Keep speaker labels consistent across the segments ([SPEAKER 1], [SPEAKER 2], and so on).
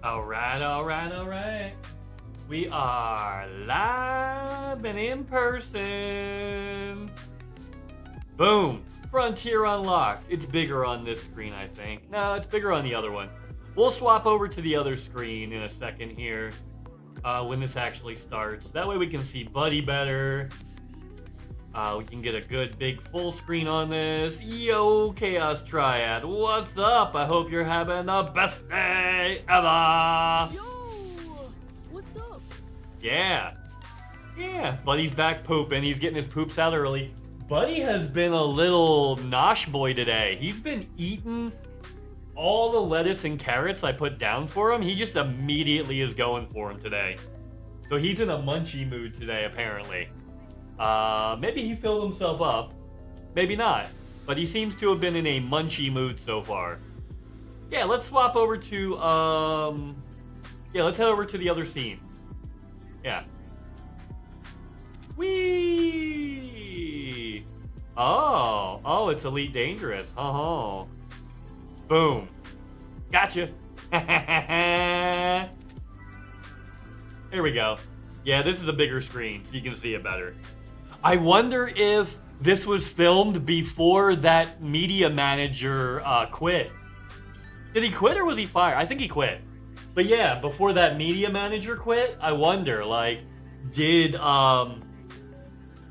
[SPEAKER 1] Alright, alright, alright. We are live and in person. Boom. Frontier unlocked. It's bigger on this screen, I think. No, it's bigger on the other one. We'll swap over to the other screen in a second here when this actually starts. That way we can see Buddy better. We can get a good big full screen on this. Yo, Chaos Triad, what's up? I hope you're having the best day ever.
[SPEAKER 2] Yo, what's up?
[SPEAKER 1] Yeah. Yeah, Buddy's back pooping. He's getting his poops out early. Buddy has been a little nosh boy today. He's been eating all the lettuce and carrots I put down for him. He just immediately is going for him today. So he's in a munchy mood today, apparently. Maybe he filled himself up. Maybe not. But he seems to have been in a munchy mood so far. Yeah, let's swap over to, yeah, let's head over to the other scene. Yeah. Whee! Oh, it's Elite Dangerous. Oh. Boom. Gotcha. Here we go. Yeah, this is a bigger screen, so you can see it better. I wonder if this was filmed before that media manager quit. Did he quit or was he fired? I think he quit. But yeah, before that media manager quit, I wonder, like, did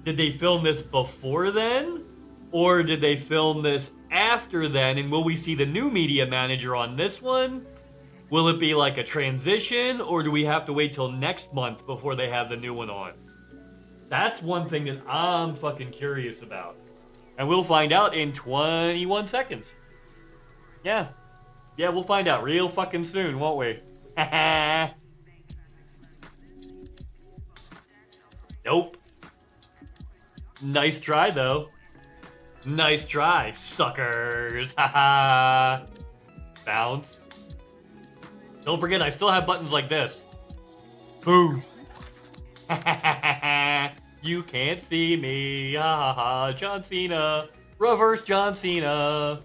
[SPEAKER 1] they film this before then? Or did they film this after then? And will we see the new media manager on this one? Will it be like a transition, or do we have to wait till next month before they have the new one on? That's one thing that I'm fucking curious about. And we'll find out in 21 seconds. Yeah. Yeah, we'll find out real fucking soon, won't we? Nope. Nice try, though. Nice try, suckers. Haha. Bounce. Don't forget, I still have buttons like this. Boom. You can't see me. Ha ha ha. John Cena. Reverse John Cena.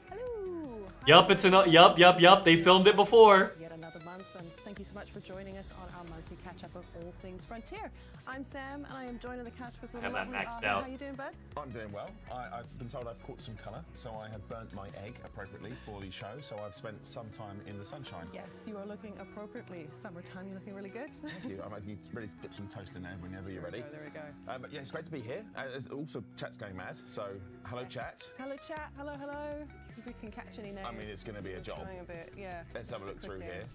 [SPEAKER 2] Hello.
[SPEAKER 1] Yup, it's yup. They filmed it before.
[SPEAKER 2] Yet another month, and thank you so much for joining us on our monthly catch-up of all things Frontier. I'm Sam, and I am joining the couch with the
[SPEAKER 1] Have that
[SPEAKER 2] lovely
[SPEAKER 1] maxed
[SPEAKER 2] Arthur.
[SPEAKER 1] out.
[SPEAKER 2] How you doing, bud?
[SPEAKER 3] I'm doing well. I've been told I've caught some colour, so I have burnt my egg appropriately for the show, so I've spent some time in the sunshine.
[SPEAKER 2] Yes, you are looking appropriately. Summertime, you're looking really good.
[SPEAKER 3] Thank you. I might you really dip some toast in there whenever you're ready.
[SPEAKER 2] There we go.
[SPEAKER 3] But yeah, it's great to be here. Also, chat's going mad, so hello,
[SPEAKER 2] Yes.
[SPEAKER 3] chat.
[SPEAKER 2] Hello, chat. Hello. See if we can catch any names.
[SPEAKER 3] I mean, it's going to be a
[SPEAKER 2] It's
[SPEAKER 3] job.
[SPEAKER 2] going a bit, yeah.
[SPEAKER 3] Let's have a look through here.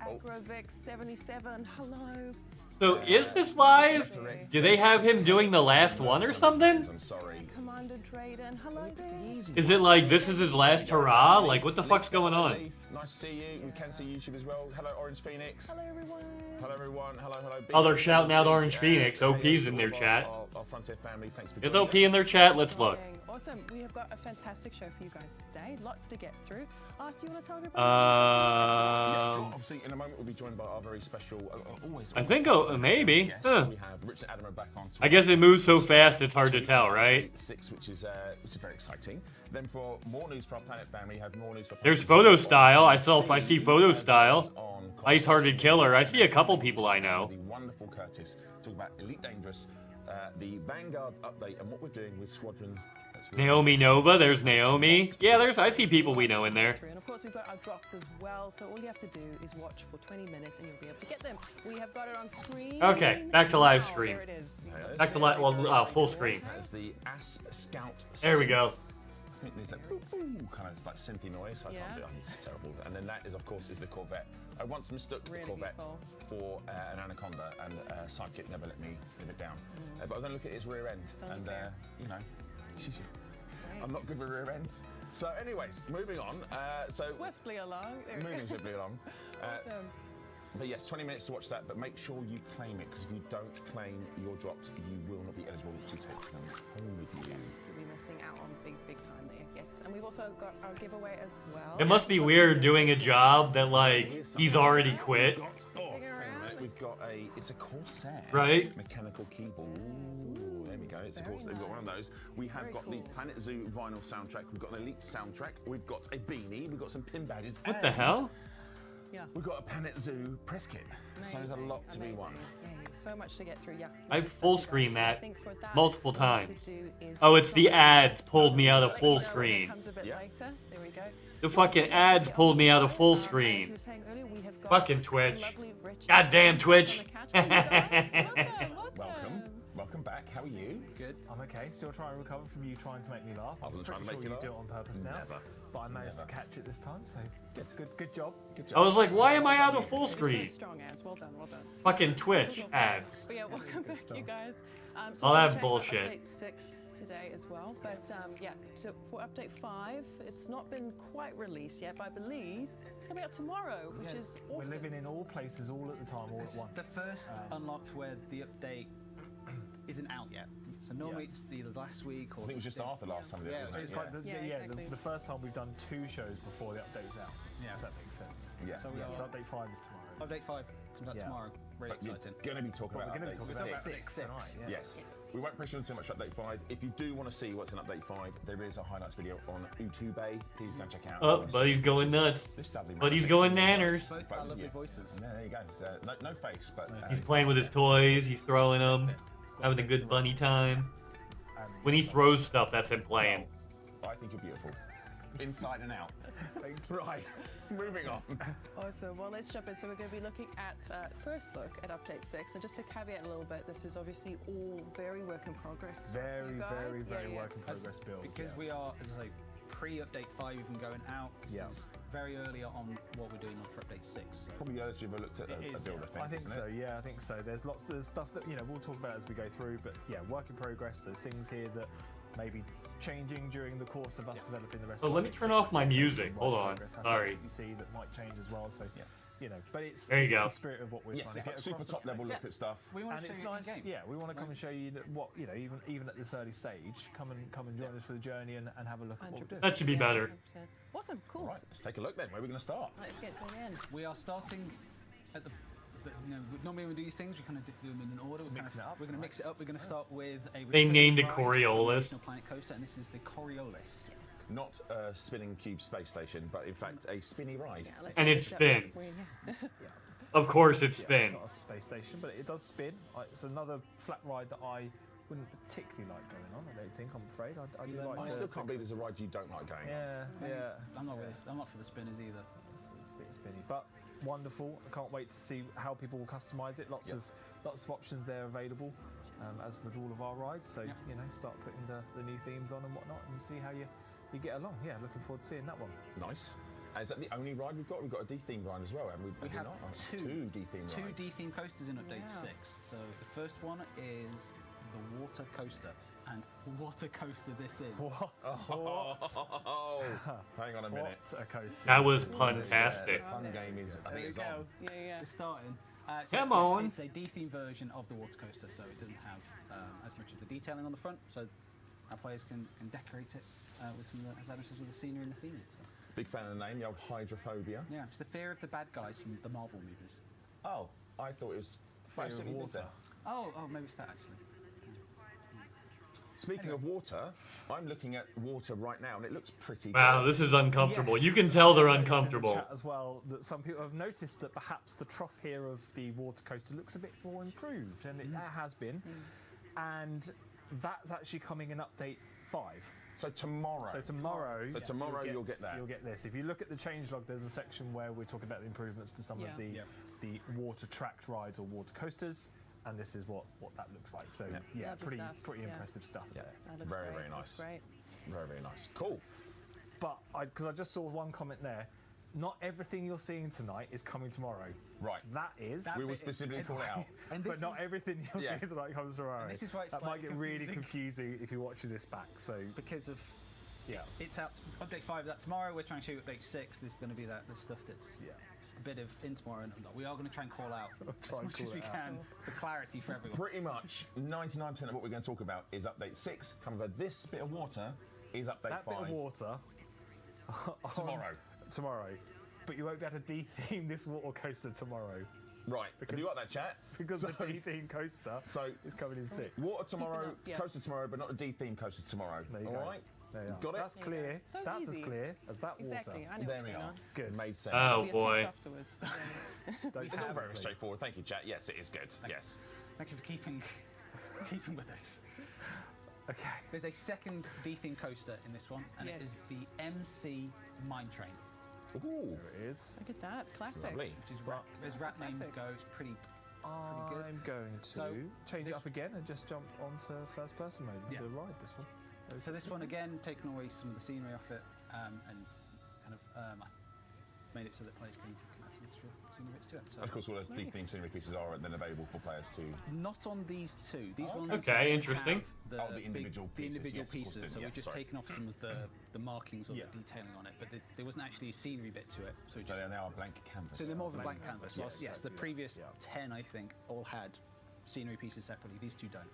[SPEAKER 2] Agrovix77, hello.
[SPEAKER 1] So is this live? Do they have him doing the last one or something?
[SPEAKER 3] I'm sorry.
[SPEAKER 2] Commander Drayden, hello there.
[SPEAKER 1] Is it like this is his last hurrah? Like what the fuck's going on?
[SPEAKER 3] Nice to see you. We can see YouTube as well. Hello, Orange Phoenix.
[SPEAKER 2] Hello, everyone.
[SPEAKER 3] Hello, everyone. Hello.
[SPEAKER 1] Oh, they're shouting out Orange Phoenix. OP's in their chat.
[SPEAKER 3] Our Frontier family, thanks for
[SPEAKER 1] Is
[SPEAKER 3] joining
[SPEAKER 1] OP in
[SPEAKER 3] us.
[SPEAKER 1] their chat? Let's look.
[SPEAKER 2] Awesome. We have got a fantastic show for you guys today. Lots to get through. Arthur, you want to tell everybody?
[SPEAKER 3] Yeah, sure. Obviously, in a moment, we'll be joined by our very special,
[SPEAKER 1] I think maybe.
[SPEAKER 3] guests.
[SPEAKER 1] Huh.
[SPEAKER 3] We have Rich and Adam are back on.
[SPEAKER 1] I guess it moves so fast it's hard to tell, right?
[SPEAKER 3] 6, which is very exciting. Then for more news for our Planet family, we have more news for.
[SPEAKER 1] There's Photo Style. I see Photo Style. Ice-Hearted Killer. I see a couple people I know.
[SPEAKER 3] The wonderful Curtis talk about Elite Dangerous, the Vanguard's update, and what we're doing with squadrons.
[SPEAKER 1] Naomi Nova. There's Naomi. Yeah, I see people we know in there.
[SPEAKER 2] And of course, we've got our drops as well. So all you have to do is watch for 20 minutes and you'll be able to get them. We have got it on screen.
[SPEAKER 1] Okay, back to live
[SPEAKER 2] Now,
[SPEAKER 1] stream.
[SPEAKER 2] There it is.
[SPEAKER 1] Back to full screen.
[SPEAKER 3] As the Asp Scout.
[SPEAKER 1] There we go.
[SPEAKER 3] I think there's a kind of like synthy noise. I can't do it. I think it's terrible. And then that is, of course, the Corvette. I once mistook
[SPEAKER 2] Really
[SPEAKER 3] the Corvette
[SPEAKER 2] beautiful.
[SPEAKER 3] for an Anaconda, and Sidekick never let me live it down. But I was going to look at its rear end,
[SPEAKER 2] It's only
[SPEAKER 3] and
[SPEAKER 2] fair.
[SPEAKER 3] you know, I'm not good with rear ends. So, anyways, moving on.
[SPEAKER 2] Swiftly along. There we go.
[SPEAKER 3] Moving swiftly along.
[SPEAKER 2] Awesome.
[SPEAKER 3] But yes, 20 minutes to watch that, but make sure you claim it, because if you don't claim your drops, you will not be eligible to take them home with you.
[SPEAKER 2] Yes, you'll be missing out on big time there. Yes, and we've also got our giveaway as well.
[SPEAKER 1] It must be weird doing a job that like he's already quit.
[SPEAKER 3] We've got it's a Corsair.
[SPEAKER 1] Right.
[SPEAKER 3] Mechanical keyboard. Ooh, there we you go. It's of
[SPEAKER 2] Very
[SPEAKER 3] course we've got one of those. We have
[SPEAKER 2] Very
[SPEAKER 3] got
[SPEAKER 2] cool.
[SPEAKER 3] the Planet Zoo vinyl soundtrack. We've got an Elite soundtrack. We've got a beanie. We've got some pin badges.
[SPEAKER 1] What the
[SPEAKER 3] and
[SPEAKER 1] hell?
[SPEAKER 2] Yeah.
[SPEAKER 3] We've got a Planet Zoo press kit. So there's a
[SPEAKER 2] Amazing,
[SPEAKER 3] lot to be won.
[SPEAKER 2] amazing. Yeah, so much to get through. Yeah.
[SPEAKER 1] I've
[SPEAKER 2] lovely stuff,
[SPEAKER 1] full
[SPEAKER 2] you guys.
[SPEAKER 1] screened
[SPEAKER 2] I
[SPEAKER 1] that
[SPEAKER 2] think for that,
[SPEAKER 1] multiple
[SPEAKER 2] what we have
[SPEAKER 1] times.
[SPEAKER 2] to do is
[SPEAKER 1] Oh, it's the
[SPEAKER 2] drop it
[SPEAKER 1] ads pulled me out of
[SPEAKER 2] let
[SPEAKER 1] full
[SPEAKER 2] you know when it
[SPEAKER 1] screen.
[SPEAKER 2] comes a bit
[SPEAKER 3] Yeah.
[SPEAKER 2] later. There we go.
[SPEAKER 1] The fucking
[SPEAKER 2] Let's
[SPEAKER 1] ads
[SPEAKER 2] get on
[SPEAKER 1] pulled
[SPEAKER 2] with
[SPEAKER 1] me
[SPEAKER 2] the
[SPEAKER 1] out of
[SPEAKER 2] show.
[SPEAKER 1] full
[SPEAKER 2] As we
[SPEAKER 1] screen.
[SPEAKER 2] were saying earlier, we have got
[SPEAKER 1] Fucking
[SPEAKER 2] the
[SPEAKER 1] Twitch.
[SPEAKER 2] lovely Richard
[SPEAKER 1] Goddamn
[SPEAKER 2] back
[SPEAKER 1] Twitch.
[SPEAKER 2] on the catch. Welcome, welcome.
[SPEAKER 3] Welcome. Welcome back. How are you?
[SPEAKER 4] Good. I'm okay. Still trying to recover from you trying to make me laugh.
[SPEAKER 3] I wasn't trying to
[SPEAKER 4] pretty
[SPEAKER 3] make
[SPEAKER 4] sure
[SPEAKER 3] you laugh.
[SPEAKER 4] do it on purpose now.
[SPEAKER 3] Never.
[SPEAKER 4] But I managed
[SPEAKER 3] Never.
[SPEAKER 4] to catch it this time, so good job. Good
[SPEAKER 1] I
[SPEAKER 4] job.
[SPEAKER 1] was like, why am I out of full
[SPEAKER 2] You're so
[SPEAKER 1] screen?
[SPEAKER 2] strong ads. Well done, well done.
[SPEAKER 1] Fucking Twitch ads.
[SPEAKER 2] But yeah, welcome back, you guys. So
[SPEAKER 1] All
[SPEAKER 2] we're
[SPEAKER 1] that
[SPEAKER 2] checking out
[SPEAKER 1] bullshit.
[SPEAKER 2] Update 6 today as well, but yeah, so for update 5, it's not been quite released yet, but I believe it's gonna be out tomorrow, which is awesome.
[SPEAKER 4] We're living in all places, all at the time, all
[SPEAKER 5] This
[SPEAKER 4] at
[SPEAKER 5] is
[SPEAKER 4] once.
[SPEAKER 5] the first unlocked where the update isn't out yet. So normally it's either last week or
[SPEAKER 3] I think it was just after last time we did it,
[SPEAKER 5] Yeah,
[SPEAKER 3] wasn't it?
[SPEAKER 4] It's like the,
[SPEAKER 2] Yeah, exactly.
[SPEAKER 4] the first time we've done 2 shows before the update's out.
[SPEAKER 5] Yeah.
[SPEAKER 4] If that makes sense.
[SPEAKER 3] Yeah.
[SPEAKER 5] So we
[SPEAKER 4] Yeah,
[SPEAKER 5] are
[SPEAKER 4] so update 5 is tomorrow.
[SPEAKER 5] update 5 comes out
[SPEAKER 4] Yeah.
[SPEAKER 5] tomorrow. Really
[SPEAKER 3] But you're
[SPEAKER 5] exciting.
[SPEAKER 3] going to be talking
[SPEAKER 4] But
[SPEAKER 3] about
[SPEAKER 4] we're going to be
[SPEAKER 3] update
[SPEAKER 4] talking about
[SPEAKER 3] 6.
[SPEAKER 4] 6 tonight. Yeah.
[SPEAKER 3] Yes. We won't pressure on too much update 5. If you do want to see what's in update 5, there is a highlights video on YouTube. Please go and check it out.
[SPEAKER 1] Oh, Buddy's going nuts.
[SPEAKER 3] This lovely man.
[SPEAKER 1] Buddy's going nanners.
[SPEAKER 5] Both our lovely voices.
[SPEAKER 3] Yeah, there you go. No face, but
[SPEAKER 1] He's playing with his toys. He's throwing them. Having a good bunny time. When he throws stuff, that's him playing.
[SPEAKER 3] I think you're beautiful, inside and out. Right, moving on.
[SPEAKER 2] Awesome. Well, let's jump in. So we're going to be looking at first look at update 6, and just to caveat a little bit, this is obviously all very work in progress. stuff for
[SPEAKER 4] Very,
[SPEAKER 2] you guys.
[SPEAKER 4] very,
[SPEAKER 2] Yeah,
[SPEAKER 4] very
[SPEAKER 2] yeah.
[SPEAKER 4] work in progress build.
[SPEAKER 5] Because
[SPEAKER 4] yeah.
[SPEAKER 5] we are, as I say, pre-update 5 even going out. This
[SPEAKER 4] Yeah.
[SPEAKER 5] is very early on what we're doing for update 6. So.
[SPEAKER 3] Probably earliest you've ever looked at
[SPEAKER 5] It
[SPEAKER 3] a
[SPEAKER 5] is,
[SPEAKER 3] build,
[SPEAKER 5] yeah.
[SPEAKER 3] I think.
[SPEAKER 4] I think
[SPEAKER 3] isn't
[SPEAKER 4] so,
[SPEAKER 3] it?
[SPEAKER 4] yeah, I think so. There's stuff that, we'll talk about as we go through, but yeah, work in progress. There's things here that may be changing during the course of us developing the rest
[SPEAKER 1] Oh,
[SPEAKER 4] of
[SPEAKER 1] let me
[SPEAKER 4] Update
[SPEAKER 1] turn
[SPEAKER 4] 6.
[SPEAKER 1] off my
[SPEAKER 4] There's some
[SPEAKER 1] music.
[SPEAKER 4] work
[SPEAKER 1] Hold
[SPEAKER 4] in
[SPEAKER 1] on.
[SPEAKER 4] progress assets
[SPEAKER 1] Sorry.
[SPEAKER 4] that you see that might change as well, so, but it's
[SPEAKER 1] There you
[SPEAKER 4] it's
[SPEAKER 1] go.
[SPEAKER 4] the spirit of what we're
[SPEAKER 3] Yes,
[SPEAKER 4] trying
[SPEAKER 3] it's
[SPEAKER 4] to
[SPEAKER 3] like
[SPEAKER 4] get
[SPEAKER 3] super
[SPEAKER 4] across.
[SPEAKER 3] top level look at stuff.
[SPEAKER 5] We want
[SPEAKER 4] And
[SPEAKER 5] to
[SPEAKER 4] it's
[SPEAKER 5] show you
[SPEAKER 4] nice,
[SPEAKER 5] in game.
[SPEAKER 4] yeah. We want to come and show you that what even at this early stage, come and join us for the journey and have a look at what we're doing.
[SPEAKER 1] That should be better.
[SPEAKER 2] 100%. Awesome. Cool.
[SPEAKER 3] All right, let's take a look then. Where are we going to start?
[SPEAKER 2] Let's get to the end.
[SPEAKER 5] We are starting at the normally when we do these things, we kind of do them in an order.
[SPEAKER 4] Just mixing it up
[SPEAKER 5] We're going to mix it up. We're going to start with a.
[SPEAKER 1] They
[SPEAKER 5] returning
[SPEAKER 1] named it
[SPEAKER 5] ride from the
[SPEAKER 1] Coriolis.
[SPEAKER 5] original Planet Coaster, and this is the Coriolis.
[SPEAKER 3] Not a spinning cube space station, but in fact a spinny ride.
[SPEAKER 2] Yeah, let's
[SPEAKER 1] And
[SPEAKER 2] just
[SPEAKER 1] it
[SPEAKER 2] jump in.
[SPEAKER 1] spins.
[SPEAKER 2] Yeah.
[SPEAKER 1] Of course it
[SPEAKER 4] Yeah,
[SPEAKER 1] spins.
[SPEAKER 4] it's not a space station, but it does spin. It's another flat ride that I wouldn't particularly like going on. I don't think. I'm afraid. I do like.
[SPEAKER 3] I
[SPEAKER 4] the-
[SPEAKER 3] still can't believe there's a ride you don't like going on.
[SPEAKER 4] Yeah.
[SPEAKER 5] I'm not with this. I'm not for the spinners either.
[SPEAKER 4] It's a bit spinny, but wonderful. I can't wait to see how people will customize it. Lots of options there available, as with all of our rides. So start putting the new themes on and whatnot, and see how you get along. Yeah, looking forward to seeing that one.
[SPEAKER 3] Nice. Is that the only ride we've got? We've got a D-themed ride as well, haven't we?
[SPEAKER 5] We have
[SPEAKER 3] not?
[SPEAKER 5] two
[SPEAKER 3] D-themed
[SPEAKER 5] Two
[SPEAKER 3] rides.
[SPEAKER 5] D-themed coasters in update
[SPEAKER 2] Wow.
[SPEAKER 5] 6. So the first one is the water coaster, and what a coaster this is!
[SPEAKER 4] What?
[SPEAKER 3] Oh, hang on a minute.
[SPEAKER 4] What a coaster!
[SPEAKER 1] That was
[SPEAKER 4] This is.
[SPEAKER 1] puntastic.
[SPEAKER 3] Fun game is, I think, is on.
[SPEAKER 2] Yeah.
[SPEAKER 5] It's starting.
[SPEAKER 1] Come on.
[SPEAKER 5] It's a D-themed version of the water coaster, so it doesn't have as much of the detailing on the front, so our players can decorate it with some, as Adam says, with the scenery and the theme. So,
[SPEAKER 3] Big fan of the name, the old hydrophobia.
[SPEAKER 5] yeah, it's the fear of the bad guys from the Marvel movies.
[SPEAKER 3] Oh, I thought it was
[SPEAKER 4] Fear of
[SPEAKER 3] Absolutely did
[SPEAKER 4] water.
[SPEAKER 3] that.
[SPEAKER 5] Oh, maybe it's that actually.
[SPEAKER 3] Speaking of water, I'm looking at water right now, and it looks pretty.
[SPEAKER 1] Wow,
[SPEAKER 3] good.
[SPEAKER 1] this is uncomfortable. You
[SPEAKER 4] Yes,
[SPEAKER 1] can tell they're
[SPEAKER 4] I noticed in the
[SPEAKER 1] uncomfortable.
[SPEAKER 4] chat as well that some people have noticed that perhaps the trough here of the water coaster looks a bit more improved, and it has been. And that's actually coming in update 5.
[SPEAKER 3] So tomorrow.
[SPEAKER 4] So tomorrow,
[SPEAKER 3] So tomorrow you'll get that.
[SPEAKER 4] You'll get this. If you look at the changelog, there's a section where we're talking about the improvements to some of
[SPEAKER 2] Yeah.
[SPEAKER 4] the water tracked rides or water coasters, and this is what that looks like. So yeah,
[SPEAKER 2] Lovely stuff.
[SPEAKER 4] pretty
[SPEAKER 2] Yeah.
[SPEAKER 4] impressive stuff there.
[SPEAKER 2] That looks
[SPEAKER 3] Very,
[SPEAKER 2] great.
[SPEAKER 3] very
[SPEAKER 2] Looks
[SPEAKER 3] nice.
[SPEAKER 2] Great.
[SPEAKER 3] Very, very nice. Cool.
[SPEAKER 4] But because I just saw one comment there, not everything you're seeing tonight is coming tomorrow.
[SPEAKER 3] Right.
[SPEAKER 4] That is.
[SPEAKER 3] We will specifically call it out.
[SPEAKER 5] And
[SPEAKER 4] but
[SPEAKER 5] this
[SPEAKER 4] not
[SPEAKER 5] is-
[SPEAKER 4] everything you're
[SPEAKER 3] Yeah.
[SPEAKER 4] seeing tonight comes tomorrow.
[SPEAKER 5] And this is why it's
[SPEAKER 4] that might
[SPEAKER 5] slightly
[SPEAKER 4] get really
[SPEAKER 5] confusing.
[SPEAKER 4] confusing if you're watching this back. So
[SPEAKER 5] Because of
[SPEAKER 4] yeah,
[SPEAKER 5] it's out update 5 that tomorrow. We're trying to shoot update 6. There's going to be the stuff that's
[SPEAKER 4] yeah.
[SPEAKER 5] a bit of in tomorrow, and we are going to try and call out
[SPEAKER 4] Try
[SPEAKER 5] as
[SPEAKER 4] and
[SPEAKER 5] much as
[SPEAKER 4] call
[SPEAKER 5] we
[SPEAKER 4] it out.
[SPEAKER 5] can for clarity for everyone.
[SPEAKER 3] Pretty much 99% of what we're going to talk about is update 6. However, this bit of water is update
[SPEAKER 4] That
[SPEAKER 3] 5.
[SPEAKER 4] bit of water
[SPEAKER 3] Tomorrow.
[SPEAKER 4] Tomorrow. But you won't be able to de-theme this water coaster tomorrow.
[SPEAKER 3] Right. Have you got that, chat?
[SPEAKER 4] Because the D-themed coaster is coming in 6.
[SPEAKER 3] Water tomorrow,
[SPEAKER 2] up, yeah.
[SPEAKER 3] coaster tomorrow, but not a D-themed coaster tomorrow.
[SPEAKER 4] There you
[SPEAKER 3] All
[SPEAKER 4] go.
[SPEAKER 3] right?
[SPEAKER 4] There you are.
[SPEAKER 3] Got it?
[SPEAKER 4] That's clear.
[SPEAKER 2] So
[SPEAKER 4] That's
[SPEAKER 2] easy.
[SPEAKER 4] as clear as that
[SPEAKER 2] Exactly.
[SPEAKER 4] water.
[SPEAKER 2] I know
[SPEAKER 3] There
[SPEAKER 2] what's
[SPEAKER 3] we
[SPEAKER 2] going
[SPEAKER 3] are.
[SPEAKER 2] on.
[SPEAKER 4] Good.
[SPEAKER 3] Made sense.
[SPEAKER 1] Oh,
[SPEAKER 2] We'll get
[SPEAKER 1] boy.
[SPEAKER 2] tests afterwards.
[SPEAKER 4] Don't
[SPEAKER 3] It's
[SPEAKER 4] tap
[SPEAKER 3] very
[SPEAKER 4] it, please.
[SPEAKER 3] straightforward. Thank you, chat. Yes, it is good. Yes.
[SPEAKER 5] Thank you for keeping with us.
[SPEAKER 4] Okay.
[SPEAKER 5] There's a second D-themed coaster in this one, and it
[SPEAKER 2] Yes.
[SPEAKER 5] is the MC Mine Train,
[SPEAKER 3] Ooh.
[SPEAKER 4] There it is.
[SPEAKER 2] Look at that. Classic.
[SPEAKER 3] Lovely.
[SPEAKER 5] which is
[SPEAKER 4] Right.
[SPEAKER 5] as rat name
[SPEAKER 2] Classic.
[SPEAKER 5] goes, pretty good.
[SPEAKER 4] I'm going to
[SPEAKER 5] So,
[SPEAKER 4] change it
[SPEAKER 5] this-
[SPEAKER 4] up again and just jump onto first person mode and
[SPEAKER 5] Yeah.
[SPEAKER 4] do a ride this one.
[SPEAKER 5] So this one again, taking away some of the scenery off it, and kind of made it so that players can add some extra scenery bits to it. So
[SPEAKER 3] Of course, all those
[SPEAKER 2] Nice.
[SPEAKER 3] D-themed scenery pieces are then available for players to.
[SPEAKER 5] not on these two. These ones
[SPEAKER 1] Okay,
[SPEAKER 5] don't
[SPEAKER 1] interesting.
[SPEAKER 5] have The,
[SPEAKER 3] Oh, the individual
[SPEAKER 5] the
[SPEAKER 3] pieces,
[SPEAKER 5] individual
[SPEAKER 3] yes, of course,
[SPEAKER 5] pieces. So
[SPEAKER 3] yeah,
[SPEAKER 5] we've just
[SPEAKER 3] sorry.
[SPEAKER 5] taken off some of the markings or
[SPEAKER 4] Yeah.
[SPEAKER 5] the detailing on it, but there wasn't actually a scenery bit to it. So,
[SPEAKER 3] So they're now a blank canvas.
[SPEAKER 5] so they're more of a
[SPEAKER 4] Blank
[SPEAKER 5] blank canvas.
[SPEAKER 4] canvas,
[SPEAKER 5] Yes,
[SPEAKER 4] yes.
[SPEAKER 5] the previous
[SPEAKER 4] Yeah.
[SPEAKER 5] 10 I think all had scenery pieces separately. These two don't.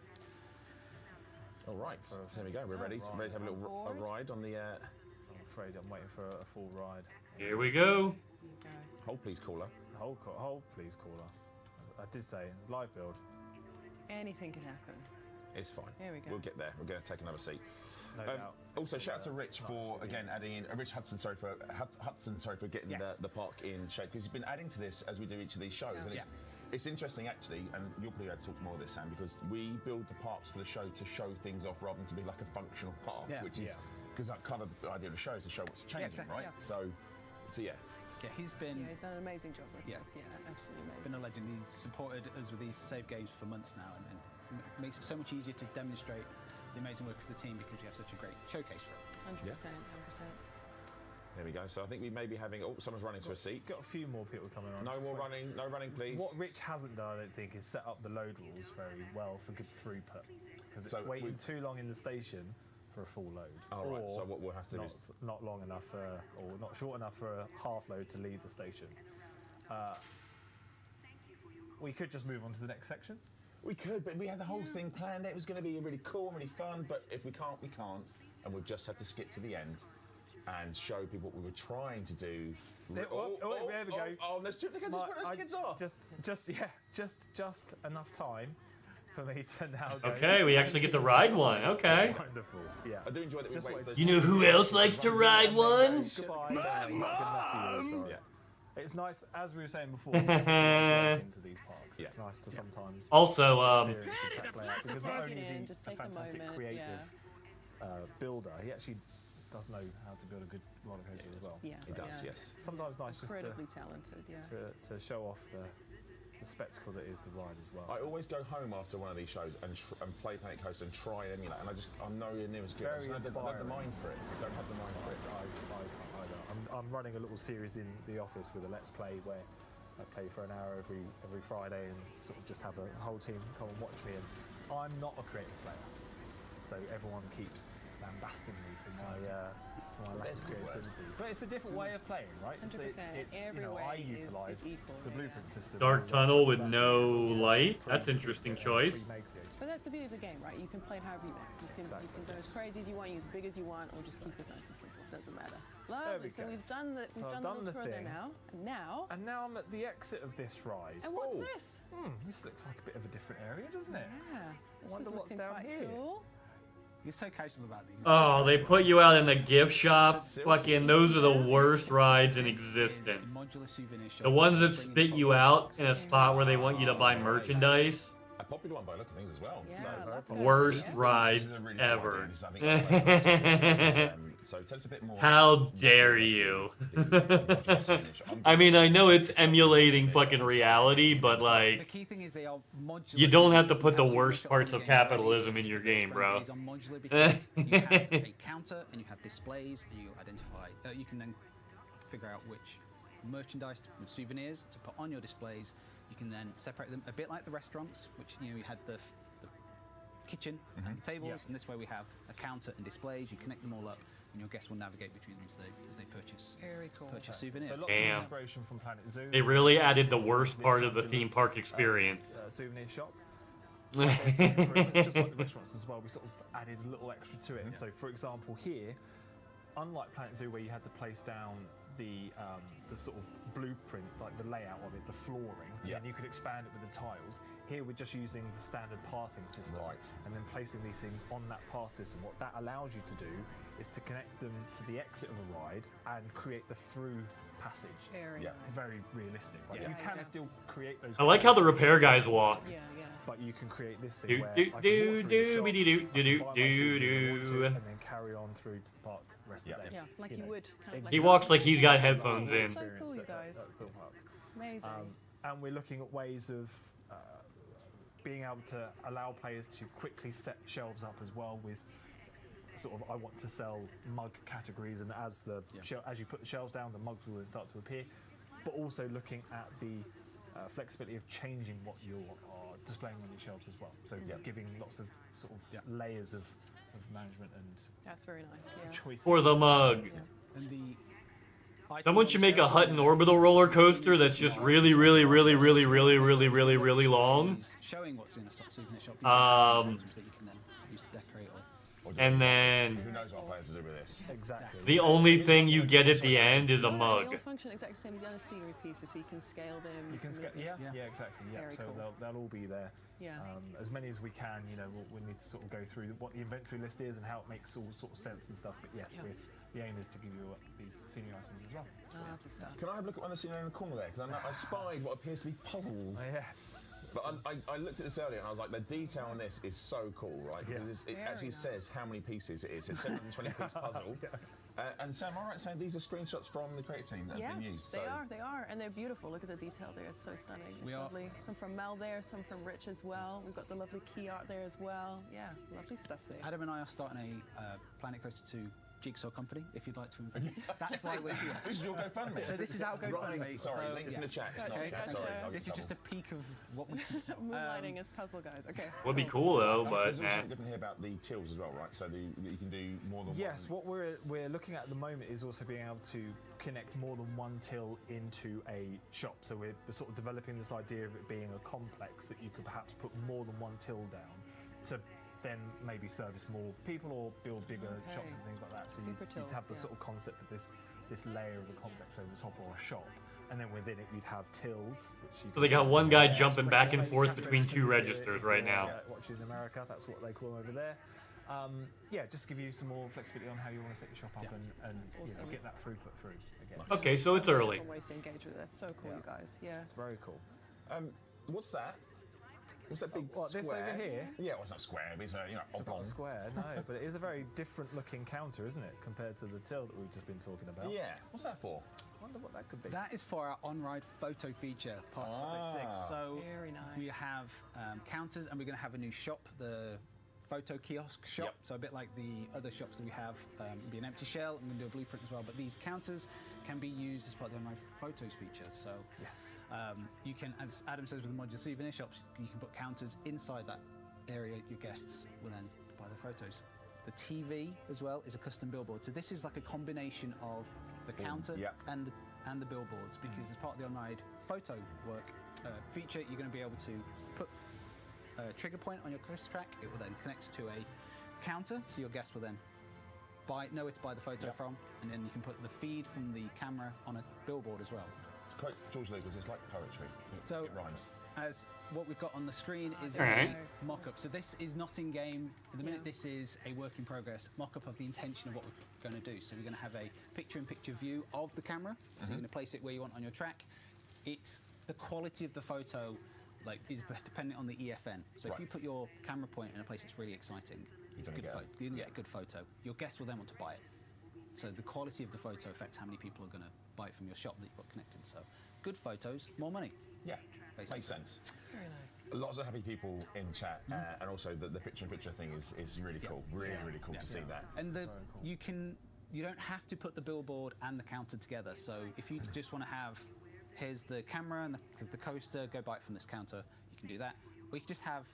[SPEAKER 3] All right. So here we go. We're ready to have a little ride on the.
[SPEAKER 4] I'm afraid I'm waiting for a full ride.
[SPEAKER 1] Here we go.
[SPEAKER 2] There you go.
[SPEAKER 3] Hold, please, caller.
[SPEAKER 4] Hold, please, caller. I did say it's live build.
[SPEAKER 2] Anything can happen.
[SPEAKER 3] It's fine.
[SPEAKER 2] Here we go.
[SPEAKER 3] We'll get there. We're going to take another seat.
[SPEAKER 4] No doubt.
[SPEAKER 3] Also, shout out to Rich
[SPEAKER 4] Not
[SPEAKER 3] for
[SPEAKER 4] actually.
[SPEAKER 3] again adding in Rich Hudson. Sorry for getting
[SPEAKER 4] Yes.
[SPEAKER 3] the park in shape because he's been adding to this as we do each of these shows.
[SPEAKER 2] Yeah.
[SPEAKER 3] And it's interesting actually, and you'll probably have to talk more of this, Sam, because we build the parks for the show to show things off rather than to be like a functional park,
[SPEAKER 5] Yeah.
[SPEAKER 3] which is
[SPEAKER 4] Yeah.
[SPEAKER 3] because that kind of the idea of the show is to show what's changing,
[SPEAKER 5] exactly,
[SPEAKER 3] right?
[SPEAKER 2] yeah.
[SPEAKER 3] So yeah.
[SPEAKER 5] Yeah, he's been
[SPEAKER 2] Yeah, he's done an amazing job with
[SPEAKER 5] Yeah.
[SPEAKER 2] this. Yeah, absolutely amazing.
[SPEAKER 5] been a legend. He's supported us with these save games for months now, and makes it so much easier to demonstrate the amazing work of the team because we have such a great showcase for it.
[SPEAKER 2] 100%.
[SPEAKER 3] There we go. So I think we may be having. Oh, someone's running to a seat.
[SPEAKER 4] Got a few more people coming on.
[SPEAKER 3] No
[SPEAKER 4] Just
[SPEAKER 3] more
[SPEAKER 4] wait.
[SPEAKER 3] running. No running, please.
[SPEAKER 4] What Rich hasn't done, I don't think, is set up the load rules very well for good throughput. Because it's
[SPEAKER 3] So
[SPEAKER 4] waiting
[SPEAKER 3] we've-
[SPEAKER 4] too long in the station for a full load.
[SPEAKER 3] Oh, right.
[SPEAKER 4] Or
[SPEAKER 3] So what we'll have to do
[SPEAKER 4] not,
[SPEAKER 3] is.
[SPEAKER 4] not long enough or not short enough for a half load to leave the station. We could just move on to the next section.
[SPEAKER 3] We could, but we had the whole thing planned. It was going to be really cool and really fun. But if we can't, we can't. And we've just had to skip to the end and show people what we were trying to do.
[SPEAKER 4] There we go.
[SPEAKER 3] Oh, there's two. Look at
[SPEAKER 4] My-
[SPEAKER 3] where those
[SPEAKER 4] I-
[SPEAKER 3] kids are.
[SPEAKER 4] Just enough time for me to now go.
[SPEAKER 1] Okay, we actually get to ride one. Okay.
[SPEAKER 4] Wonderful. Yeah.
[SPEAKER 3] I do enjoy that we
[SPEAKER 4] Just
[SPEAKER 3] wait
[SPEAKER 4] wait.
[SPEAKER 3] for.
[SPEAKER 1] You know who else likes to ride one?
[SPEAKER 4] Goodbye. No, not good enough for you, sorry.
[SPEAKER 3] Yeah.
[SPEAKER 4] It's nice, as we were saying before, to put some work into these parks. It's
[SPEAKER 3] Yeah.
[SPEAKER 4] nice to sometimes
[SPEAKER 1] Also,
[SPEAKER 4] just experience the tech layout, because not only is he
[SPEAKER 2] Just
[SPEAKER 4] a
[SPEAKER 2] take a
[SPEAKER 4] fantastic
[SPEAKER 2] moment,
[SPEAKER 4] creative builder, he actually does know how to build a good roller coaster as well.
[SPEAKER 2] Yeah.
[SPEAKER 3] He does,
[SPEAKER 2] yeah.
[SPEAKER 3] yes.
[SPEAKER 4] Sometimes nice just
[SPEAKER 2] Incredibly talented. Yeah.
[SPEAKER 4] to show off the spectacle that is the ride as well.
[SPEAKER 3] I always go home after one of these shows and play Planet Coaster and try and emulate, and I'm nowhere near as good.
[SPEAKER 4] very
[SPEAKER 3] I don't have the
[SPEAKER 4] inspiring.
[SPEAKER 3] mind for it. I don't have the mind for it.
[SPEAKER 4] I'm running a little series in the office with a Let's Play where I play for an hour every Friday and sort of just have a whole team come and watch me. And I'm not a creative player, so everyone keeps lambasting me for my lack
[SPEAKER 3] There's
[SPEAKER 4] of
[SPEAKER 3] a good word.
[SPEAKER 4] creativity. But it's a different way of playing, right? So
[SPEAKER 2] 100%.
[SPEAKER 4] it's
[SPEAKER 2] Every
[SPEAKER 4] you know,
[SPEAKER 2] way
[SPEAKER 4] I
[SPEAKER 2] is
[SPEAKER 4] utilise
[SPEAKER 2] equal,
[SPEAKER 4] the
[SPEAKER 2] yeah,
[SPEAKER 4] blueprint
[SPEAKER 2] yeah.
[SPEAKER 4] system.
[SPEAKER 1] Dark tunnel with no light. That's
[SPEAKER 4] Pre-
[SPEAKER 1] interesting
[SPEAKER 4] pre-
[SPEAKER 1] choice.
[SPEAKER 4] pre-made creativity.
[SPEAKER 2] But that's the beauty of the game, right? You can play it however you want. You can
[SPEAKER 4] Exactly,
[SPEAKER 2] go as
[SPEAKER 4] yes.
[SPEAKER 2] crazy as you want, use as big as you want, or just keep it nice and simple. It doesn't matter.
[SPEAKER 4] we
[SPEAKER 2] Lovely. So
[SPEAKER 4] go.
[SPEAKER 2] we've done the
[SPEAKER 4] So I've done the
[SPEAKER 2] tour there
[SPEAKER 4] thing.
[SPEAKER 2] now. And now.
[SPEAKER 4] And now I'm at the exit of this ride.
[SPEAKER 2] And what's
[SPEAKER 3] Oh.
[SPEAKER 2] this?
[SPEAKER 4] This looks like a bit of a different area, doesn't it?
[SPEAKER 2] Yeah.
[SPEAKER 4] I wonder
[SPEAKER 2] This is
[SPEAKER 4] what's
[SPEAKER 2] looking
[SPEAKER 4] down
[SPEAKER 2] quite
[SPEAKER 4] here.
[SPEAKER 2] Cool.
[SPEAKER 5] You're so casual about these.
[SPEAKER 1] Oh, they put you out in the gift shop. Fucking, those are the worst rides in
[SPEAKER 5] Is
[SPEAKER 1] existence.
[SPEAKER 5] a modular souvenir shop.
[SPEAKER 1] The ones that
[SPEAKER 5] Bringing
[SPEAKER 1] spit you
[SPEAKER 5] popular
[SPEAKER 1] out
[SPEAKER 5] shops
[SPEAKER 1] in a spot where they want you to buy merchandise.
[SPEAKER 3] A popular one by the look of things as well.
[SPEAKER 2] Yeah,
[SPEAKER 3] So,
[SPEAKER 2] lots of
[SPEAKER 1] Worst
[SPEAKER 2] ideas.
[SPEAKER 1] ride
[SPEAKER 3] this is a really cool
[SPEAKER 1] ever.
[SPEAKER 3] idea, because I think it's so tell us a bit more.
[SPEAKER 1] How dare you? I mean, I know it's emulating fucking reality, but
[SPEAKER 5] The
[SPEAKER 1] like,
[SPEAKER 5] key thing is they are modular.
[SPEAKER 1] you don't have to
[SPEAKER 5] You
[SPEAKER 1] put the
[SPEAKER 5] souvenir
[SPEAKER 1] worst
[SPEAKER 5] shops
[SPEAKER 1] parts
[SPEAKER 5] in
[SPEAKER 1] of
[SPEAKER 5] the game already.
[SPEAKER 1] capitalism in your game, bro.
[SPEAKER 5] These are modular because you have a counter and you have displays, and you identify. You can then figure out which merchandise and souvenirs to put on your displays. You can then separate them a bit like the restaurants, which you had the kitchen and the tables, and this way we have a counter and displays. You connect them all up, and your guests will navigate between them as they purchase
[SPEAKER 2] Very cool.
[SPEAKER 5] souvenirs.
[SPEAKER 4] So lots
[SPEAKER 1] Damn.
[SPEAKER 4] of inspiration from Planet Zoo.
[SPEAKER 1] They really added the worst part of the theme park experience.
[SPEAKER 4] Souvenir shop. There's some improvements, just like the restaurants as well, we sort of added a little extra to it. So, for example, here, unlike Planet Zoo, where you had to place down the sort of blueprint, like the layout of it, the flooring,
[SPEAKER 3] Yeah.
[SPEAKER 4] and you could expand it with the tiles. Here we're just using the standard pathing system,
[SPEAKER 3] Right.
[SPEAKER 4] and then placing these things on that path system. What that allows you to do is to connect them to the exit of a ride and create the through passage.
[SPEAKER 2] Very
[SPEAKER 3] Yeah.
[SPEAKER 2] nice.
[SPEAKER 4] Very realistic. Right?
[SPEAKER 3] Yeah.
[SPEAKER 4] You can
[SPEAKER 2] Yeah.
[SPEAKER 4] still create those.
[SPEAKER 1] I like how the
[SPEAKER 4] cars
[SPEAKER 1] repair guys walk.
[SPEAKER 2] Yeah, yeah.
[SPEAKER 4] But you can create this thing
[SPEAKER 1] Do
[SPEAKER 4] where
[SPEAKER 1] do
[SPEAKER 4] I can walk
[SPEAKER 1] do
[SPEAKER 4] through the
[SPEAKER 1] do
[SPEAKER 4] shop,
[SPEAKER 1] be do
[SPEAKER 4] I
[SPEAKER 1] do
[SPEAKER 4] can
[SPEAKER 1] do
[SPEAKER 4] buy my
[SPEAKER 1] do
[SPEAKER 4] souvenirs I want to,
[SPEAKER 1] do.
[SPEAKER 4] and then carry on through to the park the rest
[SPEAKER 3] Yeah.
[SPEAKER 4] of the day.
[SPEAKER 2] Yeah, like you
[SPEAKER 4] know.
[SPEAKER 2] would. Kind of
[SPEAKER 1] He
[SPEAKER 2] like
[SPEAKER 1] walks
[SPEAKER 2] that.
[SPEAKER 1] like he's got headphones
[SPEAKER 2] Oh,
[SPEAKER 1] in.
[SPEAKER 2] so cool, you guys.
[SPEAKER 4] At theme parks.
[SPEAKER 2] Amazing.
[SPEAKER 4] And we're looking at ways of being able to allow players to quickly set shelves up as well with sort of I want to sell mug categories, and as the as you put the shelves down, the mugs will then start to appear. But also looking at the flexibility of changing what you are displaying on your shelves as well. So giving lots of sort of layers of management and
[SPEAKER 2] That's very nice. Yeah.
[SPEAKER 4] choices.
[SPEAKER 1] For the mug.
[SPEAKER 5] And the items
[SPEAKER 1] Someone
[SPEAKER 5] on
[SPEAKER 1] should
[SPEAKER 5] the
[SPEAKER 1] make a
[SPEAKER 5] shelves
[SPEAKER 1] Hutton
[SPEAKER 5] are
[SPEAKER 1] orbital roller coaster that's just really, really, really, really, really, really, really, really long.
[SPEAKER 5] Showing what's in a souvenir shop.
[SPEAKER 1] Um,
[SPEAKER 5] Items that you can then use to decorate or
[SPEAKER 1] And then
[SPEAKER 3] Who knows what players to do with this?
[SPEAKER 4] Exactly.
[SPEAKER 1] the only thing you get at the end is a
[SPEAKER 2] They
[SPEAKER 1] mug.
[SPEAKER 2] all function exactly the same as the other scenery pieces, so you can scale them.
[SPEAKER 4] You can
[SPEAKER 2] move
[SPEAKER 4] scale,
[SPEAKER 2] them.
[SPEAKER 4] yeah, exactly. Yeah,
[SPEAKER 2] Very
[SPEAKER 4] so
[SPEAKER 2] cool.
[SPEAKER 4] they'll all be there.
[SPEAKER 2] Yeah.
[SPEAKER 4] As many as we can, you know, we need to sort of go through what the inventory list is and how it makes all sort of sense and stuff. But yes,
[SPEAKER 2] Yeah.
[SPEAKER 4] the aim is to give you these senior items as well.
[SPEAKER 2] Lovely stuff.
[SPEAKER 3] Can I have a look at one of the scenery in the corner there? Because I spied what appears to be puzzles.
[SPEAKER 4] Yes.
[SPEAKER 3] But I looked at this earlier and I was like, the detail on this is so cool, right?
[SPEAKER 4] Yeah.
[SPEAKER 3] Because it
[SPEAKER 2] Very
[SPEAKER 3] actually
[SPEAKER 2] nice.
[SPEAKER 3] says how many pieces it is. It's a 720 piece puzzle. And Sam, am I right in saying these are screenshots from the creative team that
[SPEAKER 2] Yeah,
[SPEAKER 3] have been used?
[SPEAKER 2] they are, and they're beautiful. Look at the detail there; it's so stunning. It's
[SPEAKER 5] We are-
[SPEAKER 2] lovely. Some from Mel there, some from Rich as well. We've got the lovely key art there as well. Yeah, lovely stuff there.
[SPEAKER 5] Adam and I are starting a Planet Coaster 2 jigsaw company. If you'd like to invest, that's why we're here.
[SPEAKER 3] This is your GoFundMe.
[SPEAKER 5] So this is our GoFundMe.
[SPEAKER 3] Right, sorry,
[SPEAKER 5] So,
[SPEAKER 3] links in
[SPEAKER 5] yeah.
[SPEAKER 3] the chat. It's not
[SPEAKER 2] Okay,
[SPEAKER 3] chat.
[SPEAKER 2] okay.
[SPEAKER 3] Sorry. I'll
[SPEAKER 5] This
[SPEAKER 3] get
[SPEAKER 5] is just a peek of what we.
[SPEAKER 2] Moonlighting as puzzle guys. Okay.
[SPEAKER 1] Would be cool though,
[SPEAKER 3] trouble.
[SPEAKER 1] but
[SPEAKER 3] There's also
[SPEAKER 1] nah.
[SPEAKER 3] something different here about the tills as well, right? So you can do more than
[SPEAKER 4] Yes,
[SPEAKER 3] one.
[SPEAKER 4] what we're looking at the moment is also being able to connect more than one till into a shop. So we're sort of developing this idea of it being a complex that you could perhaps put more than one till down to then maybe service more people or build bigger
[SPEAKER 2] Okay.
[SPEAKER 4] shops and things like that. So
[SPEAKER 2] Super
[SPEAKER 4] you'd have the
[SPEAKER 2] tills,
[SPEAKER 4] sort of concept of this layer of a complex over the top or a shop. And then within it, you'd have tills, which you
[SPEAKER 1] So they got one guy jumping back and forth between two registers right now.
[SPEAKER 4] Watching in America, that's what they call them over there. Yeah, just to give you some more flexibility on how you want to set your shop up and
[SPEAKER 2] That's
[SPEAKER 4] you know,
[SPEAKER 2] awesome.
[SPEAKER 4] get that throughput through again.
[SPEAKER 1] Okay, so it's early.
[SPEAKER 2] Different ways to engage with it. That's so cool,
[SPEAKER 4] Yeah.
[SPEAKER 2] you guys. Yeah.
[SPEAKER 4] Very cool.
[SPEAKER 3] What's that? What's that big
[SPEAKER 4] What,
[SPEAKER 3] square?
[SPEAKER 4] this over here?
[SPEAKER 3] Yeah, well, it's not square. It's a
[SPEAKER 4] It's not
[SPEAKER 3] oblong.
[SPEAKER 4] a square, no, but it is a very different looking counter, isn't it, compared to the till that we've just been talking about?
[SPEAKER 3] Yeah. What's that for?
[SPEAKER 4] I wonder what that could be.
[SPEAKER 5] That is for our on-ride photo feature, part of Project 6. So
[SPEAKER 2] Very nice.
[SPEAKER 5] we have counters, and we're going to have a new shop, the photo kiosk shop.
[SPEAKER 3] Yep.
[SPEAKER 5] So a bit like the other shops that we have, it'll be an empty shell. I'm going to do a blueprint as well. But these counters can be used as part of the on-ride photos feature. So
[SPEAKER 4] Yes.
[SPEAKER 5] you can, as Adam says, with the modular souvenir shops, you can put counters inside that area. Your guests will then buy the photos. The TV as well is a custom billboard. So this is like a combination of the counter
[SPEAKER 3] yep.
[SPEAKER 5] and the billboards, because as part of the on-ride photo work feature, you're going to be able to put a trigger point on your coaster track. It will then connect to a counter, so your guests will then know where to buy the photo
[SPEAKER 3] Yep.
[SPEAKER 5] from, and then you can put the feed from the camera on a billboard as well.
[SPEAKER 3] It's quite George Lucas. It's like poetry.
[SPEAKER 5] So
[SPEAKER 3] It rhymes.
[SPEAKER 5] as what we've got on the screen is
[SPEAKER 1] Alright.
[SPEAKER 5] a mock-up. So this is not in game. At the minute,
[SPEAKER 2] Yeah.
[SPEAKER 5] this is a work in progress mock-up of the intention of what we're going to do. So we're going to have a picture-in-picture view of the camera. So you're going to place it where you want on your track. It's the quality of the photo, like, is dependent on the EFN. So
[SPEAKER 3] Right.
[SPEAKER 5] if you put your camera point in a place that's really exciting, it's a
[SPEAKER 3] gonna
[SPEAKER 5] good
[SPEAKER 3] get
[SPEAKER 5] photo. You're going to get a good photo. Your guests will then want to buy it. So the quality of the photo affects how many people are going to buy it from your shop that you've got connected. So good photos, more money.
[SPEAKER 3] Yeah.
[SPEAKER 5] Basically.
[SPEAKER 3] Makes sense.
[SPEAKER 2] Very nice.
[SPEAKER 3] Lots of happy people in chat, and also the picture-in-picture thing is really cool. Really, really cool to see that.
[SPEAKER 5] And you don't have to put the billboard and the counter together. So if you just want to have, here's the camera and the coaster, go buy it from this counter, you can do that. Or you can just have,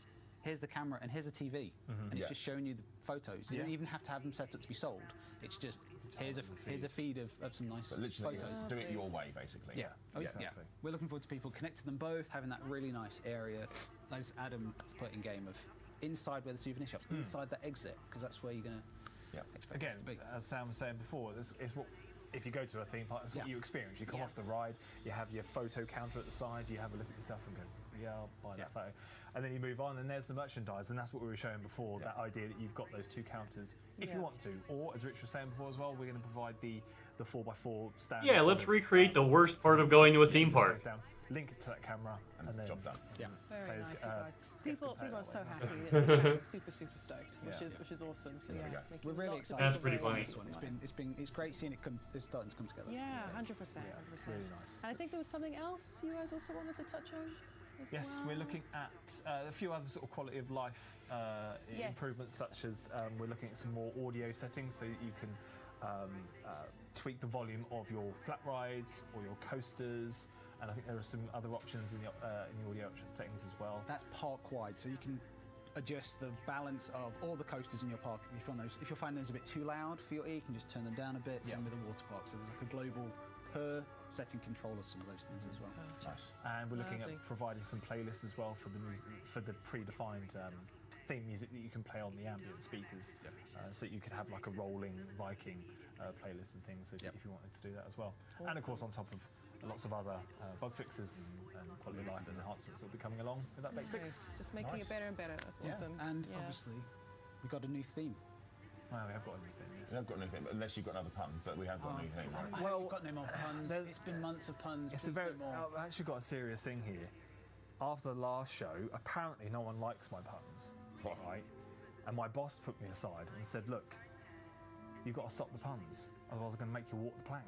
[SPEAKER 5] here's the camera and here's a TV, and it's
[SPEAKER 3] Yeah.
[SPEAKER 5] just showing you the photos. You don't even have to have them set up to be sold. It's just here's a feed of some nice
[SPEAKER 3] But literally,
[SPEAKER 5] photos.
[SPEAKER 3] do it your way, basically.
[SPEAKER 5] Yeah. Oh, yeah.
[SPEAKER 4] Exactly.
[SPEAKER 5] We're looking forward to people connecting them both, having that really nice area, as Adam put in game, of inside where the souvenir shops, inside that exit, because that's where you're going to
[SPEAKER 3] Yeah.
[SPEAKER 5] expect
[SPEAKER 4] Again,
[SPEAKER 5] it to be.
[SPEAKER 4] as Sam was saying before, it's what if you go to a theme park, that's what you experience. You come off the ride, you have your photo counter at the side, you have a look at yourself and go, yeah, I'll buy that photo. And then you move on, and there's the merchandise, and that's what we were showing before, that idea that you've got those two counters if you want to. Or, as Rich was saying before as well, we're going to provide the 4x4 stand.
[SPEAKER 1] Yeah, let's recreate the worst part of going to a theme park.
[SPEAKER 4] Down, link it to that camera, and then
[SPEAKER 3] job done.
[SPEAKER 5] Yeah.
[SPEAKER 2] Very
[SPEAKER 4] players
[SPEAKER 2] nice,
[SPEAKER 4] get,
[SPEAKER 2] you guys. People
[SPEAKER 4] play
[SPEAKER 2] are
[SPEAKER 4] that
[SPEAKER 2] so
[SPEAKER 4] way.
[SPEAKER 2] happy. They're super stoked, which is awesome. So
[SPEAKER 3] There we go.
[SPEAKER 2] making
[SPEAKER 5] We're really
[SPEAKER 2] lots of
[SPEAKER 5] excited.
[SPEAKER 1] That's
[SPEAKER 2] people
[SPEAKER 1] pretty
[SPEAKER 2] very
[SPEAKER 1] funny.
[SPEAKER 2] happy.
[SPEAKER 5] It's great seeing it come. It's starting to come together.
[SPEAKER 2] Yeah, 100%. 100%.
[SPEAKER 4] really nice.
[SPEAKER 2] And I think there was something else you guys also wanted to touch on.
[SPEAKER 4] Yes, we're looking at a few other sort of quality of life improvements, such as we're looking at some more audio settings, so you can tweak the volume of your flat rides or your coasters. And I think there are some other options in the audio option settings as well.
[SPEAKER 5] That's park wide, so you can adjust the balance of all the coasters in your park. If you're finding those a bit too loud for your ear, you can just turn them down a bit. Same with the water park. So there's like a global per setting control of some of those things as well.
[SPEAKER 3] Nice.
[SPEAKER 4] And we're looking
[SPEAKER 2] Lovely.
[SPEAKER 4] at providing some playlists as well for the for the predefined theme music that you can play on the ambient speakers. So you could have like a rolling Viking playlist and things if you wanted to do that as well. And of course, on top of lots of other bug fixes and quality of life enhancements that will be coming along with update 6.
[SPEAKER 2] Just making it better and better. That's awesome.
[SPEAKER 5] And obviously, we got a new theme.
[SPEAKER 4] Well, we have got everything.
[SPEAKER 3] We have got anything, unless you've got another pun, but we have got anything. Right?
[SPEAKER 5] Well, we've got no more puns. It's been months of puns.
[SPEAKER 4] It's a very. I've actually got a serious thing here. After the last show, apparently no one likes my puns, right? And my boss put me aside and said, "Look, you've got to stop the puns, otherwise I'm going to make you walk the plank."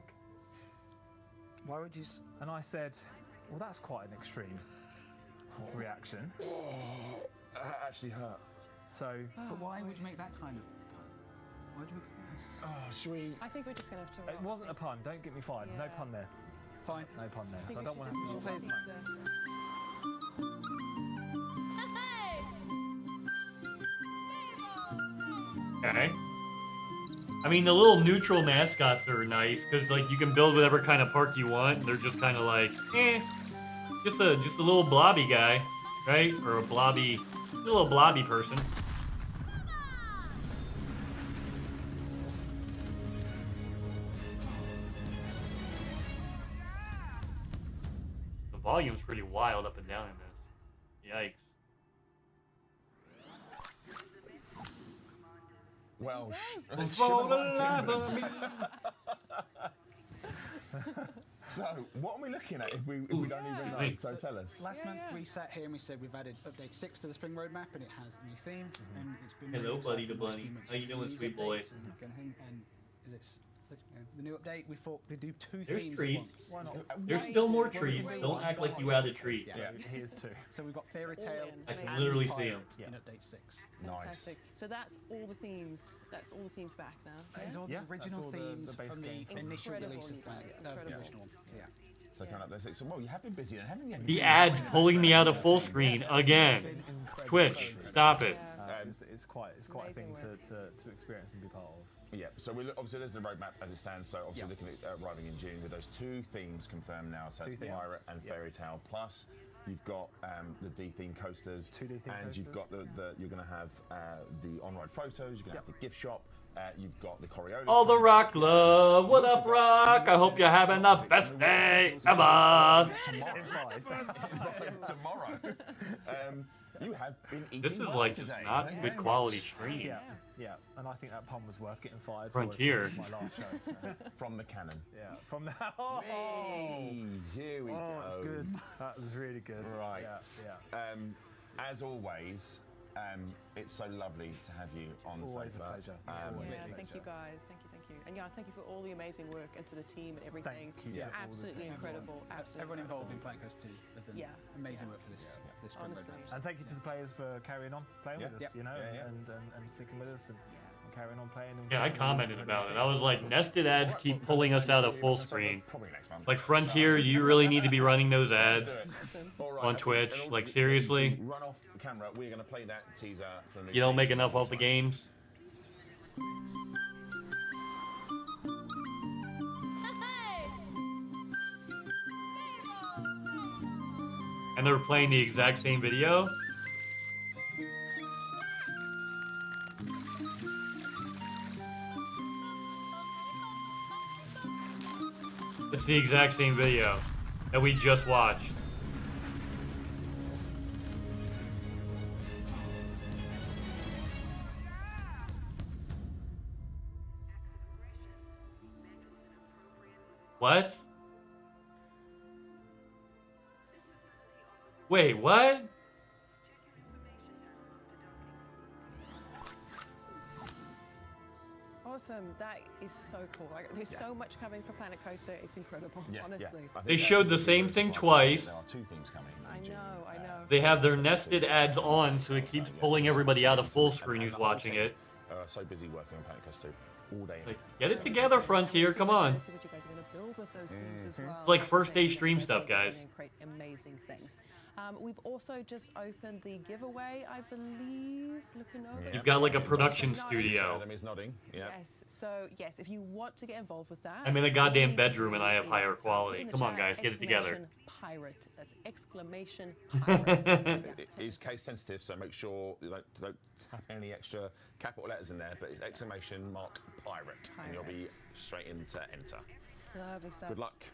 [SPEAKER 5] Why would you?
[SPEAKER 4] And I said, "Well, that's quite an extreme reaction."
[SPEAKER 3] That actually hurt.
[SPEAKER 4] So,
[SPEAKER 5] But why would you make that kind of pun? Why would you?
[SPEAKER 3] Oh, should we?
[SPEAKER 2] I think we're just going to have to.
[SPEAKER 4] it wasn't a pun. Don't get me fired. No
[SPEAKER 2] Yeah.
[SPEAKER 4] pun there.
[SPEAKER 5] Fine.
[SPEAKER 4] No pun there.
[SPEAKER 2] I
[SPEAKER 4] So I
[SPEAKER 2] think
[SPEAKER 4] don't
[SPEAKER 2] we
[SPEAKER 4] want
[SPEAKER 2] should
[SPEAKER 4] to
[SPEAKER 2] just
[SPEAKER 4] play
[SPEAKER 2] do
[SPEAKER 4] the
[SPEAKER 1] Okay. I mean, the little neutral mascots are nice because like you can build whatever kind of park you want. And they're just kind of like, just a little blobby guy, right? Or a little blobby person. The volume's pretty wild up and down in this. Yikes.
[SPEAKER 3] Well,
[SPEAKER 1] For the life of me.
[SPEAKER 3] So, what are we looking at if we don't even know?
[SPEAKER 1] Thanks.
[SPEAKER 3] So tell us.
[SPEAKER 5] Last month we sat here and we said we've added update 6 to the spring roadmap and it has a new theme and it's been
[SPEAKER 1] Hello,
[SPEAKER 5] really
[SPEAKER 1] buddy
[SPEAKER 5] exciting
[SPEAKER 1] the
[SPEAKER 5] the last
[SPEAKER 1] bunny.
[SPEAKER 5] few months
[SPEAKER 1] How you
[SPEAKER 5] to
[SPEAKER 1] doing,
[SPEAKER 5] these
[SPEAKER 1] sweet boy?
[SPEAKER 5] updates and everything, and is it the new update? We thought we'd do 2
[SPEAKER 1] There's
[SPEAKER 5] themes
[SPEAKER 1] trees.
[SPEAKER 5] at once.
[SPEAKER 4] Why not?
[SPEAKER 1] There's still more trees. Don't act like you added trees.
[SPEAKER 5] Yeah.
[SPEAKER 4] So here's 2.
[SPEAKER 5] So we've got Fairy
[SPEAKER 2] All
[SPEAKER 5] Tale
[SPEAKER 2] in.
[SPEAKER 1] I can
[SPEAKER 5] and
[SPEAKER 1] literally see
[SPEAKER 5] Pirate
[SPEAKER 1] 'em.
[SPEAKER 5] in update 6.
[SPEAKER 2] Fantastic. So that's all the themes. That's all the themes back now.
[SPEAKER 5] That is all
[SPEAKER 4] Yeah,
[SPEAKER 5] the
[SPEAKER 4] that's
[SPEAKER 5] original
[SPEAKER 4] all the
[SPEAKER 5] themes
[SPEAKER 4] base
[SPEAKER 5] from the
[SPEAKER 4] game.
[SPEAKER 5] initial
[SPEAKER 2] Incredible
[SPEAKER 5] release
[SPEAKER 2] new
[SPEAKER 5] of Planet.
[SPEAKER 2] guys,
[SPEAKER 5] The
[SPEAKER 2] incredible.
[SPEAKER 5] original one. Yeah.
[SPEAKER 3] So kind of there. So, well, you have been busy then, haven't you?
[SPEAKER 1] The ad's pulling me out of full screen again. Twitch, stop it.
[SPEAKER 4] It's quite a
[SPEAKER 2] Amazing
[SPEAKER 4] thing
[SPEAKER 2] work.
[SPEAKER 4] to experience and be part of.
[SPEAKER 3] Yeah, so we obviously there's the roadmap as it stands. So obviously
[SPEAKER 5] Yeah.
[SPEAKER 3] looking at arriving in June with those 2 themes confirmed now. So
[SPEAKER 4] Two
[SPEAKER 3] it's
[SPEAKER 4] themes,
[SPEAKER 3] Pirate and
[SPEAKER 4] yeah.
[SPEAKER 3] Fairy Tale. Plus, you've got the D-theme coasters,
[SPEAKER 4] 2D theme
[SPEAKER 3] and you've got
[SPEAKER 4] coasters.
[SPEAKER 3] you're going to have the on-ride photos. You're going to have the gift shop. You've got the Coriolis.
[SPEAKER 1] All the rock love. What up, rock? I hope you're having the best day ever.
[SPEAKER 3] Tomorrow. You have been eating
[SPEAKER 1] This is
[SPEAKER 3] well
[SPEAKER 1] like just
[SPEAKER 3] today.
[SPEAKER 1] not
[SPEAKER 3] Yeah.
[SPEAKER 1] good quality stream.
[SPEAKER 4] Yeah, and I think that pun was worth getting fired
[SPEAKER 1] Frontier.
[SPEAKER 4] for. This is my last show. So,
[SPEAKER 3] From the cannon.
[SPEAKER 4] yeah, from the. Oh,
[SPEAKER 3] Hey, here we go.
[SPEAKER 4] that's good. That was really good.
[SPEAKER 3] Right.
[SPEAKER 4] Yeah.
[SPEAKER 3] As always, it's so lovely to have you on
[SPEAKER 4] Always a
[SPEAKER 3] Sofa.
[SPEAKER 4] pleasure.
[SPEAKER 3] Um,
[SPEAKER 2] Yeah, thank you guys. Thank you. And yeah, thank you for all the amazing work and to the team and everything.
[SPEAKER 4] Thank you
[SPEAKER 2] It's
[SPEAKER 4] to all the
[SPEAKER 2] absolutely
[SPEAKER 4] team.
[SPEAKER 2] incredible. Absolutely
[SPEAKER 5] Everyone involved in
[SPEAKER 2] incredible.
[SPEAKER 5] Planet Coaster 2 has done
[SPEAKER 2] Yeah.
[SPEAKER 5] amazing work for this spring
[SPEAKER 2] Honestly.
[SPEAKER 5] roadmap.
[SPEAKER 4] And thank you to the players for carrying on playing
[SPEAKER 3] Yeah.
[SPEAKER 4] with us,
[SPEAKER 3] Yep.
[SPEAKER 4] you know,
[SPEAKER 3] Yeah, yeah.
[SPEAKER 4] And sticking with us and carrying on playing. And
[SPEAKER 1] Yeah, I
[SPEAKER 4] doing all these
[SPEAKER 1] commented
[SPEAKER 4] incredible
[SPEAKER 1] about it. I was
[SPEAKER 4] things.
[SPEAKER 1] like, nested ads keep pulling us out of full screen.
[SPEAKER 3] Probably next month.
[SPEAKER 1] Like Frontier, you really need to be running those ads.
[SPEAKER 3] Do it.
[SPEAKER 2] Awesome.
[SPEAKER 3] All right,
[SPEAKER 1] On
[SPEAKER 3] okay,
[SPEAKER 1] Twitch,
[SPEAKER 3] and all
[SPEAKER 1] like,
[SPEAKER 3] the-
[SPEAKER 1] seriously?
[SPEAKER 3] Run off the camera. We're going to play that teaser for the new
[SPEAKER 1] You don't
[SPEAKER 3] theme.
[SPEAKER 1] make enough off the games. And they're playing the exact same video. It's the exact same video that we just watched. What? Wait, what?
[SPEAKER 2] Awesome. That is so cool. Like, there's so much coming for Planet Coaster. It's incredible, honestly.
[SPEAKER 3] I think
[SPEAKER 1] They
[SPEAKER 3] that's
[SPEAKER 1] showed the
[SPEAKER 3] really
[SPEAKER 1] same
[SPEAKER 3] good
[SPEAKER 1] thing
[SPEAKER 3] for us.
[SPEAKER 1] twice.
[SPEAKER 3] There are 2 things coming.
[SPEAKER 2] I
[SPEAKER 3] in June.
[SPEAKER 2] know.
[SPEAKER 1] They have their nested ads on, so it keeps pulling everybody out of full screen who's watching it.
[SPEAKER 3] So busy working on Planet Coaster all day.
[SPEAKER 1] Like, get it together, Frontier. Come on.
[SPEAKER 2] See what you guys are going to build with those themes as well.
[SPEAKER 1] It's like
[SPEAKER 2] That's
[SPEAKER 1] first
[SPEAKER 2] the
[SPEAKER 1] day
[SPEAKER 2] thing.
[SPEAKER 1] stream
[SPEAKER 2] You guys
[SPEAKER 1] stuff,
[SPEAKER 2] are gonna
[SPEAKER 1] guys.
[SPEAKER 2] get in and create amazing things. We've also just opened the giveaway, I believe. Looking over.
[SPEAKER 1] You've got like a
[SPEAKER 2] Yes,
[SPEAKER 1] production
[SPEAKER 2] it's nodding.
[SPEAKER 1] studio.
[SPEAKER 3] Adam is nodding. Yeah.
[SPEAKER 2] Yes. So yes, if you want to get involved with that,
[SPEAKER 1] I'm in a
[SPEAKER 2] all
[SPEAKER 1] goddamn
[SPEAKER 2] you need to
[SPEAKER 1] bedroom
[SPEAKER 2] do
[SPEAKER 1] and I have
[SPEAKER 2] is,
[SPEAKER 1] higher
[SPEAKER 2] put
[SPEAKER 1] quality.
[SPEAKER 2] in the
[SPEAKER 1] Come on,
[SPEAKER 2] chat,
[SPEAKER 1] guys, get it together.
[SPEAKER 2] exclamation Pirate. That's exclamation pirate.
[SPEAKER 3] It is case sensitive, so make sure you don't tap any extra capital letters in there, but it's exclamation mark pirate, and you'll be straight into enter.
[SPEAKER 2] Lovely stuff.
[SPEAKER 3] Good luck.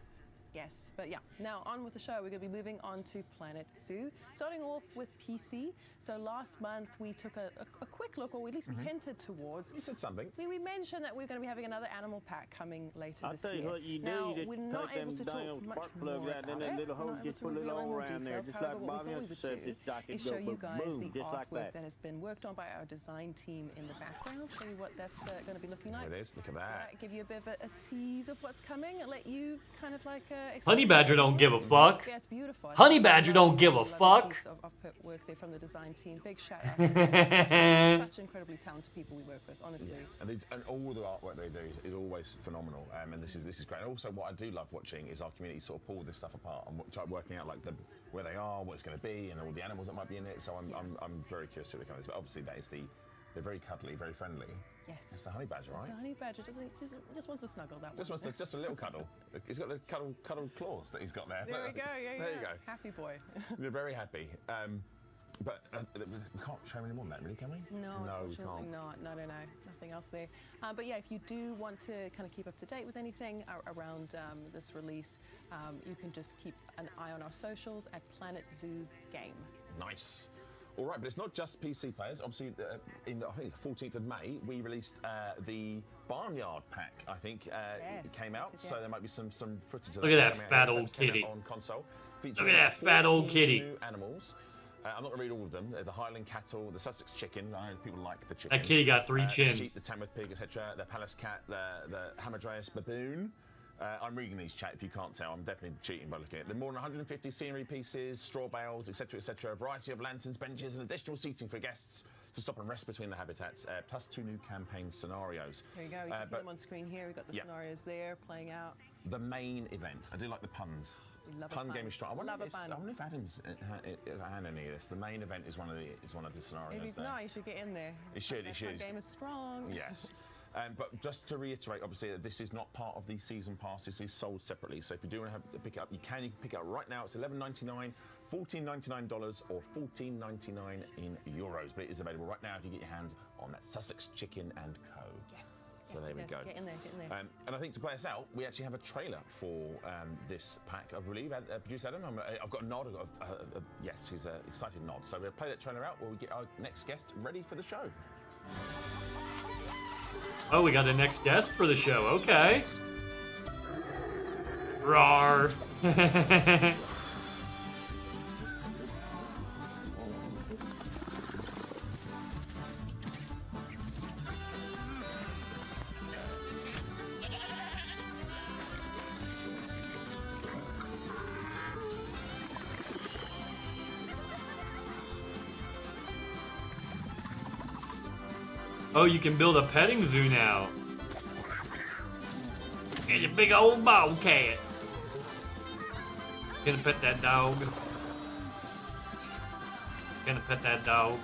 [SPEAKER 2] Yes, but yeah, now on with the show. We're going to be moving on to Planet Zoo, starting off with PC. So last month we took a quick look, or at least we hinted towards.
[SPEAKER 3] You said something.
[SPEAKER 2] We mentioned that we're going to be having another animal pack coming later this
[SPEAKER 6] tell you
[SPEAKER 2] year.
[SPEAKER 6] what you do,
[SPEAKER 2] Now,
[SPEAKER 6] you just
[SPEAKER 2] we're not
[SPEAKER 6] take
[SPEAKER 2] able
[SPEAKER 6] them
[SPEAKER 2] to
[SPEAKER 6] damn
[SPEAKER 2] talk much
[SPEAKER 6] spark
[SPEAKER 2] more
[SPEAKER 6] plugs out
[SPEAKER 2] about
[SPEAKER 6] in
[SPEAKER 2] it.
[SPEAKER 6] that little
[SPEAKER 2] We're
[SPEAKER 6] hole,
[SPEAKER 2] not able
[SPEAKER 6] just
[SPEAKER 2] to
[SPEAKER 6] put a
[SPEAKER 2] reveal
[SPEAKER 6] little
[SPEAKER 2] any
[SPEAKER 6] hole
[SPEAKER 2] more
[SPEAKER 6] around there,
[SPEAKER 2] details.
[SPEAKER 6] just
[SPEAKER 2] However,
[SPEAKER 6] like
[SPEAKER 2] what we
[SPEAKER 6] Bobby
[SPEAKER 2] thought we
[SPEAKER 6] on
[SPEAKER 2] would
[SPEAKER 6] the
[SPEAKER 2] do
[SPEAKER 6] surface dock,
[SPEAKER 2] is
[SPEAKER 6] it
[SPEAKER 2] show
[SPEAKER 6] go
[SPEAKER 2] you guys
[SPEAKER 6] boom,
[SPEAKER 2] the
[SPEAKER 6] just like
[SPEAKER 2] artwork
[SPEAKER 6] that.
[SPEAKER 2] that has been worked on by our design team in the background. Show you what that's going to be looking like.
[SPEAKER 3] There it is. Look at that.
[SPEAKER 2] Give you a bit of a tease of what's coming and let you kind of like
[SPEAKER 1] Honey Badger don't give a fuck.
[SPEAKER 2] Yeah, it's beautiful.
[SPEAKER 1] Honey Badger don't give a fuck.
[SPEAKER 2] Piece of work there from the design team. Big shout out to them. Such incredibly talented people we work with, honestly.
[SPEAKER 3] And all the artwork they do is always phenomenal. And this is great. And also, what I do love watching is our community sort of pull this stuff apart and try working out like where they are, what it's going to be, and all the animals that might be in it. So I'm very curious to see what comes. But obviously, they're very cuddly, very friendly.
[SPEAKER 2] Yes.
[SPEAKER 3] It's the honey badger, right?
[SPEAKER 2] The honey badger just wants to snuggle that one.
[SPEAKER 3] Just a little cuddle. He's got the cuddle claws that he's got there.
[SPEAKER 2] There we go. Yeah,
[SPEAKER 3] There you go.
[SPEAKER 2] Happy boy.
[SPEAKER 3] They're very happy. But we can't show any more than that, really, can we?
[SPEAKER 2] No,
[SPEAKER 3] we
[SPEAKER 2] unfortunately
[SPEAKER 3] can't.
[SPEAKER 2] not. No. Nothing else there. But yeah, if you do want to kind of keep up to date with anything around this release, you can just keep an eye on our socials at Planet Zoo Game.
[SPEAKER 3] Nice. All right, but it's not just PC players. Obviously, I think it's the 14th of May, we released the Barnyard Pack, I think, it came out.
[SPEAKER 2] Yes.
[SPEAKER 3] So there might be some footage of
[SPEAKER 1] Look at that
[SPEAKER 3] coming out
[SPEAKER 1] fat
[SPEAKER 3] here. So
[SPEAKER 1] old
[SPEAKER 3] it's coming out
[SPEAKER 1] kitty.
[SPEAKER 3] on console.
[SPEAKER 1] Look
[SPEAKER 3] Featuring
[SPEAKER 1] at that fat old
[SPEAKER 3] 14
[SPEAKER 1] kitty.
[SPEAKER 3] New animals. I'm not going to read all of them. The Highland cattle, the Sussex chicken. I know people like the chicken.
[SPEAKER 1] That kitty got 3
[SPEAKER 3] The
[SPEAKER 1] chins.
[SPEAKER 3] sheep, the Tamworth pig, etc. The Palace cat, the Hamadryas baboon. I'm reading these, chat, if you can't tell. I'm definitely cheating by looking at it. There are more than 150 scenery pieces, straw bales, etc., etc. A variety of lanterns, benches, and additional seating for guests to stop and rest between the habitats, plus 2 new campaign scenarios.
[SPEAKER 2] There you go. You can see them on screen here. We've got the scenarios there playing out.
[SPEAKER 3] The main event. I do like the puns.
[SPEAKER 2] We love a
[SPEAKER 3] Pun
[SPEAKER 2] pun.
[SPEAKER 3] game is strong. I wonder,
[SPEAKER 2] Love a
[SPEAKER 3] if,
[SPEAKER 2] pun.
[SPEAKER 3] I wonder if Adam's had any of this. The main event is one of the scenarios.
[SPEAKER 2] If he's
[SPEAKER 3] there.
[SPEAKER 2] not, you should get in there.
[SPEAKER 3] He should.
[SPEAKER 2] The game is strong.
[SPEAKER 3] Yes. But just to reiterate, obviously, that this is not part of the season pass. This is sold separately. So if you do want to pick it up, you can pick it up right now. It's $11.99, $14.99, or $14.99 in euros. But it is available right now if you get your hands on that Sussex Chicken and Co.
[SPEAKER 2] Yes.
[SPEAKER 3] So there we go.
[SPEAKER 2] Get in there.
[SPEAKER 3] And I think to play us out, we actually have a trailer for this pack, I believe. Producer Adam, I've got a nod. Yes, he's an excited nod. So we'll play that trailer out while we get our next guest ready for the show.
[SPEAKER 1] Oh, we got a next guest for the show. Okay. Rawr. Oh, you can build a petting zoo now. It's a big old bobcat. Gonna pet that dog. Gonna pet that dog.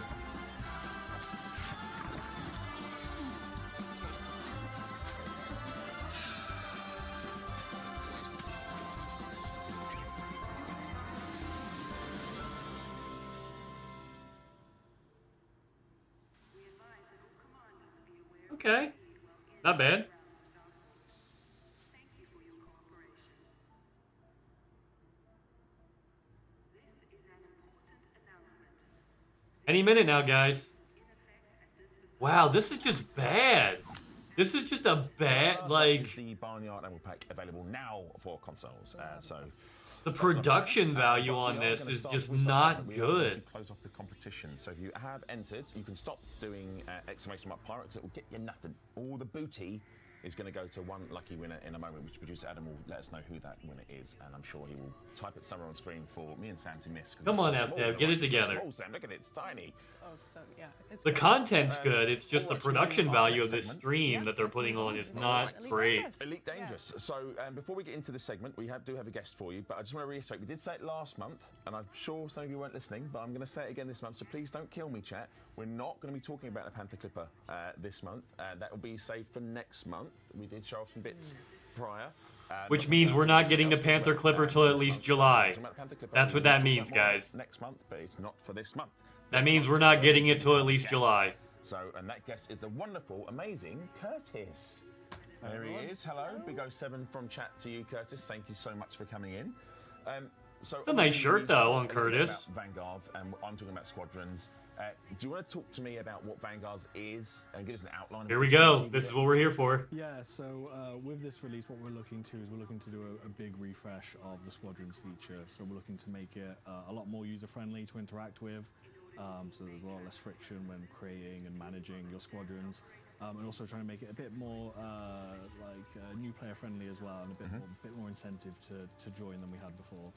[SPEAKER 1] Okay, not bad. Any minute now, guys. Wow, this is just bad. This is just a bad, like...
[SPEAKER 3] Is the Barnyard Animal Pack available now for consoles?
[SPEAKER 1] The production value on this is just not good.
[SPEAKER 3] To close off the competition. So if you have entered, you can stop doing exclamation mark pirate because it will get you nothing. All the booty is going to go to one lucky winner in a moment, which producer Adam will let us know who that winner is, and I'm sure he will type it somewhere on screen for me and Sam to miss.
[SPEAKER 1] Come on, Dev, get it together.
[SPEAKER 3] Small, Sam, look at it, it's tiny.
[SPEAKER 2] Oh, so yeah.
[SPEAKER 1] The content's good, it's just the production value of this stream that they're putting on is not great.
[SPEAKER 3] Elite Dangerous. So before we get into this segment, we do have a guest for you, but I just want to reiterate, we did say it last month, and I'm sure some of you weren't listening, but I'm going to say it again this month, so please don't kill me, chat. We're not going to be talking about the Panther Clipper this month. That will be saved for next month. We did show off some bits prior.
[SPEAKER 1] Which means we're not getting the Panther Clipper till at least July. That's what that means, guys.
[SPEAKER 3] Next month, but it's not for this month.
[SPEAKER 1] That means we're not getting it till at least July.
[SPEAKER 3] So, and that guest is the wonderful, amazing Curtis. There he is. Hello. Big 07 from chat to you, Curtis. Thank you so much for coming in. So
[SPEAKER 1] it's a nice shirt, though, on Curtis.
[SPEAKER 3] Vanguards, and I'm talking about squadrons. Do you want to talk to me about what Vanguards is and give us an outline?
[SPEAKER 1] Here we go. This is what we're here for.
[SPEAKER 6] Yeah, so with this release, what we're looking to do a big refresh of the Squadrons feature. So we're looking to make it a lot more user-friendly to interact with. So there's a lot less friction when creating and managing your squadrons. And also trying to make it a bit more new player-friendly as well, and a bit more incentive to join than we had before.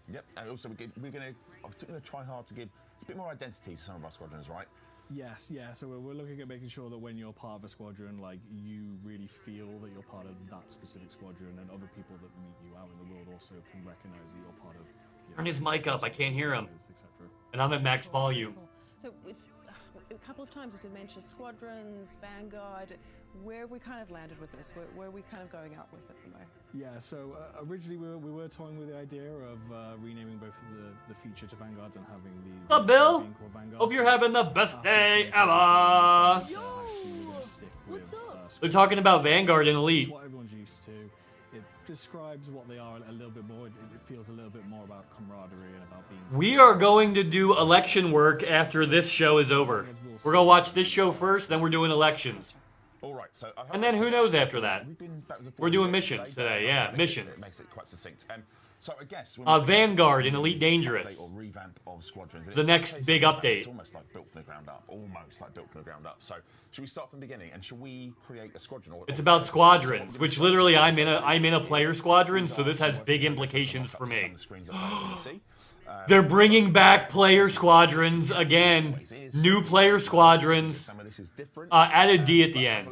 [SPEAKER 3] Yep, and also we're going to try hard to give a bit more identity to some of our squadrons, right?
[SPEAKER 6] Yes, yeah. So we're looking at making sure that when you're part of a squadron, like you really feel that you're part of that specific squadron, and other people that meet you out in the world also can recognize that you're part of.
[SPEAKER 1] Turn his mic up. I can't hear him.
[SPEAKER 6] Etc.
[SPEAKER 1] And I'm at max volume.
[SPEAKER 2] So it's a couple of times you mentioned squadrons, Vanguard. Where have we kind of landed with this? Where are we kind of going out with it at the moment?
[SPEAKER 6] Yeah, so originally we were toying with the idea of renaming both the feature to Vanguards and having the.
[SPEAKER 1] What's up, Bill?
[SPEAKER 6] being called Vanguards.
[SPEAKER 1] Hope you're having the best day ever.
[SPEAKER 6] What's up?
[SPEAKER 1] They're talking about Vanguard and Elite.
[SPEAKER 6] It's what everyone's used to. It describes what they are a little bit more. It feels a little bit more about camaraderie and about being.
[SPEAKER 1] We are going to do election work after this show is over. We're going to watch this show first, then we're doing elections.
[SPEAKER 3] All right, so
[SPEAKER 1] and then who knows after that? We're doing missions
[SPEAKER 3] today,
[SPEAKER 1] today, yeah, missions.
[SPEAKER 3] It makes it quite succinct. So I guess
[SPEAKER 1] Vanguard and Elite Dangerous.
[SPEAKER 3] Or revamp of squadrons.
[SPEAKER 1] The next big update.
[SPEAKER 3] It's almost like built from the ground up. Almost like built from the ground up. So should we start from the beginning? And should we create a squadron?
[SPEAKER 1] It's about squadrons, which literally I'm in a player squadron, so this has big implications for me. They're bringing back player squadrons again. New player squadrons. Add a D at the end.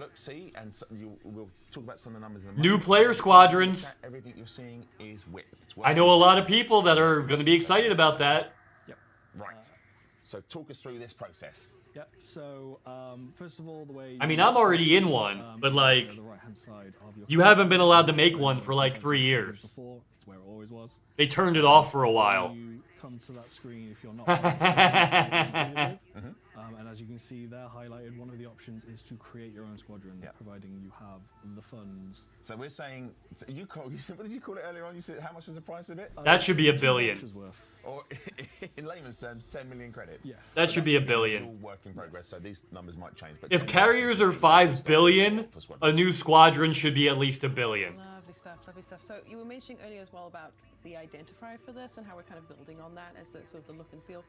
[SPEAKER 1] New player squadrons.
[SPEAKER 3] Everything you're seeing is whip.
[SPEAKER 1] I know a lot of people that are going to be excited about that.
[SPEAKER 6] Yep.
[SPEAKER 3] Right. So talk us through this process.
[SPEAKER 6] Yep. So first of all, the way.
[SPEAKER 1] I mean, I'm already in one, but like, you haven't been allowed to make one for like 3 years.
[SPEAKER 6] Before, it's where it always was.
[SPEAKER 1] They turned it off for a while.
[SPEAKER 6] You come to that screen if you're not. And as you can see there highlighted, one of the options is to create your own squadron, providing you have the funds.
[SPEAKER 3] So we're saying, what did you call it earlier on? You said how much was the price of it?
[SPEAKER 1] That should be $1 billion.
[SPEAKER 3] Or in layman's terms, 10 million credits.
[SPEAKER 6] Yes.
[SPEAKER 1] That should be $1 billion.
[SPEAKER 3] It's all work in progress, so these numbers might change. But
[SPEAKER 1] if carriers are 5 billion, a new squadron should be at least $1 billion.
[SPEAKER 2] Lovely stuff, lovely stuff. So you were mentioning earlier as well about the identifier for this and how we're kind of building on that as the sort of the look and feel.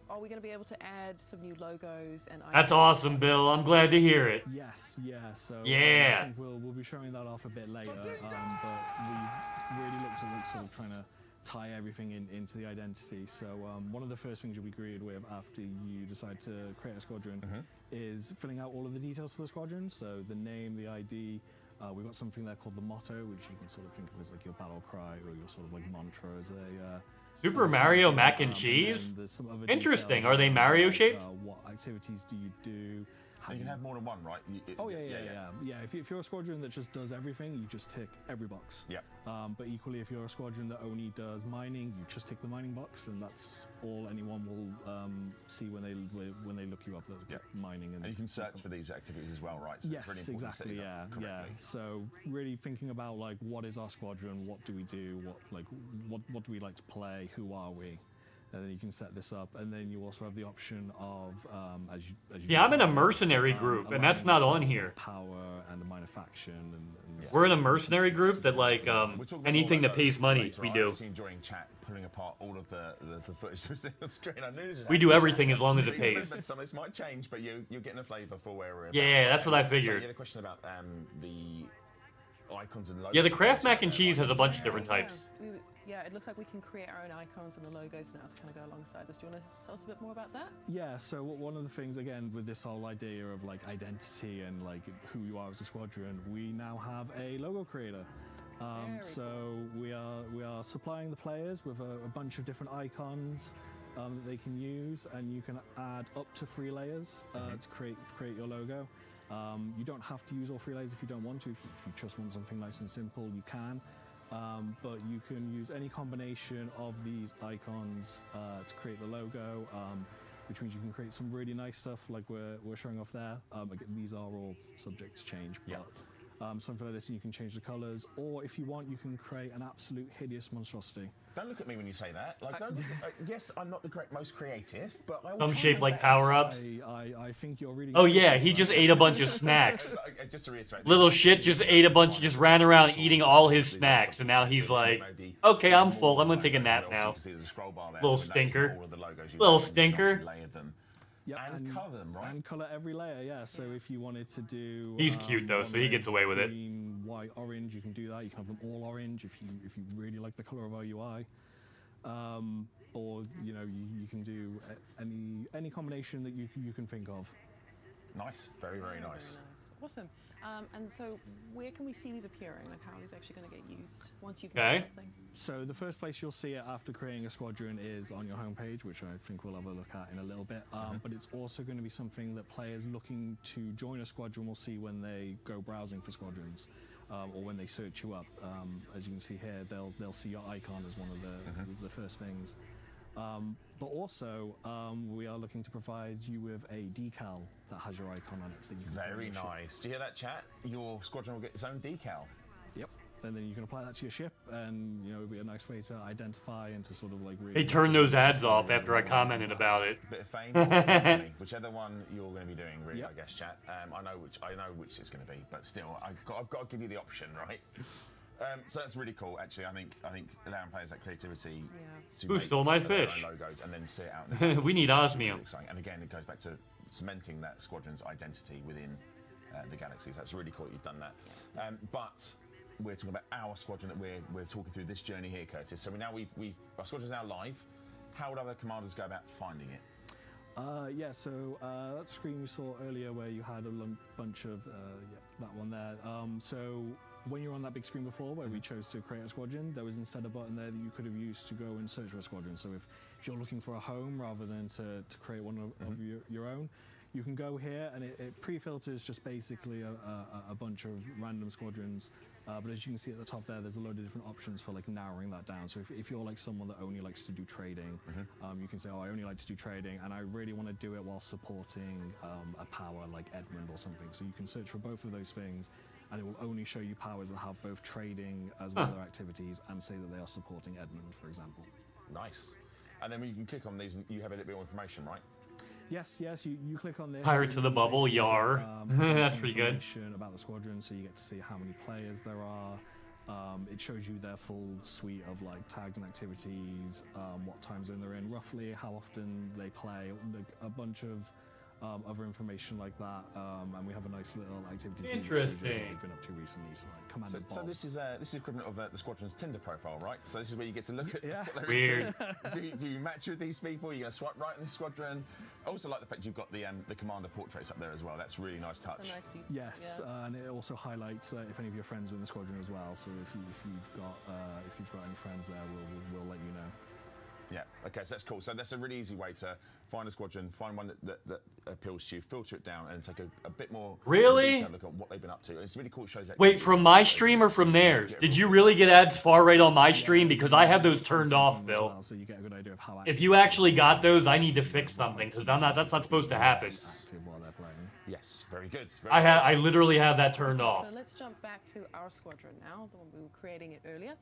[SPEAKER 2] Are we going to be able to add some new logos and?
[SPEAKER 1] That's awesome, Bill. I'm glad to hear it.
[SPEAKER 6] Yes, yeah. So
[SPEAKER 1] yeah,
[SPEAKER 6] I think we'll be showing that off a bit later. But we've really looked at sort of trying to tie everything into the identity. So one of the first things you'll be greeted with after you decide to create a squadron is filling out all of the details for the squadron. So the name, the ID. We've got something there called the motto, which you can sort of think of as like your battle cry or your sort of like mantra as a.
[SPEAKER 1] Super Mario mac and cheese? Interesting. Are they Mario shaped?
[SPEAKER 6] What activities do you do?
[SPEAKER 3] You can have more than one, right?
[SPEAKER 6] Yeah. If you're a squadron that just does everything, you just tick every box.
[SPEAKER 3] Yeah.
[SPEAKER 6] But equally, if you're a squadron that only does mining, you just tick the mining box, and that's all anyone will see when they look you up. Mining and
[SPEAKER 3] you can search for these activities as well, right? So
[SPEAKER 6] yes,
[SPEAKER 3] it's really important
[SPEAKER 6] exactly.
[SPEAKER 3] to set it up correctly.
[SPEAKER 6] So really thinking about what is our squadron? What do we do? What do we like to play? Who are we? and then you can set this up, and then you also have the option of as you
[SPEAKER 1] Yeah, I'm in a mercenary group, and that's not on here.
[SPEAKER 6] Power and a minor faction, and
[SPEAKER 1] We're in a mercenary group that like
[SPEAKER 3] We'll talk about
[SPEAKER 1] anything
[SPEAKER 3] more
[SPEAKER 1] that
[SPEAKER 3] about
[SPEAKER 1] pays
[SPEAKER 3] those
[SPEAKER 1] money,
[SPEAKER 3] later.
[SPEAKER 1] we
[SPEAKER 3] I'm
[SPEAKER 1] do.
[SPEAKER 3] actually enjoying chat, pulling apart all of the footage that's on the screen. I knew this was
[SPEAKER 1] We do
[SPEAKER 3] happening,
[SPEAKER 1] everything
[SPEAKER 3] chat.
[SPEAKER 1] as long as it
[SPEAKER 3] We
[SPEAKER 1] pays.
[SPEAKER 3] remembered some of this might change, but you're getting a flavour for where we're at.
[SPEAKER 1] Yeah, that's what I
[SPEAKER 3] So
[SPEAKER 1] figured.
[SPEAKER 3] you had a question about the icons and logos.
[SPEAKER 1] Yeah, the Kraft mac and cheese has a bunch of different types.
[SPEAKER 2] Yeah, it looks like we can create our own icons and the logos now to kind of go alongside this. Do you want to tell us a bit more about that?
[SPEAKER 6] Yeah, so one of the things, again, with this whole idea of like identity and like who you are as a squadron, we now have a logo creator.
[SPEAKER 2] Very
[SPEAKER 6] So we are supplying the players with a bunch of different icons that they can use, and you can add up to 3 layers to create your logo. You don't have to use all 3 layers if you don't want to. If you just want something nice and simple, you can. But you can use any combination of these icons to create the logo, which means you can create some really nice stuff like we're showing off there. Again, these are all subject to change, but something like this, and you can change the colors, or if you want, you can create an absolute hideous monstrosity.
[SPEAKER 3] Don't look at me when you say that. Like, don't. Yes, I'm not the most creative, but I will
[SPEAKER 1] Some
[SPEAKER 3] try
[SPEAKER 1] shape
[SPEAKER 3] my
[SPEAKER 1] like
[SPEAKER 3] best.
[SPEAKER 1] power-ups.
[SPEAKER 6] I think you're really.
[SPEAKER 1] Oh yeah, he just ate a bunch of snacks.
[SPEAKER 3] Just to reiterate,
[SPEAKER 1] Little shit just ate a bunch, just ran around eating all his snacks, and now he's like, okay, I'm full, I'm gonna take a nap now. Little stinker. Little stinker.
[SPEAKER 6] Yeah,
[SPEAKER 3] And colour them, right?
[SPEAKER 6] And color every layer, yeah. So if you wanted to do,
[SPEAKER 1] He's cute, though, so he gets away with it.
[SPEAKER 6] green, white, orange, you can do that. You can have them all orange if you really like the color of our UI, or you know you can do any combination that you can think of.
[SPEAKER 3] Nice, very
[SPEAKER 2] Very
[SPEAKER 3] nice.
[SPEAKER 2] Awesome. And so where can we see these appearing? Like how are these actually going to get used once you've
[SPEAKER 1] Okay.
[SPEAKER 2] made something?
[SPEAKER 6] So the first place you'll see it after creating a squadron is on your homepage, which I think we'll have a look at in a little bit. But it's also going to be something that players looking to join a squadron will see when they go browsing for squadrons, or when they search you up. As you can see here, they'll see your icon as one of the first things. But also, we are looking to provide you with a decal that has your icon on it. That you can put on
[SPEAKER 3] Very
[SPEAKER 6] your ship.
[SPEAKER 3] nice. Do you hear that, chat? Your squadron will get its own decal.
[SPEAKER 6] Yep. And then you can apply that to your ship, and you know it'll be a nice way to identify and to sort of like really.
[SPEAKER 1] They turned those ads off after I commented about it.
[SPEAKER 3] Bit of fame, or company, whichever one you're going to be doing, really.
[SPEAKER 6] Yep.
[SPEAKER 3] I guess, chat. I know which it's going to be, but still, I've got to give you the option, right? So that's really cool. Actually, I think allowing players that creativity to
[SPEAKER 1] Who
[SPEAKER 3] make
[SPEAKER 1] stole my
[SPEAKER 3] their own
[SPEAKER 1] fish?
[SPEAKER 3] logos and then see it out. In the
[SPEAKER 1] We need
[SPEAKER 3] It's really
[SPEAKER 1] osmium.
[SPEAKER 3] exciting. And again, it goes back to cementing that squadron's identity within the galaxies. That's really cool that you've done that. But we're talking about our squadron that we're talking through this journey here, Curtis. So our squadron's now live. How would other commanders go about finding it?
[SPEAKER 6] Yeah, so that screen you saw earlier where you had a bunch of, that one there. So when you were on that big screen before where we chose to create a squadron, there was instead a button there that you could have used to go and search for a squadron. So if you're looking for a home rather than to create one of your own, you can go here and it pre-filters just basically a bunch of random squadrons. But as you can see at the top there's a load of different options for like narrowing that down. So if you're like someone that only likes to do trading, you can say, oh, I only like to do trading and I really want to do it while supporting a power like Edmund or something. So you can search for both of those things and it will only show you powers that have both trading as well as other activities and say that they are supporting Edmund, for example.
[SPEAKER 3] Nice. And then when you can click on these, and you have a little bit more information, right?
[SPEAKER 6] Yes, you click on this.
[SPEAKER 1] Pirates of the Bubble,
[SPEAKER 6] basically,
[SPEAKER 1] yar. That's pretty good.
[SPEAKER 6] information about the squadron, so you get to see how many players there are. It shows you their full suite of like tags and activities, what time zone they're in, roughly how often they play, a bunch of other information like that. And we have a nice little activity feed that shows you what
[SPEAKER 1] Interesting.
[SPEAKER 6] we've been up to recently. So like Commander
[SPEAKER 3] So
[SPEAKER 6] Bob.
[SPEAKER 3] this is equivalent of the squadron's Tinder profile, right? So this is where you get to look at
[SPEAKER 6] Yeah.
[SPEAKER 3] what they're
[SPEAKER 1] Weird.
[SPEAKER 3] into. Do you match with these people? Are you going to swipe right in this squadron? I also like the fact you've got the commander portraits up there as well. That's a really nice touch.
[SPEAKER 2] It's a nice detail.
[SPEAKER 6] Yes,
[SPEAKER 2] Yeah.
[SPEAKER 6] and it also highlights if any of your friends are in the squadron as well. So if you've got any friends there, we'll let you know.
[SPEAKER 3] Yeah. Okay. So that's cool. So that's a really easy way to find a squadron, find one that appeals to you, filter it down, and take a bit more
[SPEAKER 1] Really?
[SPEAKER 3] detailed look at what they've been up to. It's really cool. It shows.
[SPEAKER 1] Wait, from my stream or from theirs? Did you really get ads far right on my stream? Because I have those turned off,
[SPEAKER 6] As
[SPEAKER 1] Bill.
[SPEAKER 6] well, so you get a good idea of how
[SPEAKER 1] If you actually got those, I need to fix something, because that's not supposed to happen.
[SPEAKER 6] active while they're playing.
[SPEAKER 3] Yes, very good.
[SPEAKER 1] I literally have that turned off.
[SPEAKER 2] So let's jump back to our squadron now, the one we were creating it earlier.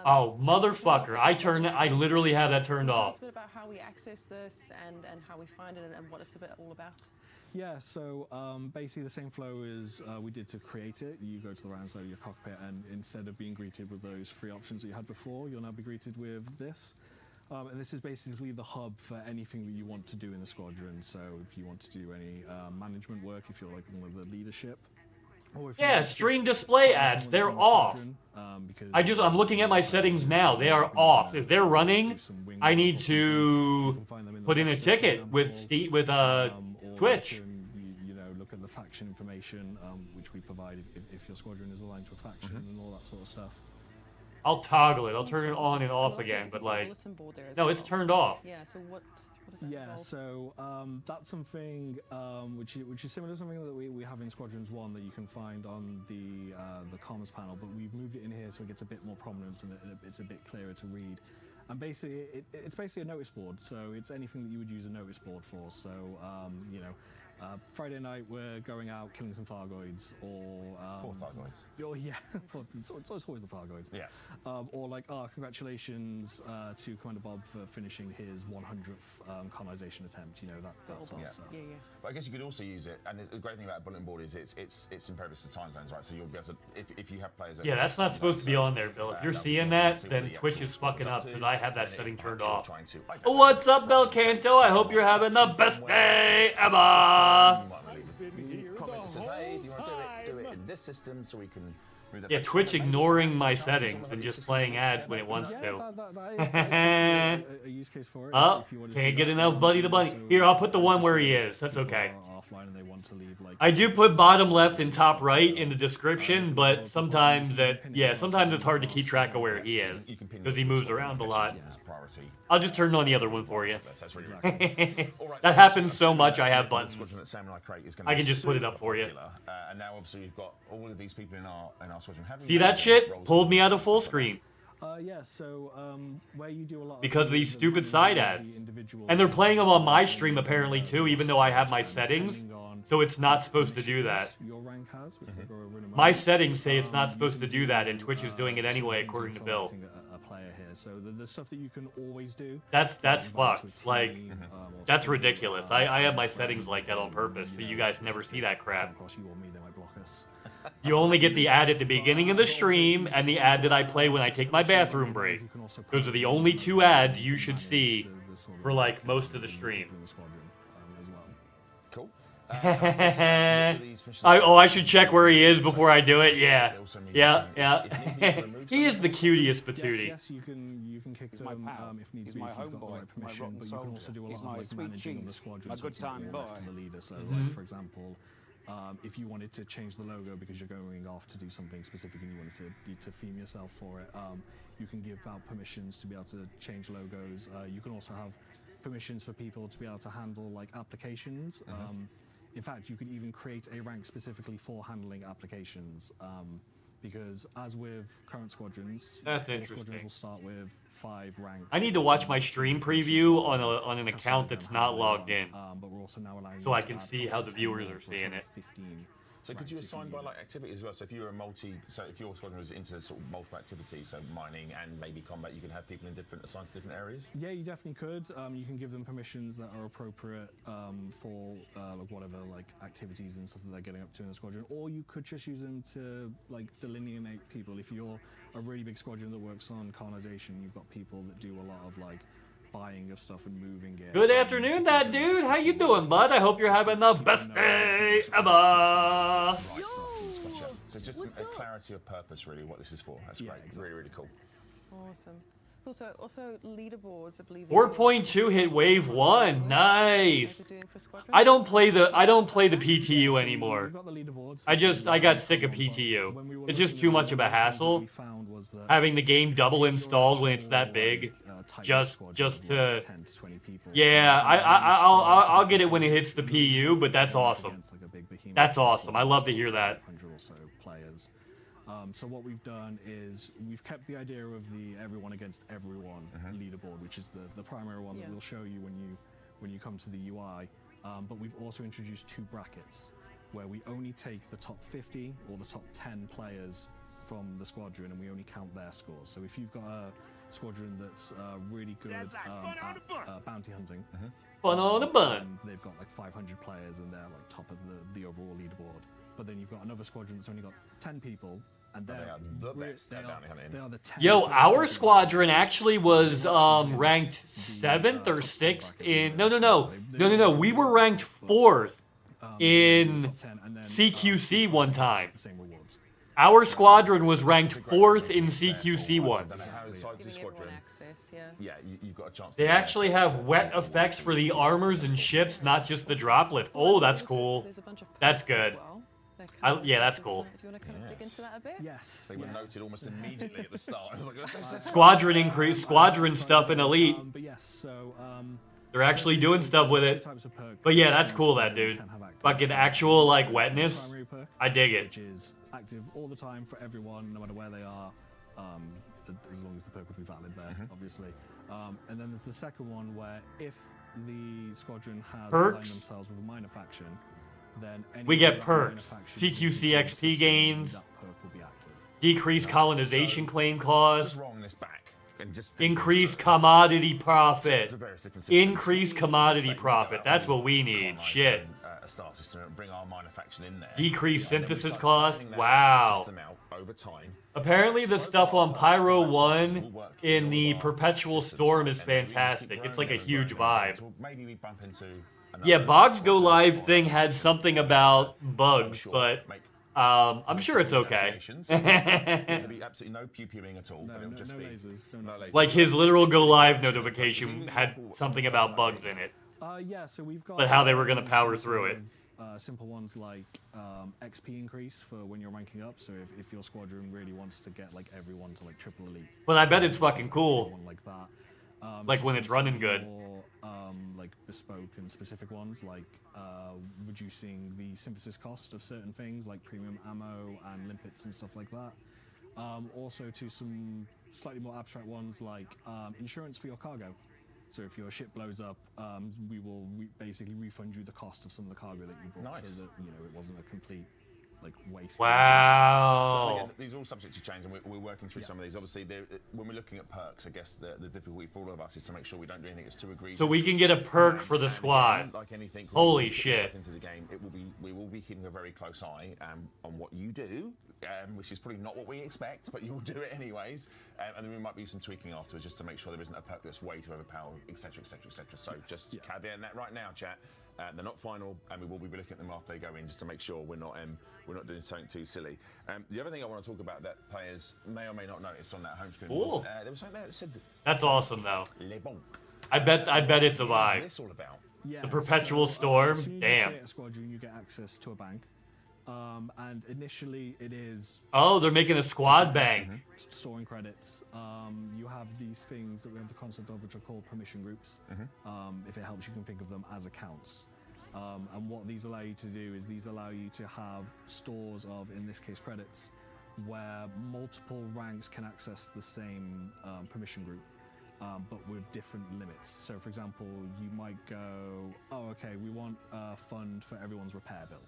[SPEAKER 1] Oh, motherfucker. I literally have that turned
[SPEAKER 2] Tell us
[SPEAKER 1] off.
[SPEAKER 2] a bit about how we access this and how we find it and what it's all about.
[SPEAKER 6] Yeah, so basically the same flow as we did to create it. You go to the right-hand side of your cockpit, and instead of being greeted with those three options that you had before, you'll now be greeted with this. And this is basically the hub for anything that you want to do in the squadron. So if you want to do any management work, if you're like one of the leadership. Or if you
[SPEAKER 1] Yeah,
[SPEAKER 6] want to
[SPEAKER 1] stream
[SPEAKER 6] just
[SPEAKER 1] display
[SPEAKER 6] find
[SPEAKER 1] ads,
[SPEAKER 6] someone
[SPEAKER 1] they're
[SPEAKER 6] that's in the
[SPEAKER 1] off.
[SPEAKER 6] squadron, because
[SPEAKER 1] I'm looking at my settings now. They are off. If they're running, I need to put in a ticket with Twitch.
[SPEAKER 6] You know, look at the faction information, which we provide if your squadron is aligned to a faction and all that sort of stuff.
[SPEAKER 1] I'll toggle it. I'll turn it on and off again, but like, no, it's turned off.
[SPEAKER 2] Yeah. So what does that
[SPEAKER 6] Yeah,
[SPEAKER 2] involve?
[SPEAKER 6] so that's something which is similar to something that we have in Squadrons 1 that you can find on the comms panel, but we've moved it in here so it gets a bit more prominence and it's a bit clearer to read. And basically, it's basically a notice board, so it's anything that you would use a notice board for. So, you know, Friday night we're going out killing some Fargoids, or
[SPEAKER 3] Poor Fargoids.
[SPEAKER 6] Oh yeah, it's always the Fargoids.
[SPEAKER 3] Yeah.
[SPEAKER 6] Or like, congratulations to Commander Bob for finishing his 100th colonization attempt. You know, that sort of stuff.
[SPEAKER 2] Yeah.
[SPEAKER 3] But I guess you could also use it, and the great thing about a bulletin board is it's impervious to time zones, right? So you'll be able to, if you have players.
[SPEAKER 1] Yeah, that's not supposed to be on there, Bill. If you're seeing that, then Twitch is fucking up because I have that setting turned off. What's up, Belcanto? I hope you're having the best day ever.
[SPEAKER 3] Comment that says, hey, do you want to do it in this system so we can move that
[SPEAKER 1] Yeah,
[SPEAKER 3] back?
[SPEAKER 1] Twitch ignoring my settings and just playing ads when it wants to.
[SPEAKER 6] That is quite a use case for it.
[SPEAKER 1] Oh,
[SPEAKER 6] if you wanted to
[SPEAKER 1] can't
[SPEAKER 6] do
[SPEAKER 1] get
[SPEAKER 6] that.
[SPEAKER 1] enough Buddy the Bunny.
[SPEAKER 6] So,
[SPEAKER 1] Here, I'll put the one
[SPEAKER 6] just
[SPEAKER 1] where
[SPEAKER 6] say
[SPEAKER 1] he
[SPEAKER 6] if
[SPEAKER 1] is. That's
[SPEAKER 6] people
[SPEAKER 1] okay.
[SPEAKER 6] are offline and they want to leave, like,
[SPEAKER 1] I do put bottom left and top right in the description, but sometimes it's hard to keep track of where he is because he moves around a lot. I'll just turn on the other one for you.
[SPEAKER 3] That's really
[SPEAKER 6] Exactly.
[SPEAKER 1] That happens so much. I have buttons.
[SPEAKER 3] Squadron that Sam and I create is gonna
[SPEAKER 1] I
[SPEAKER 3] be
[SPEAKER 1] can just put it
[SPEAKER 3] super
[SPEAKER 1] up for you.
[SPEAKER 3] popular. And now obviously we've got all of these people in our squadron. Have we
[SPEAKER 1] See that
[SPEAKER 3] made
[SPEAKER 1] shit?
[SPEAKER 3] roles
[SPEAKER 1] Pulled me
[SPEAKER 3] and
[SPEAKER 1] out of full
[SPEAKER 3] stuff like that?
[SPEAKER 1] screen.
[SPEAKER 6] Yeah, so where you do a lot
[SPEAKER 1] Because of these stupid side ads.
[SPEAKER 6] individual
[SPEAKER 1] And they're playing them on my stream apparently too, even though I have my settings. So it's not supposed to do that.
[SPEAKER 6] Your rank has, which we'll go over in a
[SPEAKER 1] My
[SPEAKER 6] moment.
[SPEAKER 1] settings say it's not
[SPEAKER 6] You
[SPEAKER 1] supposed
[SPEAKER 6] can
[SPEAKER 1] to do that, and Twitch is
[SPEAKER 6] uh,
[SPEAKER 1] doing it anyway,
[SPEAKER 6] certain
[SPEAKER 1] according to
[SPEAKER 6] things
[SPEAKER 1] Bill.
[SPEAKER 6] selecting a player here. So the stuff that you can always do.
[SPEAKER 1] That's
[SPEAKER 6] invite to a
[SPEAKER 1] fucked. Like,
[SPEAKER 6] team, or
[SPEAKER 1] that's
[SPEAKER 6] to,
[SPEAKER 1] ridiculous. I have my settings like that on purpose, so you guys never see that
[SPEAKER 6] come
[SPEAKER 1] crap.
[SPEAKER 6] across you or me, they might block us.
[SPEAKER 1] You only get the ad at the beginning of the stream and the ad that I play when I take my bathroom break.
[SPEAKER 6] You can also
[SPEAKER 1] Those are the
[SPEAKER 6] put
[SPEAKER 1] only two ads you should
[SPEAKER 6] manage
[SPEAKER 1] see
[SPEAKER 6] the sort of
[SPEAKER 1] for like most of the stream.
[SPEAKER 6] in the squadron, as well.
[SPEAKER 3] Cool.
[SPEAKER 1] I should check where he is before I do it. Yeah. He is the cutest patootie.
[SPEAKER 6] Yes, you can kick them if need be.
[SPEAKER 7] my
[SPEAKER 6] if you've got the
[SPEAKER 7] homeboy,
[SPEAKER 6] right
[SPEAKER 7] my
[SPEAKER 6] permission,
[SPEAKER 7] rotten
[SPEAKER 6] but you can also
[SPEAKER 7] soldier.
[SPEAKER 6] do a lot
[SPEAKER 7] He's
[SPEAKER 6] of
[SPEAKER 7] my
[SPEAKER 6] like
[SPEAKER 7] sweet
[SPEAKER 6] managing of the
[SPEAKER 7] cheese,
[SPEAKER 6] squadron.
[SPEAKER 7] my
[SPEAKER 6] so
[SPEAKER 7] good
[SPEAKER 6] it's not
[SPEAKER 7] time
[SPEAKER 6] all left
[SPEAKER 7] boy.
[SPEAKER 6] to the leader. So,
[SPEAKER 1] Mm-hmm.
[SPEAKER 6] like for example, if you wanted to change the logo because you're going off to do something specific and you wanted to theme yourself for it, you can give out permissions to be able to change logos. You can also have permissions for people to be able to handle like applications. In fact, you could even create a rank specifically for handling applications. Because as with current squadrons,
[SPEAKER 1] That's
[SPEAKER 6] all
[SPEAKER 1] interesting.
[SPEAKER 6] squadrons will start with 5 ranks.
[SPEAKER 1] I need to watch my stream preview on an account that's not logged in,
[SPEAKER 6] But we're also now allowing
[SPEAKER 1] so
[SPEAKER 6] you
[SPEAKER 1] I
[SPEAKER 6] to
[SPEAKER 1] can
[SPEAKER 6] add
[SPEAKER 1] see
[SPEAKER 6] up
[SPEAKER 1] how
[SPEAKER 6] to
[SPEAKER 1] the
[SPEAKER 6] 10
[SPEAKER 1] viewers
[SPEAKER 6] more
[SPEAKER 1] are
[SPEAKER 6] for a
[SPEAKER 1] seeing
[SPEAKER 6] total
[SPEAKER 1] it.
[SPEAKER 6] of 15.
[SPEAKER 3] So could you
[SPEAKER 6] ranks if
[SPEAKER 3] assign by
[SPEAKER 6] need.
[SPEAKER 3] like activity as well? So if you were so if your squadron was into sort of multiple activities, so mining and maybe combat, you could have people in assigned to different areas.
[SPEAKER 6] Yeah, you definitely could. You can give them permissions that are appropriate for like whatever like activities and stuff that they're getting up to in the squadron, or you could just use them to like delineate people. If you're a really big squadron that works on colonization, you've got people that do a lot of like buying of stuff and moving it.
[SPEAKER 1] Good afternoon, that dude. How you doing, bud? I hope you're having the best day ever.
[SPEAKER 3] Right stuff in the squad chat. So just a clarity of purpose, really, what this is for. That's
[SPEAKER 6] Yeah,
[SPEAKER 3] great.
[SPEAKER 6] exactly.
[SPEAKER 3] Really, really cool.
[SPEAKER 2] Awesome. Also leaderboards, I believe.
[SPEAKER 1] 4.2 hit wave 1. Nice.
[SPEAKER 2] Doing for squadrons.
[SPEAKER 1] I don't play the PTU anymore.
[SPEAKER 6] We've got the leaderboards.
[SPEAKER 1] I got sick of PTU. It's just too much of a hassle having the game double installed when it's that big. Just to
[SPEAKER 6] 10 to 20 people.
[SPEAKER 1] yeah, I'll get it when it hits the PU, but that's awesome.
[SPEAKER 6] Against, like, a big behemoth
[SPEAKER 1] That's
[SPEAKER 6] squad
[SPEAKER 1] awesome. I love to hear that.
[SPEAKER 6] 100 or so players. So what we've done is we've kept the idea of the everyone against everyone leaderboard, which is the primary one that
[SPEAKER 2] Yeah.
[SPEAKER 6] we'll show you when you come to the UI. But we've also introduced 2 brackets. where we only take the top 50 or the top 10 players from the squadron, and we only count their scores. So if you've got a squadron that's really good at bounty hunting,
[SPEAKER 1] Fun on a bun.
[SPEAKER 6] and they've got like 500 players and they're like top of the overall leaderboard, but then you've got another squadron that's only got 10 people, and
[SPEAKER 3] They are the best at bounty hunting.
[SPEAKER 6] they are the 10
[SPEAKER 1] Yo,
[SPEAKER 6] best
[SPEAKER 1] our
[SPEAKER 6] people.
[SPEAKER 1] squadron actually was ranked 7th or 6th in. No. We were ranked 4th in
[SPEAKER 6] Top 10, and then,
[SPEAKER 1] CQC one time.
[SPEAKER 6] the same rewards.
[SPEAKER 1] Our squadron was ranked 4th in CQC one.
[SPEAKER 3] No matter how the size of your
[SPEAKER 2] Giving everyone
[SPEAKER 3] squadron,
[SPEAKER 2] access, yeah.
[SPEAKER 3] yeah, you've got a chance.
[SPEAKER 1] They actually have wet effects for the armors and ships, not just the droplet. Oh, that's cool.
[SPEAKER 2] There's a bunch of
[SPEAKER 1] That's
[SPEAKER 2] perks as
[SPEAKER 1] good.
[SPEAKER 2] well. They're
[SPEAKER 1] I-
[SPEAKER 2] kind of
[SPEAKER 1] yeah, that's
[SPEAKER 2] pieces,
[SPEAKER 1] cool.
[SPEAKER 2] Do you want to kind of dig into that a bit?
[SPEAKER 6] Yes.
[SPEAKER 3] They were
[SPEAKER 6] yeah.
[SPEAKER 3] noted almost immediately at the start. I was like,
[SPEAKER 1] Squadron increase, squadron stuff in Elite.
[SPEAKER 6] But yes, so
[SPEAKER 1] They're actually doing stuff with it. But yeah, that's cool, that dude. Fucking actual like wetness.
[SPEAKER 6] Primary perk,
[SPEAKER 1] I dig it.
[SPEAKER 6] which is active all the time for everyone, no matter where they are, as long as the perk would be valid there, obviously. And then there's the second one where if the squadron has aligned
[SPEAKER 1] Perks.
[SPEAKER 6] themselves with a minor faction, then
[SPEAKER 1] We get
[SPEAKER 6] anyone in that minor
[SPEAKER 1] perks.
[SPEAKER 6] faction
[SPEAKER 1] CQC
[SPEAKER 6] within the
[SPEAKER 1] XP
[SPEAKER 6] system,
[SPEAKER 1] gains.
[SPEAKER 6] that perk will be active.
[SPEAKER 1] Decreased colonization claim clause.
[SPEAKER 3] just rolling this back and just
[SPEAKER 1] Increased commodity
[SPEAKER 3] There's
[SPEAKER 1] profit.
[SPEAKER 3] various different systems.
[SPEAKER 1] Increased commodity
[SPEAKER 3] Say we
[SPEAKER 1] profit.
[SPEAKER 3] go
[SPEAKER 1] That's
[SPEAKER 3] out
[SPEAKER 1] what we
[SPEAKER 3] and
[SPEAKER 1] need.
[SPEAKER 3] colonise
[SPEAKER 1] Shit.
[SPEAKER 3] A star system and bring our minor faction in there.
[SPEAKER 1] Decreased
[SPEAKER 3] And then we
[SPEAKER 1] synthesis
[SPEAKER 3] start
[SPEAKER 1] cost.
[SPEAKER 3] spreading that
[SPEAKER 1] Wow.
[SPEAKER 3] system out over time.
[SPEAKER 1] Apparently the stuff on Pyro 1 in the Perpetual Storm is
[SPEAKER 3] And then we just keep
[SPEAKER 1] fantastic. It's like a
[SPEAKER 3] growing and
[SPEAKER 1] huge
[SPEAKER 3] growing and
[SPEAKER 1] vibe.
[SPEAKER 3] growing. So maybe we bump into
[SPEAKER 1] Yeah,
[SPEAKER 3] another
[SPEAKER 1] Bog's Go
[SPEAKER 3] squadron
[SPEAKER 1] Live
[SPEAKER 3] or
[SPEAKER 1] thing had
[SPEAKER 3] faction.
[SPEAKER 1] something about
[SPEAKER 3] I'm
[SPEAKER 1] bugs,
[SPEAKER 3] sure
[SPEAKER 1] but
[SPEAKER 3] make
[SPEAKER 1] I'm sure it's okay.
[SPEAKER 3] notifications. There'll be absolutely no pew-pewing at all.
[SPEAKER 6] No,
[SPEAKER 3] but it'll
[SPEAKER 6] no,
[SPEAKER 3] just
[SPEAKER 6] no
[SPEAKER 3] be
[SPEAKER 6] lasers. No,
[SPEAKER 3] no
[SPEAKER 6] nothing.
[SPEAKER 3] lasers.
[SPEAKER 1] Like his literal Go Live notification had something about bugs in it.
[SPEAKER 6] Yeah, so we've got.
[SPEAKER 1] But how they were gonna
[SPEAKER 6] some
[SPEAKER 1] power
[SPEAKER 6] sort
[SPEAKER 1] through it.
[SPEAKER 6] of, simple ones like XP increase for when you're ranking up. So if your squadron really wants to get like everyone to like triple elite.
[SPEAKER 1] But I bet it's fucking cool.
[SPEAKER 6] One like that.
[SPEAKER 1] Like
[SPEAKER 6] so
[SPEAKER 1] when
[SPEAKER 6] some
[SPEAKER 1] it's running
[SPEAKER 6] slightly
[SPEAKER 1] good.
[SPEAKER 6] More, like bespoke and specific ones, like reducing the synthesis cost of certain things, like premium ammo and limpets and stuff like that. Also to some slightly more abstract ones, like insurance for your cargo. So if your ship blows up, we will basically refund you the cost of some of the cargo that you brought,
[SPEAKER 3] Nice.
[SPEAKER 6] so that it wasn't a complete like waste.
[SPEAKER 3] So
[SPEAKER 1] Wow.
[SPEAKER 3] again, these are all subject to change, and we're working through some of these. Obviously, when we're looking at perks, I guess the difficulty for all of us is to make sure we don't do anything that's too egregious.
[SPEAKER 1] So we can get a perk for the
[SPEAKER 3] And
[SPEAKER 1] squad.
[SPEAKER 3] again, like anything,
[SPEAKER 1] Holy
[SPEAKER 3] when we put
[SPEAKER 1] shit.
[SPEAKER 3] stuff into the game, we will be keeping a very close eye on what you do, which is probably not what we expect, but you'll do it anyways. And then we might do some tweaking afterwards just to make sure there isn't a perk that's way too overpowered, etc., etc., etc. So just caveat that right now, chat. They're not final, and we will be looking at them after they go in, just to make sure we're not doing something too silly. The other thing I want to talk about that players may or may not notice on that home screen was
[SPEAKER 1] Ooh.
[SPEAKER 3] there was something there that said
[SPEAKER 1] That's awesome though.
[SPEAKER 3] Le Bonk.
[SPEAKER 1] I bet it's a
[SPEAKER 3] What
[SPEAKER 1] vibe.
[SPEAKER 3] is this all about?
[SPEAKER 6] Yeah,
[SPEAKER 1] The Perpetual Storm?
[SPEAKER 6] As soon as you
[SPEAKER 1] Damn.
[SPEAKER 6] create a squadron, you get access to a bank. And initially, it is
[SPEAKER 1] Oh, they're making a squad bank.
[SPEAKER 6] storing credits. You have these things that we have the concept of, which are called permission groups. If it helps, you can think of them as accounts. And what these allow you to do is these allow you to have stores of, in this case, credits, where multiple ranks can access the same permission group. But with different limits. So, for example, you might go, oh, okay, we want a fund for everyone's repair bill.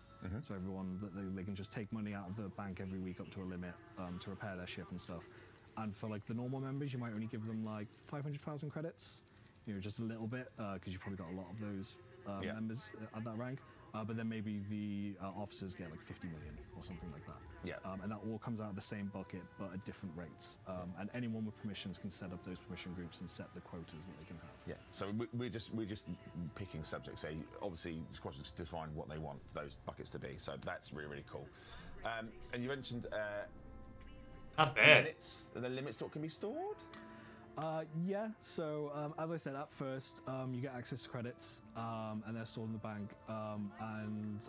[SPEAKER 6] So everyone, they can just take money out of the bank every week up to a limit to repair their ship and stuff. And for like the normal members, you might only give them like 500,000 credits, just a little bit, because you've probably got a lot of those members at that rank. But then maybe the officers get like 50 million or something like that.
[SPEAKER 3] Yeah.
[SPEAKER 6] And that all comes out of the same bucket, but at different rates. And anyone with permissions can set up those permission groups and set the quotas that they can have.
[SPEAKER 3] Yeah. So we're just picking subjects. Say obviously squadrons define what they want those buckets to be. So that's really really cool. And you mentioned
[SPEAKER 1] Not bad.
[SPEAKER 3] limits. Are there limits to what can be stored?
[SPEAKER 6] Yeah, so as I said, at first you get access to credits and they're stored in the bank, and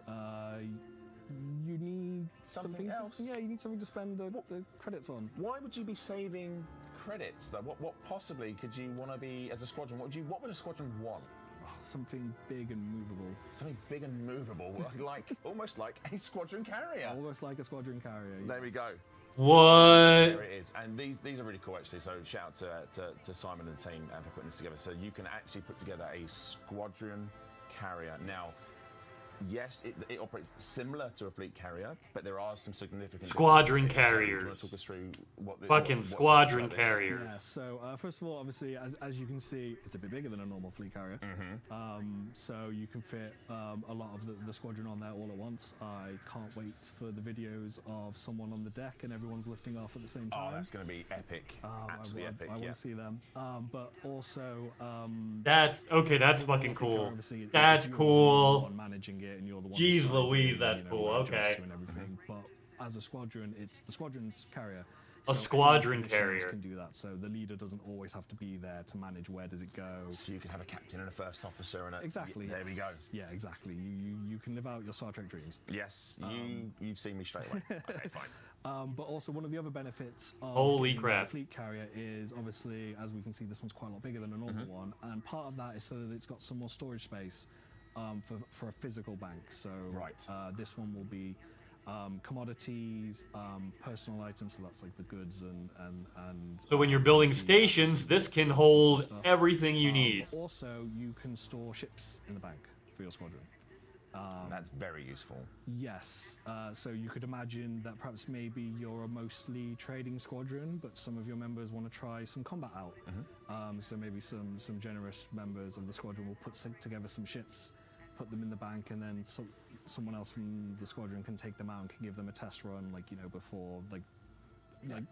[SPEAKER 6] you need
[SPEAKER 3] Something else?
[SPEAKER 6] Yeah, you need something to spend the credits on.
[SPEAKER 3] Why would you be saving credits though? What possibly could you want to be as a squadron? What would a squadron want?
[SPEAKER 6] Something big and movable.
[SPEAKER 3] Something big and movable, like almost like a squadron carrier.
[SPEAKER 6] Almost like a squadron carrier.
[SPEAKER 3] There we go.
[SPEAKER 1] What?
[SPEAKER 3] There it is, and these are really cool actually. So shout out to Simon and the team for putting this together. So you can actually put together a squadron carrier. Now, Yes, it operates similar to a fleet carrier, but there are some significant
[SPEAKER 1] Squadron
[SPEAKER 3] differences. So, do you
[SPEAKER 1] carriers.
[SPEAKER 3] want to talk us through what the,
[SPEAKER 1] Fucking
[SPEAKER 3] what's
[SPEAKER 1] squadron
[SPEAKER 3] about this?
[SPEAKER 1] carriers.
[SPEAKER 6] Yeah, so first of all, obviously, as you can see, it's a bit bigger than a normal fleet carrier. So you can fit a lot of the squadron on there all at once. I can't wait for the videos of someone on the deck and everyone's lifting off at the same time.
[SPEAKER 3] Oh, that's going to be epic. Absolutely epic.
[SPEAKER 6] I want to see them. But also,
[SPEAKER 1] That's okay. That's
[SPEAKER 6] with the
[SPEAKER 1] fucking
[SPEAKER 6] fleet carrier,
[SPEAKER 1] cool.
[SPEAKER 6] obviously,
[SPEAKER 1] That's
[SPEAKER 6] you're the
[SPEAKER 1] cool.
[SPEAKER 6] one managing it, and you're the one.
[SPEAKER 1] Jeez
[SPEAKER 6] deciding,
[SPEAKER 1] Louise, that's cool,
[SPEAKER 6] where it jumps
[SPEAKER 1] okay.
[SPEAKER 6] to and everything. But as a squadron, it's the squadron's carrier.
[SPEAKER 1] A
[SPEAKER 6] So
[SPEAKER 1] squadron
[SPEAKER 6] any missions
[SPEAKER 1] carrier.
[SPEAKER 6] can do that. So the leader doesn't always have to be there to manage where does it go.
[SPEAKER 3] So you can have a captain and a first officer and a...
[SPEAKER 6] Exactly.
[SPEAKER 3] There we go.
[SPEAKER 6] Yeah, exactly. You can live out your Star Trek dreams.
[SPEAKER 3] Yes, you've seen me straight away. Okay, fine.
[SPEAKER 6] But also one of the other benefits of
[SPEAKER 1] Holy
[SPEAKER 6] being
[SPEAKER 1] crap.
[SPEAKER 6] a fleet carrier is obviously, as we can see, this one's quite a lot bigger than a normal one, and part of that is so that it's got some more storage space for a physical bank. So
[SPEAKER 3] Right.
[SPEAKER 6] This one will be commodities, personal items, so that's like the goods and
[SPEAKER 1] So when you're building stations, this can hold everything you need.
[SPEAKER 6] Also, you can store ships in the bank for your squadron.
[SPEAKER 3] That's very useful.
[SPEAKER 6] Yes, so you could imagine that perhaps maybe you're a mostly trading squadron, but some of your members want to try some combat out. So maybe some generous members of the squadron will put together some ships, put them in the bank, and then someone else from the squadron can take them out and can give them a test run, like, you know, before, like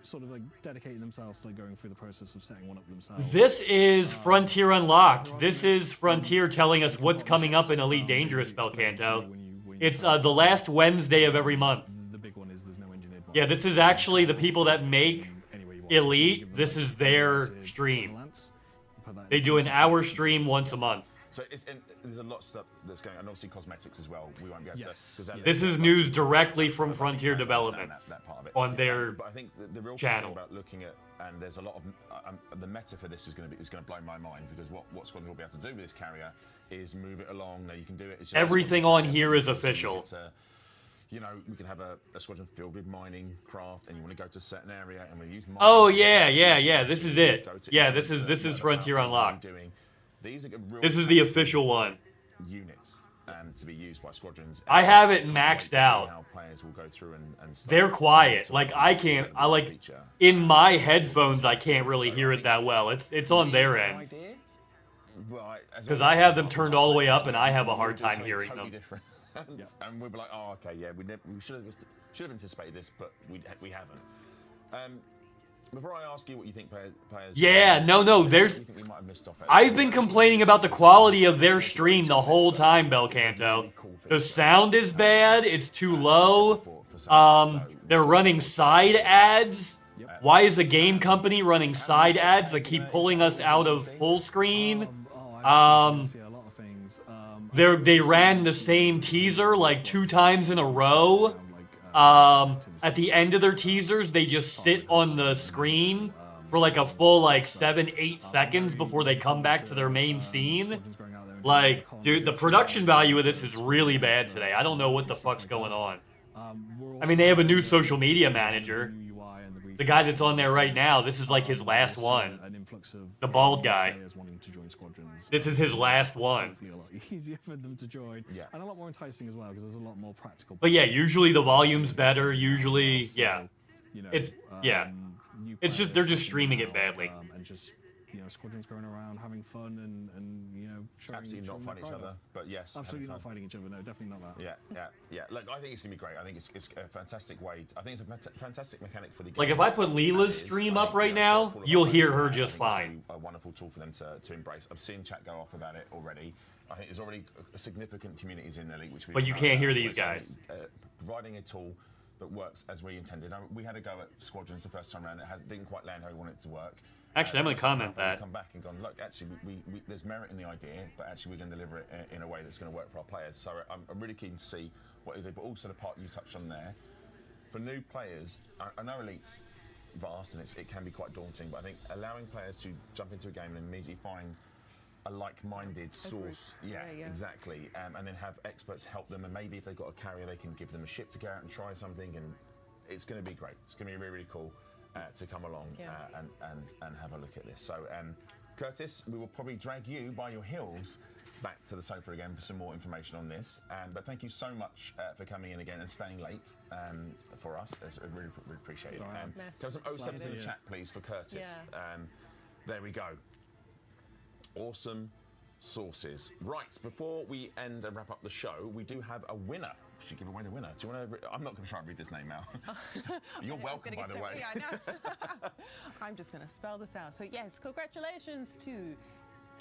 [SPEAKER 6] sort of like dedicating themselves to like going through the process of setting one up themselves.
[SPEAKER 1] This is Frontier Unlocked. This is Frontier telling us what's coming up in Elite Dangerous, Belcanto. It's the last Wednesday of every month.
[SPEAKER 6] The big one is there's no engineered mod.
[SPEAKER 1] Yeah, this is actually the people that make
[SPEAKER 6] Anyway, you want
[SPEAKER 1] Elite.
[SPEAKER 6] to give them
[SPEAKER 1] This
[SPEAKER 6] a
[SPEAKER 1] is their
[SPEAKER 6] limited
[SPEAKER 1] stream.
[SPEAKER 6] lance, put that in
[SPEAKER 1] They
[SPEAKER 6] the
[SPEAKER 1] do an
[SPEAKER 6] lance,
[SPEAKER 1] hour
[SPEAKER 6] and
[SPEAKER 1] stream once a month.
[SPEAKER 3] So and there's a lot of stuff that's going on, and obviously cosmetics as well. We won't be able
[SPEAKER 6] Yes,
[SPEAKER 3] to... 'cause that-
[SPEAKER 1] This is news directly from Frontier Development
[SPEAKER 3] that part of it.
[SPEAKER 1] on their
[SPEAKER 3] But I think the real
[SPEAKER 1] channel.
[SPEAKER 3] thing about looking at, and there's a lot of the meta for this is going to blow my mind, because what Squadron will be able to do with this carrier is move it along. Now you can do it. It's just
[SPEAKER 1] Everything on here is official.
[SPEAKER 3] It's you know, we can have a squadron filled with mining craft, and you want to go to a certain area, and we use mining.
[SPEAKER 1] Oh yeah. This is it.
[SPEAKER 3] Go to-
[SPEAKER 1] Yeah,
[SPEAKER 3] go
[SPEAKER 1] this
[SPEAKER 3] to
[SPEAKER 1] is
[SPEAKER 3] learn
[SPEAKER 1] Frontier
[SPEAKER 3] about what
[SPEAKER 1] Unlocked.
[SPEAKER 3] you're doing. These are real
[SPEAKER 1] This is the
[SPEAKER 3] tactical
[SPEAKER 1] official one.
[SPEAKER 3] units to be used by squadrons.
[SPEAKER 1] I
[SPEAKER 3] And
[SPEAKER 1] have it
[SPEAKER 3] can't
[SPEAKER 1] maxed
[SPEAKER 3] wait to see
[SPEAKER 1] out.
[SPEAKER 3] How players will go through and start
[SPEAKER 1] They're quiet.
[SPEAKER 3] to
[SPEAKER 1] Like
[SPEAKER 3] make
[SPEAKER 1] I
[SPEAKER 3] this
[SPEAKER 1] can't.
[SPEAKER 3] a
[SPEAKER 1] I like
[SPEAKER 3] feature.
[SPEAKER 1] in my headphones. I can't really hear it that well. It's on their end because I have them turned all the way up, and I have a hard time hearing them.
[SPEAKER 3] Different. And we'll be like, oh, okay, yeah, we should have anticipated this, but we haven't. Before I ask you what you think players...
[SPEAKER 1] Yeah, no, there's...
[SPEAKER 3] You think we might have missed off at?
[SPEAKER 1] I've been complaining about the quality of their stream the whole time, Belcanto. The sound is bad, it's too low. They're running side ads. Why is a game company running side ads that keep pulling us out of full screen? They ran the same teaser like 2 times in a row. At the end of their teasers, they just sit on the screen for like a full 7-8 seconds before they come back to their main scene. Like, dude, the production value of this is really bad today. I don't know what the fuck's going on. I mean, they have a new social media manager. The guy that's on there right now, this is like his last one. The bald guy. This is his last one.
[SPEAKER 6] Hopefully a lot easier for them to join, and a lot more enticing as well because there's a lot more practical.
[SPEAKER 1] But yeah, usually the volume's better. Usually, yeah.
[SPEAKER 6] You know,
[SPEAKER 1] It's It's just they're just streaming it badly.
[SPEAKER 6] And just squadrons going around having fun and showing,
[SPEAKER 3] Absolutely not fighting each other, but yes.
[SPEAKER 6] Absolutely not fighting each other. No, definitely not that.
[SPEAKER 3] Yeah. Look, I think it's gonna be great. I think it's a fantastic way. I think it's a fantastic mechanic for the game.
[SPEAKER 1] Like if I put Leela's stream up right now, you'll hear her just fine.
[SPEAKER 3] A wonderful tool for them to embrace. I've seen chat go off about it already. I think there's already significant communities in Elite which we.
[SPEAKER 1] But you can't hear these guys.
[SPEAKER 3] Providing a tool that works as we intended. We had a go at Squadrons the first time around. It didn't quite land how we wanted it to work.
[SPEAKER 1] Actually, I'm going to comment that.
[SPEAKER 3] Come back and gone, look, actually, there's merit in the idea, but actually we're going to deliver it in a way that's going to work for our players. So I'm really keen to see what it is, but also the part you touched on there. For new players, I know Elite's vast and it can be quite daunting, but I think allowing players to jump into a game and immediately find a like-minded source. Yeah, exactly. And then have experts help them, and maybe if they've got a carrier, they can give them a ship to go out and try something, and it's going to be great. It's going to be really, really cool. To come along and have a look at this. So, Curtis, we will probably drag you by your heels back to the sofa again for some more information on this. But thank you so much for coming in again and staying late for us. It's really, really appreciate it. Have some 07s in the chat, please, for Curtis.
[SPEAKER 2] Yeah.
[SPEAKER 3] There we go. Awesome sources. Right, before we end and wrap up the show, we do have a winner. We should give away the winner. Do you want to? I'm not going to try and read this name out. You're welcome, by the way.
[SPEAKER 2] Yeah, I know. I'm just going to spell this out. So yes, congratulations to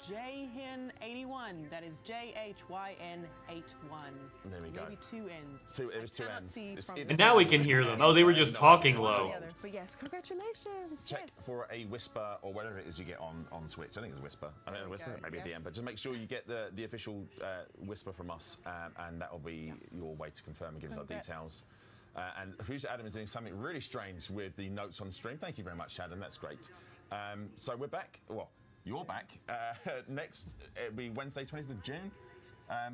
[SPEAKER 2] Jhin81. That is JHYN81.
[SPEAKER 3] There we go.
[SPEAKER 2] Maybe two N's.
[SPEAKER 3] It was two N's.
[SPEAKER 1] And now we can hear them. Oh, they were just talking low.
[SPEAKER 2] But yes, congratulations.
[SPEAKER 3] Check for a whisper or whatever it is you get on Twitch. I think it's a whisper. I don't know, whisper, maybe at the end. But just make sure you get the official whisper from us, and that will be your way to confirm and give us our details. And producer Adam is doing something really strange with the notes on stream. Thank you very much, Adam. That's great. So we're back. Well, you're back. Next, it'll be Wednesday, 20th of June.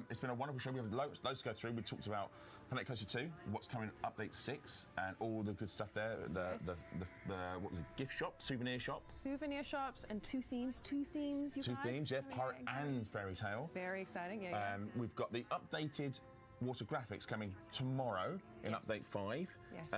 [SPEAKER 3] It's been a wonderful show. We have loads to go through. We talked about Planet Coaster 2, what's coming, update 6, and all the good stuff there. The what was it? Gift shop, souvenir shop.
[SPEAKER 2] Souvenir shops and two themes. Two themes. You
[SPEAKER 3] two
[SPEAKER 2] guys.
[SPEAKER 3] Themes, yeah. Pirate and Fairy Tale.
[SPEAKER 2] Very exciting. Yeah.
[SPEAKER 3] We've got the updated water graphics coming tomorrow in update 5.
[SPEAKER 2] Yes.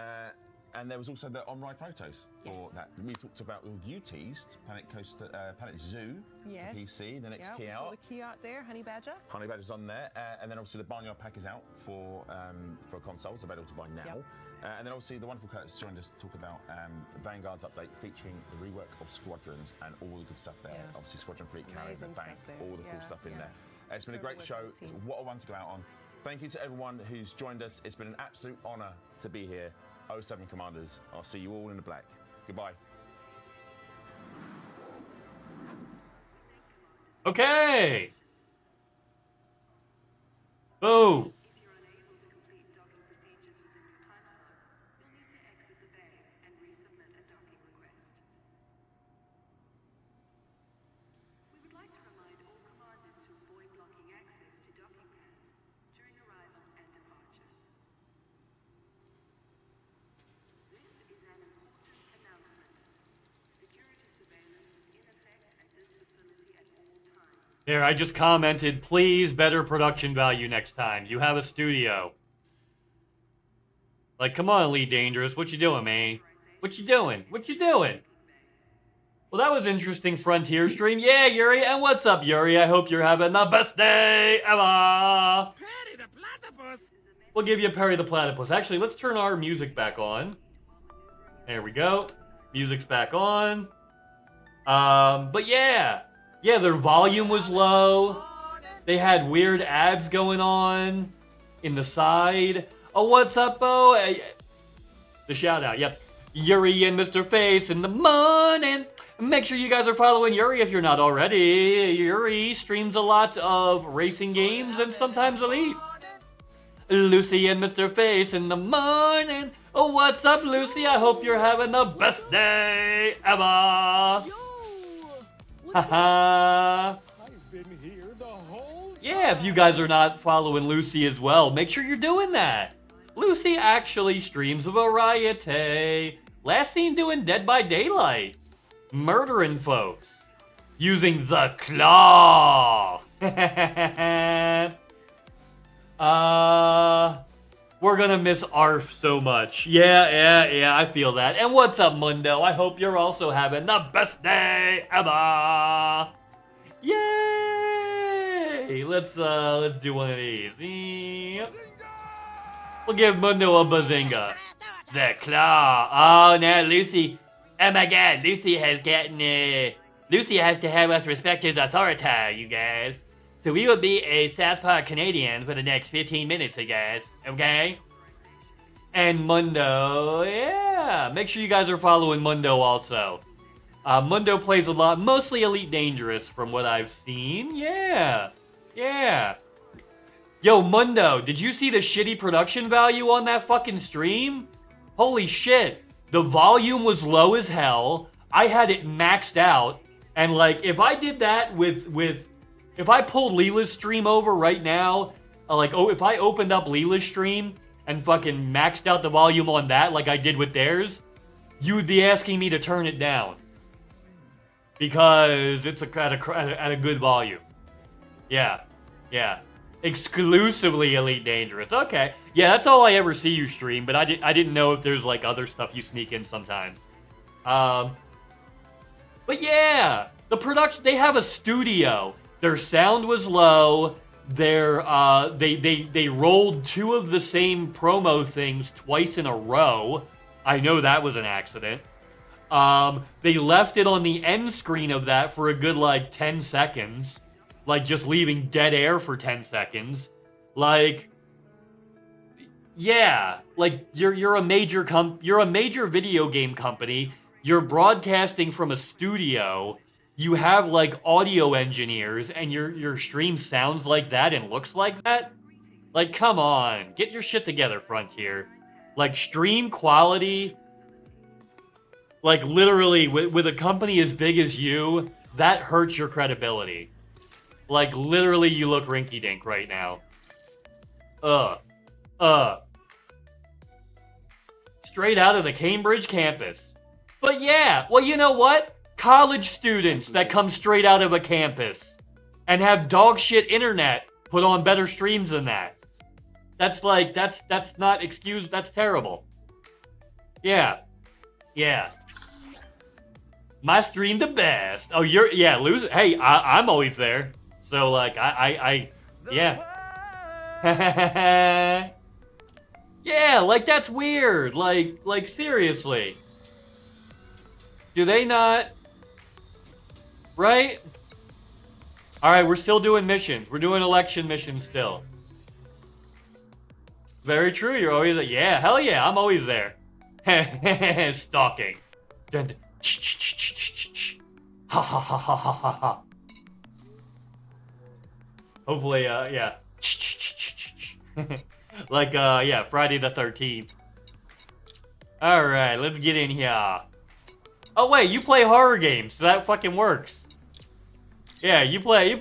[SPEAKER 3] And there was also the on-ride photos for that. We talked about, you teased Planet Coaster, Planet Zoo,
[SPEAKER 2] yes.
[SPEAKER 3] the PC, the next key
[SPEAKER 2] we
[SPEAKER 3] out.
[SPEAKER 2] saw the key art there, Honey Badger.
[SPEAKER 3] Honey Badger's on there, and then obviously the Barnyard Pack is out for consoles, available to buy now. And then obviously the wonderful Curtis joined us to talk about Vanguard's update featuring the rework of Squadrons and all the good stuff there.
[SPEAKER 2] Yes.
[SPEAKER 3] Obviously Squadron Fleet carrying the bank, all the cool stuff in there. It's been a great show. What a one to go out on. Thank you to everyone who's joined us. It's been an absolute honour to be here. 07 Commanders. I'll see you all in the black. Goodbye.
[SPEAKER 1] Okay. Boom. There, I just commented, please better production value next time. You have a studio. Like, come on, Elite Dangerous. What you doing, man? What you doing? What you doing? Well, that was interesting Frontier stream. Yeah, Yuri. And what's up, Yuri? I hope you're having the best day ever.
[SPEAKER 7] Perry the Platypus.
[SPEAKER 1] We'll give you Perry the Platypus. Actually, let's turn our music back on. There we go. Music's back on. But yeah. Yeah, their volume was low. They had weird ads going on in the side. Oh, what's up, Bo? The shout out, yep. Yuri and Mrface in the morning. Make sure you guys are following Yuri if you're not already. Yuri streams a lot of racing games and sometimes Elite. Lucy and Mrface in the morning. Oh, what's up, Lucy? I hope you're having the best day ever. Haha.
[SPEAKER 7] I've been here the whole time.
[SPEAKER 1] Yeah, if you guys are not following Lucy as well, make sure you're doing that. Lucy actually streams a variety. Last seen doing Dead by Daylight. Murdering folks. Using the claw. We're gonna miss Arf so much. Yeah, I feel that. And what's up, Mundo? I hope you're also having the best day ever. Yay! Let's do one of these. We'll give Mundo a bazinga. The claw. Oh, now Lucy. Oh my God, Lucy has to have us respect his authority, you guys. So we will be a Southpaw Canadian for the next 15 minutes, you guys. Okay? And Mundo, yeah. Make sure you guys are following Mundo also. Mundo plays a lot, mostly Elite Dangerous from what I've seen. Yeah. Yo, Mundo, did you see the shitty production value on that fucking stream? Holy shit. The volume was low as hell. I had it maxed out. And like, if I did that if I pulled Leela's stream over right now, if I opened up Leela's stream and fucking maxed out the volume on that like I did with theirs, you would be asking me to turn it down. Because it's at a good volume. Yeah. Yeah. Exclusively Elite Dangerous. Okay. Yeah, that's all I ever see you stream, but I didn't know if there's like other stuff you sneak in sometimes. But yeah, the production, they have a studio. Their sound was low. They rolled 2 of the same promo things twice in a row. I know that was an accident. They left it on the end screen of that for a good like 10 seconds. Like just leaving dead air for 10 seconds. Like yeah, like you're a major video game company. You're broadcasting from a studio. You have like audio engineers and your stream sounds like that and looks like that? Like come on, get your shit together, Frontier. Like stream quality, like literally with a company as big as you, that hurts your credibility. Like, literally, you look rinky-dink right now. Straight out of the Cambridge campus. But yeah, well, you know what? College students that come straight out of a campus and have dog shit internet put on better streams than that. That's like, that's not excuse, that's terrible. Yeah. Yeah. My stream the best. Oh, yeah, loser. Hey, I'm always there. So, like, yeah. Yeah, like, that's weird. Like, seriously. Do they not? Right? Alright, we're still doing missions. We're doing election missions still. Very true, you're always there. Yeah, hell yeah, I'm always there. Stalking. Dun, dun. Ha ha ha ha ha ha ha. Hopefully, yeah. Like, yeah, Friday the 13th. Alright, let's get in here. Oh, wait, you play horror games, so that fucking works. Yeah, you play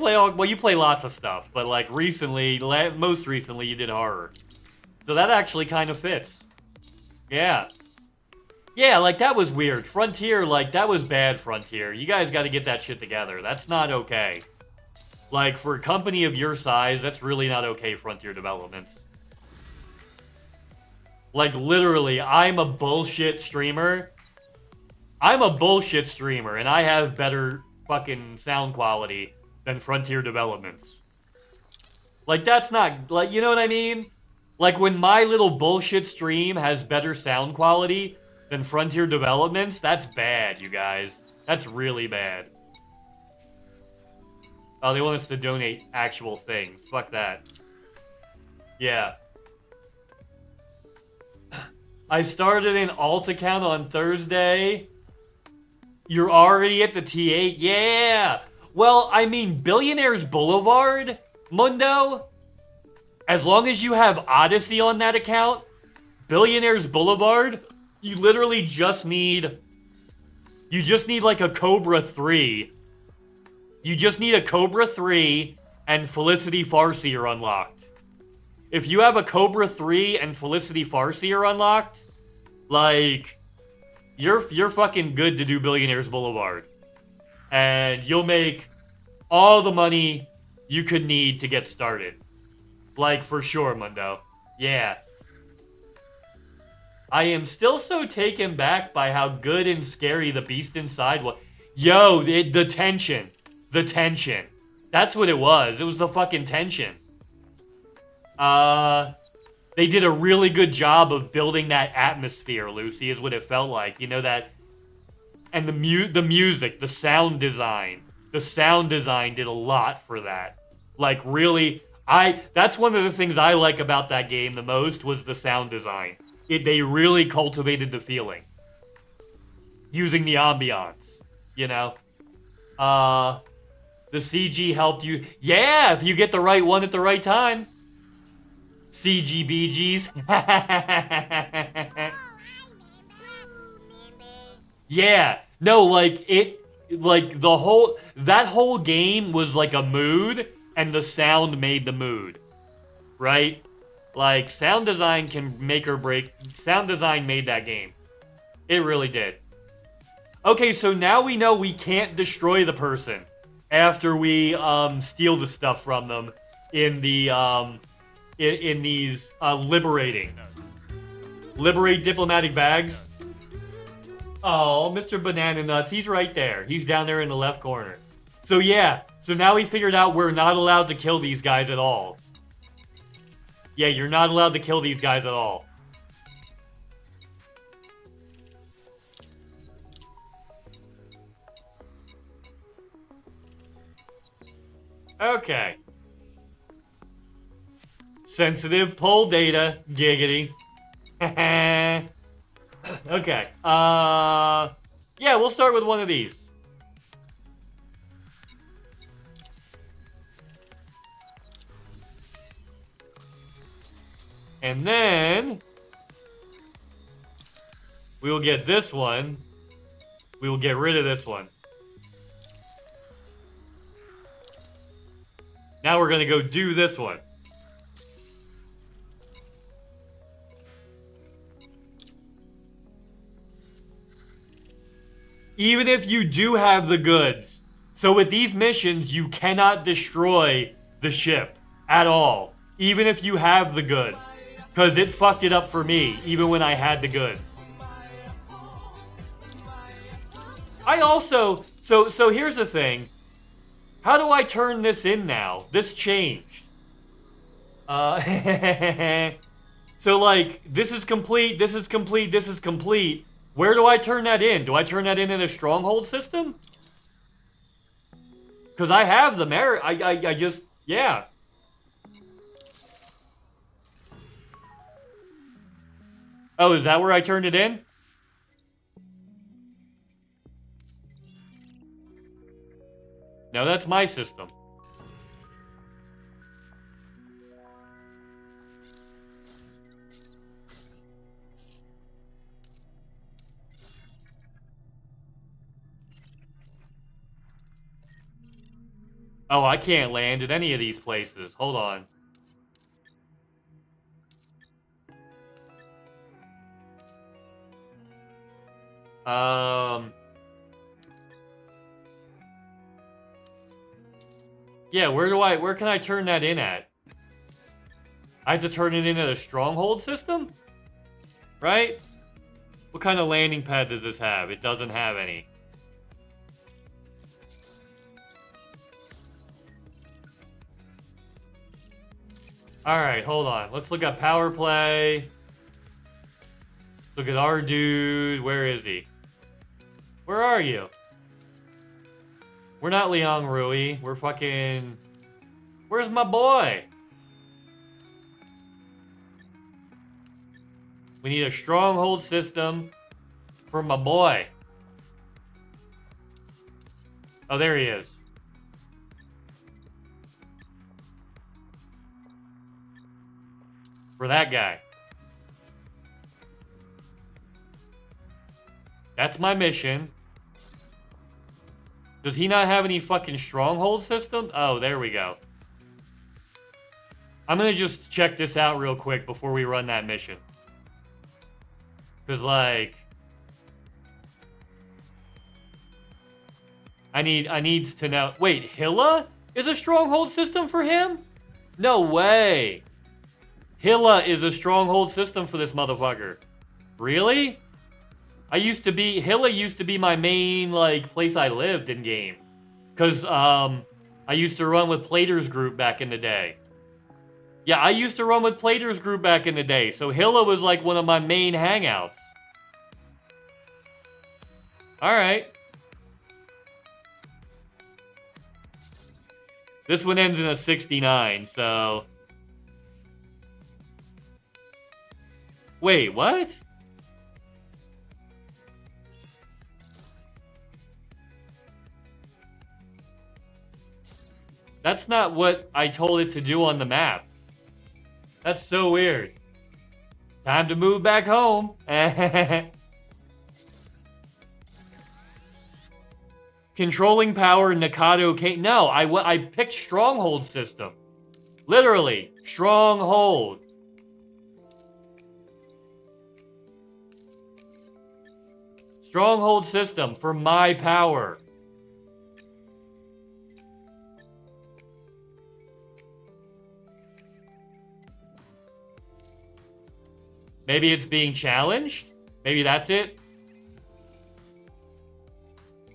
[SPEAKER 1] lots of stuff, but, like, recently, most recently, you did horror. So that actually kind of fits. Yeah. Yeah, like, that was weird. Frontier, like, that was bad, Frontier. You guys gotta get that shit together. That's not okay. Like, for a company of your size, that's really not okay, Frontier Developments. Like, literally, I'm a bullshit streamer. I'm a bullshit streamer, and I have better fucking sound quality than Frontier Developments. Like, that's not, like, you know what I mean? Like, when my little bullshit stream has better sound quality than Frontier Developments, that's bad, you guys. That's really bad. Oh, they want us to donate actual things. Fuck that. Yeah. I started an alt account on Thursday. You're already at the T8? Yeah! Well, I mean, Billionaires Boulevard, Mundo, as long as you have Odyssey on that account, Billionaires Boulevard, you literally just need... You just need, like, a Cobra 3. You just need a Cobra 3 and Felicity Farseer unlocked. If you have a Cobra 3 and Felicity Farseer unlocked, like, you're fucking good to do Billionaires Boulevard. And you'll make all the money you could need to get started. Like, for sure, Mundo. Yeah. I am still so taken back by how good and scary the beast inside was. Yo, the tension. The tension. That's what it was. It was the fucking tension. They did a really good job of building that atmosphere, Lucy, is what it felt like. You know, that... And the music, the sound design. The sound design did a lot for that. Like, really... That's one of the things I like about that game the most, was the sound design. They really cultivated the feeling. Using the ambiance, you know? The CG helped you... Yeah, if you get the right one at the right time. CGBGs. Yeah. No, like, that whole game was like a mood, and the sound made the mood. Right? Like, sound design can make or break. Sound design made that game. It really did. Okay, so now we know we can't destroy the person after we steal the stuff from them. in the in these liberate diplomatic bags. Oh, Mr. Banana Nuts, he's right there. He's down there in the left corner. So yeah, so now we figured out we're not allowed to kill these guys at all. Yeah, you're not allowed to kill these guys at all. Okay. Sensitive poll data, giggity. Okay. Yeah, we'll start with one of these. And then we will get this one. We will get rid of this one. Now we're going to go do this one. Even if you do have the goods. So with these missions, you cannot destroy the ship at all. Even if you have the goods. Because it fucked it up for me, even when I had the goods. I also... So here's the thing. How do I turn this in now? This changed. So like, this is complete, this is complete, this is complete. Where do I turn that in? Do I turn that in a stronghold system? Because I have the merit. I just, yeah. Oh, is that where I turned it in? No, that's my system. Oh, I can't land at any of these places. Hold on. Yeah, where can I turn that in at? I have to turn it into a stronghold system? Right? What kind of landing pad does this have? It doesn't have any. Alright, hold on. Let's look at power play. Look at our dude. Where is he? Where are you? We're not Liang Rui. We're fucking... Where's my boy? We need a stronghold system for my boy. Oh, there he is. For that guy. That's my mission. Does he not have any fucking stronghold system? Oh, there we go. I'm gonna just check this out real quick before we run that mission. Because, like... I needs to know... Wait, Hilla is a stronghold system for him? No way! Hilla is a stronghold system for this motherfucker. Really? Hilla used to be my main, like, place I lived in game. Because, I used to run with Platers Group back in the day. Yeah, I used to run with Platers Group back in the day, so Hilla was, like, one of my main hangouts. Alright. This one ends in a 69, so... Wait, what? That's not what I told it to do on the map. That's so weird. Time to move back home. Controlling power, Nakado can't... No, I picked stronghold system. Literally, stronghold. Stronghold system for my power. Maybe it's being challenged? Maybe that's it?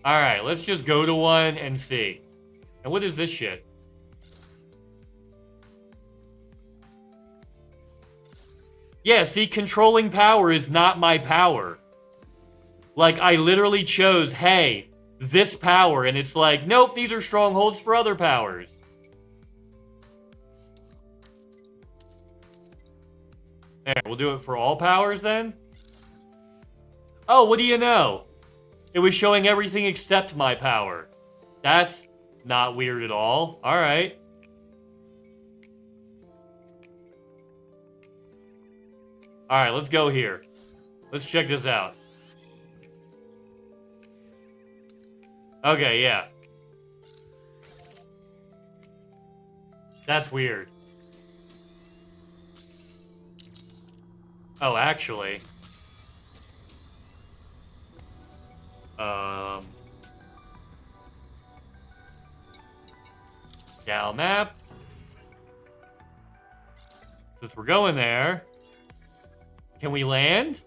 [SPEAKER 1] Alright, let's just go to one and see. And what is this shit? Yeah, see, controlling power is not my power. Like, I literally chose, hey, this power, and it's like, nope, these are strongholds for other powers. There, we'll do it for all powers then. Oh, what do you know? It was showing everything except my power. That's not weird at all. Alright. Alright, let's go here. Let's check this out. Okay, yeah. That's weird. Oh, actually. Gal map. Since we're going there, can we land?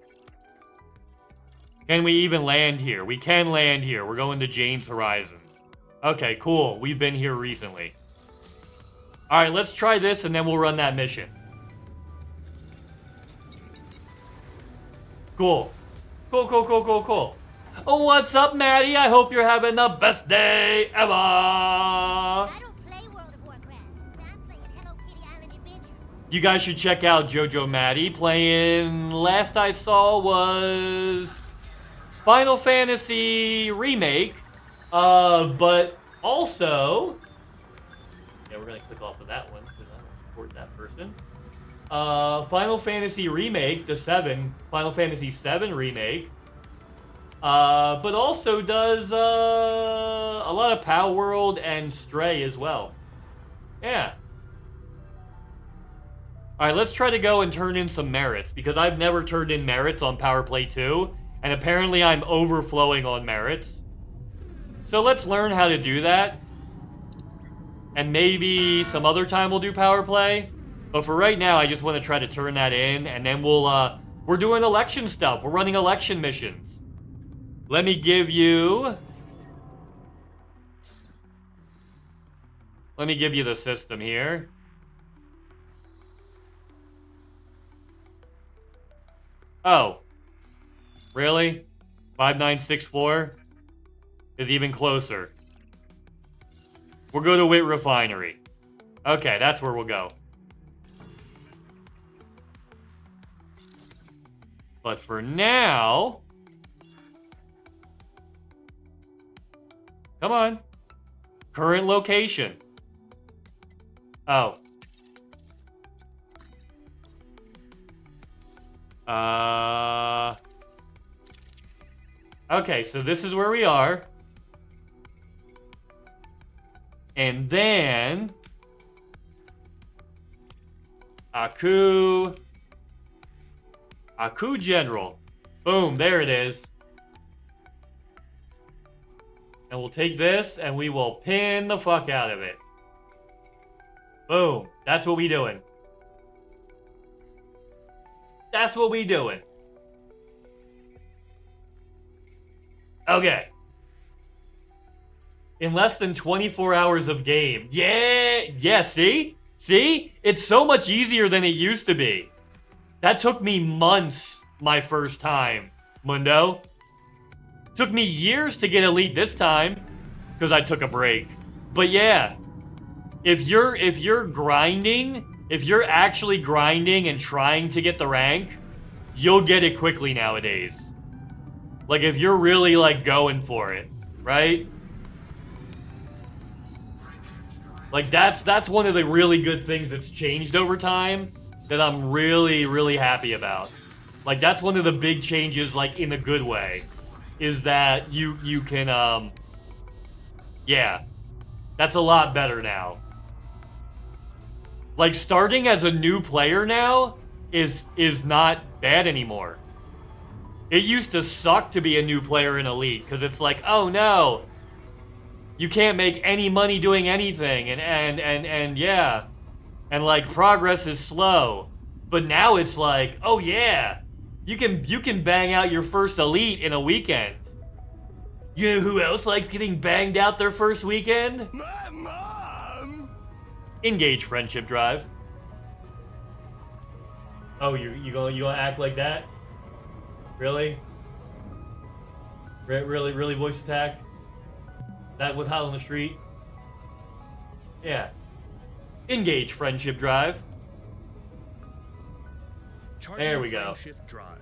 [SPEAKER 1] Can we even land here? We can land here. We're going to Jane's Horizons. Okay, cool. We've been here recently. Alright, let's try this and then we'll run that mission. Cool. Cool, cool, cool, cool, cool. Oh, what's up, Maddie? I hope you're having the best day ever.
[SPEAKER 8] I don't play World of Warcraft. I'm playing Hello Kitty Island Adventure.
[SPEAKER 1] You guys should check out JoJo Maddie playing, last I saw was Final Fantasy Remake, but also, yeah, we're gonna click off of that one because I don't support that person. Final Fantasy Remake, the 7, Final Fantasy 7 Remake, but also does a lot of Power World and Stray as well. Yeah. Alright, let's try to go and turn in some merits, because I've never turned in merits on Power Play 2, and apparently I'm overflowing on merits. So let's learn how to do that. And maybe some other time we'll do Power Play. But for right now, I just want to try to turn that in, and then we're doing election stuff. We're running election missions. Let me give you the system here. Oh. Really? 5964 is even closer. We'll go to Wit Refinery. Okay, that's where we'll go. But for now... Come on. Current location. Oh. Okay, so this is where we are. And then... Aku General. Boom, there it is. And we'll take this and we will pin the fuck out of it. Boom. That's what we doing. That's what we doing. Okay. In less than 24 hours of game. Yeah, see? See? It's so much easier than it used to be. That took me months my first time, Mundo. Took me years to get elite this time, because I took a break. But yeah, if you're grinding, if you're actually grinding and trying to get the rank, you'll get it quickly nowadays. Like if you're really like going for it, right? Like that's one of the really good things that's changed over time that I'm really, really happy about. Like that's one of the big changes, like in a good way, is that you can yeah, that's a lot better now. Like starting as a new player now is not bad anymore. It used to suck to be a new player in Elite because it's like, oh no, you can't make any money doing anything, and yeah, and like progress is slow. But now it's like, oh yeah, you can bang out your first elite in a weekend. You know who else likes getting banged out their first weekend?
[SPEAKER 7] My mom!
[SPEAKER 1] Engage Friendship Drive. Oh, you gonna act like that? Really? Really voice attack? That with Hot on the Street? Yeah. Engage Friendship Drive.
[SPEAKER 7] Charging
[SPEAKER 1] There we go.
[SPEAKER 7] Friendship Drive.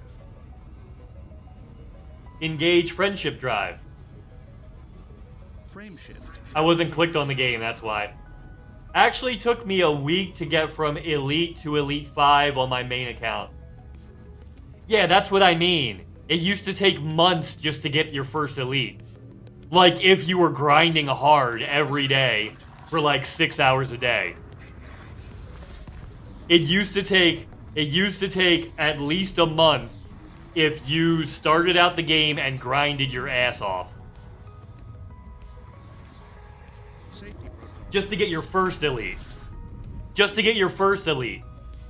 [SPEAKER 1] Engage Friendship Drive.
[SPEAKER 7] Frame shift.
[SPEAKER 1] I wasn't clicked on the game, that's why. Actually took me a week to get from Elite to Elite 5 on my main account. Yeah, that's what I mean. It used to take months just to get your first Elite. Like if you were grinding hard every day for like 6 hours a day. It used to take at least a month if you started out the game and grinded your ass off.
[SPEAKER 7] Safety protocol.
[SPEAKER 1] Just to get your first elite. Just to get your first elite.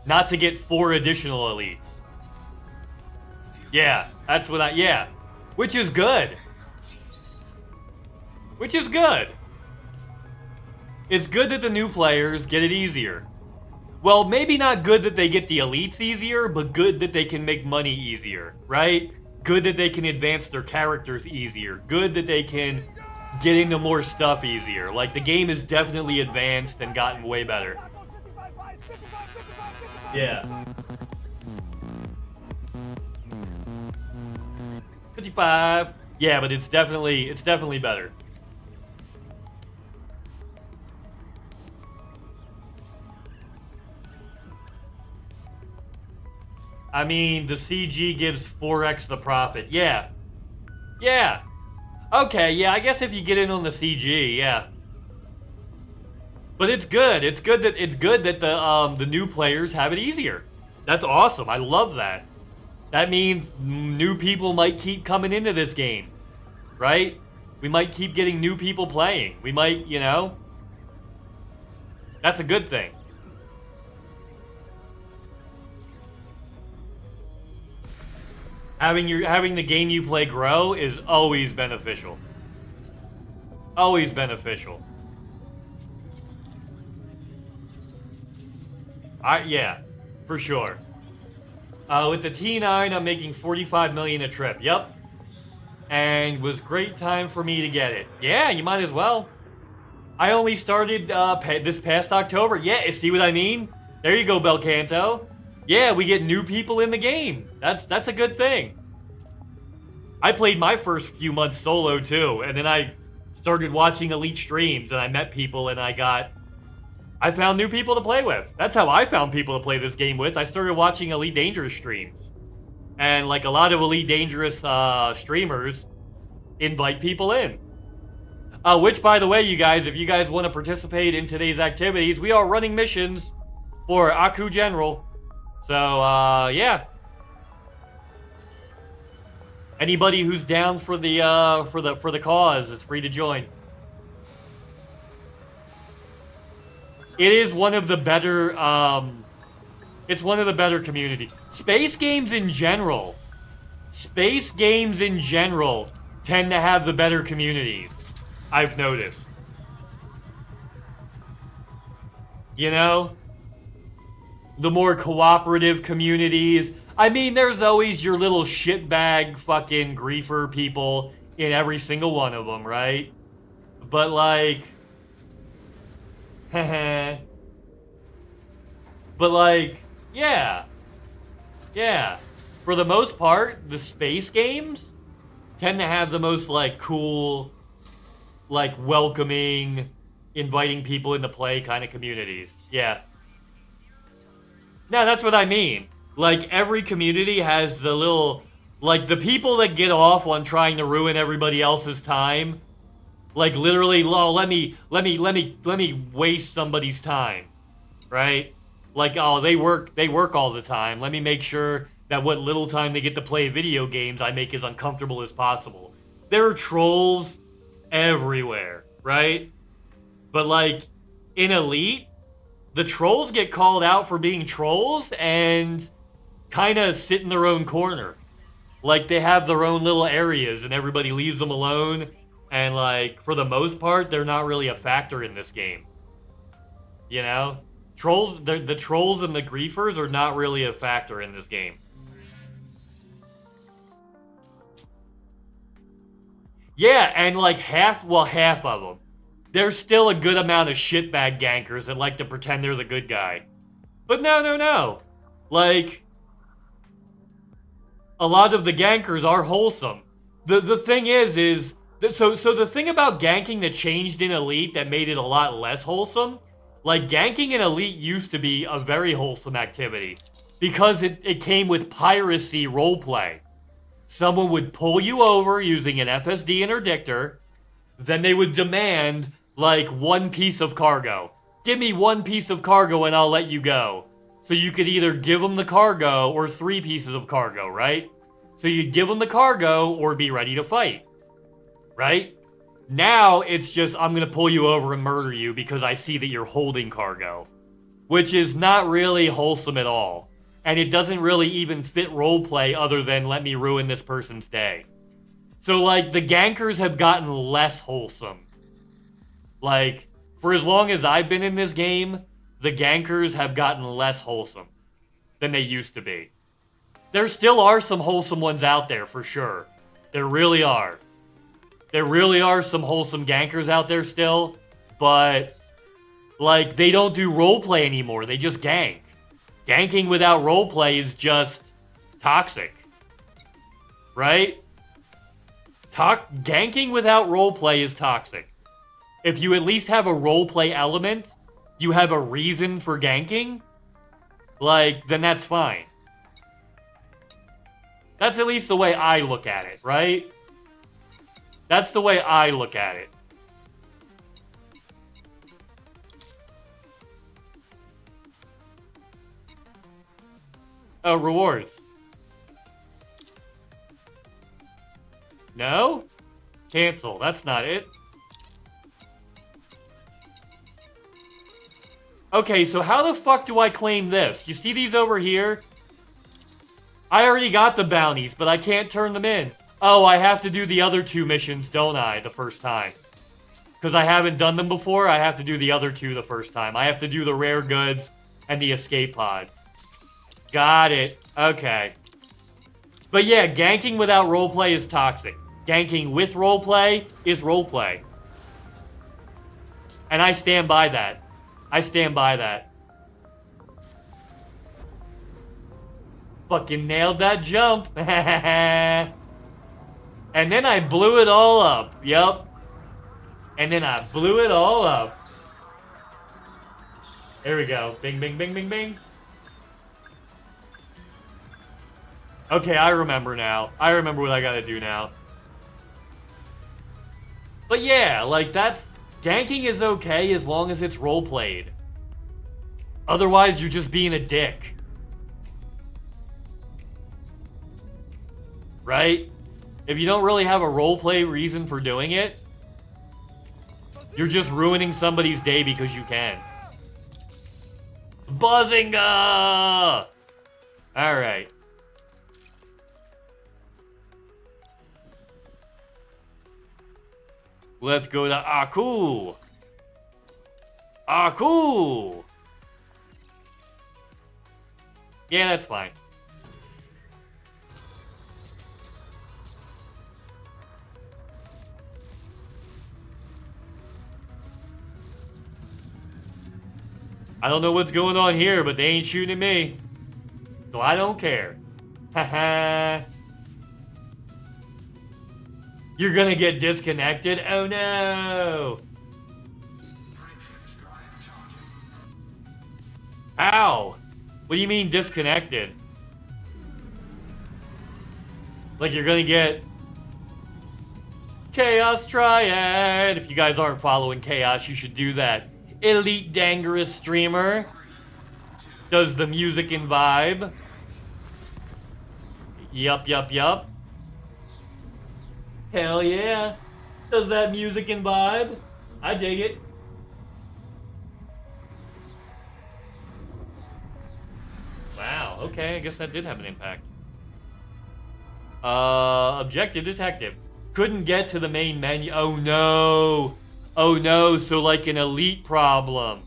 [SPEAKER 1] Not to get 4 additional elites. Yeah, that's what yeah. Which is good. Which is good. It's good that the new players get it easier. Well, maybe not good that they get the elites easier, but good that they can make money easier, right? Good that they can advance their characters easier. Good that they can get into more stuff easier. Like, the game has definitely advanced and gotten way better. Yeah. 55. Yeah, but it's definitely better. I mean, the CG gives 4x the profit. Yeah. Yeah. Okay, yeah, I guess if you get in on the CG, yeah. But it's good. It's good that the new players have it easier. That's awesome. I love that. That means new people might keep coming into this game. Right? We might keep getting new people playing. We might, you know. That's a good thing. Having the game you play grow is always beneficial. Always beneficial. Yeah, for sure. With the T9, I'm making 45 million a trip. Yep. And was great time for me to get it. Yeah, you might as well. I only started this past October. Yeah, see what I mean? There you go, Belcanto. Yeah, we get new people in the game. That's a good thing. I played my first few months solo too, and then I started watching Elite streams, and I met people, and I found new people to play with. That's how I found people to play this game with. I started watching Elite Dangerous streams. And like a lot of Elite Dangerous streamers invite people in. Which, by the way, you guys, if you guys want to participate in today's activities, we are running missions for Aku General. So, yeah. Anybody who's down for the cause is free to join. It is one of the better, it's one of the better communities. Space games in general tend to have the better communities, I've noticed. You know? The more cooperative communities. I mean, there's always your little shitbag fucking griefer people in every single one of them, right? But like... but like, yeah. Yeah. For the most part, the space games tend to have the most, like, cool, like, welcoming, inviting people into play kind of communities. Yeah. No, that's what I mean. Like, every community has the little... Like, the people that get off on trying to ruin everybody else's time... Like, literally, oh, let me waste somebody's time, right? Like, oh, they work all the time. Let me make sure that what little time they get to play video games I make as uncomfortable as possible. There are trolls everywhere, right? But, like, in Elite, the trolls get called out for being trolls and kind of sit in their own corner. Like, they have their own little areas and everybody leaves them alone. And, like, for the most part, they're not really a factor in this game. You know? Trolls, the trolls and the griefers are not really a factor in this game. Yeah, and like half of them. There's still a good amount of shitbag gankers that like to pretend they're the good guy. But no. Like, a lot of the gankers are wholesome. The thing is so the thing about ganking that changed in Elite that made it a lot less wholesome, like ganking in Elite used to be a very wholesome activity because it came with piracy roleplay. Someone would pull you over using an FSD interdictor, then they would demand, like, one piece of cargo. Give me one piece of cargo and I'll let you go. So you could either give them the cargo or 3 pieces of cargo, right? So you'd give them the cargo or be ready to fight, right? Now it's just, I'm going to pull you over and murder you because I see that you're holding cargo, which is not really wholesome at all. And it doesn't really even fit roleplay other than let me ruin this person's day. So, like, the gankers have gotten less wholesome. Like, for as long as I've been in this game, the gankers have gotten less wholesome than they used to be. There still are some wholesome ones out there, for sure. There really are. There really are some wholesome gankers out there still, but, like, they don't do roleplay anymore. They just gank. Ganking without roleplay is just toxic. Right? Ganking without roleplay is toxic. If you at least have a roleplay element, you have a reason for ganking, like, then that's fine. That's at least the way I look at it, right? That's the way I look at it. Oh, rewards. No? Cancel. That's not it. Okay, so how the fuck do I claim this? You see these over here? I already got the bounties, but I can't turn them in. Oh, I have to do the other 2 missions, don't I, the first time? Because I haven't done them before, I have to do the other 2 the first time. I have to do the rare goods and the escape pods. Got it. Okay. But yeah, ganking without roleplay is toxic. Ganking with roleplay is roleplay. And I stand by that. I stand by that. Fucking nailed that jump. And then I blew it all up. Yup. And then I blew it all up. There we go. Bing, bing, bing, bing, bing. Okay, I remember now. I remember what I gotta do now. But yeah, like, that's... Ganking is okay as long as it's roleplayed. Otherwise, you're just being a dick. Right? If you don't really have a roleplay reason for doing it, you're just ruining somebody's day because you can. Buzzinga! Alright. Let's go to Aku. Aku! Yeah, that's fine. I don't know what's going on here, but they ain't shooting at me. So I don't care. Haha. You're gonna get disconnected? Oh no! Ow! What do you mean disconnected? Like you're gonna get Chaos Triad! If you guys aren't following Chaos, you should do that. Elite Dangerous streamer. Does the music and vibe. Yup, yup, yup. Hell yeah. Does that music and vibe. I dig it. okay, I guess that did have an impact. Objective detective. Couldn't get to the main menu. Oh no. Oh no, so like an elite problem.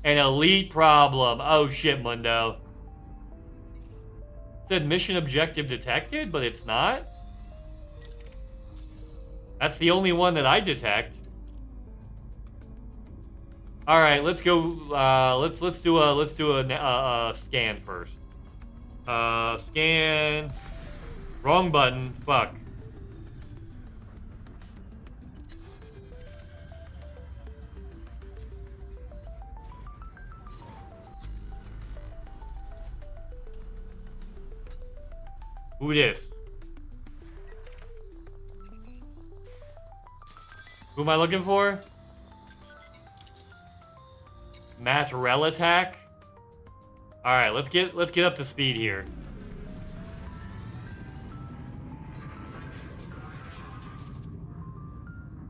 [SPEAKER 1] An elite problem. Oh shit, Mundo. It said mission objective detected, but it's not. That's the only one that I detect. All right, let's go. Let's do a scan first. Scan. Wrong button. Fuck. Who this? Who am I looking for? Matrel attack. All right, let's get up to speed here.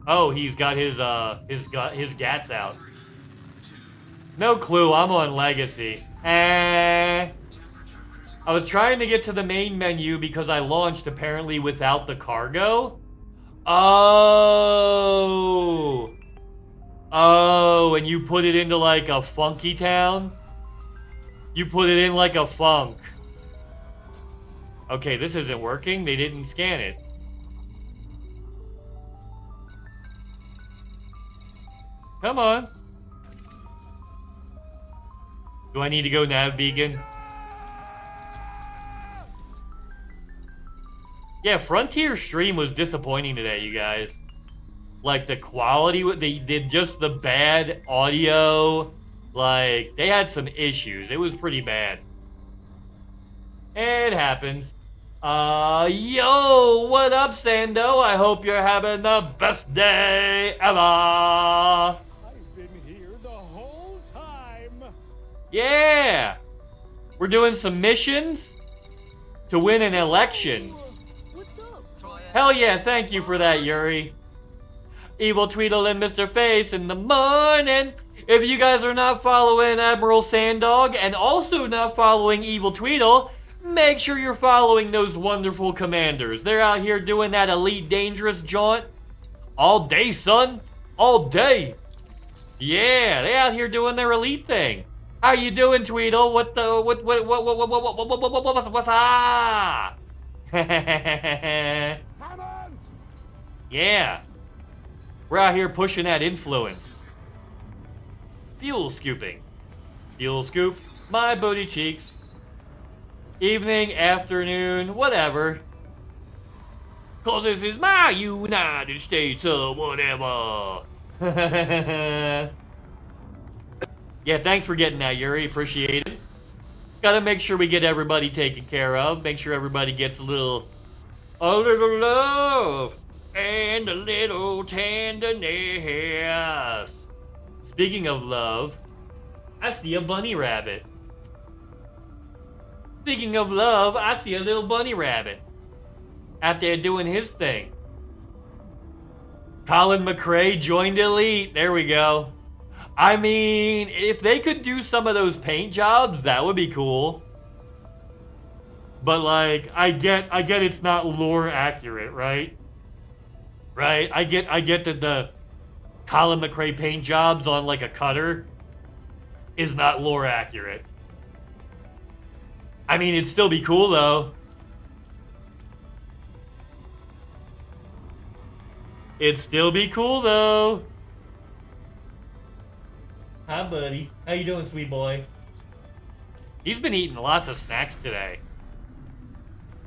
[SPEAKER 1] Oh, he's got his gats out. No clue. I'm on legacy. I was trying to get to the main menu because I launched apparently without the cargo. Oh. Oh, and you put it into like a funky town? You put it in like a funk. Okay, this isn't working. They didn't scan it. Come on. Do I need to go nav beacon? Yeah, Frontier stream was disappointing today, you guys. Like, the quality, they did just the bad audio. Like, they had some issues. It was pretty bad. It happens. Yo, what up, Sando? I hope you're having the best day ever.
[SPEAKER 7] I've been here the whole time.
[SPEAKER 1] Yeah. We're doing some missions to win an election.
[SPEAKER 8] What's up?
[SPEAKER 1] Hell yeah, thank you for that, Yuri. Evil Tweedle and Mrface in the morning. If you guys are not following Admiral Sandog and also not following Evil Tweedle, make sure you're following those wonderful commanders. They're out here doing that elite dangerous jaunt all day, son. All day. Yeah, they out here doing their elite thing. How you doing, Tweedle? What's up? Yeah. We're out here pushing that influence. Fuel scooping. Fuel scoop. My booty cheeks. Evening, afternoon, whatever. Cause this is my United States of whatever. Yeah, thanks for getting that, Yuri. Appreciate it. Gotta make sure we get everybody taken care of. Make sure everybody gets a little love and a little tenderness. Speaking of love, I see a bunny rabbit. Speaking of love, I see a little bunny rabbit out there doing his thing. Colin McRae joined Elite. There we go. I mean, if they could do some of those paint jobs, that would be cool. But like, I get it's not lore accurate, right? Right? I get that the Colin McRae paint jobs on like a cutter is not lore accurate. I mean, it'd still be cool though. It'd still be cool though. Hi, buddy. How you doing, sweet boy? He's been eating lots of snacks today.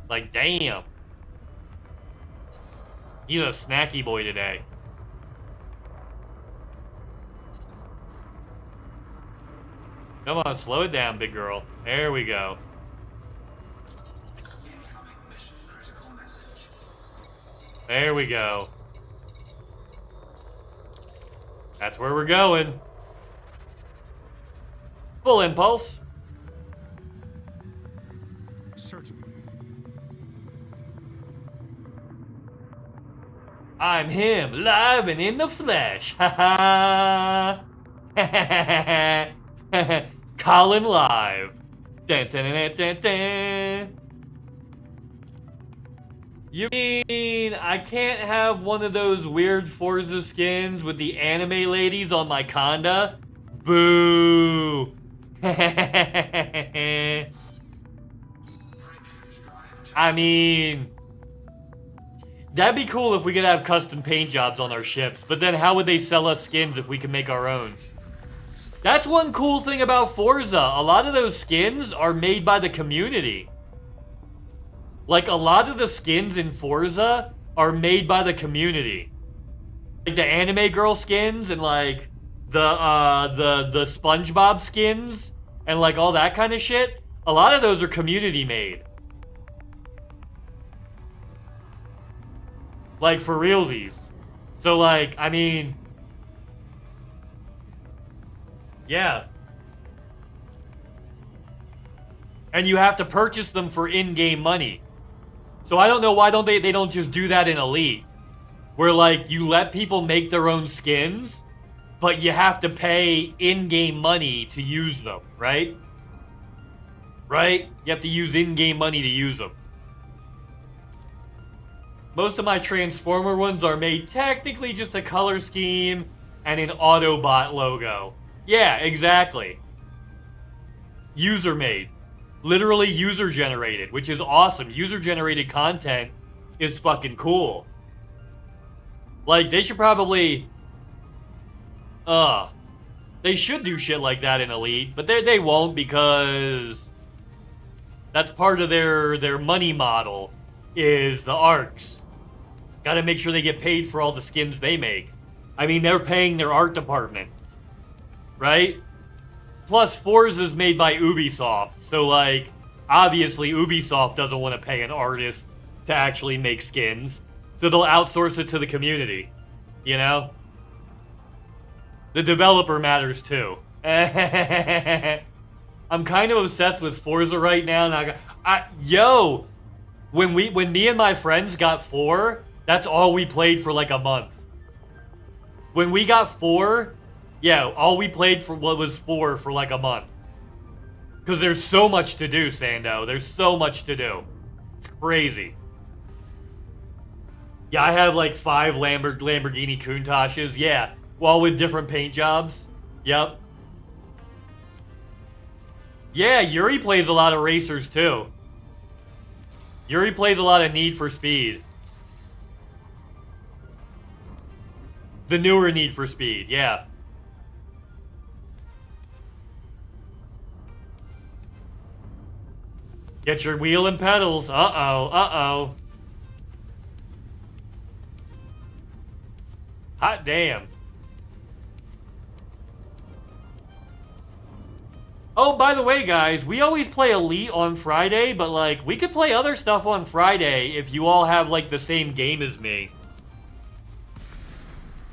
[SPEAKER 1] Like, damn. He's a snacky boy today. Come on, slow it down, big girl. There we go. There we go. That's where we're going. Full impulse.
[SPEAKER 7] Certainly.
[SPEAKER 1] I'm him, live and in the flesh. Ha ha. Colin live. Dun, dun, dun, dun, dun. You mean I can't have one of those weird Forza skins with the anime ladies on my Conda? Boo! I mean, that'd be cool if we could have custom paint jobs on our ships, but then how would they sell us skins if we can make our own? That's one cool thing about Forza. A lot of those skins are made by the community. Like, a lot of the skins in Forza are made by the community. Like the anime girl skins and like the SpongeBob skins and like all that kind of shit. A lot of those are community made. Like for realsies. So like, I mean, yeah. And you have to purchase them for in-game money. So I don't know why they don't just do that in Elite. Where like you let people make their own skins, but you have to pay in-game money to use them, right? Right? You have to use in-game money to use them. Most of my Transformer ones are made technically just a color scheme and an Autobot logo. Yeah, exactly. User made. Literally user generated, which is awesome. User generated content is fucking cool. Like, they should probably... they should do shit like that in Elite, but they won't because... that's part of their money model, is the arcs. Gotta make sure they get paid for all the skins they make. I mean, they're paying their art department. Right? Plus, Forza is made by Ubisoft, so, like, obviously Ubisoft doesn't want to pay an artist to actually make skins. So they'll outsource it to the community, you know? The developer matters too. I'm kind of obsessed with Forza right now, and yo, when me and my friends got 4, that's all we played for like a month. When we got 4, yeah, all we played for was 4 for like a month. Because there's so much to do, Sando. There's so much to do. It's crazy. Yeah, I have like 5 Lamborghini Countaches. Yeah, all with different paint jobs. Yep. Yeah, Yuri plays a lot of racers too. Yuri plays a lot of Need for Speed. The newer Need for Speed, yeah. Get your wheel and pedals. Uh-oh, uh-oh. Hot damn. Oh, by the way, guys, we always play Elite on Friday, but, like, we could play other stuff on Friday if you all have, like, the same game as me.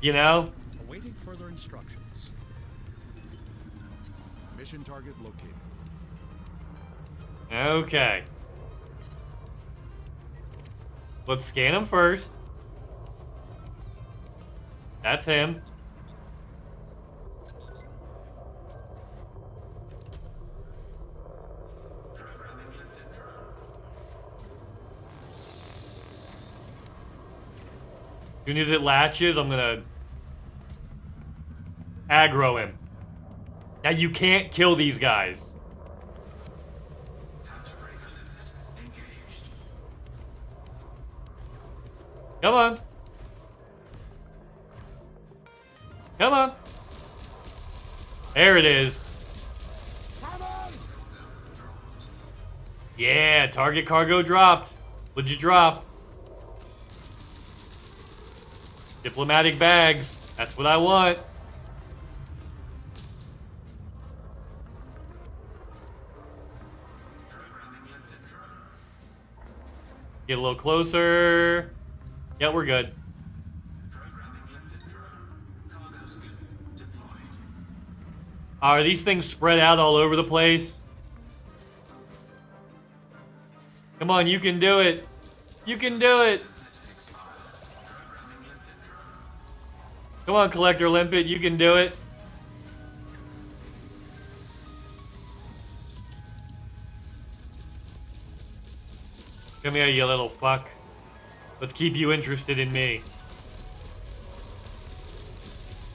[SPEAKER 1] You know?
[SPEAKER 7] Awaiting further instructions. Mission target located.
[SPEAKER 1] Okay. Let's scan him first. That's him. As soon as it latches, I'm gonna aggro him. Now you can't kill these guys. Come on. Come on. There it is. Yeah, target cargo dropped. What'd you drop? Diplomatic bags. That's what I want. Get a little closer. Yeah, we're good. Are these things spread out all over the place? Come on, you can do it. You can do it. Come on, Collector Limpet, you can do it. Come here, you little fuck. Let's keep you interested in me.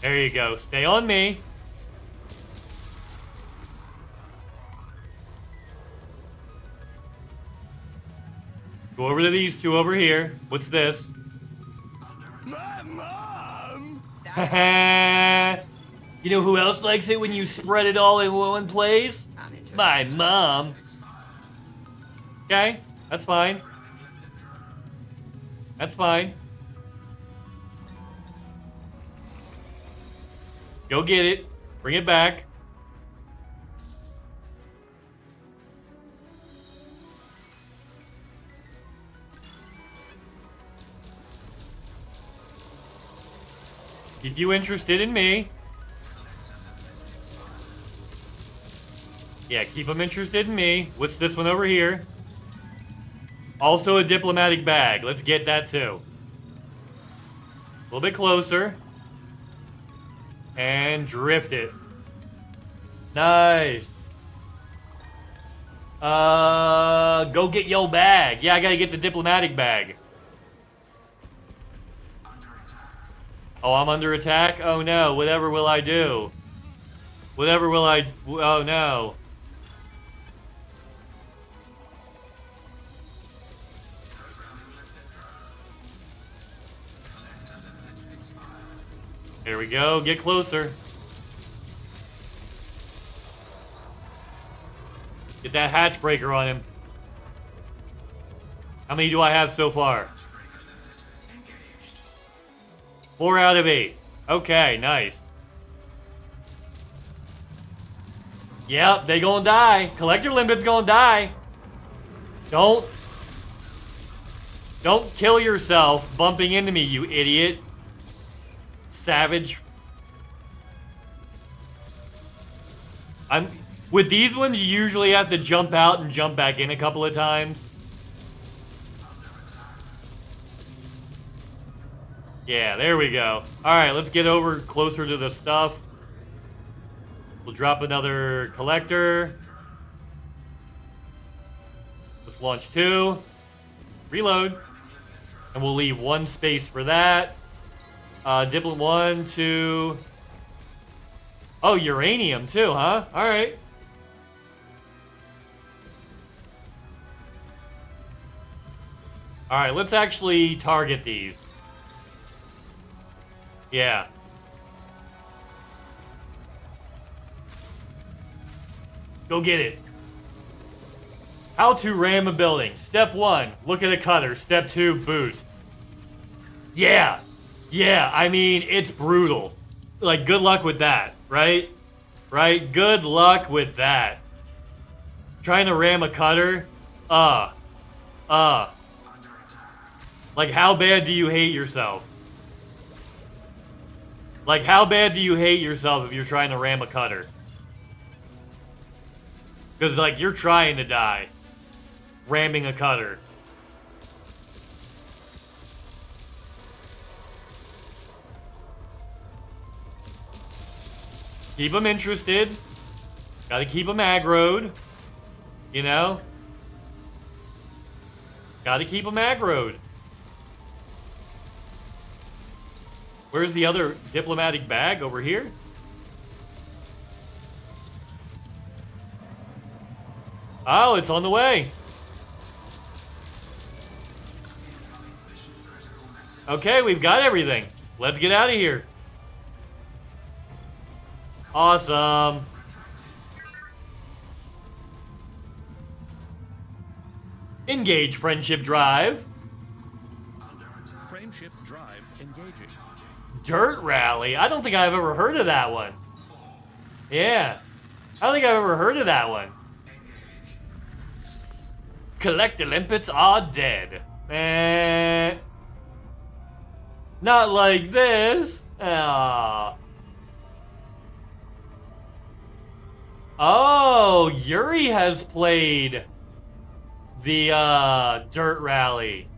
[SPEAKER 1] There you go. Stay on me. Go over to these two over here. What's this?
[SPEAKER 3] My mom!
[SPEAKER 1] You know who else likes it when you spread it all in one place? My mom. Okay, that's fine. That's fine. Go get it. Bring it back. Keep you interested in me. Yeah, keep them interested in me. What's this one over here? Also a diplomatic bag. Let's get that too. A little bit closer. And drift it. Nice. Go get your bag. Yeah, I gotta get the diplomatic bag. Oh, I'm under attack? Oh no, whatever will I do? Whatever will I... Oh no. There we go, get closer. Get that hatch breaker on him. How many do I have so far? 4 out of 8. Okay, nice. Yep, they gonna die. Collector Limpet's gonna die. Don't kill yourself bumping into me, you idiot. Savage. With these ones, you usually have to jump out and jump back in a couple of times. Yeah, there we go. Alright, let's get over closer to the stuff. We'll drop another collector. Let's launch 2. Reload. And we'll leave 1 space for that. Diplomat 1, 2. Oh, uranium too, huh? Alright. Alright, let's actually target these. Yeah. Go get it. How to ram a building. Step 1, look at a cutter. Step 2, boost. Yeah. Yeah, I mean, it's brutal. Like, good luck with that, right? Right? Good luck with that. Trying to ram a cutter? Like, how bad do you hate yourself? Like, how bad do you hate yourself if you're trying to ram a cutter? Because, like, you're trying to die. Ramming a cutter. Keep them interested. Gotta keep them aggroed. You know? Gotta keep them aggroed. Where's the other diplomatic bag? Over here? Oh, it's on the way. Okay, we've got everything. Let's get out of here. Awesome. Engage friendship drive.
[SPEAKER 7] Frameship drive engaging.
[SPEAKER 1] Dirt rally. I don't think I've ever heard of that one. Yeah. I don't think I've ever heard of that one. Collector limpets are dead. Not like this. Aww. Oh, Yuri has played the Dirt Rally.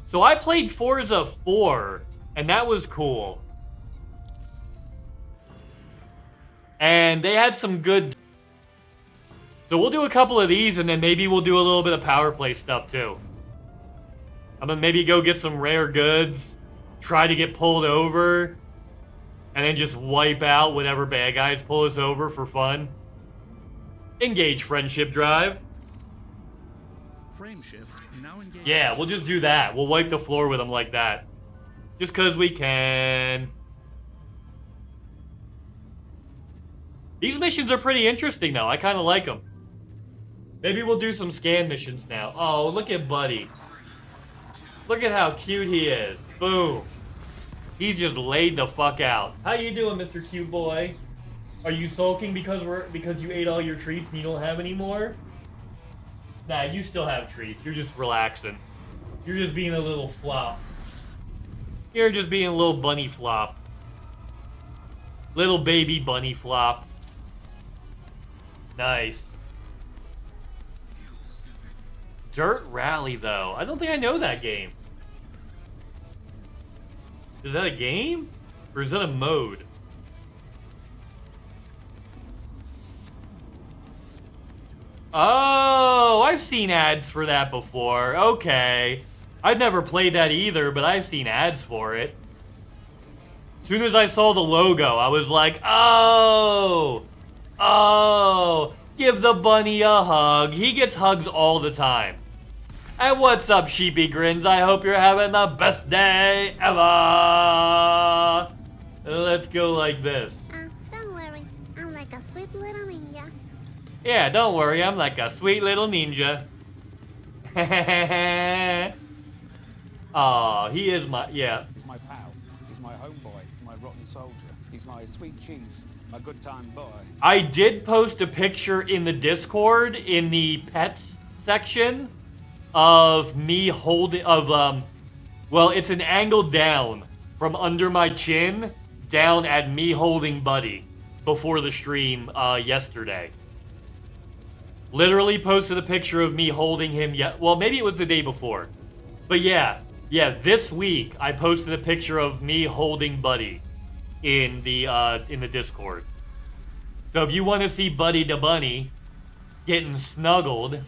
[SPEAKER 1] So I played Forza 4, and that was cool. And they had some good... So we'll do a couple of these, and then maybe we'll do a little bit of power play stuff too. I'm gonna maybe go get some rare goods, try to get pulled over, and then just wipe out whatever bad guys pull us over for fun. Engage friendship drive.
[SPEAKER 7] Frame shift now engaged.
[SPEAKER 1] Yeah, we'll just do that. We'll wipe the floor with them like that. Just because we can. These missions are pretty interesting, though. I kind of like them. Maybe we'll do some scan missions now. Oh, look at Buddy. Look at how cute he is. Boom. He's just laid the fuck out. How you doing, Mr. Cute Boy? Are you sulking because you ate all your treats and you don't have any more? Nah, you still have treats. You're just relaxing. You're just being a little flop. You're just being a little bunny flop. Little baby bunny flop. Nice. Dirt Rally, though. I don't think I know that game. Is that a game? Or is that a mode? Oh, I've seen ads for that before. Okay. I've never played that either, but I've seen ads for it. As soon as I saw the logo, I was like, oh, give the bunny a hug. He gets hugs all the time. And what's up, Sheepy Grins? I hope you're having the best day ever. Let's go like this.
[SPEAKER 8] Don't worry. I'm like a sweet little ninja.
[SPEAKER 1] Yeah, don't worry. I'm like a sweet little ninja. Aw, he is my, yeah.
[SPEAKER 9] He's my pal. He's my homeboy. My rotten soldier. He's my sweet cheese. My good time boy.
[SPEAKER 1] I did post a picture in the Discord in the pets section of me holding, well, it's an angle down from under my chin down at me holding Buddy before the stream yesterday. Literally posted a picture of me holding him, well, maybe it was the day before. But yeah, this week I posted a picture of me holding Buddy in the Discord. So if you want to see Buddy the Bunny getting snuggled,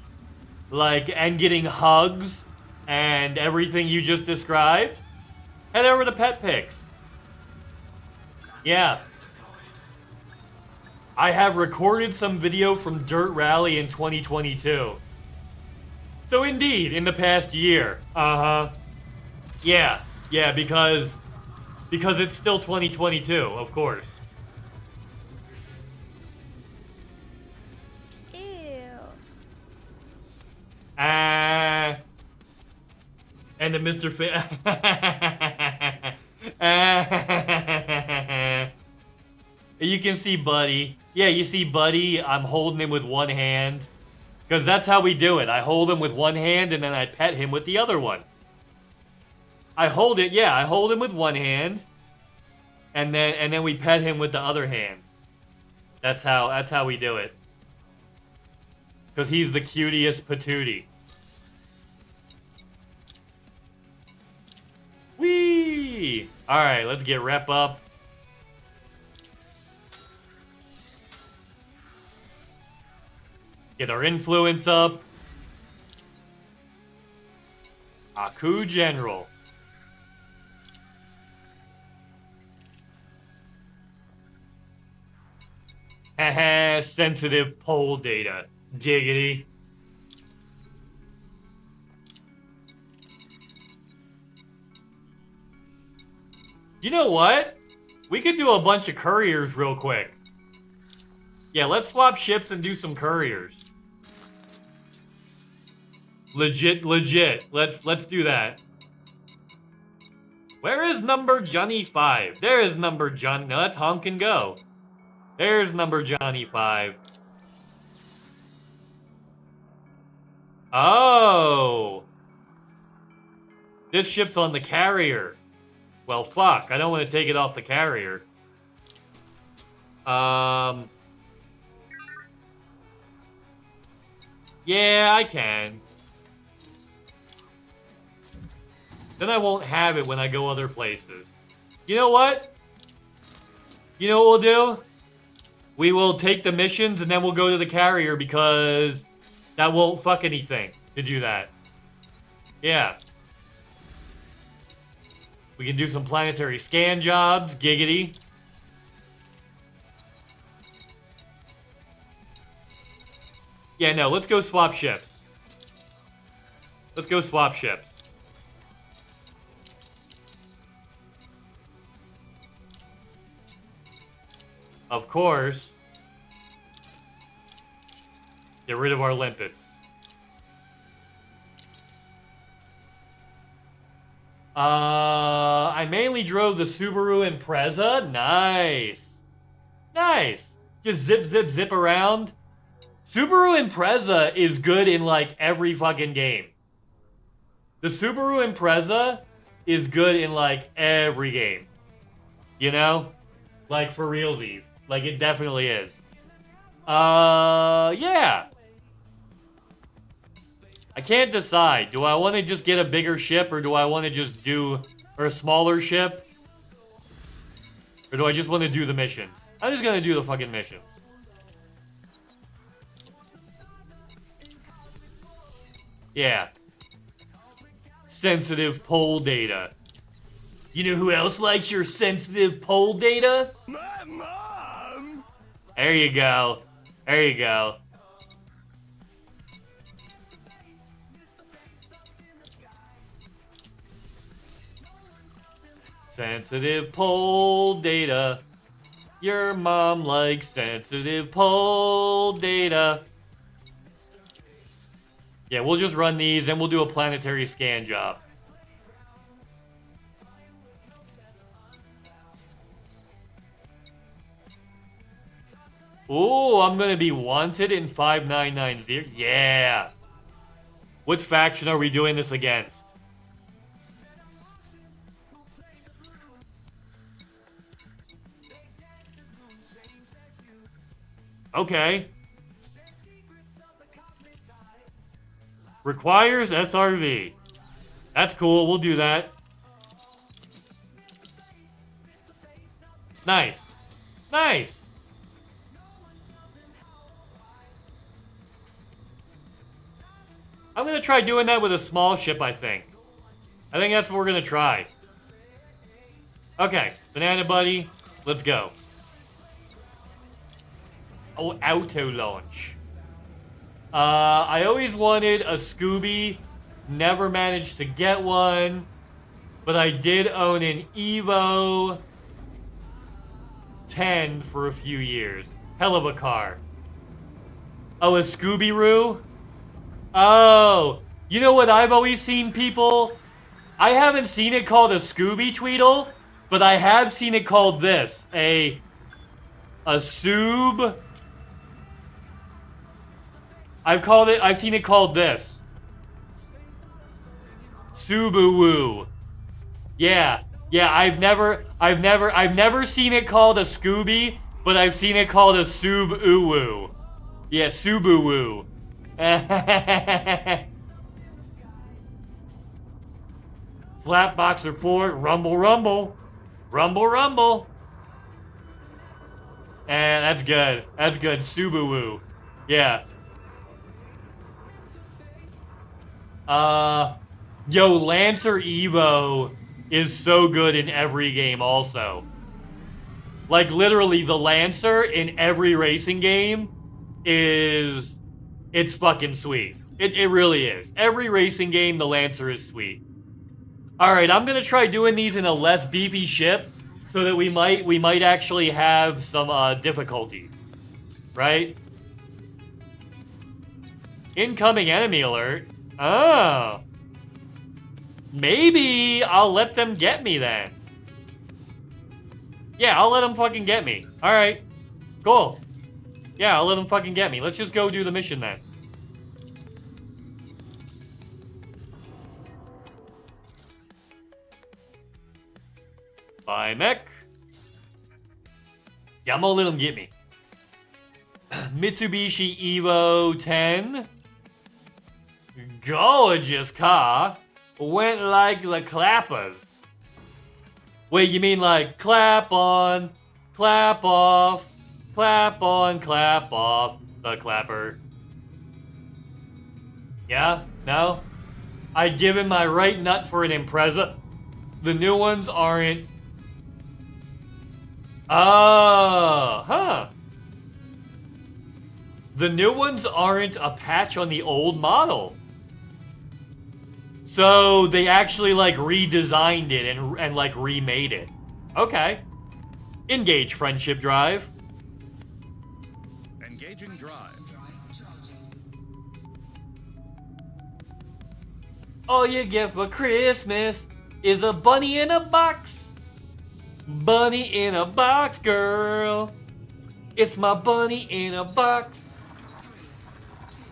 [SPEAKER 1] like, and getting hugs and everything you just described, head over to Pet Pics. Yeah. I have recorded some video from Dirt Rally in 2022. So indeed, in the past year. Uh-huh. Yeah, because it's still 2022, of course.
[SPEAKER 8] Ew.
[SPEAKER 1] And the Mr. You can see Buddy. Yeah, you see Buddy. I'm holding him with one hand. Because that's how we do it. I hold him with one hand and then I pet him with the other one. I hold him with one hand. And then we pet him with the other hand. That's how we do it. Because he's the cutest patootie. Whee! Alright, let's get rep up. Get our influence up. Aku General. Haha, sensitive poll data. Giggity. You know what? We could do a bunch of couriers real quick. Yeah, let's swap ships and do some couriers. Legit. Let's do that. Where is number Johnny 5? There is number John. No, that's Honk and Go. There's number Johnny 5. Oh. This ship's on the carrier. Well, fuck. I don't want to take it off the carrier. Yeah, I can. Then I won't have it when I go other places. You know what? You know what we'll do? We will take the missions and then we'll go to the carrier because that won't fuck anything to do that. Yeah. We can do some planetary scan jobs. Giggity. Yeah, no, let's go swap ships. Let's go swap ships. Of course. Get rid of our limpets. I mainly drove the Subaru Impreza. Nice. Nice. Just zip, zip, zip around. Subaru Impreza is good in, like, every fucking game. The Subaru Impreza is good in, like, every game. You know? Like, for realsies. Like, it definitely is. Yeah. I can't decide. Do I want to just get a bigger ship, or do I want to just do... or a smaller ship? Or do I just want to do the missions? I'm just gonna do the fucking missions. Yeah. Sensitive poll data. You know who else likes your sensitive poll data?
[SPEAKER 9] My mom!
[SPEAKER 1] There you go. There you go. Sensitive poll data. Your mom likes sensitive poll data. Yeah, we'll just run these and we'll do a planetary scan job. Ooh, I'm gonna be wanted in 5990. Yeah. What faction are we doing this against? Okay. Requires SRV. That's cool, we'll do that. Nice. Nice. I'm gonna try doing that with a small ship, I think. I think that's what we're gonna try. Okay, Banana Buddy, let's go. Oh, auto launch. I always wanted a Scooby, never managed to get one, but I did own an Evo 10 for a few years. Hell of a car. Oh, a Scooby-Roo? Oh, you know what I've always seen people? I haven't seen it called a Scooby Tweedle, but I have seen it called this. A Soob. I've seen it called this. Subaru. Yeah. Yeah, I've never seen it called a Scooby, but I've seen it called a Subaru. Yeah, Subaru. Flatbox report, rumble, rumble. Rumble, rumble. And that's good. That's good. Subaru. Yeah. Yo, Lancer Evo is so good in every game also. Like, literally, the Lancer in every racing game is... it's fucking sweet. It really is. Every racing game, the Lancer is sweet. Alright, I'm gonna try doing these in a less beefy ship so that we might actually have some difficulty. Right? Incoming enemy alert. Oh. Maybe I'll let them get me then. Yeah, I'll let them fucking get me. Alright. Cool. Yeah, I'll let them fucking get me. Let's just go do the mission then. Bye, mech. Yeah, I'm gonna let them get me. Mitsubishi Evo 10. Gorgeous car. Went like the clappers. Wait, you mean like clap on, clap off, Clap on, clap off the clapper. Yeah? No? I'd give him my right nut for an Impreza. The new ones aren't... Oh, huh. The new ones aren't a patch on the old model. So they actually like redesigned it and like remade it. Okay. Engage friendship drive.
[SPEAKER 7] Engaging drive.
[SPEAKER 1] All you get for Christmas is a bunny in a box. Bunny in a box, girl. It's my bunny in a box.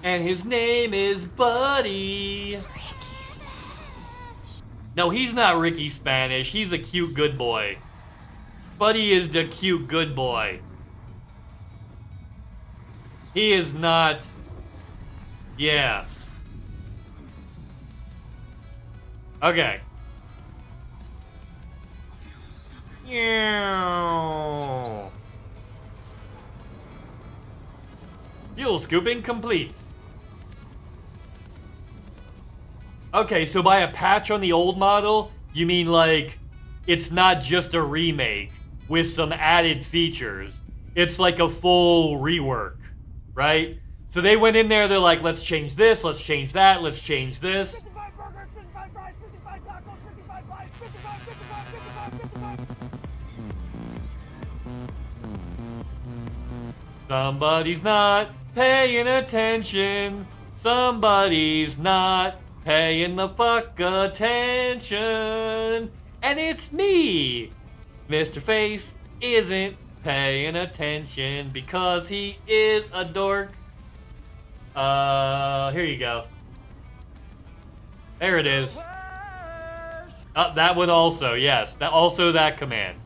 [SPEAKER 1] And his name is Buddy. No, he's not Ricky Spanish. He's a cute good boy. Buddy is the cute good boy. He is not... Yeah. Okay. Yeah. Fuel scooping complete. Okay, so by a patch on the old model, you mean like it's not just a remake with some added features. It's like a full rework, right? So they went in there, they're like, let's change this, let's change that, let's change this.
[SPEAKER 10] 55 burgers, 55 fries, 55 tacos, 55 fries, 55, 55, 55, 55.
[SPEAKER 1] Somebody's not paying attention. Somebody's not paying the fuck attention. And it's me. Mr. Face isn't paying attention because he is a dork. Here you go. There it is. That one also, yes. That command.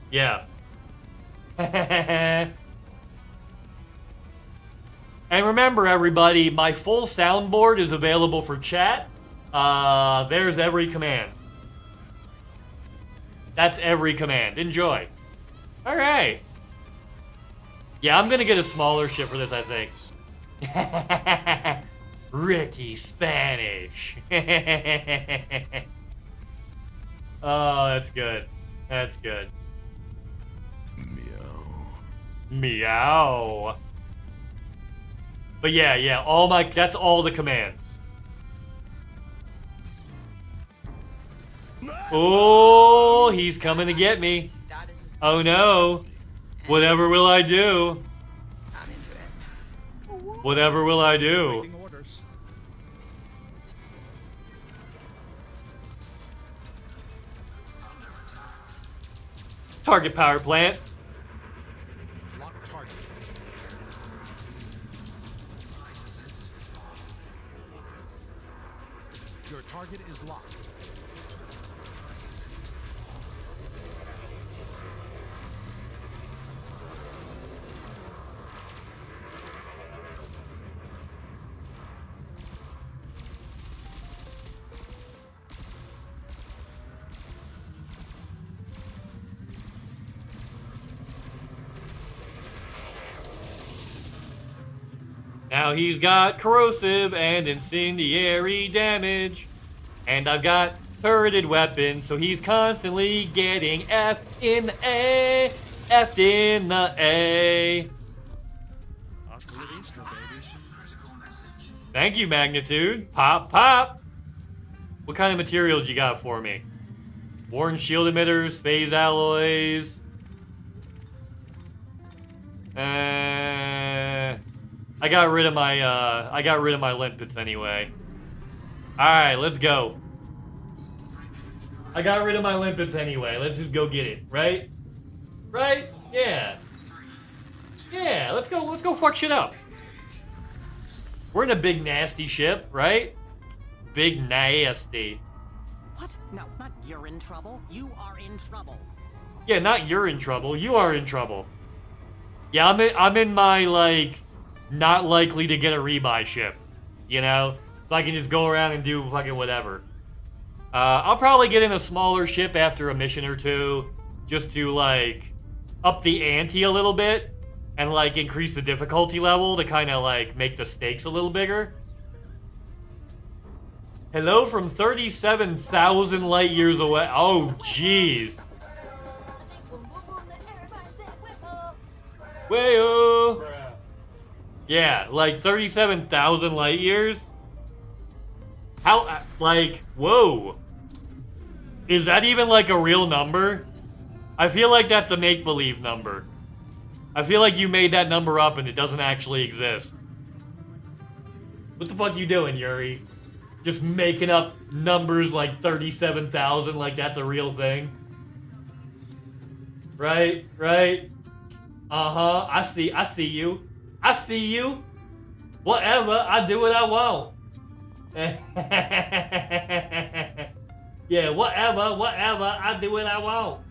[SPEAKER 1] Yeah. And remember, everybody, my full soundboard is available for chat. There's every command. That's every command. Enjoy. All right. Yeah, I'm gonna get a smaller ship for this, I think. Ricky Spanish. Oh, that's good. That's good. Meow. But yeah, that's all the commands. Oh, he's coming to get me. Oh no. Whatever will I do?
[SPEAKER 11] I'm into it.
[SPEAKER 1] Whatever will I do?
[SPEAKER 7] Waiting orders.
[SPEAKER 1] Target power plant.
[SPEAKER 10] Lock target. Your target is locked.
[SPEAKER 1] Now he's got corrosive and incendiary damage. And I've got turreted weapons, so he's constantly getting F'd in the A. F'd in the A.
[SPEAKER 7] Hasta la vista, baby.
[SPEAKER 1] Thank you, Magnitude. Pop, pop. What kind of materials you got for me? Worn shield emitters, phase alloys. I got rid of my limpets anyway. Alright, let's go. I got rid of my limpets anyway. Let's just go get it, right? Right? Yeah. Yeah, let's go fuck shit up. We're in a big nasty ship, right? Big nasty.
[SPEAKER 11] What? No, not you're in trouble. You are in trouble.
[SPEAKER 1] Yeah, not you're in trouble. You are in trouble. Yeah, I'm in my, like, not likely to get a rebuy ship. You know? So I can just go around and do fucking whatever. I'll probably get in a smaller ship after a mission or two. Just to, like, up the ante a little bit. and like increase the difficulty level to kind of like make the stakes a little bigger. Hello from 37,000 light years away. Oh, jeez. Wayo. Yeah, like 37,000 light years. How, like, whoa. Is that even like a real number? I feel like that's a make-believe number. I feel like you made that number up and it doesn't actually exist. What the fuck you doing, Yuri? Just making up numbers like 37,000 like that's a real thing? Right? Right? Uh-huh. I see you. I see you. Whatever. I do what I want. Yeah, whatever. I do what I want.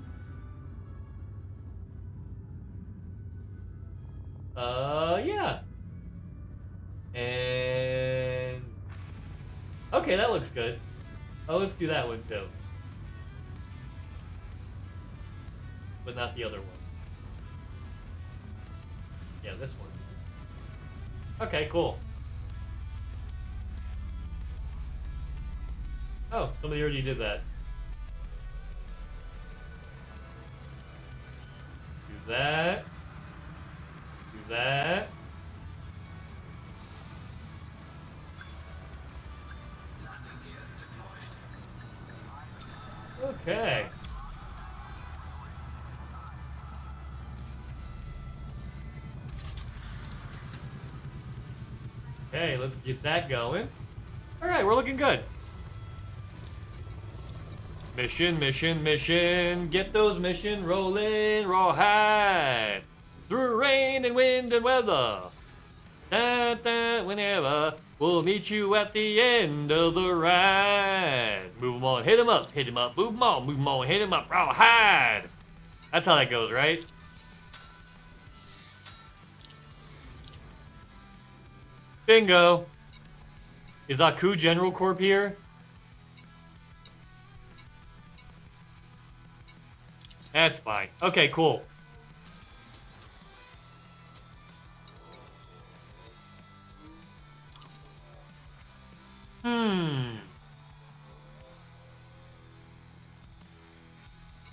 [SPEAKER 1] Yeah. And... okay, that looks good. Oh, let's do that one too. But not the other one. Yeah, this one. Okay, cool. Oh, somebody already did that. Do that. Do that. Okay. Okay, let's get that going. Alright, we're looking good. Mission, mission, mission. Get those mission rolling, rawhide. Through rain and wind and weather. Da, da, whenever. We'll meet you at the end of the ride. Move 'em on, hit 'em up, move 'em on, hit 'em up, rawhide. That's how that goes, right? Bingo. Is Aku General Corp here? That's fine. Okay, cool.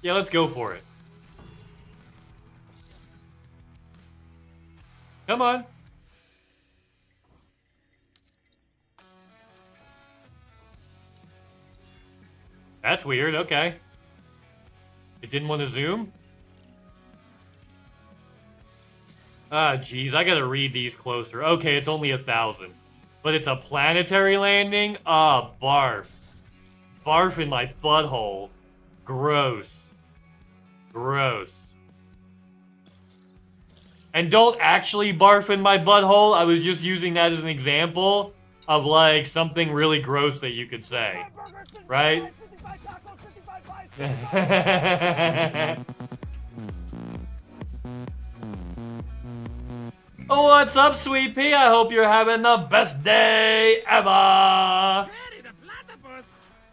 [SPEAKER 1] Yeah, let's go for it. Come on. That's weird, okay. It didn't want to zoom? Ah, jeez, I gotta read these closer. Okay, it's only 1,000. But it's a planetary landing? Ah, barf. Barf in my butthole. Gross. Gross. And don't actually barf in my butthole. I was just using that as an example of, like, something really gross that you could say. Right? What's up, Sweet Pea? I hope you're having the best day ever.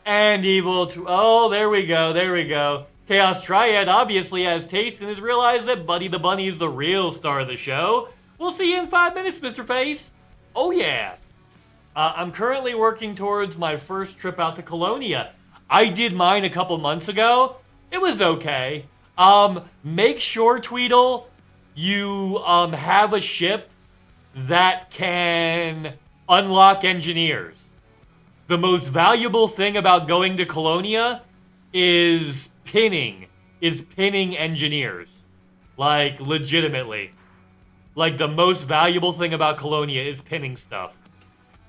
[SPEAKER 1] And Evil... oh, there we go, there we go. Chaos Triad obviously has taste and has realized that Buddy the Bunny is the real star of the show. We'll see you in 5 minutes, Mr. Face. Oh, yeah. I'm currently working towards my first trip out to Colonia. I did mine a couple months ago. It was okay. Make sure, Tweedle, you have a ship that can unlock engineers. The most valuable thing about going to Colonia is pinning engineers. Like, legitimately. Like, the most valuable thing about Colonia is pinning stuff.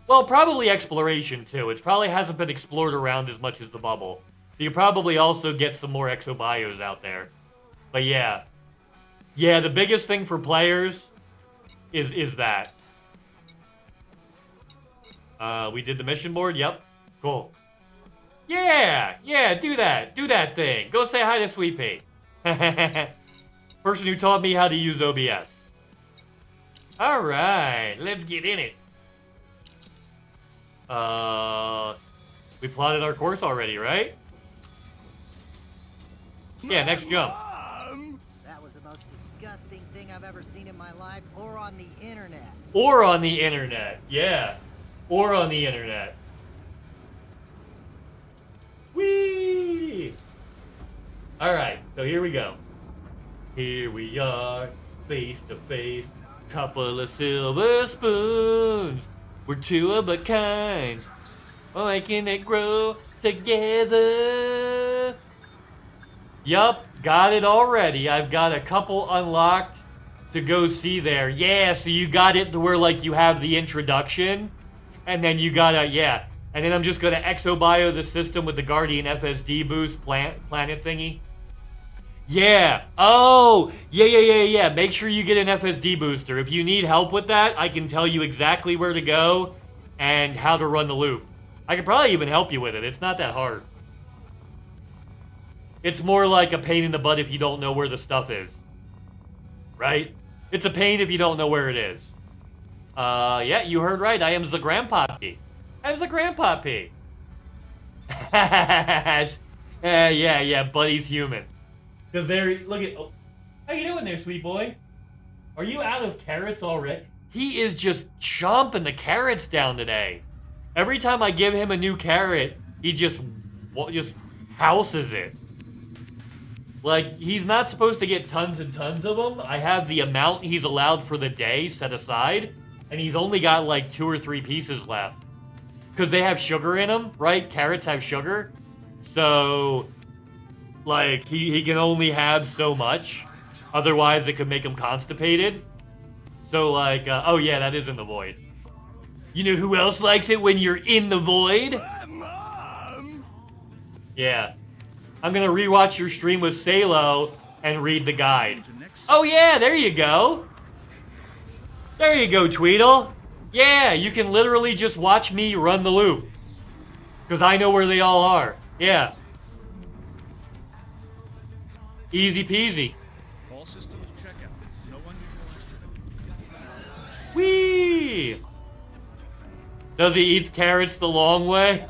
[SPEAKER 1] Well, probably exploration, too. It probably hasn't been explored around as much as the bubble. So you probably also get some more exobios out there. But yeah. Yeah, the biggest thing for players is that. We did the mission board? Yep. Cool. Yeah! Yeah, do that. Do that thing. Go say hi to Sweet Pea. Person who taught me how to use OBS. Alright, let's get in it. We plotted our course already, right? Yeah, next jump.
[SPEAKER 8] That was the most disgusting thing
[SPEAKER 12] I've ever seen in my life or on the internet.
[SPEAKER 1] Or on the internet, yeah. Or on the internet. Whee! Alright, so here we go. Here we are, face to face. Couple of silver spoons. We're two of a kind. Making it grow together. Yup, got it already. I've got a couple unlocked to go see there. Yeah, so you got it to where like you have the introduction. And then you gotta, yeah. And then I'm just gonna exobio the system with the Guardian FSD boost planet thingy. Yeah. Oh, yeah. Make sure you get an FSD booster. If you need help with that, I can tell you exactly where to go and how to run the loop. I could probably even help you with it. It's not that hard. It's more like a pain in the butt if you don't know where the stuff is. Right? It's a pain if you don't know where it is. Yeah, you heard right. I am the Grandpappy. I'm the Grandpappy. Yeah, Buddy's human. Because they're, look at, oh, how you doing there, sweet boy? Are you out of carrots already? He is just chomping the carrots down today. Every time I give him a new carrot, he just houses it. Like, he's not supposed to get tons and tons of them. I have the amount he's allowed for the day set aside, and he's only got like 2 or 3 pieces left. Because they have sugar in them, right? Carrots have sugar. So, like, he can only have so much. Otherwise, it could make him constipated. So, like, oh yeah, that is in the void. You know who else likes it when you're in the void? Mom! Yeah. I'm gonna rewatch your stream with Salo and read the guide. Oh yeah, there you go. There you go, Tweedle. Yeah, you can literally just watch me run the loop. Because I know where they all are. Yeah. Easy peasy.
[SPEAKER 7] All systems check out. No unusual activity.
[SPEAKER 1] Whee! Does he eat carrots the long way?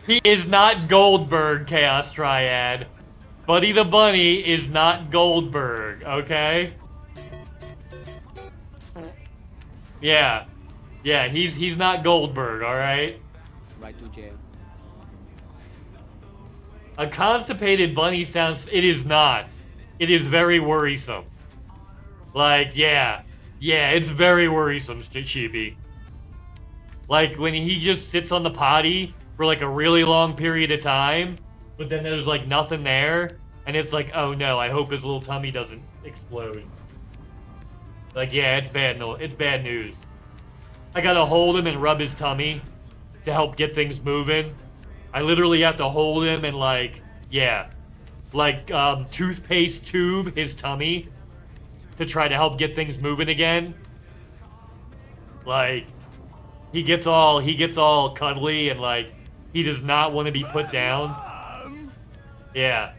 [SPEAKER 1] He is not Goldberg, Chaos Triad. Buddy the Bunny is not Goldberg, okay? Yeah. Yeah, he's not Goldberg, alright?
[SPEAKER 13] Right to jail.
[SPEAKER 1] A constipated bunny sounds... It is not. It is very worrisome. Like, yeah. Yeah, it's very worrisome, Chibi. Like, when he just sits on the potty for like a really long period of time, but then there's like nothing there, and it's like, oh no, I hope his little tummy doesn't explode. Like, yeah, it's bad news. I gotta hold him and rub his tummy to help get things moving. I literally have to hold him and like, yeah, like toothpaste tube his tummy to try to help get things moving again. Like, he gets all cuddly and like, he does not want to be put down. Yeah.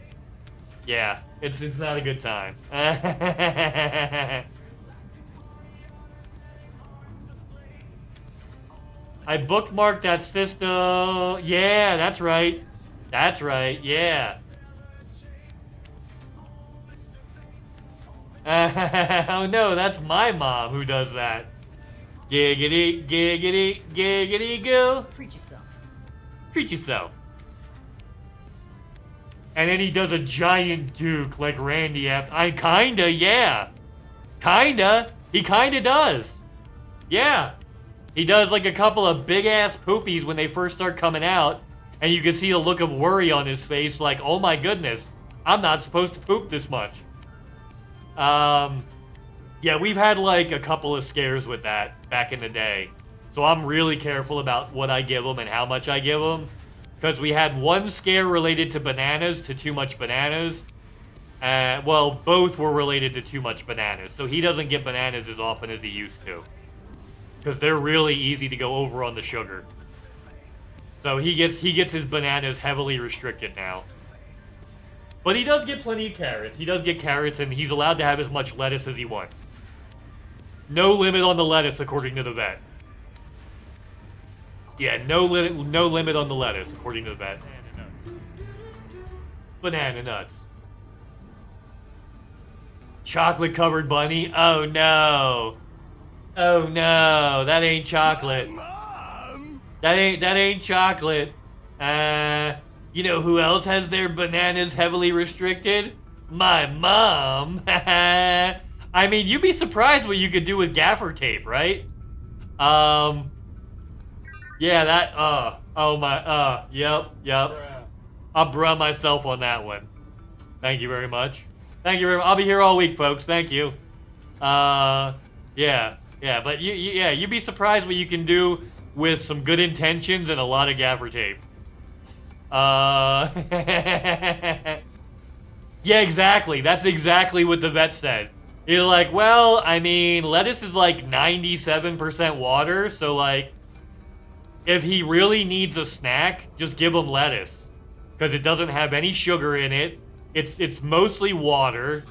[SPEAKER 1] Yeah. It's not a good time. I bookmarked that system. Yeah, that's right. That's right. Yeah. Oh no, that's my mom who does that. Giggity, giggity, giggity, go.
[SPEAKER 11] Treat yourself.
[SPEAKER 1] Treat yourself. And then he does a giant duke like Randy after. I kinda, yeah. Kinda. He kinda does. Yeah. He does like a couple of big ass poopies when they first start coming out. And you can see a look of worry on his face like, oh my goodness, I'm not supposed to poop this much. Yeah, we've had like a couple of scares with that back in the day. So I'm really careful about what I give him and how much I give him. Because we had one scare related to bananas, to too much bananas. Well, both were related to too much bananas. So he doesn't get bananas as often as he used to. Because they're really easy to go over on the sugar. So he gets his bananas heavily restricted now. But he does get plenty of carrots. He does get carrots, and he's allowed to have as much lettuce as he wants. No limit on the lettuce, according to the vet. Yeah, no limit on the lettuce, according to the vet. Banana nuts. Banana nuts. Chocolate covered bunny? Oh no. Oh no, that ain't chocolate. That ain't chocolate. You know who else has their bananas heavily restricted? My mom. I mean, you'd be surprised what you could do with gaffer tape, right? Yeah, that, oh my, yep. I'll bruh myself on that one. Thank you very much. Thank you very much. I'll be here all week, folks. Thank you. Yeah, but you'd be surprised what you can do with some good intentions and a lot of gaffer tape. Yeah, exactly. That's exactly what the vet said. You're like, well, I mean, lettuce is like 97% water, so like, if he really needs a snack, just give him lettuce. Because it doesn't have any sugar in it. It's mostly water.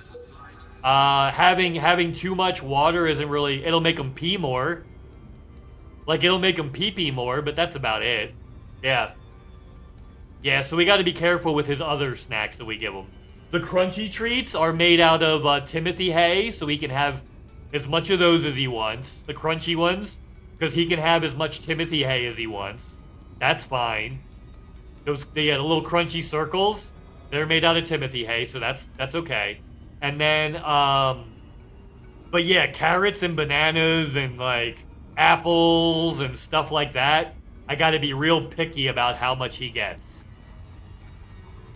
[SPEAKER 1] Having too much water isn't really, it'll make him pee more. Like, it'll make him pee more, but that's about it. Yeah. Yeah, so we gotta be careful with his other snacks that we give him. The crunchy treats are made out of Timothy hay, so he can have as much of those as he wants. The crunchy ones, because he can have as much Timothy hay as he wants. That's fine. Those, yeah, the little crunchy circles, they're made out of Timothy hay, so that's okay. And then, but yeah, carrots and bananas and like apples and stuff like that, I gotta be real picky about how much he gets.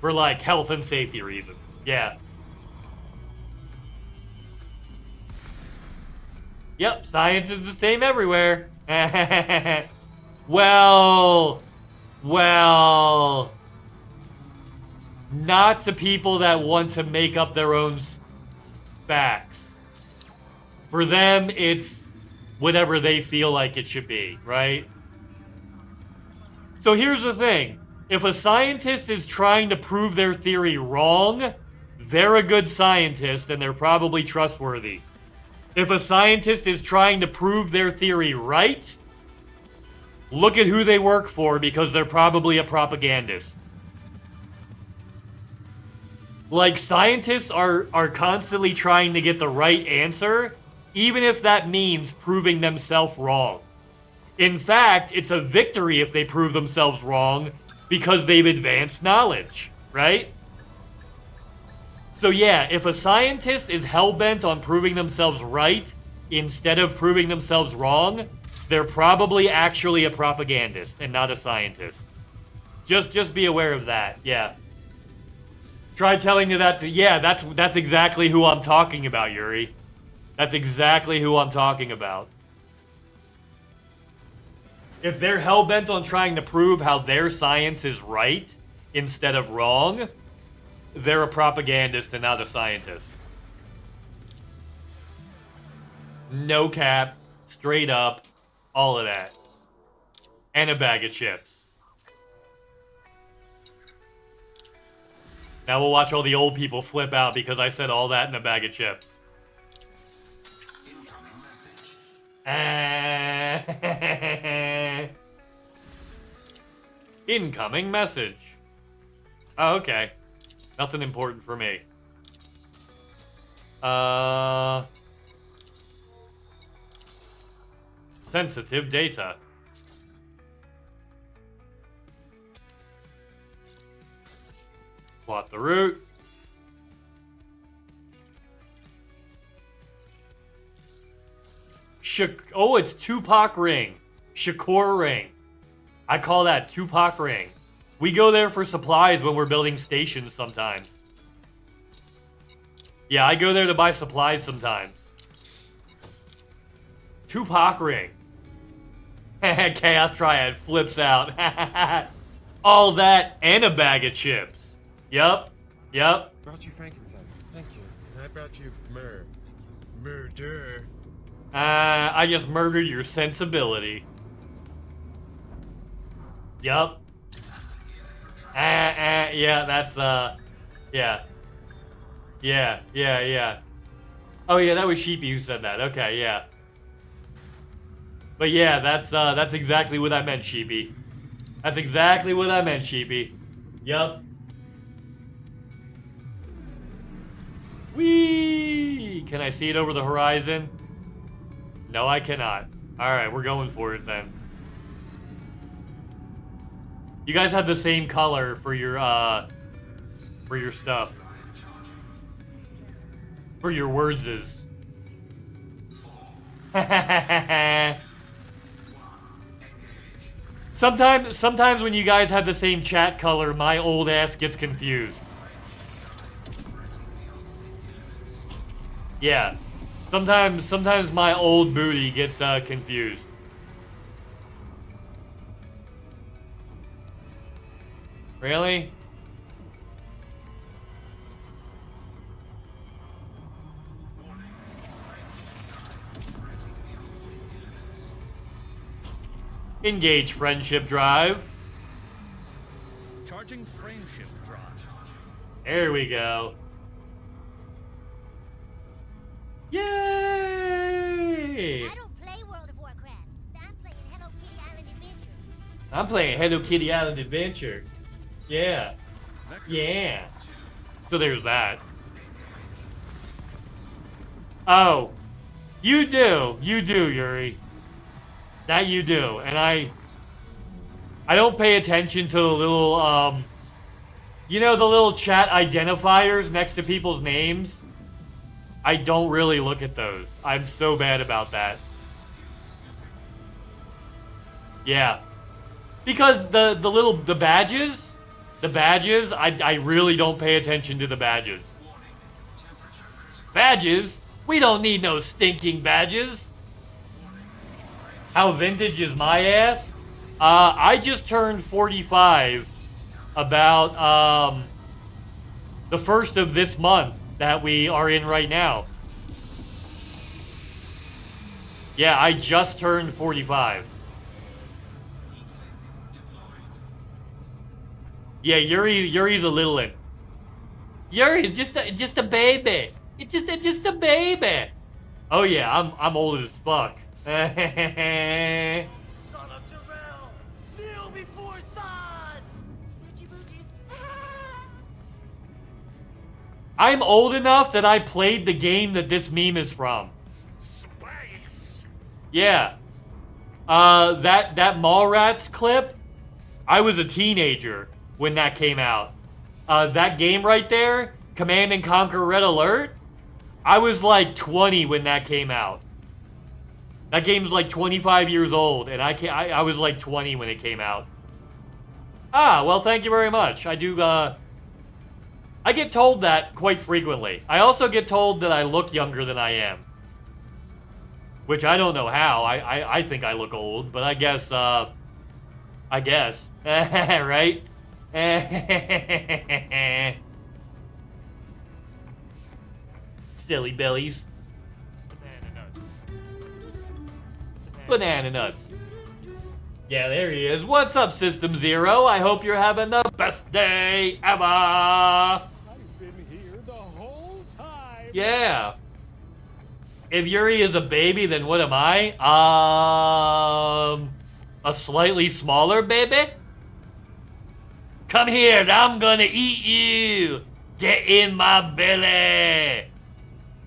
[SPEAKER 1] For like health and safety reasons. Yeah. Yep, science is the same everywhere. Well, not to people that want to make up their own facts. For them, it's whatever they feel like it should be, right? So here's the thing. If a scientist is trying to prove their theory wrong, they're a good scientist and they're probably trustworthy. If a scientist is trying to prove their theory right, look at who they work for because they're probably a propagandist. Like, scientists are constantly trying to get the right answer, even if that means proving themselves wrong. In fact, it's a victory if they prove themselves wrong because they've advanced knowledge, right? So yeah, if a scientist is hell-bent on proving themselves right instead of proving themselves wrong, they're probably actually a propagandist and not a scientist. Just be aware of that, yeah. Try telling you that, yeah, that's exactly who I'm talking about, Yuri. That's exactly who I'm talking about. If they're hell-bent on trying to prove how their science is right instead of wrong, they're a propagandist and not a scientist. No cap, straight up, all of that. And a bag of chips. Now we'll watch all the old people flip out because I said all that in a bag of chips. Incoming message. Oh, okay. Nothing important for me. Sensitive data. Plot the route. Oh, it's Tupac ring. Shakur ring. I call that Tupac ring. We go there for supplies when we're building stations sometimes. Yeah, I go there to buy supplies sometimes. Tupac ring. Chaos Triad flips out. All that and a bag of chips. Yup.
[SPEAKER 13] Brought you frankincense. Thank you. And I brought you murder.
[SPEAKER 1] I just murdered your sensibility. Yup. Yeah, that's, yeah. Oh yeah, that was Sheepy who said that. Okay, yeah. But yeah, that's exactly what I meant, Sheepy. That's exactly what I meant, Sheepy. Yup. Whee! Can I see it over the horizon? No, I cannot. All right, we're going for it then. You guys have the same color for your stuff. For your wordses. Sometimes when you guys have the same chat color, my old ass gets confused. Yeah. Sometimes my old booty gets confused. Really? Engage friendship drive.
[SPEAKER 7] Charging friendship drive.
[SPEAKER 1] There we go. Yay!
[SPEAKER 8] I don't play World of Warcraft. I'm playing Hello Kitty Island Adventure.
[SPEAKER 1] I'm playing Hello Kitty Island Adventure. Yeah. Yeah. So there's that. Oh. You do, Yuri. That you do. And I don't pay attention to the little, you know, the little chat identifiers next to people's names? I don't really look at those. I'm so bad about that. Yeah. Because the badges, I really don't pay attention to the badges. Badges? We don't need no stinking badges. How vintage is my ass? I just turned 45 about the first of this month that we are in right now. Yeah, I just turned 45. Yeah, Yuri's a little in. Yuri's just a baby. It's just a baby. Oh yeah, I'm old as fuck.
[SPEAKER 10] Son of Jarrell! Kneel before Sod! Snitchy boochies.
[SPEAKER 1] I'm old enough that I played the game that this meme is from.
[SPEAKER 7] Space.
[SPEAKER 1] Yeah. That Mallrats clip, I was a teenager when that came out. That game right there, Command and Conquer Red Alert, I was like 20 when that came out. That game's like 25 years old, and I was like 20 when it came out. Ah, well, thank you very much. I do, I get told that quite frequently. I also get told that I look younger than I am. Which I don't know how. I think I look old, but I guess, right? Silly bellies. Banana nuts. Yeah, there he is. What's up, System Zero? I hope you're having the best day ever.
[SPEAKER 10] I've been here the whole time.
[SPEAKER 1] Yeah. If Yuri is a baby, then what am I? A slightly smaller baby? Come here, I'm gonna eat you. Get in my belly.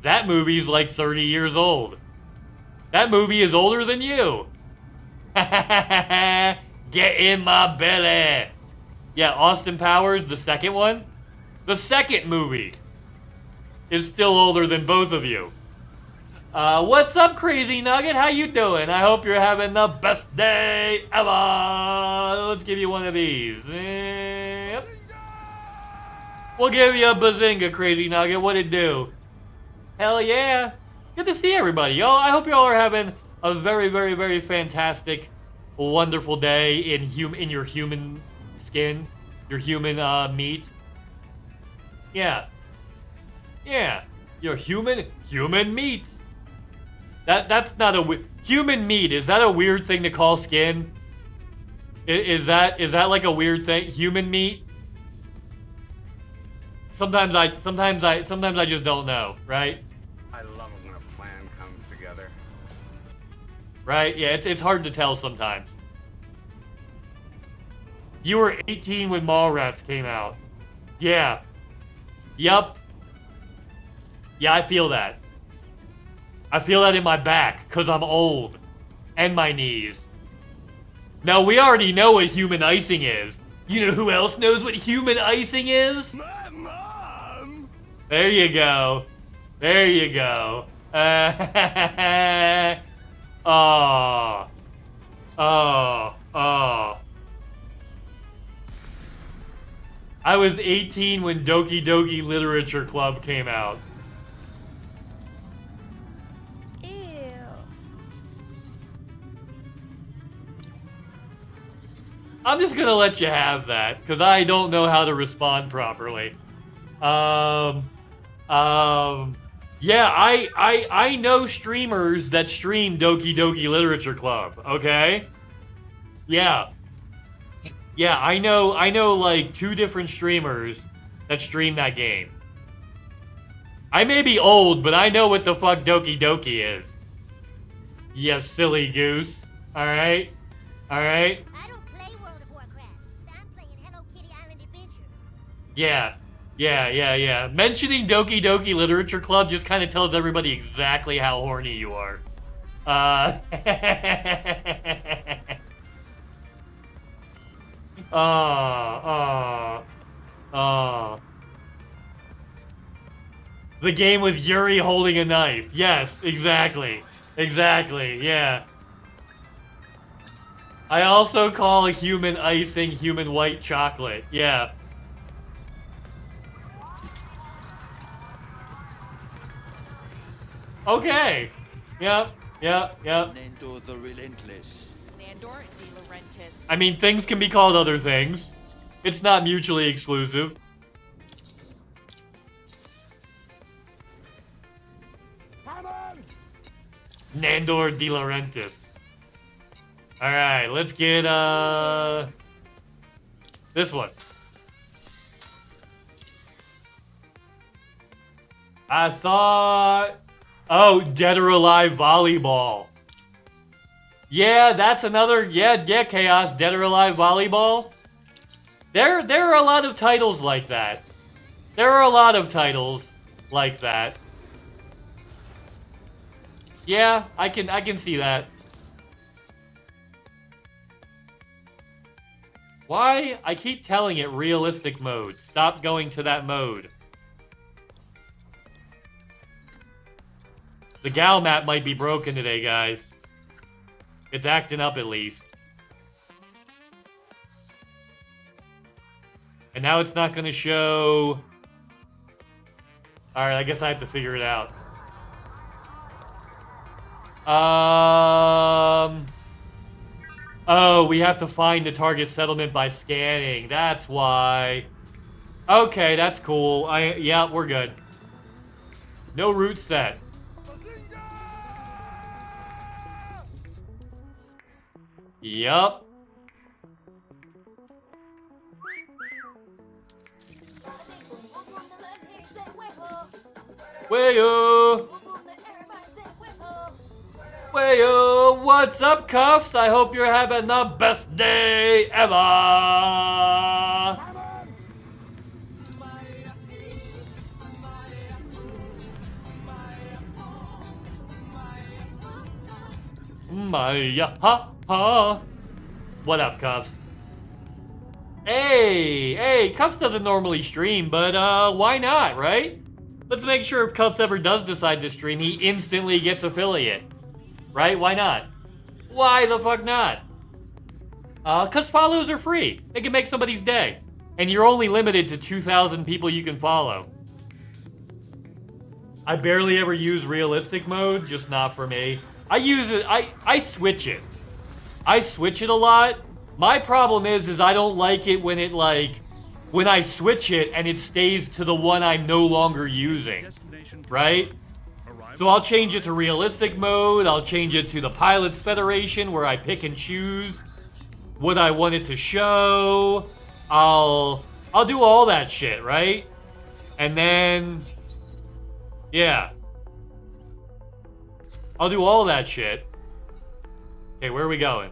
[SPEAKER 1] That movie's like 30 years old. That movie is older than you. Get in my belly. Yeah, Austin Powers, the second one. The second movie is still older than both of you. What's up, Crazy Nugget? How you doing? I hope you're having the best day ever. Let's give you one of these. Yep. We'll give you a bazinga, Crazy Nugget. What'd it do? Hell yeah. Good to see everybody, y'all. I hope y'all are having a very, very, very fantastic, wonderful day in your human skin, your human meat. Yeah. Yeah. Your human meat. That's not a human meat. Is that a weird thing to call skin? Is that like a weird thing? Human meat? Sometimes I just don't know, right?
[SPEAKER 14] I love it when a plan comes together.
[SPEAKER 1] Right? Yeah, it's hard to tell sometimes. You were 18 when Mallrats came out. Yeah. Yup. Yeah, I feel that. I feel that in my back, because I'm old. And my knees. Now, we already know what human icing is. You know who else knows what human icing is?
[SPEAKER 10] My mom!
[SPEAKER 1] There you go. There you go. Oh. Oh. Oh. I was 18 when Doki Doki Literature Club came out.
[SPEAKER 2] Ew.
[SPEAKER 1] I'm just gonna let you have that, because I don't know how to respond properly. Yeah, I know streamers that stream Doki Doki Literature Club, okay? Yeah. Yeah, I know like 2 different streamers that stream that game. I may be old, but I know what the fuck Doki Doki is. You silly goose. Alright? Alright?
[SPEAKER 8] I don't play World of Warcraft. I'm playing Hello Kitty Island Adventure.
[SPEAKER 1] Yeah. Yeah. Mentioning Doki Doki Literature Club just kind of tells everybody exactly how horny you are. The game with Yuri holding a knife. Yes, exactly. Exactly, yeah. I also call human icing human white chocolate. Yeah. Okay. Yep.
[SPEAKER 15] Nando the Relentless.
[SPEAKER 16] Nandor de Laurentiis.
[SPEAKER 1] I mean, things can be called other things. It's not mutually exclusive. Nandor de Laurentiis. Alright, let's get, this one. I thought... Oh, Dead or Alive Volleyball. Yeah, that's another... Yeah, Chaos. Dead or Alive Volleyball. There are a lot of titles like that. There are a lot of titles like that. Yeah, I can see that. Why? I keep telling it realistic mode. Stop going to that mode. The Gal map might be broken today, guys. It's acting up at least. And now it's not going to show... Alright, I guess I have to figure it out. Oh, we have to find the target settlement by scanning. That's why. Okay, that's cool. Yeah, we're good. No route set. Yup. Wayo! Wayo! What's up, Cuffs? I hope you're having the best day ever! Maya, ha, ha. What up, Cuffs? Hey, Cuffs doesn't normally stream, but why not, right? Let's make sure if Cuffs ever does decide to stream, he instantly gets affiliate. Right? Why not? Why the fuck not? Cause follows are free. It can make somebody's day. And you're only limited to 2,000 people you can follow. I barely ever use realistic mode, just not for me. I use it, I switch it. I switch it a lot. My problem is I don't like it when it when I switch it and it stays to the one I'm no longer using, right? So I'll change it to realistic mode, I'll change it to the Pilots Federation where I pick and choose what I want it to show. I'll do all that shit, right? And then, yeah. I'll do all that shit. Okay, where are we going?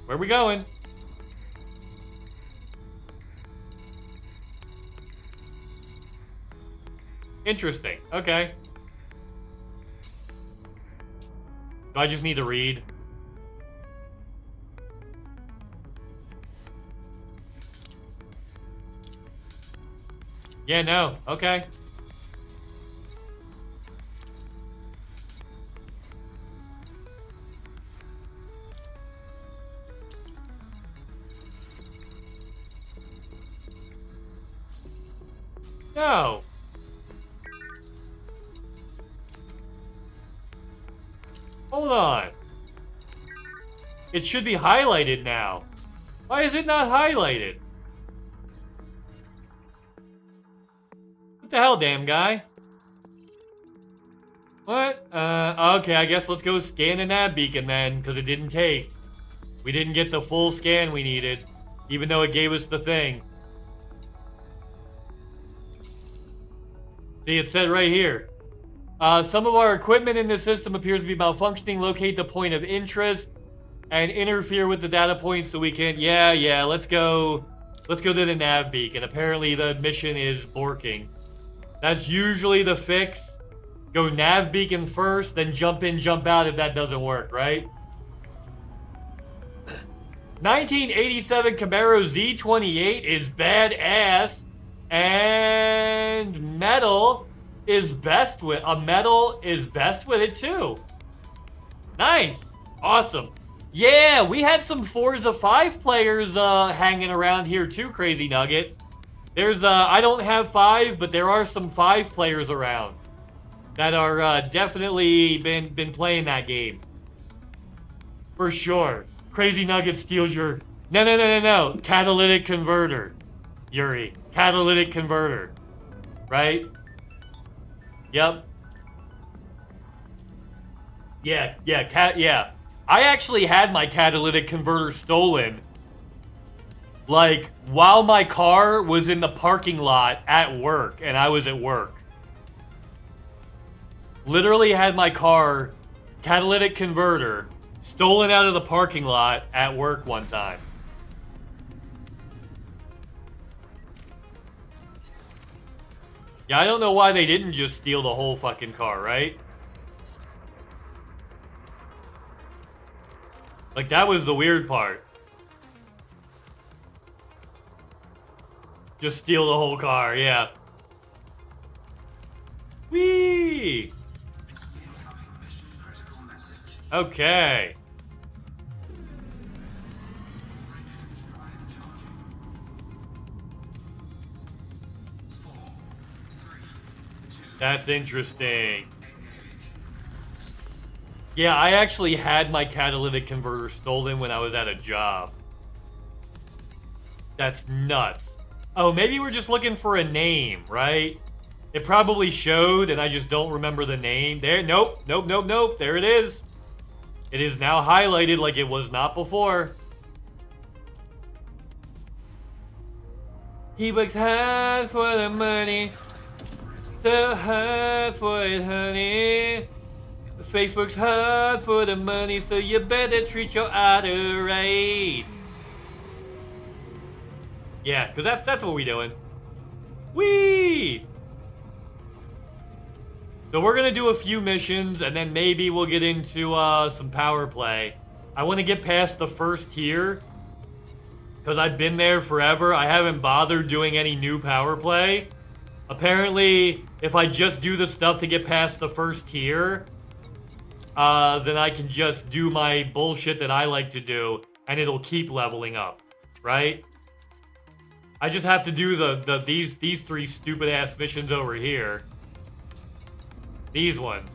[SPEAKER 1] Where are we going? Interesting. Okay. Do I just need to read? Yeah, no. Okay. No. Hold on. It should be highlighted now. Why is it not highlighted? What the hell, damn guy? What? Okay, I guess let's go scan the nav beacon then, because it didn't take. We didn't get the full scan we needed, even though it gave us the thing. See, it said right here. Some of our equipment in this system appears to be malfunctioning. Locate the point of interest and interfere with the data point so we can... Yeah, let's go to the nav beacon. Apparently the mission is borking. That's usually the fix. Go nav beacon first, then jump in, jump out if that doesn't work, right? 1987 Camaro Z28 is badass. And metal is best with it too. Nice. Awesome. Yeah, we had some Forza 5 players hanging around here too, Crazy Nugget. There's I don't have 5, but there are some 5 players around that are definitely been playing that game. For sure. Crazy Nugget steals your no. Catalytic converter. Yuri. Catalytic converter. Right? Yep. Yeah. I actually had my catalytic converter stolen. Like, while my car was in the parking lot at work, and I was at work. Literally had my car, catalytic converter, stolen out of the parking lot at work one time. Yeah, I don't know why they didn't just steal the whole fucking car, right? Like, that was the weird part. Just steal the whole car, yeah. Whee! Okay. That's interesting. Yeah, I actually had my catalytic converter stolen when I was at a job. That's nuts. Oh, maybe we're just looking for a name, right? It probably showed, and I just don't remember the name. There, nope. There it is. It is now highlighted like it was not before. He works hard for the money. So hard for it, honey. Face works hard for the money, so you better treat your otter right. Yeah, because that's what we doing. Whee! So we're going to do a few missions, and then maybe we'll get into some power play. I want to get past the first tier, because I've been there forever. I haven't bothered doing any new power play. Apparently, if I just do the stuff to get past the first tier, then I can just do my bullshit that I like to do, and it'll keep leveling up, right? I just have to do these 3 stupid ass missions over here. These ones.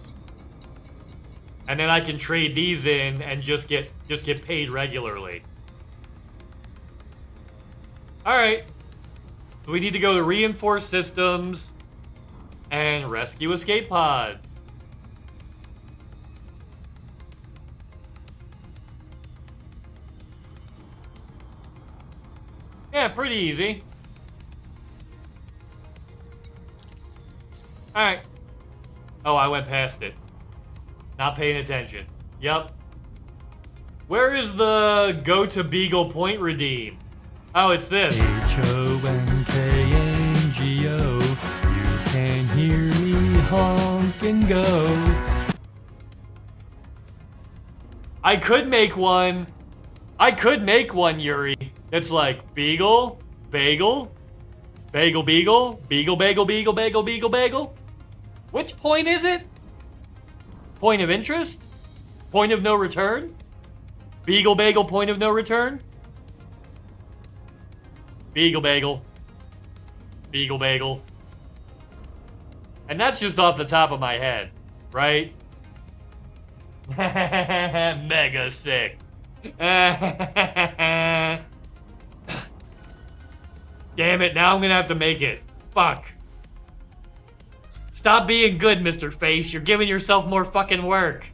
[SPEAKER 1] And then I can trade these in and just get paid regularly. Alright. So we need to go to reinforced systems and rescue escape pod. Yeah, pretty easy. Alright. Oh, I went past it. Not paying attention. Yep. Where is the go to Beagle Point redeem? Oh, it's this.
[SPEAKER 17] H-O-N-K-N-G-O. You can hear me
[SPEAKER 1] honk and go. I could make one, Yuri. It's like beagle, bagel, bagel, beagle, beagle, bagel, beagle, bagel, beagle, bagel. Which point is it? Point of interest? Point of no return? Beagle, bagel, point of no return? Beagle, bagel. Beagle, bagel. And that's just off the top of my head, right? Mega sick. Damn it, now I'm gonna have to make it. Fuck. Stop being good, Mr. Face. You're giving yourself more fucking work.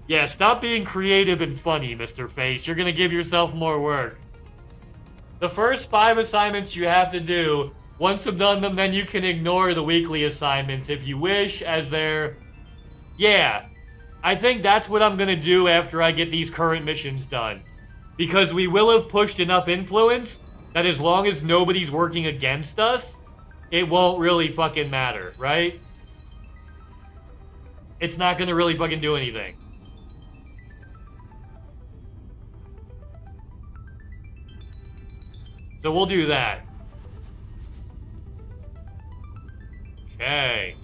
[SPEAKER 1] Yeah, stop being creative and funny, Mr. Face. You're gonna give yourself more work. The first 5 assignments you have to do, once you've done them, then you can ignore the weekly assignments if you wish, as they're... Yeah, I think that's what I'm gonna do after I get these current missions done. Because we will have pushed enough influence that as long as nobody's working against us, it won't really fucking matter, right? It's not gonna really fucking do anything. So we'll do that. Okay.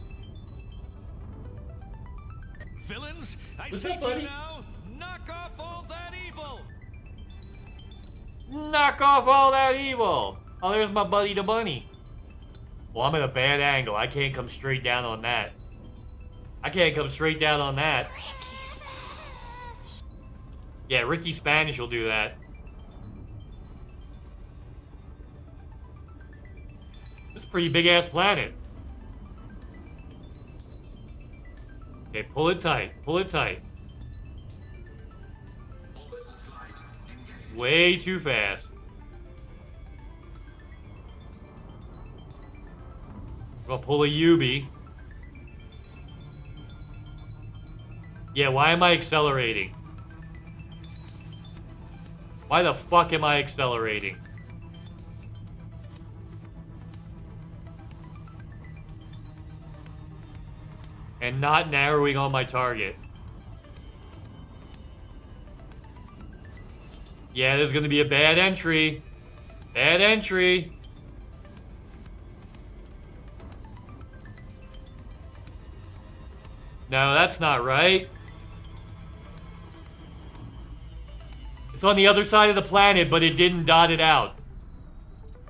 [SPEAKER 7] Villains, I
[SPEAKER 1] What's
[SPEAKER 7] say
[SPEAKER 1] up,
[SPEAKER 7] to you
[SPEAKER 1] buddy?
[SPEAKER 7] now, knock off all that evil.
[SPEAKER 1] Knock off all that evil. Oh, there's my buddy the bunny. Well, I'm at a bad angle. I can't come straight down on that. I can't come straight down on that.
[SPEAKER 8] Ricky Spanish.
[SPEAKER 1] Yeah, Ricky Spanish will do that. This is a pretty big-ass planet. Okay, pull it tight. Pull it tight. Way too fast. I'll pull a Yubi. Yeah, why am I accelerating? Why the fuck am I accelerating? And not narrowing on my target. Yeah, there's gonna be a bad entry. Bad entry. No, that's not right. It's on the other side of the planet, but it didn't dot it out.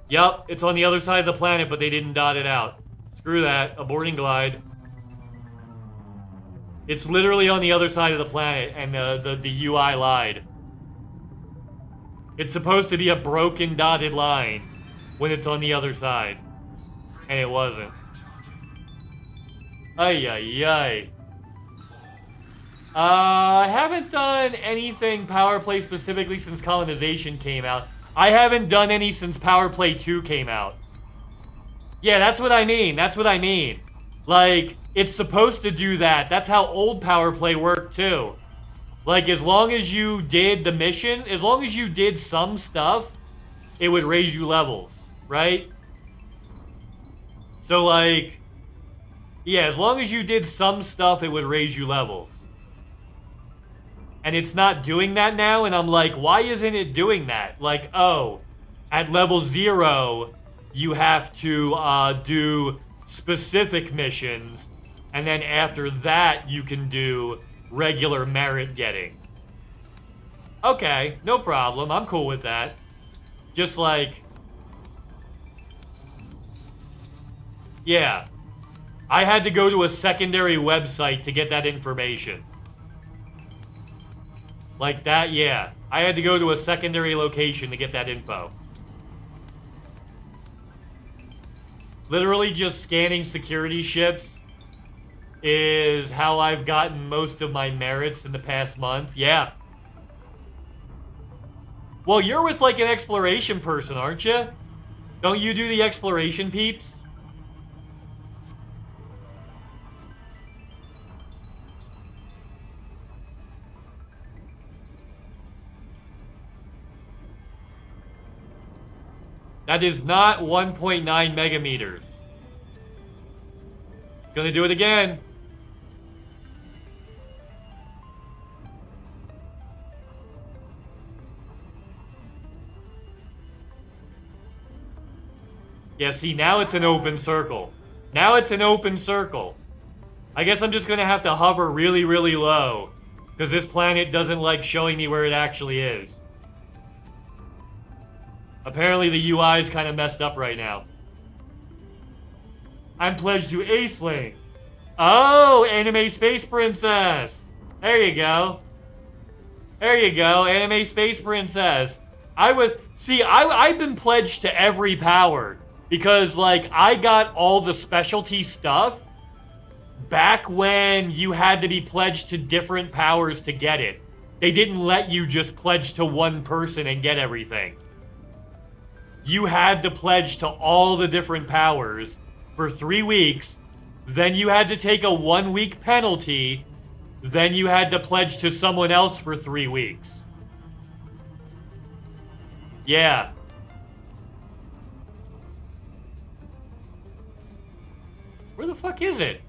[SPEAKER 1] Yup, it's on the other side of the planet, but they didn't dot it out. Screw that. Aborting glide. It's literally on the other side of the planet, and the UI lied. It's supposed to be a broken dotted line when it's on the other side. And it wasn't. Ay, ay, ay. I haven't done anything Power Play specifically since Colonization came out. I haven't done any since Power Play 2 came out. Yeah, that's what I mean. That's what I mean. Like, it's supposed to do that. That's how old Power Play worked, too. Like, as long as you did the mission, as long as you did some stuff, it would raise you levels, right? So, like, yeah, as long as you did some stuff, it would raise you levels. And it's not doing that now, and I'm like, why isn't it doing that? Like, oh, at level 0, you have to do specific missions, and then after that, you can do regular merit getting. Okay, no problem. I'm cool with that. Just like... Yeah. I had to go to a secondary website to get that information. Like that, yeah. I had to go to a secondary location to get that info. Literally just scanning security ships is how I've gotten most of my merits in the past month. Yeah. Well, you're with like an exploration person, aren't you? Don't you do the exploration peeps? That is not 1.9 megameters. Gonna do it again. Yeah, see, now it's an open circle. Now it's an open circle. I guess I'm just gonna have to hover really, really low, because this planet doesn't like showing me where it actually is. Apparently the UI is kind of messed up right now. I'm pledged to A-Sling. Oh, Anime Space Princess. There you go. There you go, Anime Space Princess. I've been pledged to every power. Because, like, I got all the specialty stuff back when you had to be pledged to different powers to get it. They didn't let you just pledge to one person and get everything. You had to pledge to all the different powers for 3 weeks. Then you had to take a 1-week penalty. Then you had to pledge to someone else for 3 weeks. Yeah. Where the fuck is it?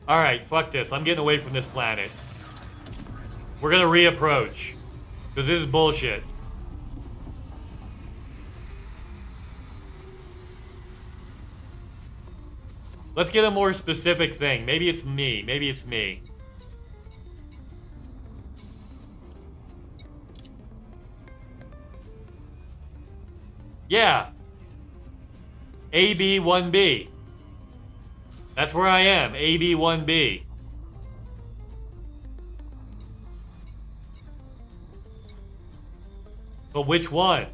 [SPEAKER 1] Alright, fuck this. I'm getting away from this planet. We're gonna reapproach. Because this is bullshit. Let's get a more specific thing. Maybe it's me. Maybe it's me. Yeah. AB1B. That's where I am. AB1B. But which one?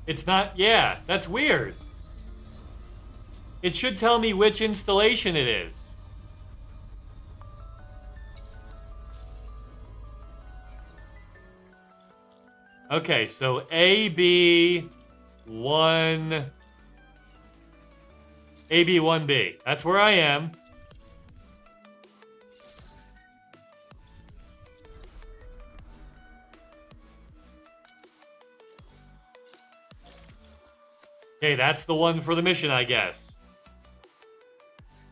[SPEAKER 1] It's not, yeah, that's weird. It should tell me which installation it is. Okay, so AB1B. That's where I am. Okay, that's the one for the mission, I guess.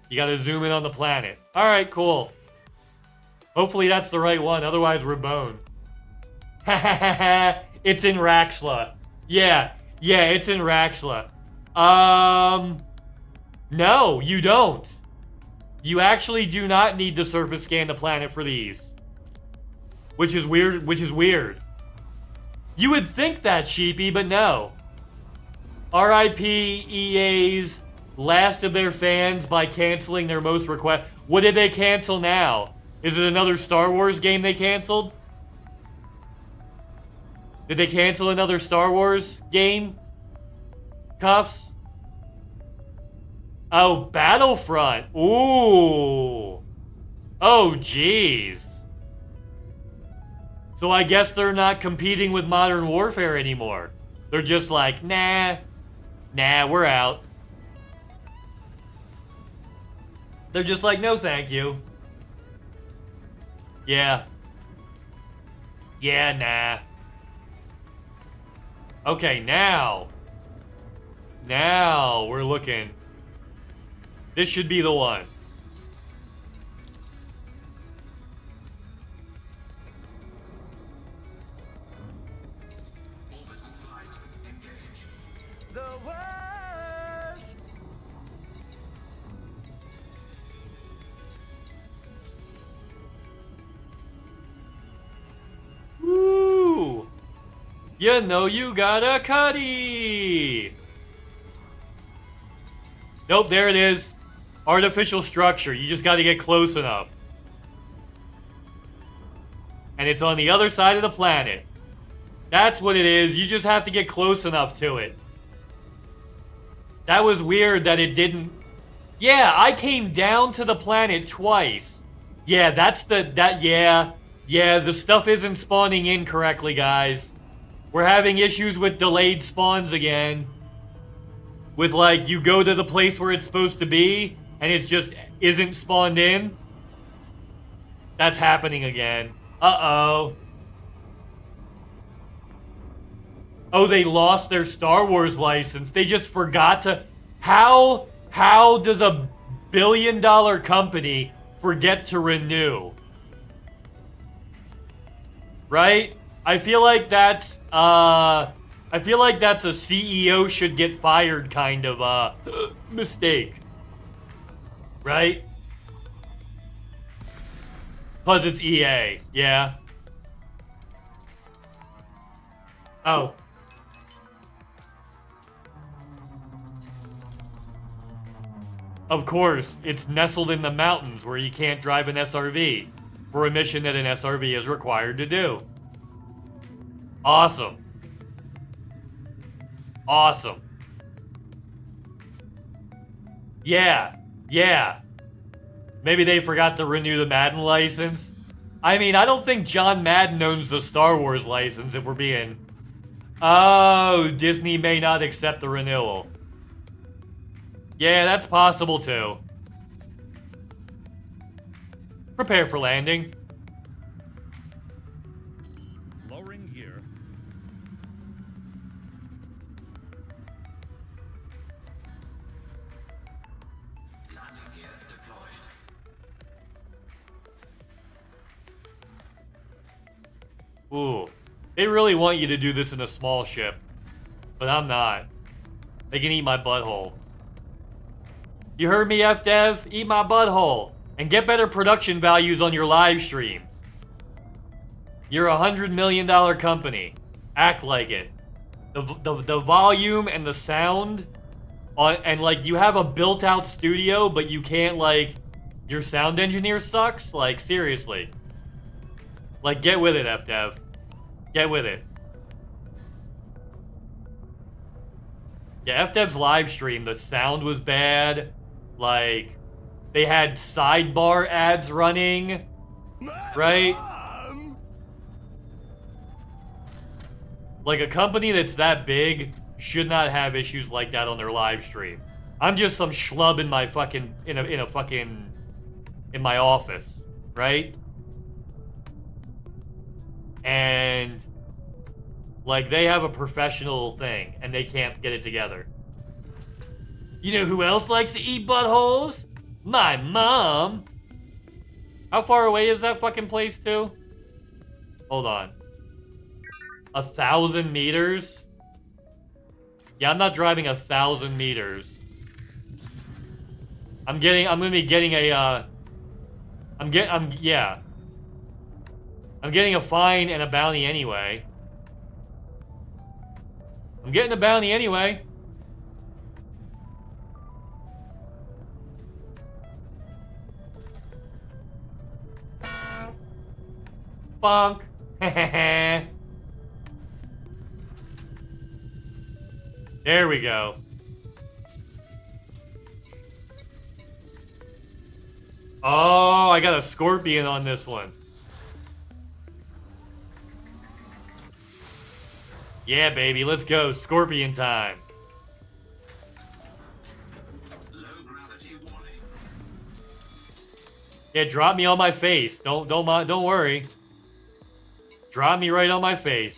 [SPEAKER 1] You gotta zoom in on the planet. Alright, cool. Hopefully that's the right one, otherwise we're boned. It's in Raxla. Yeah, it's in Raxla. No, you don't. You actually do not need to surface scan the planet for these. Which is weird. You would think that, Sheepy, but no. RIP EA's last of their fans by canceling their most request. What did they cancel now? Is it another Star Wars game they canceled? Did they cancel another Star Wars game? Cuffs? Oh, Battlefront. Ooh. Oh, jeez. So I guess they're not competing with Modern Warfare anymore. They're just like, nah, we're out. They're just like, no thank you. Yeah, nah. Okay, now we're looking. This should be the one. Woo! You know you got a cutty! Nope, there it is. Artificial structure. You just got to get close enough. And it's on the other side of the planet. That's what it is. You just have to get close enough to it. That was weird that it didn't... Yeah, I came down to the planet twice. Yeah, yeah, the stuff isn't spawning in correctly, guys. We're having issues with delayed spawns again. With, like, you go to the place where it's supposed to be, and it just isn't spawned in. That's happening again. Uh-oh. Oh, they lost their Star Wars license. They just forgot to... How does a billion-dollar company forget to renew? Right? I feel like that's a CEO should get fired kind of mistake. Right? Because it's EA, yeah. Oh. Of course, it's nestled in the mountains where you can't drive an SRV for a mission that an SRV is required to do. Awesome. Awesome. Yeah. Maybe they forgot to renew the Madden license. I mean, I don't think John Madden owns the Star Wars license if we're being... Oh, Disney may not accept the renewal. Yeah, that's possible too. Prepare for landing.
[SPEAKER 7] Lowering here.
[SPEAKER 17] Landing gear deployed.
[SPEAKER 1] Ooh. They really want you to do this in a small ship. But I'm not. They can eat my butthole. You heard me, FDev? Eat my butthole. And get better production values on your live streams. You're a $100 million company. Act like it. The volume and the sound... and, like, you have a built-out studio, but you can't, like... Your sound engineer sucks? Like, seriously. Like, get with it, FDev. Get with it. Yeah, FDev's live stream, the sound was bad. Like, they had sidebar ads running. Right? Like, a company that's that big should not have issues like that on their live stream. I'm just some schlub in my fucking... in my office. Right? And... like, they have a professional thing, and they can't get it together. You know who else likes to eat buttholes? My mom! How far away is that fucking place, too? Hold on. 1,000 meters? Yeah, I'm not driving 1,000 meters. I'm gonna be getting a, I'm getting a fine and a bounty anyway. I'm getting a bounty anyway. Bonk. There we go. Oh, I got a scorpion on this one. Yeah, baby, let's go. Scorpion time.
[SPEAKER 17] Low gravity warning.
[SPEAKER 1] Yeah, drop me on my face. Don't worry. Drop me right on my face.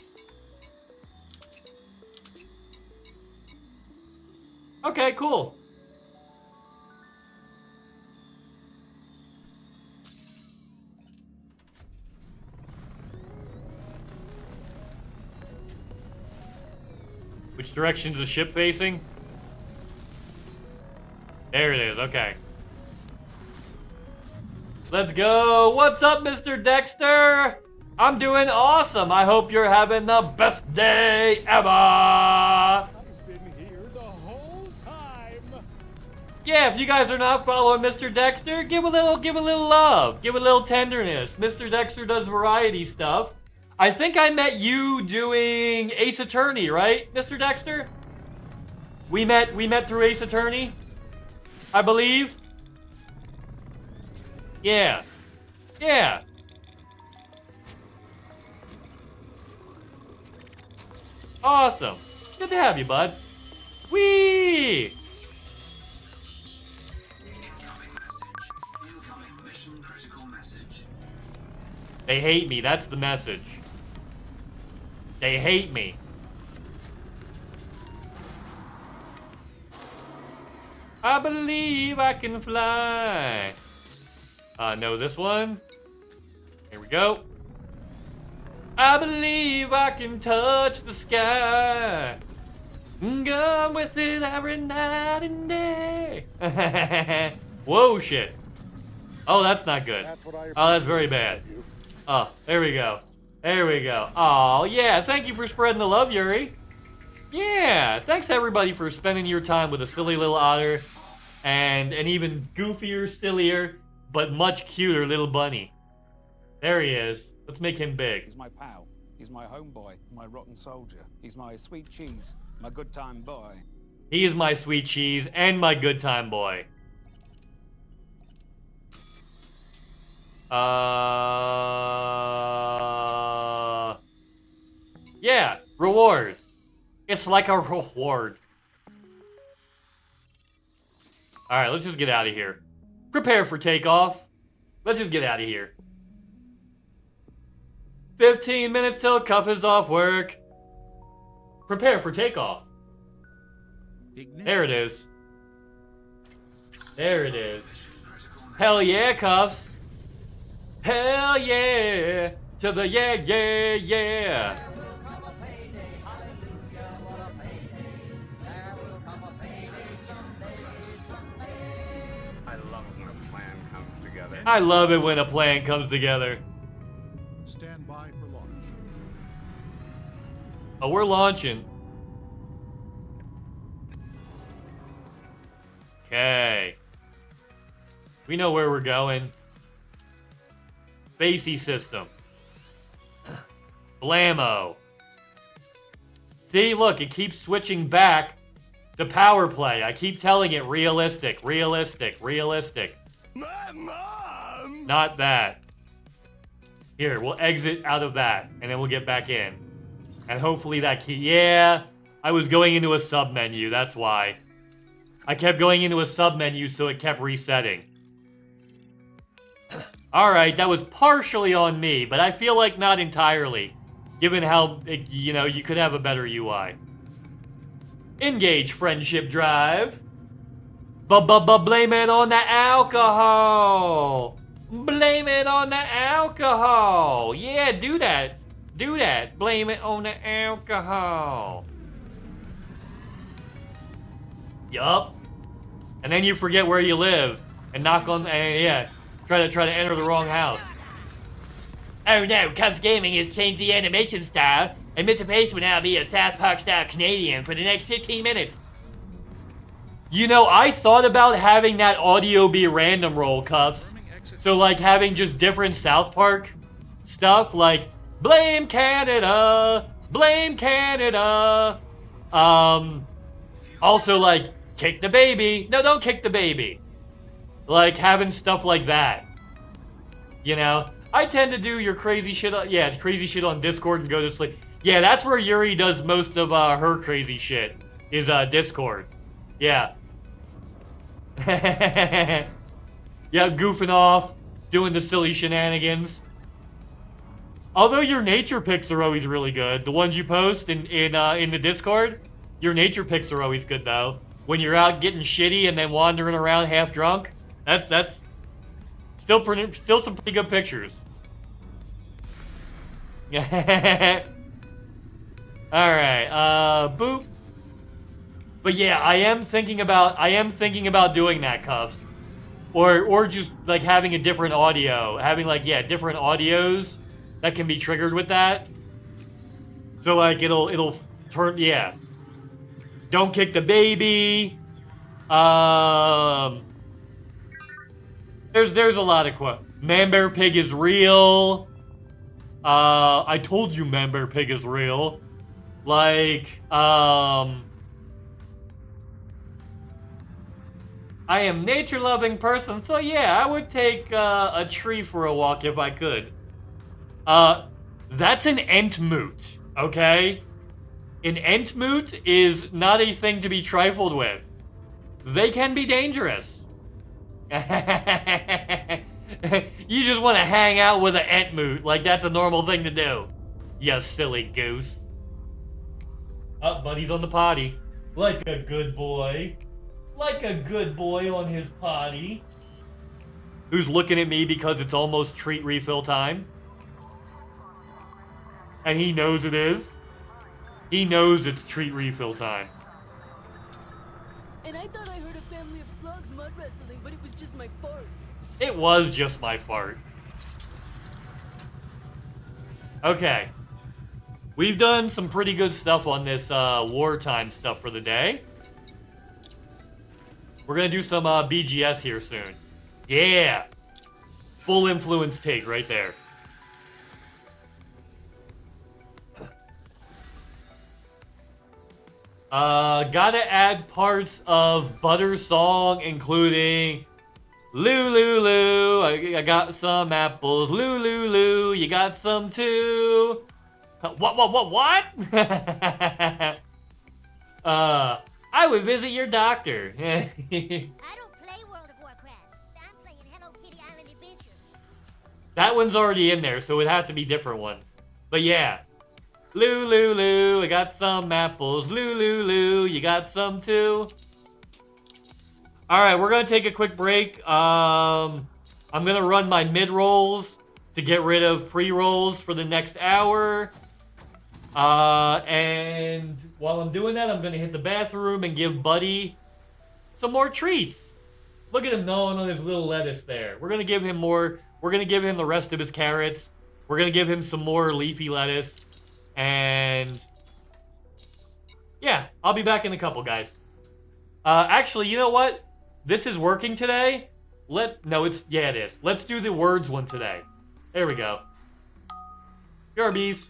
[SPEAKER 1] Okay, cool. Which direction's the ship facing? There it is, okay. Let's go! What's up, Mr. Dexter? I'm doing awesome! I hope you're having the best day ever!
[SPEAKER 7] I've been here the whole time!
[SPEAKER 1] Yeah, if you guys are not following Mr. Dexter, give a little love. Give a little tenderness. Mr. Dexter does variety stuff. I think I met you doing Ace Attorney, right, Mr. Dexter? We met through Ace Attorney, I believe. Yeah. Yeah. Awesome. Good to have you, bud. Whee!
[SPEAKER 17] Incoming message. Incoming mission critical message.
[SPEAKER 1] They hate me. That's the message. They hate me. I believe I can fly. No, this one. Here we go. I believe I can touch the sky. Go with it every night and day. Whoa, shit. Oh, that's not good. Oh, that's very bad. Oh, there we go. There we go. Oh, yeah. Thank you for spreading the love, Yuri. Yeah. Thanks, everybody, for spending your time with a silly little otter and an even goofier, sillier, but much cuter little bunny. There he is. Let's make him big.
[SPEAKER 9] He's my pal. He's my homeboy, my rotten soldier. He's my sweet cheese, my good time boy.
[SPEAKER 1] He is my sweet cheese and my good time boy. Yeah, reward. It's like a reward. Alright, let's just get out of here. Prepare for takeoff. Let's just get out of here. 15 minutes till Cuff is off work. Prepare for takeoff. There it is. There it is. Hell yeah, Cuffs. Hell yeah. To the yeah, yeah, yeah.
[SPEAKER 14] I love it when a plan comes together.
[SPEAKER 1] I love it when a plan comes together.
[SPEAKER 7] Stand by for launch.
[SPEAKER 1] Oh, we're launching. Okay. We know where we're going. Spacey system. Blammo. See, look, it keeps switching back to power play. I keep telling it realistic, realistic, realistic.
[SPEAKER 10] Mom!
[SPEAKER 1] Not that. Here, we'll exit out of that, and then we'll get back in. And hopefully that key... Yeah, I was going into a sub-menu, that's why. I kept going into a sub-menu, so it kept resetting. Alright, that was partially on me, but I feel like not entirely. Given how, you know, you could have a better UI. Engage friendship drive. Blame it on the alcohol. Blame it on the alcohol. Yeah, do that. Do that. Blame it on the alcohol. Yup. And then you forget where you live and knock on, yeah, try to enter the wrong house. Oh no, Cubs Gaming has changed the animation style, and Mrface will now be a South Park style Canadian for the next 15 minutes. You know, I thought about having that audio be random roll, Cups. So, like, having just different South Park stuff, like, blame Canada, blame Canada. Also, like, kick the baby. No, don't kick the baby. Like, having stuff like that. You know? I tend to do your crazy shit, crazy shit on Discord and go to sleep. Yeah, that's where Yuri does most of her crazy shit, is Discord. Yeah. Yeah, goofing off, doing the silly shenanigans. Although your nature pics are always really good. The ones you post in the Discord, your nature pics are always good though. When you're out getting shitty and then wandering around half drunk, that's still some pretty good pictures. Alright, boop. But yeah, I am thinking about doing that, Cuffs. Or just like having a different audio. Having like, yeah, different audios that can be triggered with that. So like it'll turn, yeah. Don't kick the baby. There's a lot of quotes. Man Bear Pig is real. I told you Man Bear Pig is real. Like, I am nature-loving person, so yeah, I would take a tree for a walk if I could. That's an entmoot, okay? An entmoot is not a thing to be trifled with. They can be dangerous. You just want to hang out with an entmoot like that's a normal thing to do. You silly goose. Oh, buddy's on the potty. Like a good boy. Like a good boy on his potty. Who's looking at me because it's almost treat refill time. And he knows it is. He knows it's treat refill time.
[SPEAKER 18] And I thought I heard a family of slugs mud wrestling, but it was just my fart.
[SPEAKER 1] It was just my fart. Okay. We've done some pretty good stuff on this wartime stuff for the day. We're going to do some BGS here soon. Yeah. Full influence take right there. Gotta add parts of Butter's song, including Lou, Lou, Lou, I got some apples. Lou, Lou, Lou, you got some too. What? I would visit your doctor.
[SPEAKER 8] I don't play World of Warcraft. I'm playing Hello Kitty Island Adventures.
[SPEAKER 1] That one's already in there, so it'd have to be different ones. But yeah. Lou, Lou, Lou, I got some apples. Lou, Lou, Lou, you got some too. Alright, we're going to take a quick break. I'm going to run my mid-rolls to get rid of pre-rolls for the next hour. And while I'm doing that, I'm going to hit the bathroom and give Buddy some more treats. Look at him gnawing on his little lettuce there. We're going to give him more. We're going to give him the rest of his carrots. We're going to give him some more leafy lettuce. And yeah, I'll be back in a couple, guys. Actually, you know what? This is working today. Yeah, it is. Let's do the words one today. There we go. BRBs.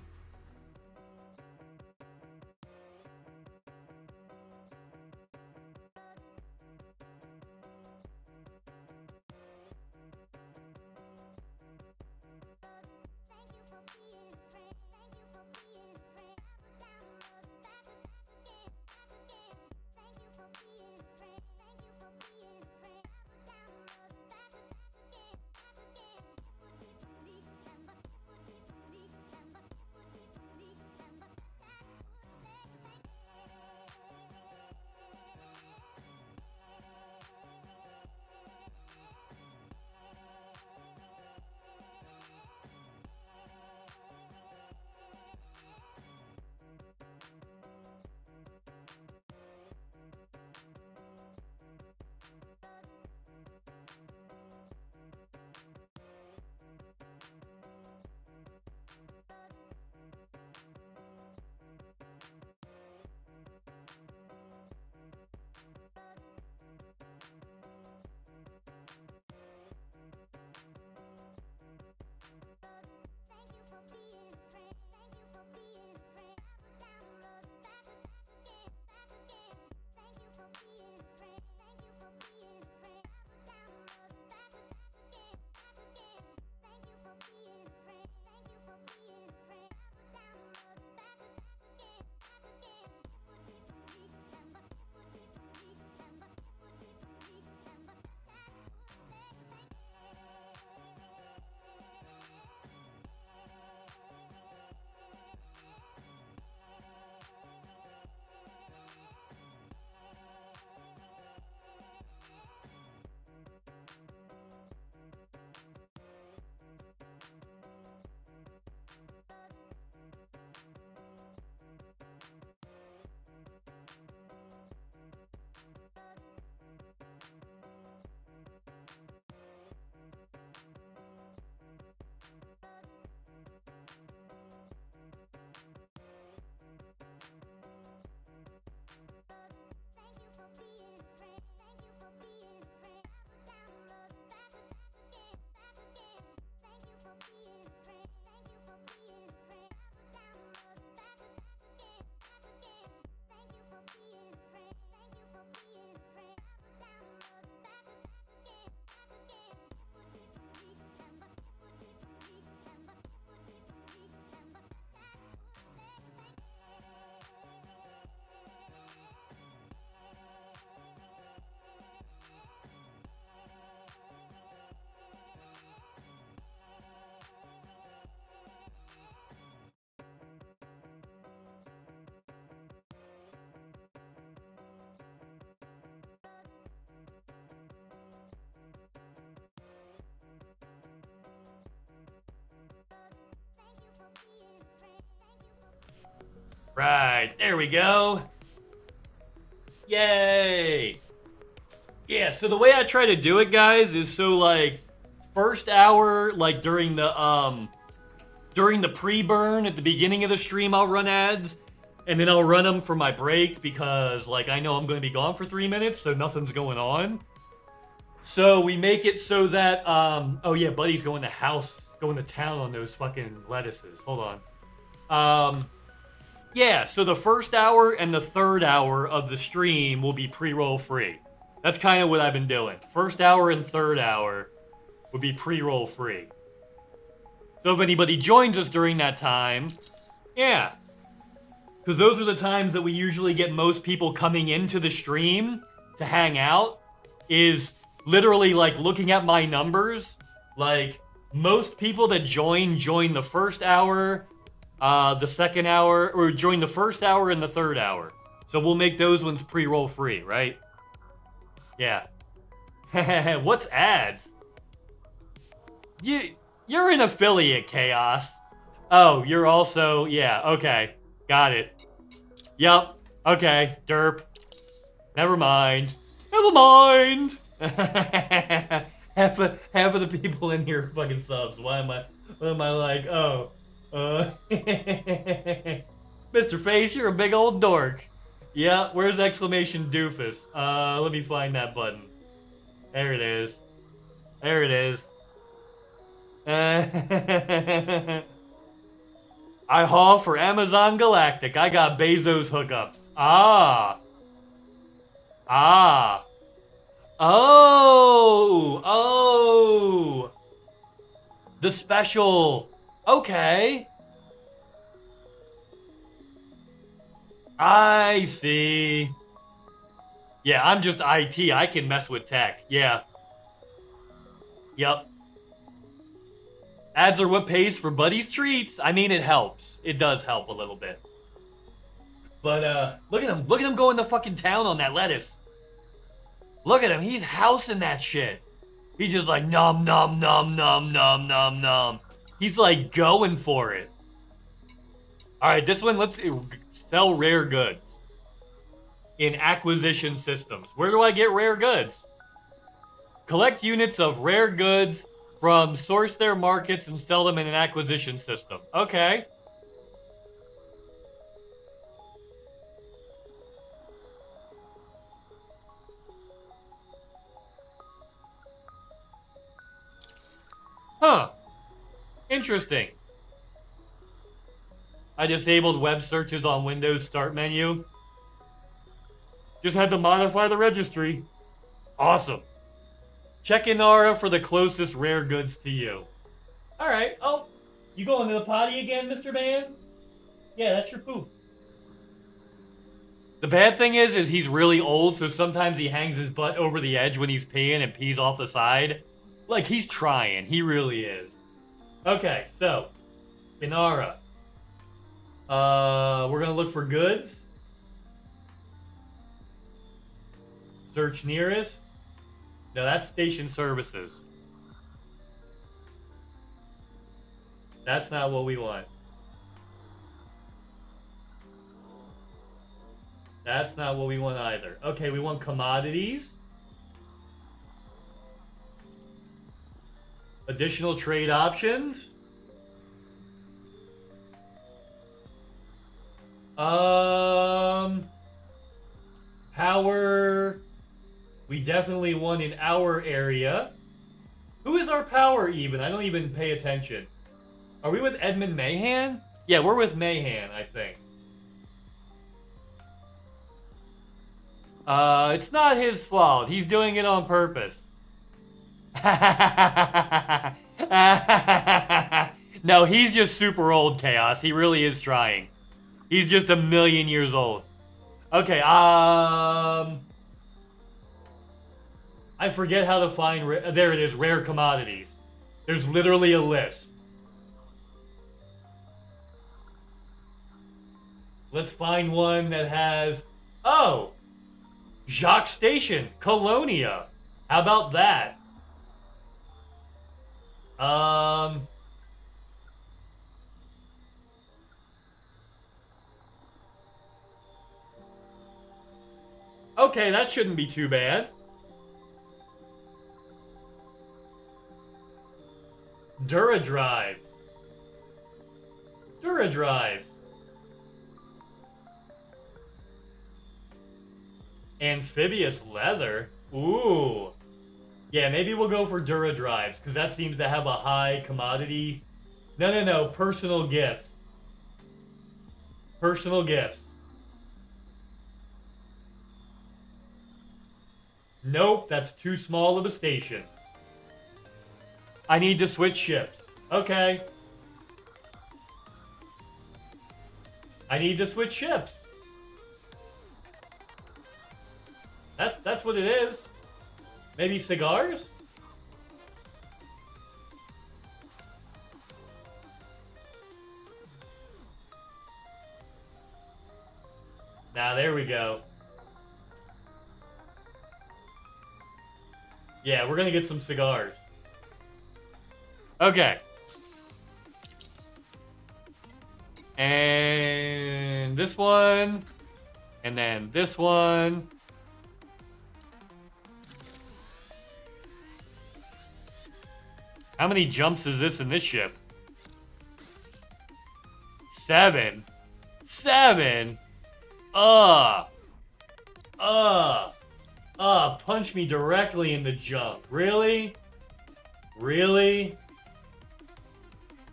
[SPEAKER 1] Right, there we go. Yay! Yeah, so the way I try to do it, guys, is so like first hour, like during the pre-burn at the beginning of the stream, I'll run ads, and then I'll run them for my break because like I know I'm going to be gone for 3 minutes, so nothing's going on. So we make it so that oh yeah, Buddy's going to town on those fucking lettuces. Hold on. Yeah, so the first hour and the third hour of the stream will be pre-roll free. That's kind of what I've been doing. First hour and third hour would be pre-roll free. So if anybody joins us during that time, yeah. Because those are the times that we usually get most people coming into the stream to hang out, is literally like looking at my numbers. Like most people that join the first hour, the second hour, or join the first hour and the third hour. So we'll make those ones pre-roll free, right? Yeah. What's ads? You're an affiliate, Chaos. Oh, you're also, yeah, okay. Got it. Yup. Okay, derp. Never mind. Never mind. half of the people in here are fucking subs. What am I like, oh, Mr. Face, you're a big old dork. Yeah, where's exclamation doofus? Let me find that button. There it is. There it is. I haul for Amazon Galactic. I got Bezos hookups. Ah. Ah. Oh. Oh. The special. Okay. I see. Yeah, I'm just IT. I can mess with tech. Yeah. Yep. Ads are what pays for Buddy's treats. I mean, it helps. It does help a little bit. But, look at him. Look at him going to fucking town on that lettuce. Look at him. He's housing that shit. He's just like, nom, nom, nom, nom, nom, nom, nom. He's like going for it. All right, this one, let's sell rare goods in acquisition systems. Where do I get rare goods? Collect units of rare goods from source their markets and sell them in an acquisition system. Okay. Huh. Interesting. I disabled web searches on Windows Start menu. Just had to modify the registry. Awesome. Check Inara for the closest rare goods to you. Alright. Oh, you going to the potty again, Mr. Man? Yeah, that's your poop. The bad thing is he's really old, so sometimes he hangs his butt over the edge when he's peeing and pees off the side. Like, he's trying. He really is. Okay, so, Inara. We're going to look for goods. Search nearest. No, that's station services. That's not what we want. That's not what we want either. Okay, we want commodities. Additional trade options. Power. We definitely want in our area. Who is our power even? I don't even pay attention. Are we with Edmund Mahan? Yeah, we're with Mahan, I think. It's not his fault. He's doing it on purpose. No, he's just super old, Chaos. He really is trying. He's just a million years old. Okay, I forget how to find... there it is, rare commodities. There's literally a list. Let's find one that has... Oh! Jacques Station, Colonia. How about that? Okay, that shouldn't be too bad. Duradrive. Duradrive. Amphibious leather. Ooh. Yeah, maybe we'll go for Duradrives, because that seems to have a high commodity. No. Personal gifts. Personal gifts. Nope, that's too small of a station. I need to switch ships. Okay. I need to switch ships. That's what it is. Maybe cigars? Now there we go. Yeah, we're gonna get some cigars. Okay. And this one. And then this one. How many jumps is this in this ship? 7. 7? Punch me directly in the jump. Really? Really?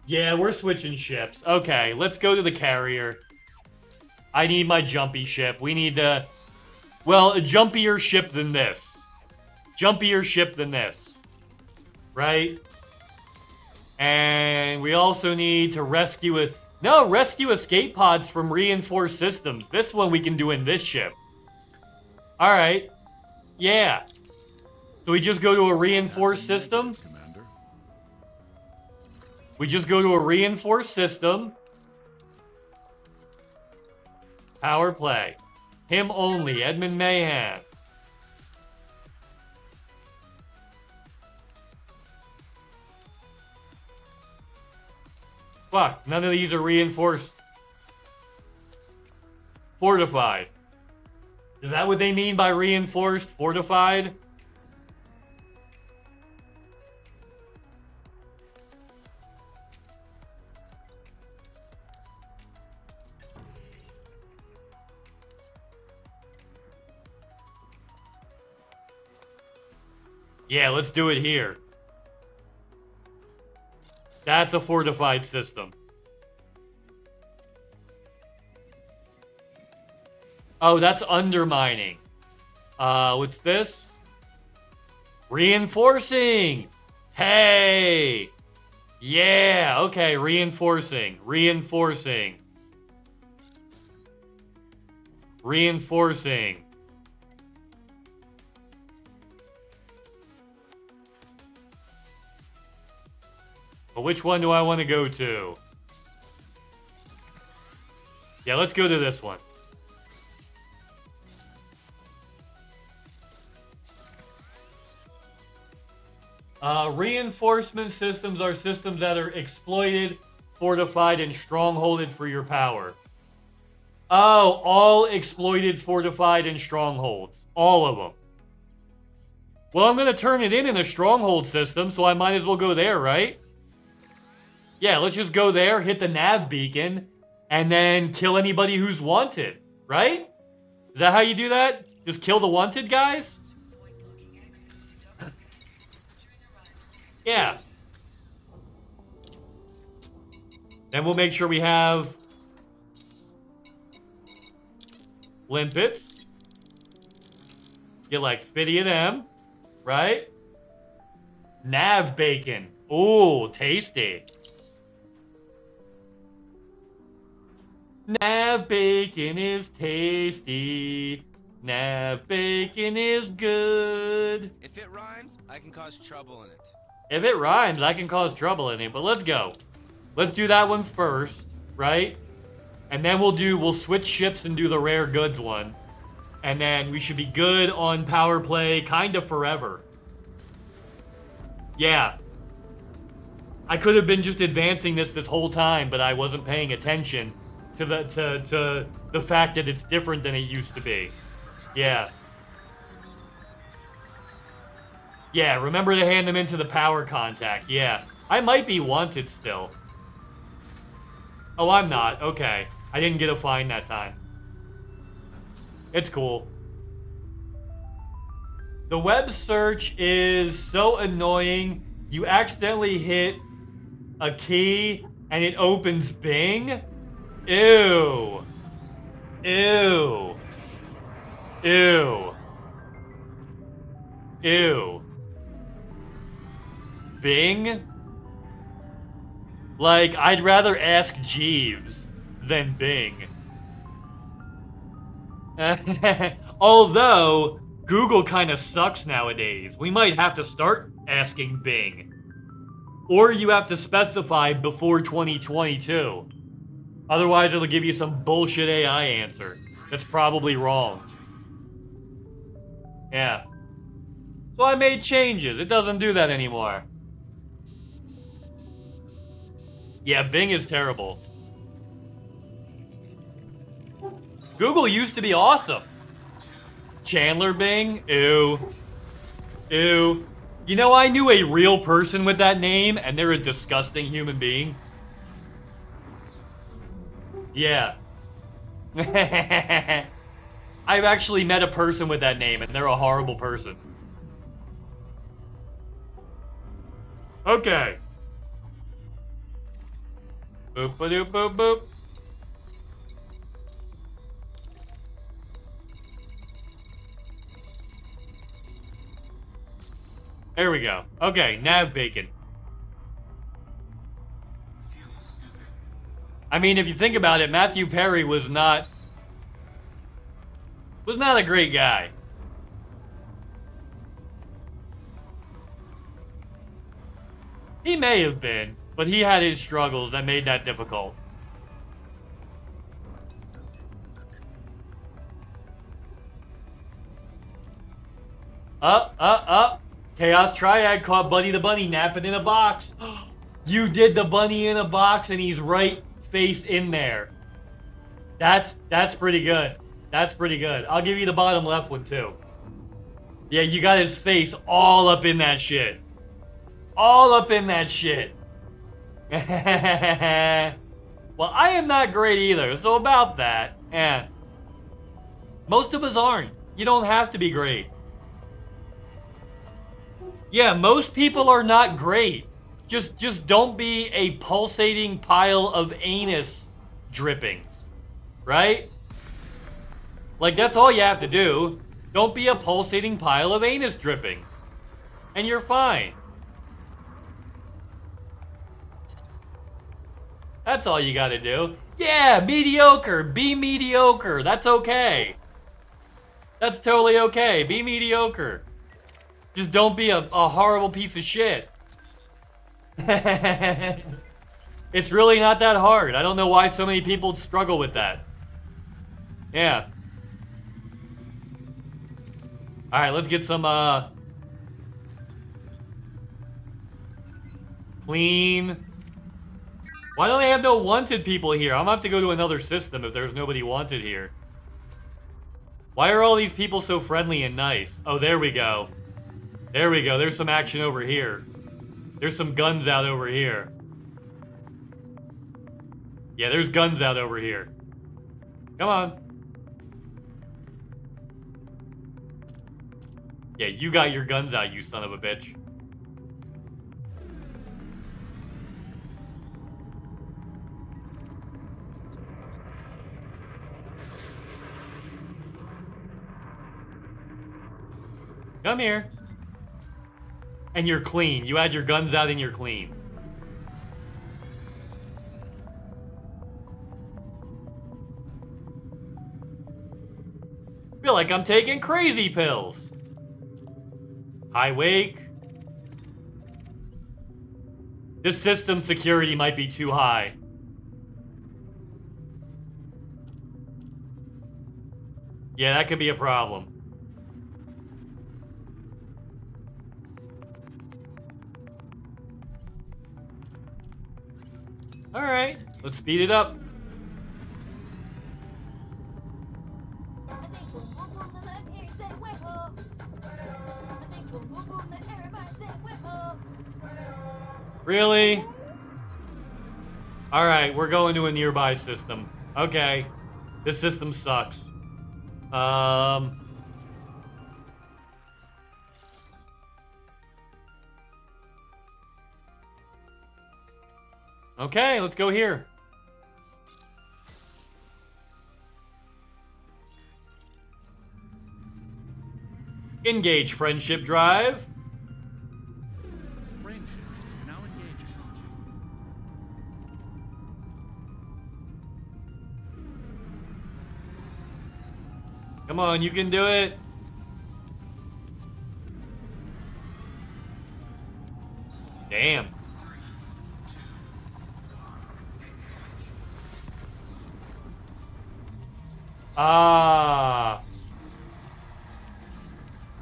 [SPEAKER 1] Yeah, we're switching ships. Okay, let's go to the carrier. I need my jumpy ship. We need to... Well, a jumpier ship than this. Jumpier ship than this. Right? And we also need to rescue it. No, rescue escape pods from reinforced systems. This one we can do in this ship. Alright. Yeah. So we just go to a reinforced system.
[SPEAKER 19] Commander.
[SPEAKER 1] We just go to a reinforced system. Power play. Him only. Edmund Mayhem. Fuck, none of these are reinforced. Fortified. Is that what they mean by reinforced? Fortified? Yeah, let's do it here. That's a fortified system. Oh, that's undermining. What's this? Reinforcing! Hey! Yeah, okay, reinforcing. Reinforcing. Reinforcing. But which one do I want to go to? Yeah, let's go to this one. Reinforcement systems are systems that are exploited, fortified, and strongholded for your power. Oh, all exploited, fortified, and strongholds. All of them. Well, I'm going to turn it in a stronghold system, so I might as well go there, right? Yeah, let's just go there, hit the nav beacon, and then kill anybody who's wanted, right? Is that how you do that? Just kill the wanted guys? Yeah. Then we'll make sure we have limpets. Get like 50 of them, right? Nav bacon. Ooh, tasty. Nav bacon is tasty. Nav bacon is good.
[SPEAKER 20] If it rhymes, I can cause trouble in it.
[SPEAKER 1] If it rhymes, I can cause trouble in it, but let's go. Let's do that one first, right? And then we'll switch ships and do the rare goods one. And then we should be good on power play kind of forever. Yeah. I could have been just advancing this whole time, but I wasn't paying attention to the fact that it's different than it used to be. Yeah. Yeah, remember to hand them into the power contact. Yeah. I might be wanted still. Oh, I'm not. Okay. I didn't get a fine that time. It's cool. The web search is so annoying. You accidentally hit a key and it opens Bing. Ew. Ew. Ew. Ew. Bing? Like, I'd rather ask Jeeves than Bing. Although, Google kind of sucks nowadays. We might have to start asking Bing. Or you have to specify before 2022. Otherwise, it'll give you some bullshit AI answer that's probably wrong. Yeah. So I made changes. It doesn't do that anymore. Yeah, Bing is terrible. Google used to be awesome. Chandler Bing? Ew. Ew. You know, I knew a real person with that name, and they're a disgusting human being. Yeah. I've actually met a person with that name, and they're a horrible person. Okay. Boop ba doop boop boop. There we go. Okay, nav bacon. I mean, if you think about it, Matthew Perry was not a great guy. He may have been, but he had his struggles that made that difficult. Chaos Triad caught Buddy the Bunny napping in a box. You did the bunny in a box and he's right face in there. That's pretty good. That's pretty good. I'll give you the bottom left one too. Yeah, you got his face all up in that shit. All up in that shit. Well, I am not great either, so about that. Most of us aren't. You don't have to be great. Yeah, most people are not great. Just don't be a pulsating pile of anus drippings. Right? Like, that's all you have to do. Don't be a pulsating pile of anus drippings. And you're fine. That's all you gotta do. Yeah, mediocre. Be mediocre. That's okay. That's totally okay. Be mediocre. Just don't be a horrible piece of shit. It's really not that hard. I don't know why so many people struggle with that. Yeah. Alright, let's get some, clean. Why don't they have no wanted people here? I'm gonna have to go to another system if there's nobody wanted here. Why are all these people so friendly and nice? Oh, there we go. There we go. There's some action over here. There's some guns out over here. Yeah, there's guns out over here. Come on. Yeah, you got your guns out, you son of a bitch. Come here. And you're clean. You had your guns out and you're clean. Feel like I'm taking crazy pills. High wake. This system security might be too high. Yeah, that could be a problem. Alright, let's speed it up. Really? Alright, we're going to a nearby system. Okay. This system sucks. Okay, let's go here. Engage friendship drive.
[SPEAKER 7] Friendship now engaged.
[SPEAKER 1] Come on, you can do it. Damn. Ah.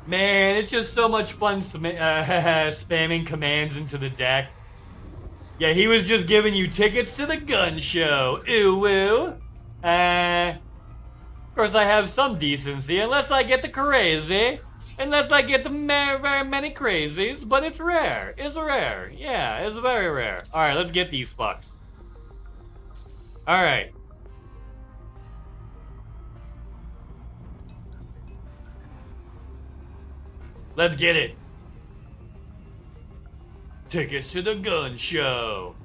[SPEAKER 1] Man, it's just so much fun spamming commands into the deck. Yeah, he was just giving you tickets to the gun show. Ooh woo. Of course I have some decency, unless I get the crazy. Unless I get the very many crazies, but it's rare. It's rare. Yeah, it's very rare. Alright, let's get these fucks. Alright. Let's get it. Tickets to the gun show.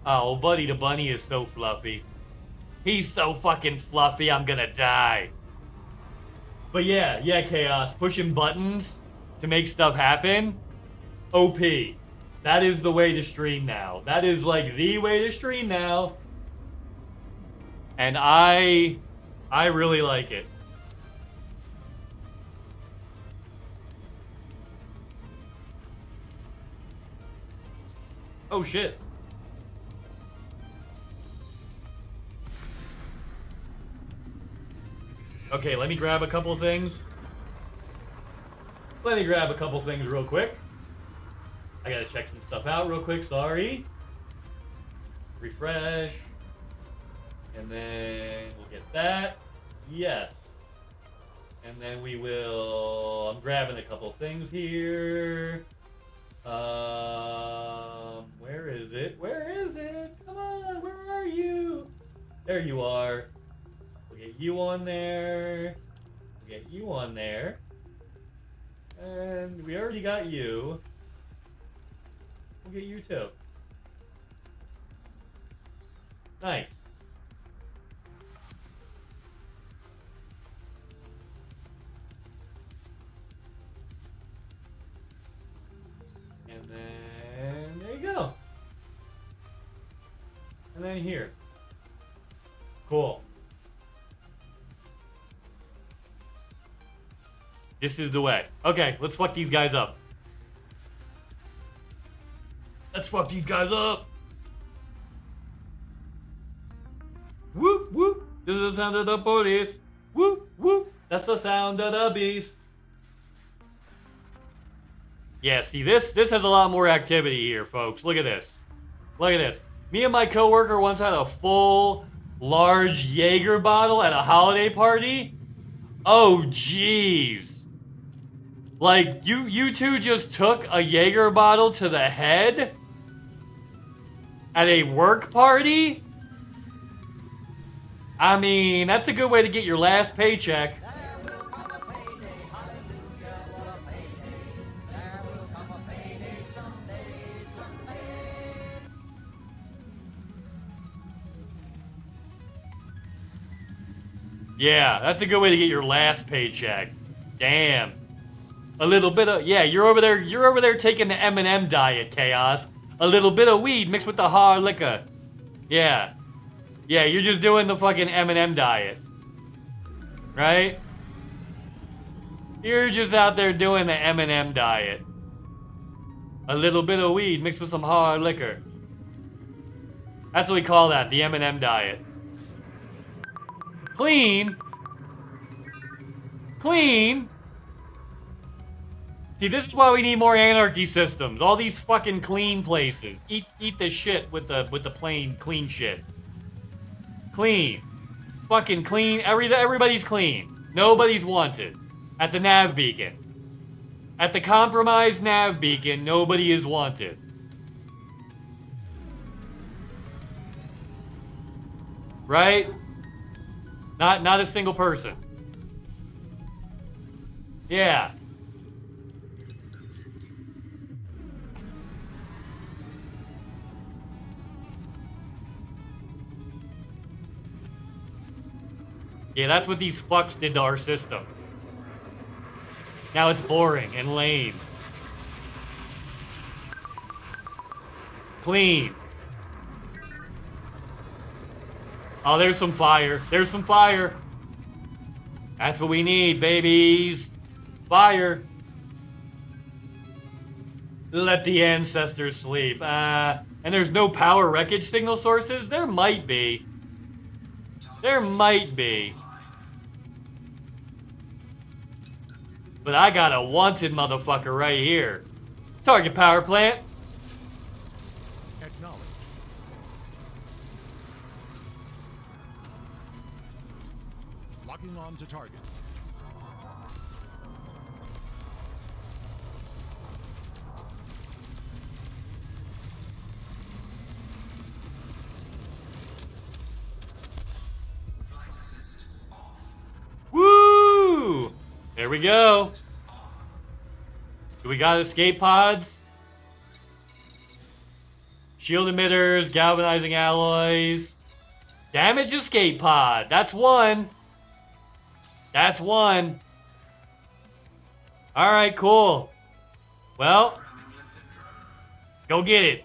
[SPEAKER 1] Oh, Buddy the Bunny is so fluffy. He's so fucking fluffy, I'm gonna die. But yeah, Chaos. Pushing buttons to make stuff happen. OP. That is the way to stream now. That is like the way to stream now. And I really like it. Oh shit. Okay, let me grab a couple things. Let me grab a couple things real quick. I gotta check some stuff out real quick, sorry. Refresh. And then we'll get that. Yes. And then we will... I'm grabbing a couple things here. Where is it? Where is it? Come on, where are you? There you are. We'll get you on there. We'll get you on there. And we already got you. We'll get you too. Nice. And then there you go. And then here. Cool. This is the way. Okay, let's fuck these guys up. Let's fuck these guys up. Whoop, whoop. This is the sound of the police. Whoop, whoop. That's the sound of the beast. Yeah, see, this has a lot more activity here, folks. Look at this. Look at this. Me and my coworker once had a full, large Jaeger bottle at a holiday party. Oh, jeez. Like, you two just took a Jaeger bottle to the head at a work party? I mean, that's a good way to get your last paycheck. Yeah, that's a good way to get your last paycheck. Damn. A little bit of, yeah, you're over there taking the M&M diet, Chaos. A little bit of weed mixed with the hard liquor. Yeah. Yeah, you're just doing the fucking M&M diet. Right? You're just out there doing the M&M diet. A little bit of weed mixed with some hard liquor. That's what we call that, the M&M diet. Clean. Clean. See, this is why we need more anarchy systems. All these fucking clean places. Eat the shit with the plain clean shit. Clean. Fucking clean. Everybody's clean. Nobody's wanted. At the nav beacon. At the compromised nav beacon, nobody is wanted. Right? Not a single person. Yeah. Yeah, that's what these fucks did to our system. Now it's boring and lame. Clean. Oh, there's some fire. There's some fire. That's what we need, babies. Fire. Let the ancestors sleep. And there's no power wreckage signal sources? There might be. There might be. But I got a wanted motherfucker right here. Target power plant.
[SPEAKER 7] Acknowledged. Locking on to target.
[SPEAKER 1] Woo! There we go. Do we got escape pods? Shield emitters, galvanizing alloys. Damage escape pod. That's one. That's one. Alright, cool. Well, go get it.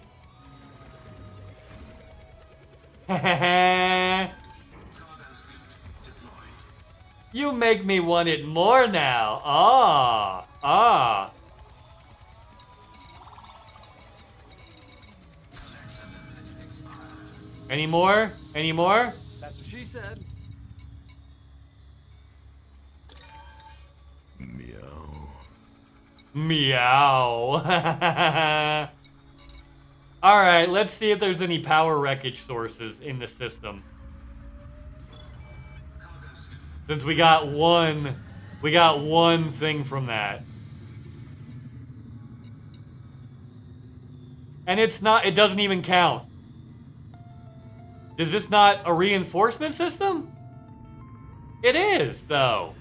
[SPEAKER 1] You make me want it more now. Ah. Any more? Any more?
[SPEAKER 20] That's what she said.
[SPEAKER 1] Meow. Alright, let's see if there's any power wreckage sources in the system. Since we got one thing from that. And it doesn't even count. Is this not a reinforcement system? It is, though.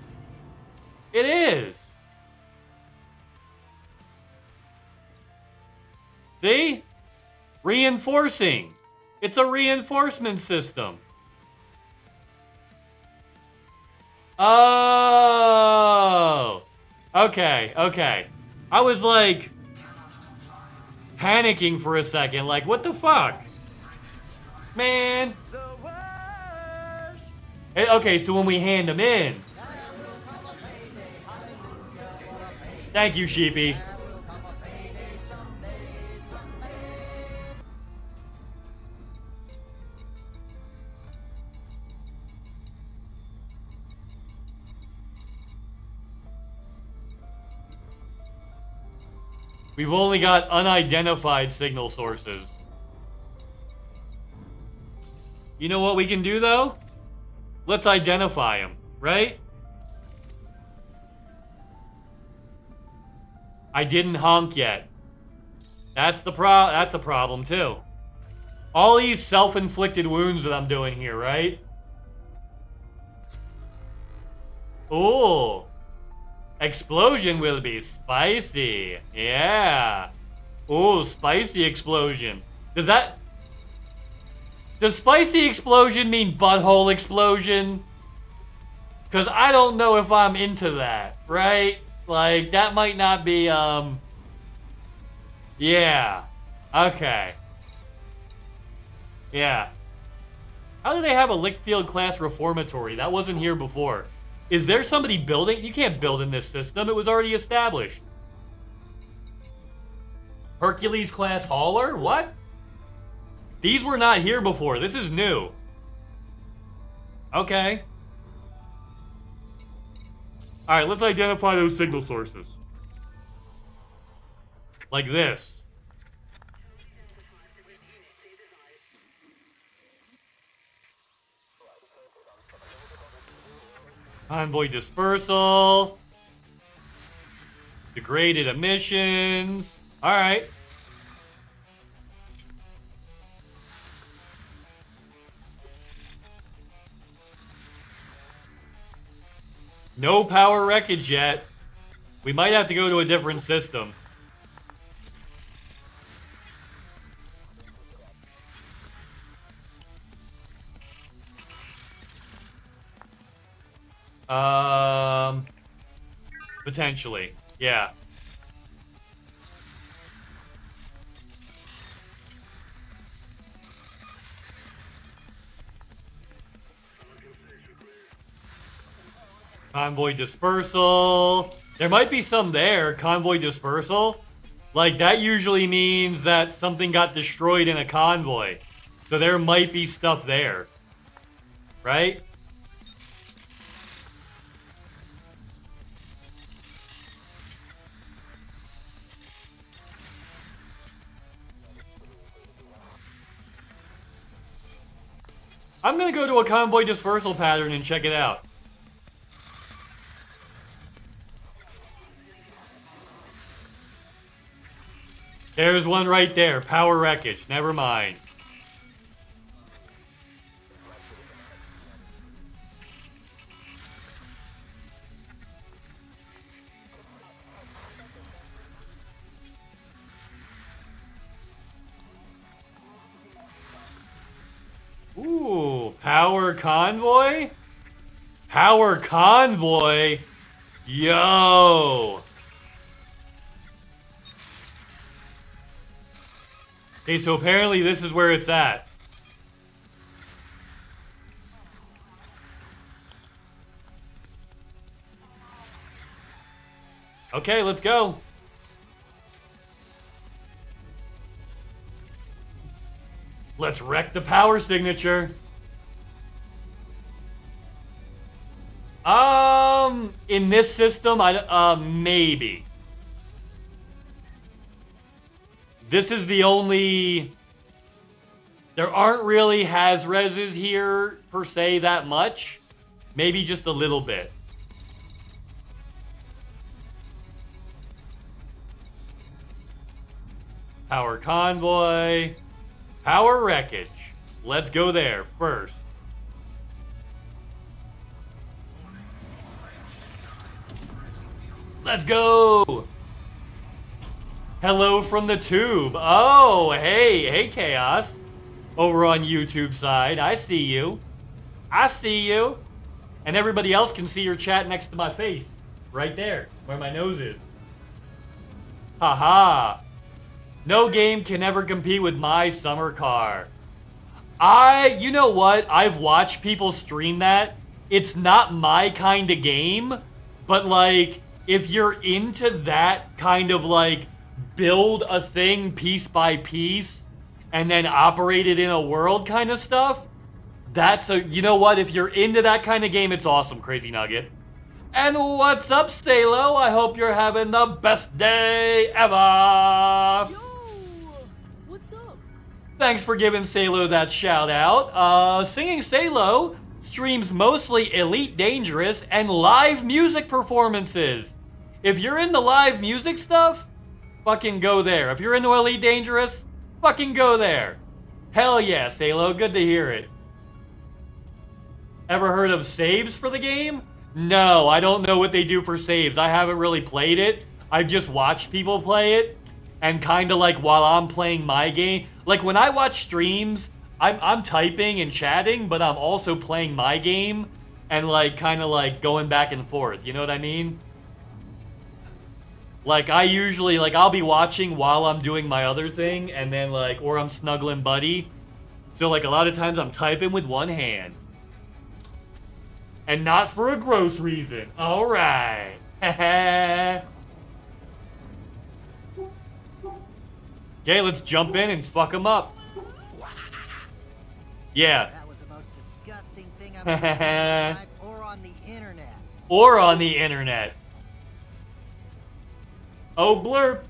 [SPEAKER 1] It is. See? Reinforcing. It's a reinforcement system. Oh. Okay. I was like panicking for a second. Like, what the fuck? Man. Okay, so when we hand them in. Thank you, Sheepy. We've only got unidentified signal sources. You know what we can do, though? Let's identify them, right? I didn't honk yet. That's a problem, too. All these self-inflicted wounds that I'm doing here, right? Ooh. Explosion will be spicy. Yeah. Ooh, spicy explosion. Does spicy explosion mean butthole explosion? Because I don't know if I'm into that, right? Like, that might not be, yeah. Okay. Yeah. How do they have a Lickfield class reformatory? That wasn't here before. Is there somebody building? You can't build in this system. It was already established. Hercules class hauler? What? These were not here before. This is new. Okay. Alright, let's identify those signal sources. Like this. Convoy dispersal. Degraded emissions. Alright. No power wreckage yet. We might have to go to a different system. Potentially. Yeah. Convoy dispersal. There might be some there. Convoy dispersal. Like, that usually means that something got destroyed in a convoy. So there might be stuff there. Right? I'm gonna go to a convoy dispersal pattern and check it out. There's one right there. Power wreckage. Never mind. Ooh, power convoy? Power convoy? Yo! Okay, so apparently this is where it's at. Okay, let's go. Let's wreck the power signature. In this system, maybe. This is the only... There aren't really has-reses here, per se, that much. Maybe just a little bit. Power convoy. Power wreckage. Let's go there first. Let's go! Hello from the tube. Oh, hey, Chaos. Over on YouTube side. I see you. I see you. And everybody else can see your chat next to my face. Right there, where my nose is. Haha. No game can ever compete with my summer car. You know what? I've watched people stream that. It's not my kind of game, but like, if you're into that kind of like, build a thing piece by piece, and then operate it in a world kind of stuff, you know what? If you're into that kind of game, it's awesome, Crazy Nugget. And what's up, Salo? I hope you're having the best day ever!
[SPEAKER 18] What's up?
[SPEAKER 1] Thanks for giving Salo that shout out. Singing Salo streams mostly Elite Dangerous and live music performances. If you're into live music stuff, fucking go there. If you're into Elite Dangerous, fucking go there. Hell yeah, Salo, good to hear it. Ever heard of saves for the game? No, I don't know what they do for saves. I haven't really played it. I've just watched people play it. And kind of like while I'm playing my game, like when I watch streams, I'm typing and chatting, but I'm also playing my game and like kind of like going back and forth. You know what I mean? Like I usually, like I'll be watching while I'm doing my other thing and then like, or I'm snuggling Buddy. So like a lot of times I'm typing with one hand. And not for a gross reason. All right. Okay, let's jump in and fuck them up. Yeah.
[SPEAKER 12] That was the most disgusting thing I've ever seen in my life or on the internet.
[SPEAKER 1] Or on the internet. Oh, blurb.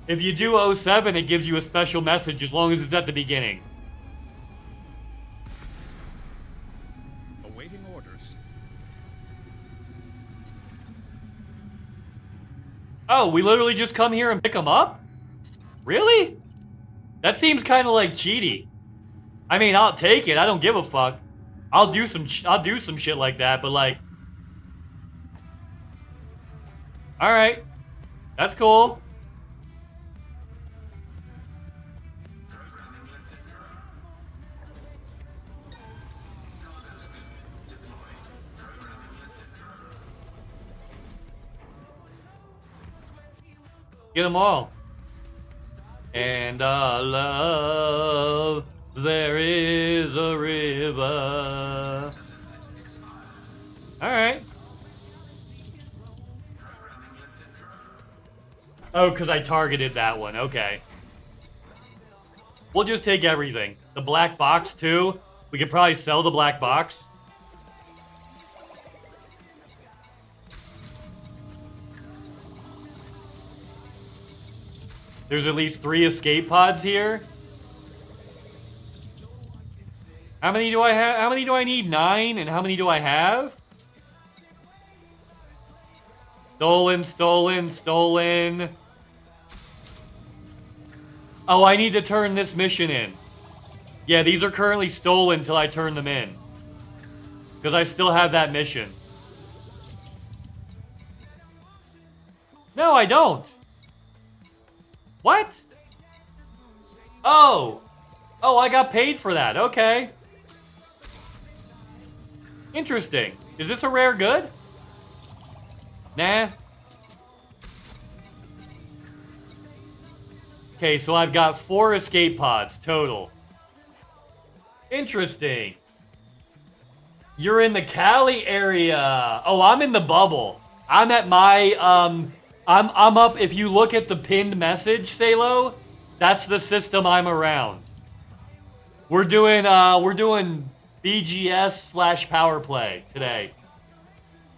[SPEAKER 1] If you do 07, it gives you a special message as long as it's at the beginning.
[SPEAKER 7] Awaiting orders.
[SPEAKER 1] Oh, we literally just come here and pick them up? Really? That seems kind of like cheaty. I mean, I'll take it. I don't give a fuck. I'll do some shit like that, but like, all right, that's cool. Get them all. And our love, there is a river. Alright. Oh, because I targeted that one. Okay. We'll just take everything. The black box, too. We could probably sell the black box. There's at least 3 escape pods here. How many do I have? How many do I need? 9? And how many do I have? Stolen, stolen, stolen. Oh, I need to turn this mission in. Yeah, these are currently stolen until I turn them in. Because I still have that mission. No, I don't. What? Oh. Oh, I got paid for that. Okay. Interesting. Is this a rare good? Nah. Okay, so I've got 4 escape pods total. Interesting. You're in the Cali area. Oh, I'm in the bubble. I'm at my, I'm up, if you look at the pinned message, Salo, that's the system I'm around. We're doing BGS / power play today.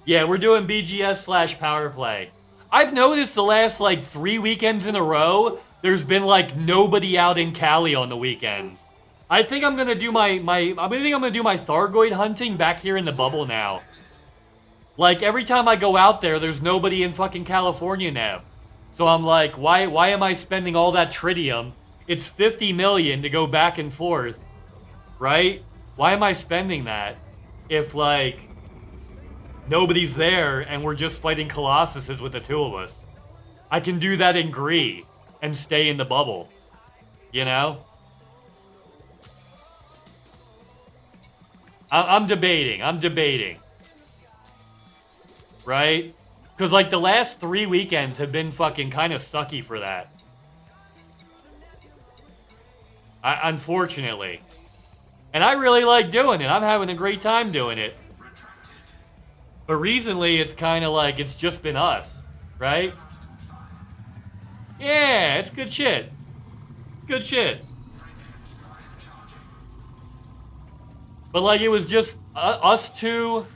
[SPEAKER 1] Yeah, we're doing BGS / power play. I've noticed the last, like, 3 weekends in a row, there's been, like, nobody out in Cali on the weekends. I think I'm gonna do my Thargoid hunting back here in the bubble now. Like, every time I go out there, there's nobody in fucking California now. So I'm like, why am I spending all that tritium? It's 50 million to go back and forth, right? Why am I spending that if, like, nobody's there and we're just fighting Colossuses with the 2 of us? I can do that in Gree and stay in the bubble, you know? I'm debating. Right? Because, like, the last 3 weekends have been fucking kind of sucky for that. Unfortunately. And I really like doing it. I'm having a great time doing it. But recently, it's kind of like it's just been us. Right? Yeah, it's good shit. It's good shit. But, like, it was just us 2,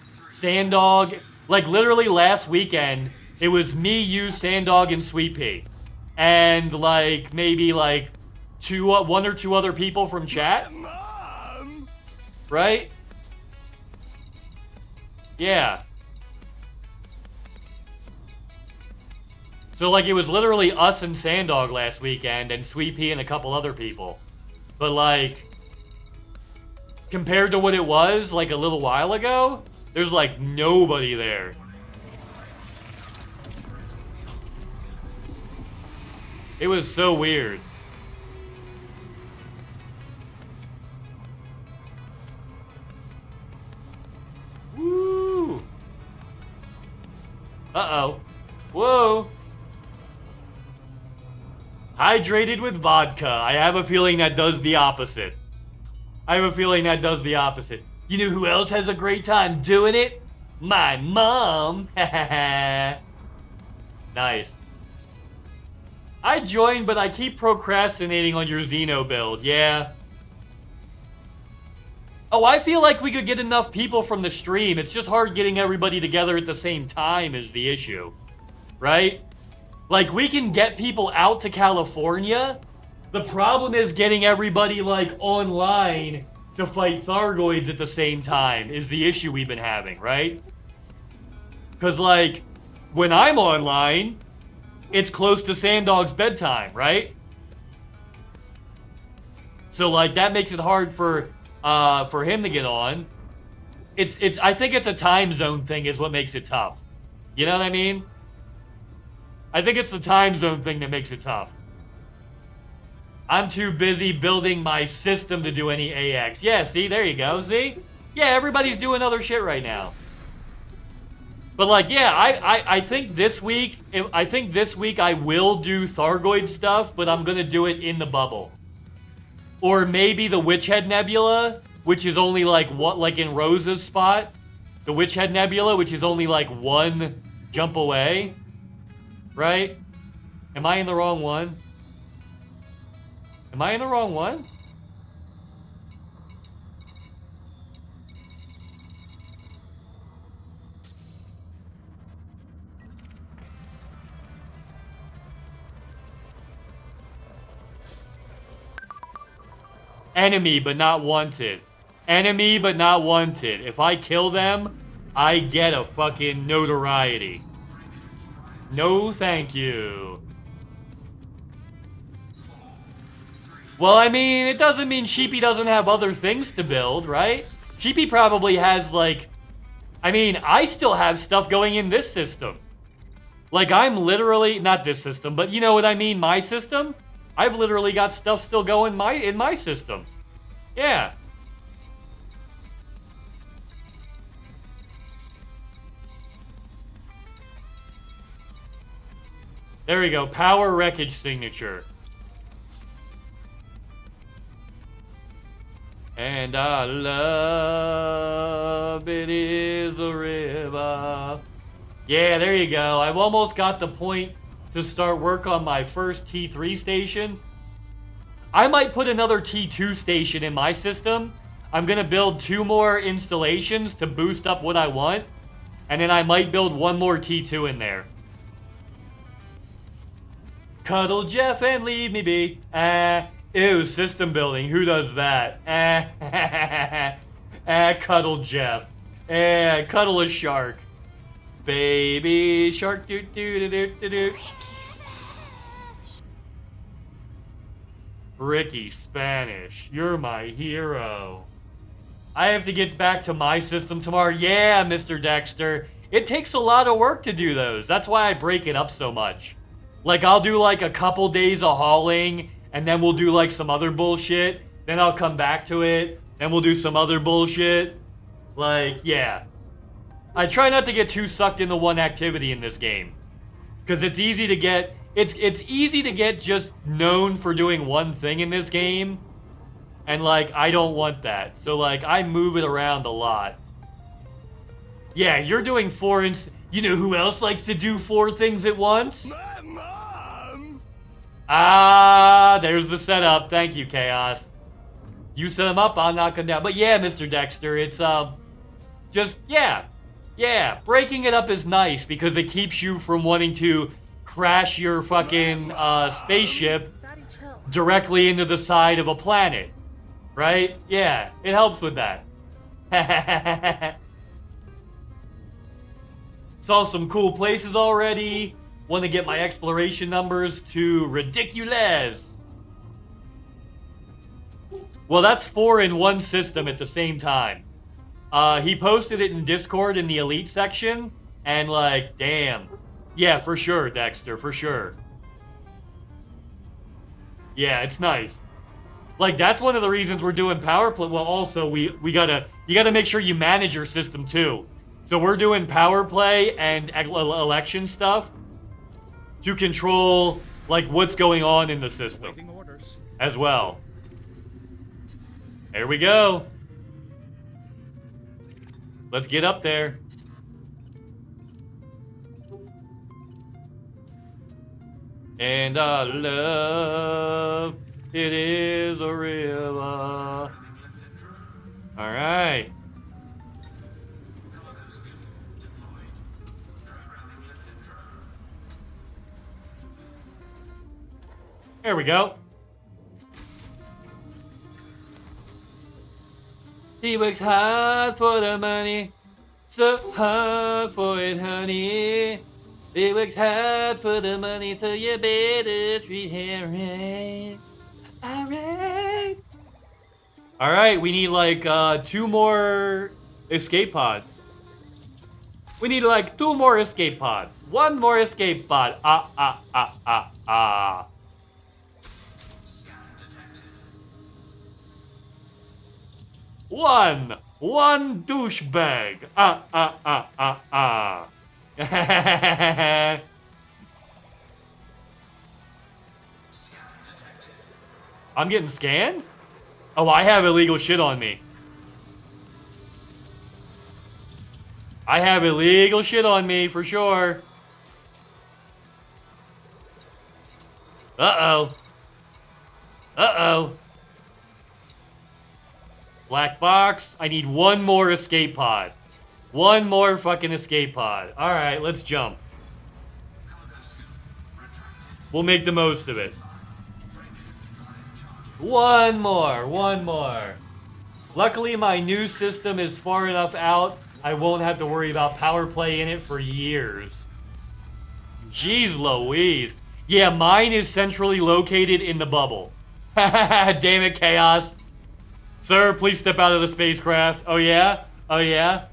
[SPEAKER 1] Sandog. Like, literally last weekend, it was me, you, Sandog, and Sweet Pea. And, like, maybe, like, 1 or 2 other people from chat. Mom! Right? Yeah. So, like, it was literally us and Sandog last weekend, and Sweet Pea and a couple other people. But, like, compared to what it was, like, a little while ago, there's, like, nobody there. It was so weird. Woo! Uh-oh. Whoa! Hydrated with vodka. I have a feeling that does the opposite. You know who else has a great time doing it? My mom. Nice. I joined, but I keep procrastinating on your Xeno build. Yeah. Oh, I feel like we could get enough people from the stream. It's just hard getting everybody together at the same time is the issue. Right? Like, we can get people out to California. The problem is getting everybody, like, online to fight Thargoids at the same time is the issue we've been having, right? Because, like, when I'm online, it's close to Sanddog's bedtime, right? So like that makes it hard for him to get on. I think it's a time zone thing is what makes it tough. You know what I mean? I think it's the time zone thing that makes it tough. I'm too busy building my system to do any AX. Yeah, see, there you go, see? Yeah, everybody's doing other shit right now. But like, yeah, I think this week, I will do Thargoid stuff, but I'm gonna do it in the bubble. Or maybe the Witchhead Nebula, which is only like what, like in Rose's spot, the Witchhead Nebula, which is only like one jump away, right? Am I in the wrong one? Am I in the wrong one? Enemy, but not wanted. Enemy, but not wanted. If I kill them, I get a fucking notoriety. No, thank you. Well, I mean, it doesn't mean Sheepy doesn't have other things to build, right? Sheepy probably has, like... I mean, I still have stuff going in this system. Like, I'm literally... Not this system, but you know what I mean, my system? I've literally got stuff still going in my system. Yeah. There we go. Power Wreckage signature. And I love it is a river. Yeah, there you go. I've almost got the point to start work on my first T3 station. I might put another T2 station in my system. I'm going to build 2 more installations to boost up what I want. And then I might build 1 more T2 in there. Cuddle Jeff and leave me be. Ew, system building. Who does that? Cuddle Jeff. Cuddle a shark. Baby shark. Do do do do do do. Ricky Spanish. You're my hero. I have to get back to my system tomorrow. Yeah, Mr. Dexter. It takes a lot of work to do those. That's why I break it up so much. Like, I'll do like a couple days of hauling, and then we'll do like some other bullshit. Then I'll come back to it. Then we'll do some other bullshit. Like, yeah. I try not to get too sucked into one activity in this game. Because it's easy to get... It's easy to get just known for doing one thing in this game. And, like, I don't want that. So, like, I move it around a lot. Yeah, you're doing 4 You know who else likes to do 4 things at once?
[SPEAKER 10] My mom!
[SPEAKER 1] Ah, there's the setup. Thank you, Chaos. You set them up, I'll knock them down. But yeah, Mr. Dexter, it's, just, yeah. Yeah, breaking it up is nice because it keeps you from wanting to crash your fucking, spaceship directly into the side of a planet. Right? Yeah, it helps with that. Saw some cool places already. Want to get my exploration numbers to ridiculous. Well, that's 4 in one system at the same time. He posted it in Discord in the Elite section, and like, damn. Yeah, for sure, Dexter, for sure. Yeah, it's nice. Like, that's one of the reasons we're doing power play. Well, also, you gotta make sure you manage your system too. So we're doing power play and election stuff to control, like, what's going on in the system as well. There we go. Let's get up there. And I love it is a river. All right. There we go. He works hard for the money, so hard for it, honey. We worked hard for the money, so you better treat him right. Alright. Alright, we need like 2 more escape pods. We need like 2 more escape pods. 1 more escape pod. One douchebag. I'm getting scanned? Oh, I have illegal shit on me. I have illegal shit on me for sure. Uh-oh. Uh-oh. Black box. I need 1 more escape pod. 1 more fucking escape pod. Alright, let's jump. We'll make the most of it. 1 more. Luckily, my new system is far enough out, I won't have to worry about power play in it for years. Jeez Louise. Yeah, mine is centrally located in the bubble. Damn it, Chaos. Sir, please step out of the spacecraft. Oh yeah? Oh yeah?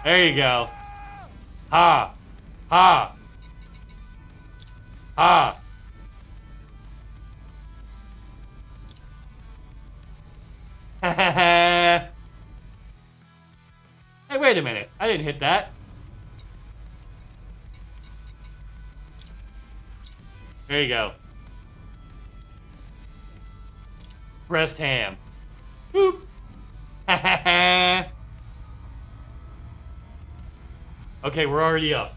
[SPEAKER 1] There you go. Ha. Ha. Ha. Hey, wait a minute. I didn't hit that. There you go. Breast ham. Boop. Okay, we're already up.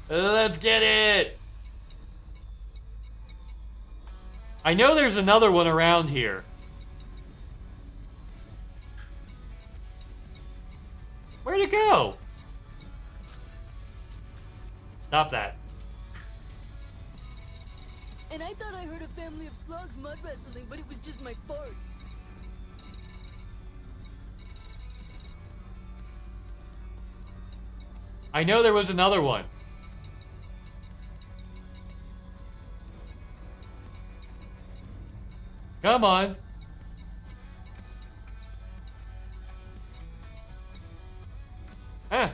[SPEAKER 1] Let's get it! I know there's another one around here. Where'd it go? Stop that.
[SPEAKER 18] And I thought I heard a family of slugs mud wrestling, but it was just my fart.
[SPEAKER 1] I know there was another one. Come on.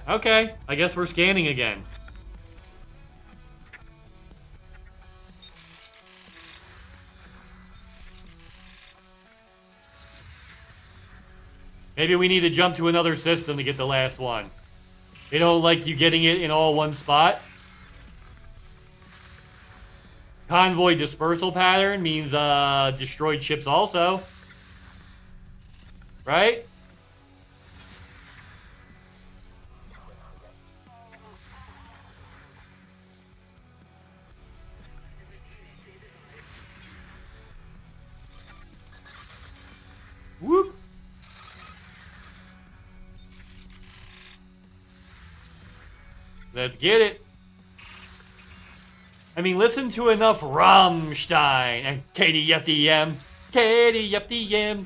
[SPEAKER 1] Okay. I guess we're scanning again. Maybe we need to jump to another system to get the last one. They don't like you getting it in all one spot. Convoy dispersal pattern means destroyed ships also. Right? Whoop. Let's get it. I mean, listen to enough Rammstein and KDFDM. KDFDM.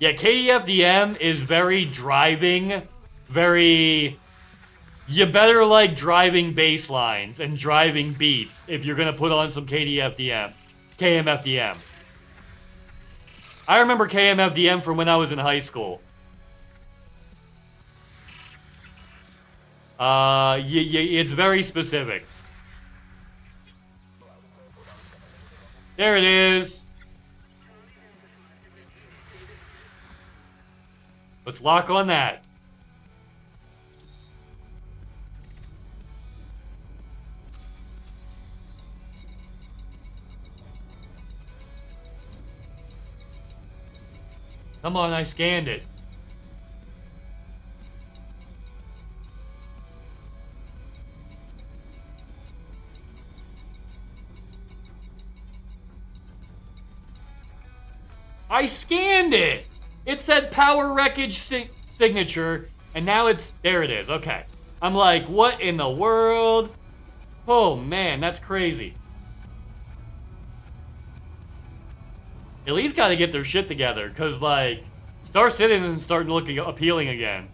[SPEAKER 1] Yeah, KDFDM is very driving, very... You better like driving bass lines and driving beats if you're gonna put on some KMFDM. I remember KMFDM from when I was in high school. It's very specific. There it is. Let's lock on that. Come on, I scanned it. I scanned it! It said power wreckage signature, and now it's... There it is, okay. I'm like, what in the world? Oh man, that's crazy. At least gotta get their shit together, cause like, Star Citizen's starting to look appealing again.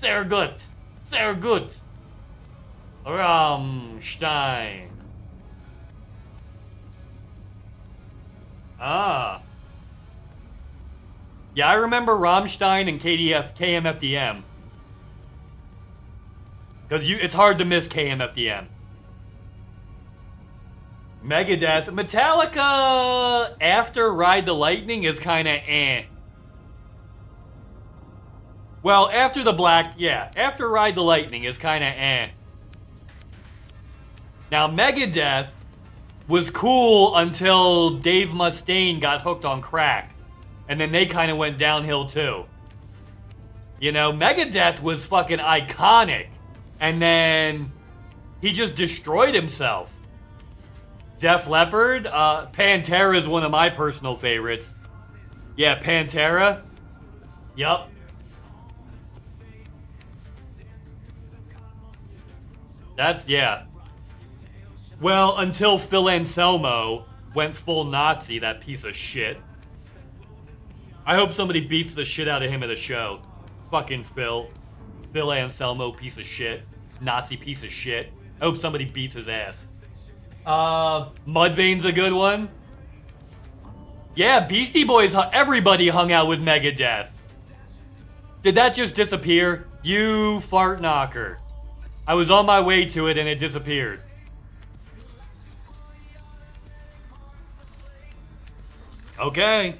[SPEAKER 1] Sehr gut. Sehr gut. Rammstein. Ah. Yeah, I remember Rammstein and KMFDM. Because it's hard to miss KMFDM. Megadeth. Metallica after Ride the Lightning is kind of eh. Well, after after Ride the Lightning is kind of eh. Now, Megadeth was cool until Dave Mustaine got hooked on crack. And then they kind of went downhill too. You know, Megadeth was fucking iconic. And then he just destroyed himself. Def Leppard, Pantera is one of my personal favorites. Yeah, Pantera. Yup. That's, yeah. Well, until Phil Anselmo went full Nazi, that piece of shit. I hope somebody beats the shit out of him at a show. Fucking Phil. Phil Anselmo, piece of shit. Nazi piece of shit. I hope somebody beats his ass. Mudvayne's a good one. Yeah, Beastie Boys, everybody hung out with Megadeth. Did that just disappear? You fart knocker. I was on my way to it and it disappeared. Okay.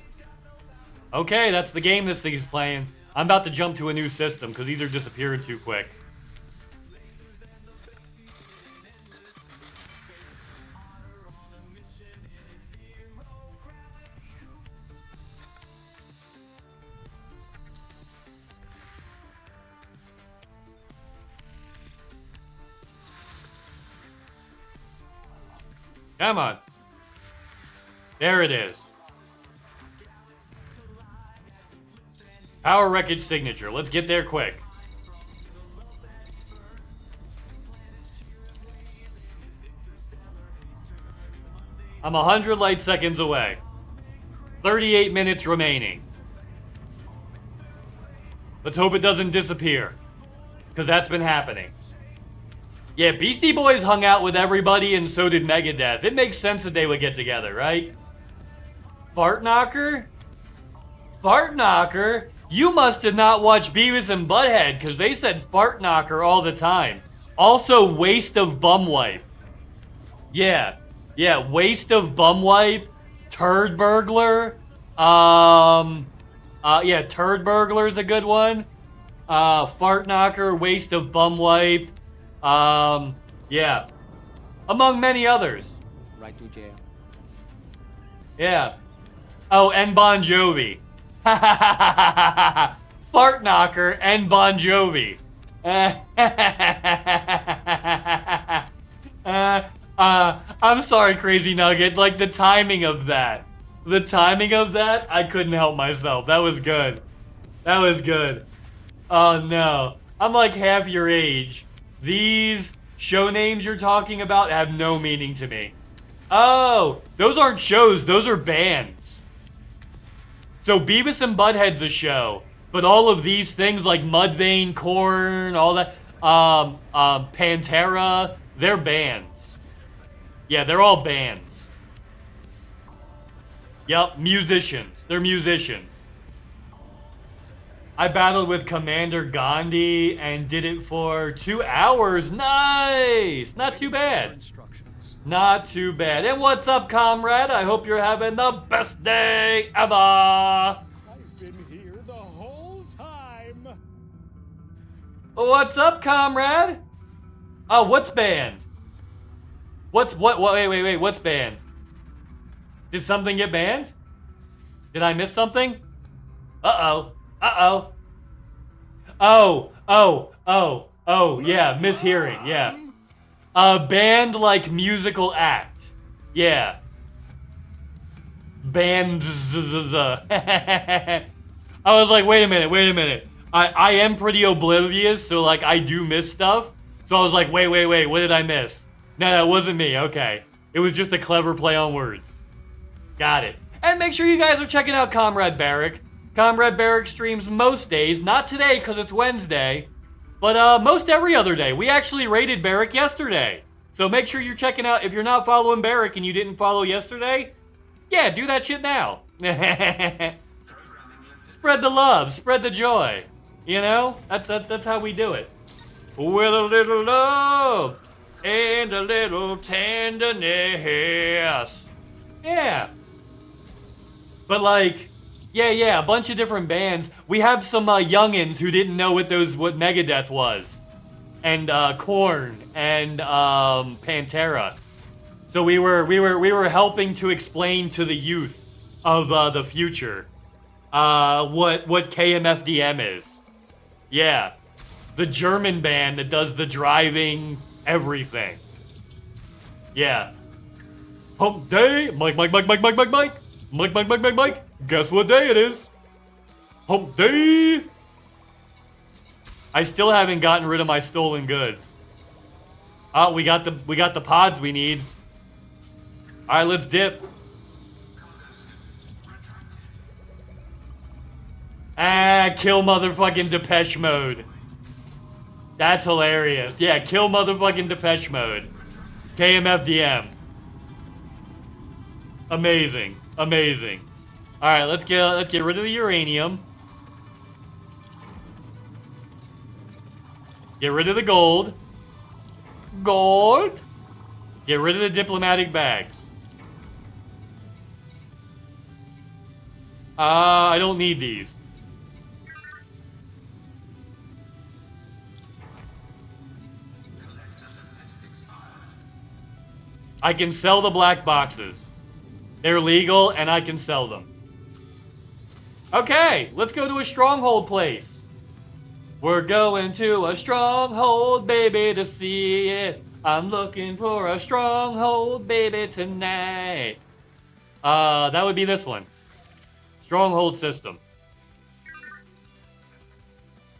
[SPEAKER 1] Okay, that's the game this thing is playing. I'm about to jump to a new system because these are disappearing too quick. Come on. There it is. Power Wreckage signature. Let's get there quick. I'm 100 light seconds away. 38 minutes remaining. Let's hope it doesn't disappear. Because that's been happening. Yeah, Beastie Boys hung out with everybody and so did Megadeth. It makes sense that they would get together, right? Fart Knocker? Fart Knocker? You must have not watched Beavis and Butthead because they said Fart Knocker all the time. Also, Waste of Bum Wipe. Yeah. Yeah, Waste of Bum Wipe. Turd Burglar. Yeah, Turd Burglar is a good one. Fart Knocker, Waste of Bum Wipe. Yeah. Among many others.
[SPEAKER 9] Right to jail.
[SPEAKER 1] Yeah. Oh, and Bon Jovi. Fart Knocker and Bon Jovi. I'm sorry, Crazy Nugget. Like, the timing of that. The timing of that, I couldn't help myself. That was good. That was good. Oh, no. I'm like half your age. These show names you're talking about have no meaning to me. Oh, those aren't shows. Those are bands. So Beavis and Butthead's a show. But all of these things like Mudvayne, Korn, all that, Pantera, they're bands. Yeah, they're all bands. Yep, musicians. They're musicians. I battled with Commander Gandhi and did it for 2 hours. Nice! Not too bad. Not too bad. And what's up, comrade? I hope you're having the best day ever.
[SPEAKER 7] I've been here the whole time.
[SPEAKER 1] What's up, comrade? Oh, what's banned? Wait, what's banned? Did something get banned? Did I miss something? Uh-oh. Uh-oh. Oh, yeah, mishearing, yeah. A band like musical act. Yeah. Band. I was like, wait a minute. I am pretty oblivious, so like I do miss stuff. So I was like, wait, what did I miss? No, that wasn't me. Okay. It was just a clever play on words. Got it. And make sure you guys are checking out Comrade Barrack. Comrade Barrack streams most days, not today because it's Wednesday, but most every other day. We actually raided Barrack yesterday. So make sure you're checking out, if you're not following Barrack and you didn't follow yesterday, yeah, do that shit now. Spread the love, spread the joy. You know, that's how we do it. With a little love and a little tenderness. Yeah. But like, yeah, a bunch of different bands. We have some youngins who didn't know what Megadeth was, and Korn and Pantera. So we were helping to explain to the youth of the future what KMFDM is. Yeah, the German band that does the driving everything. Yeah. Hump day, Mike. Mike. Guess what day it is? Hump day. I still haven't gotten rid of my stolen goods. Oh, we got the pods we need. All right, let's dip. Kill motherfucking Depeche Mode. That's hilarious. Yeah, kill motherfucking Depeche Mode. KMFDM. Amazing. All right, let's get rid of the uranium. Get rid of the gold. Get rid of the diplomatic bags. I don't need these. I can sell the black boxes. They're legal and I can sell them. Okay, let's go to a stronghold place. We're going to a stronghold, baby, to see it. I'm looking for a stronghold, baby, tonight. That would be this one. Stronghold system.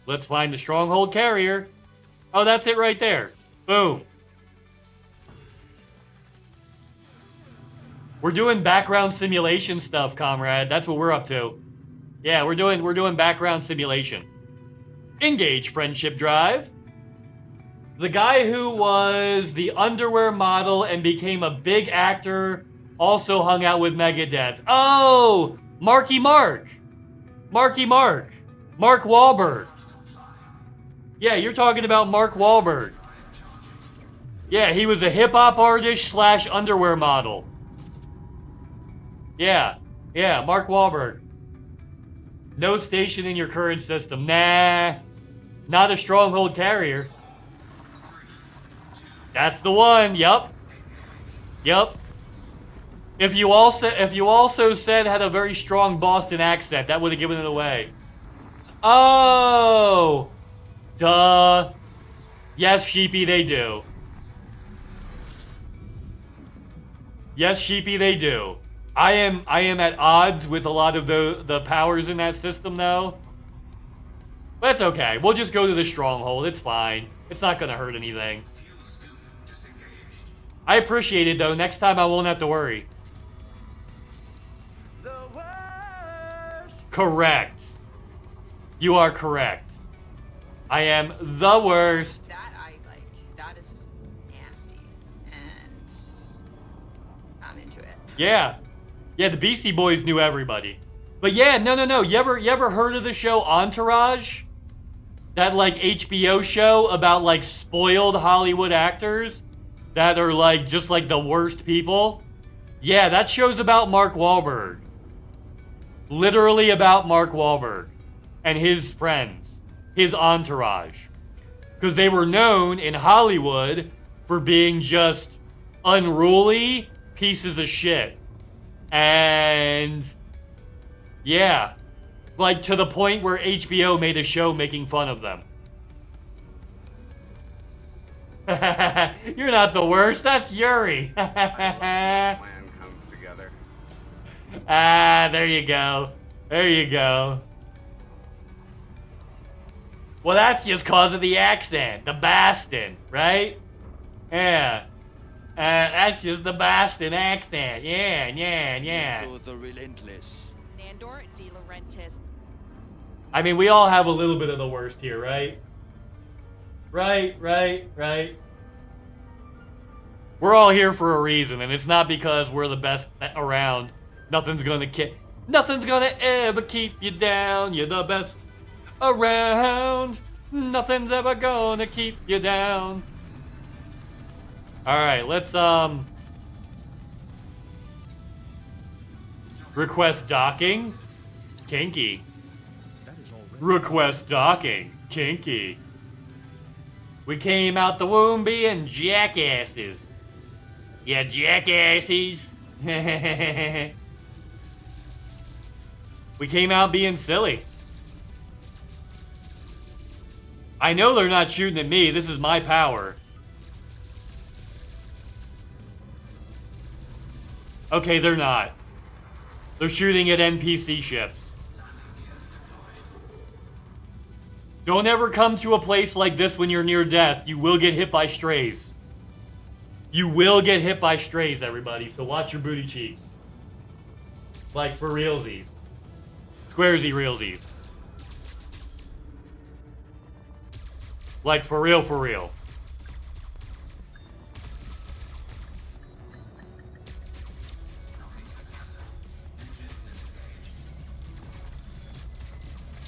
[SPEAKER 1] Let's find the stronghold carrier. Oh, that's it right there. Boom. We're doing background simulation stuff, comrade. That's what we're up to. Yeah, we're doing background simulation. Engage friendship drive. The guy who was the underwear model and became a big actor also hung out with Megadeth. Oh, Marky Mark. Mark Wahlberg. Yeah, you're talking about Mark Wahlberg. Yeah, he was a hip-hop artist / underwear model. Yeah, Mark Wahlberg. No station in your current system. Nah, not a stronghold carrier. That's the one. Yup. If you also said had a very strong Boston accent, that would have given it away. Oh, duh. Yes, Sheepy, they do. Yes, Sheepy, they do. I am at odds with a lot of the powers in that system, though. But it's okay. We'll just go to the stronghold. It's fine. It's not gonna hurt anything. I appreciate it, though. Next time I won't have to worry. Correct. You are correct. I am the worst.
[SPEAKER 19] That I like. That is just nasty, and I'm into it.
[SPEAKER 1] Yeah, the Beastie Boys knew everybody. But yeah, no. You ever heard of the show Entourage? That like HBO show about like spoiled Hollywood actors that are like just like the worst people? Yeah, that show's about Mark Wahlberg. Literally about Mark Wahlberg and his friends, his entourage. Because they were known in Hollywood for being just unruly pieces of shit. And yeah, like to the point where HBO made a show making fun of them. You're not the worst, that's Yuri.
[SPEAKER 14] Plan comes together.
[SPEAKER 1] There you go. Well, that's just cause of the accent. The Boston, right? Yeah. That's just the Boston accent. Yeah.
[SPEAKER 15] Nando the Relentless.
[SPEAKER 16] Nandor de Laurentiis.
[SPEAKER 1] I mean, we all have a little bit of the worst here, right? Right. We're all here for a reason, and it's not because we're the best around. Nothing's gonna ever keep you down. You're the best around. Nothing's ever gonna keep you down. Alright, let's request docking. Kinky. Request docking. Kinky. We came out the womb being jackasses. Yeah, jackasses. We came out being silly. I know they're not shooting at me. This is my power. Okay, they're not. They're shooting at NPC ships. Don't ever come to a place like this when you're near death. You will get hit by strays. You will get hit by strays, everybody, so watch your booty cheeks. Like, for realsies. Squaresy realsies. Like, for real.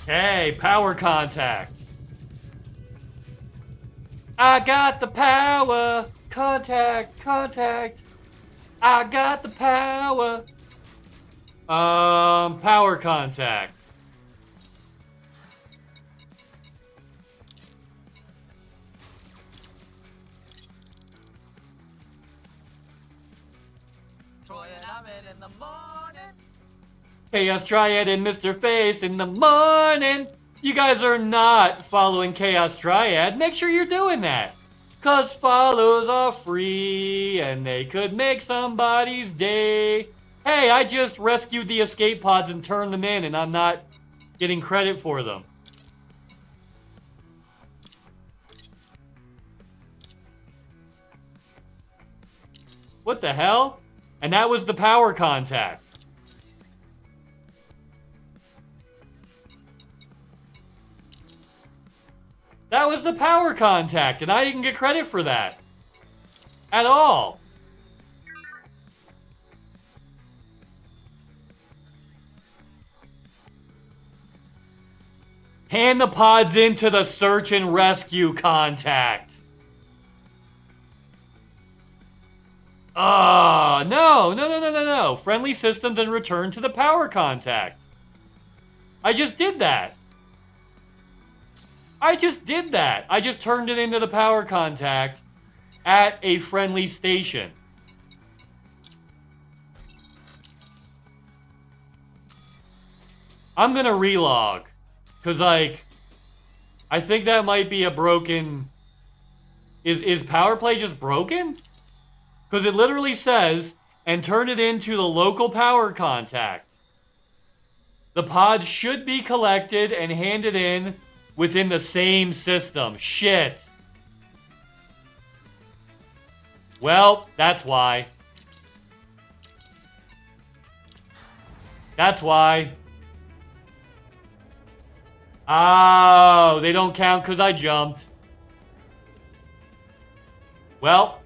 [SPEAKER 1] Okay, power contact. I got the power. Contact. I got the power. Power contact.
[SPEAKER 12] In the morning.
[SPEAKER 1] Chaos Triad and Mrface in the morning. You guys are not following Chaos Triad. Make sure you're doing that. Cause follows are free and they could make somebody's day. Hey, I just rescued the escape pods and turned them in and I'm not getting credit for them. What the hell? And that was the power contact. That was the power contact, and I didn't get credit for that. At all. Hand the pods into the search and rescue contact. No. Friendly systems and return to the power contact. I just did that. I just turned it into the power contact at a friendly station. I'm gonna relog. Cause like, I think that might be a broken... Is power play just broken? Because it literally says, and turn it into the local power contact. The pods should be collected and handed in within the same system. Shit. Well, that's why. That's why. Oh, they don't count because I jumped. Well.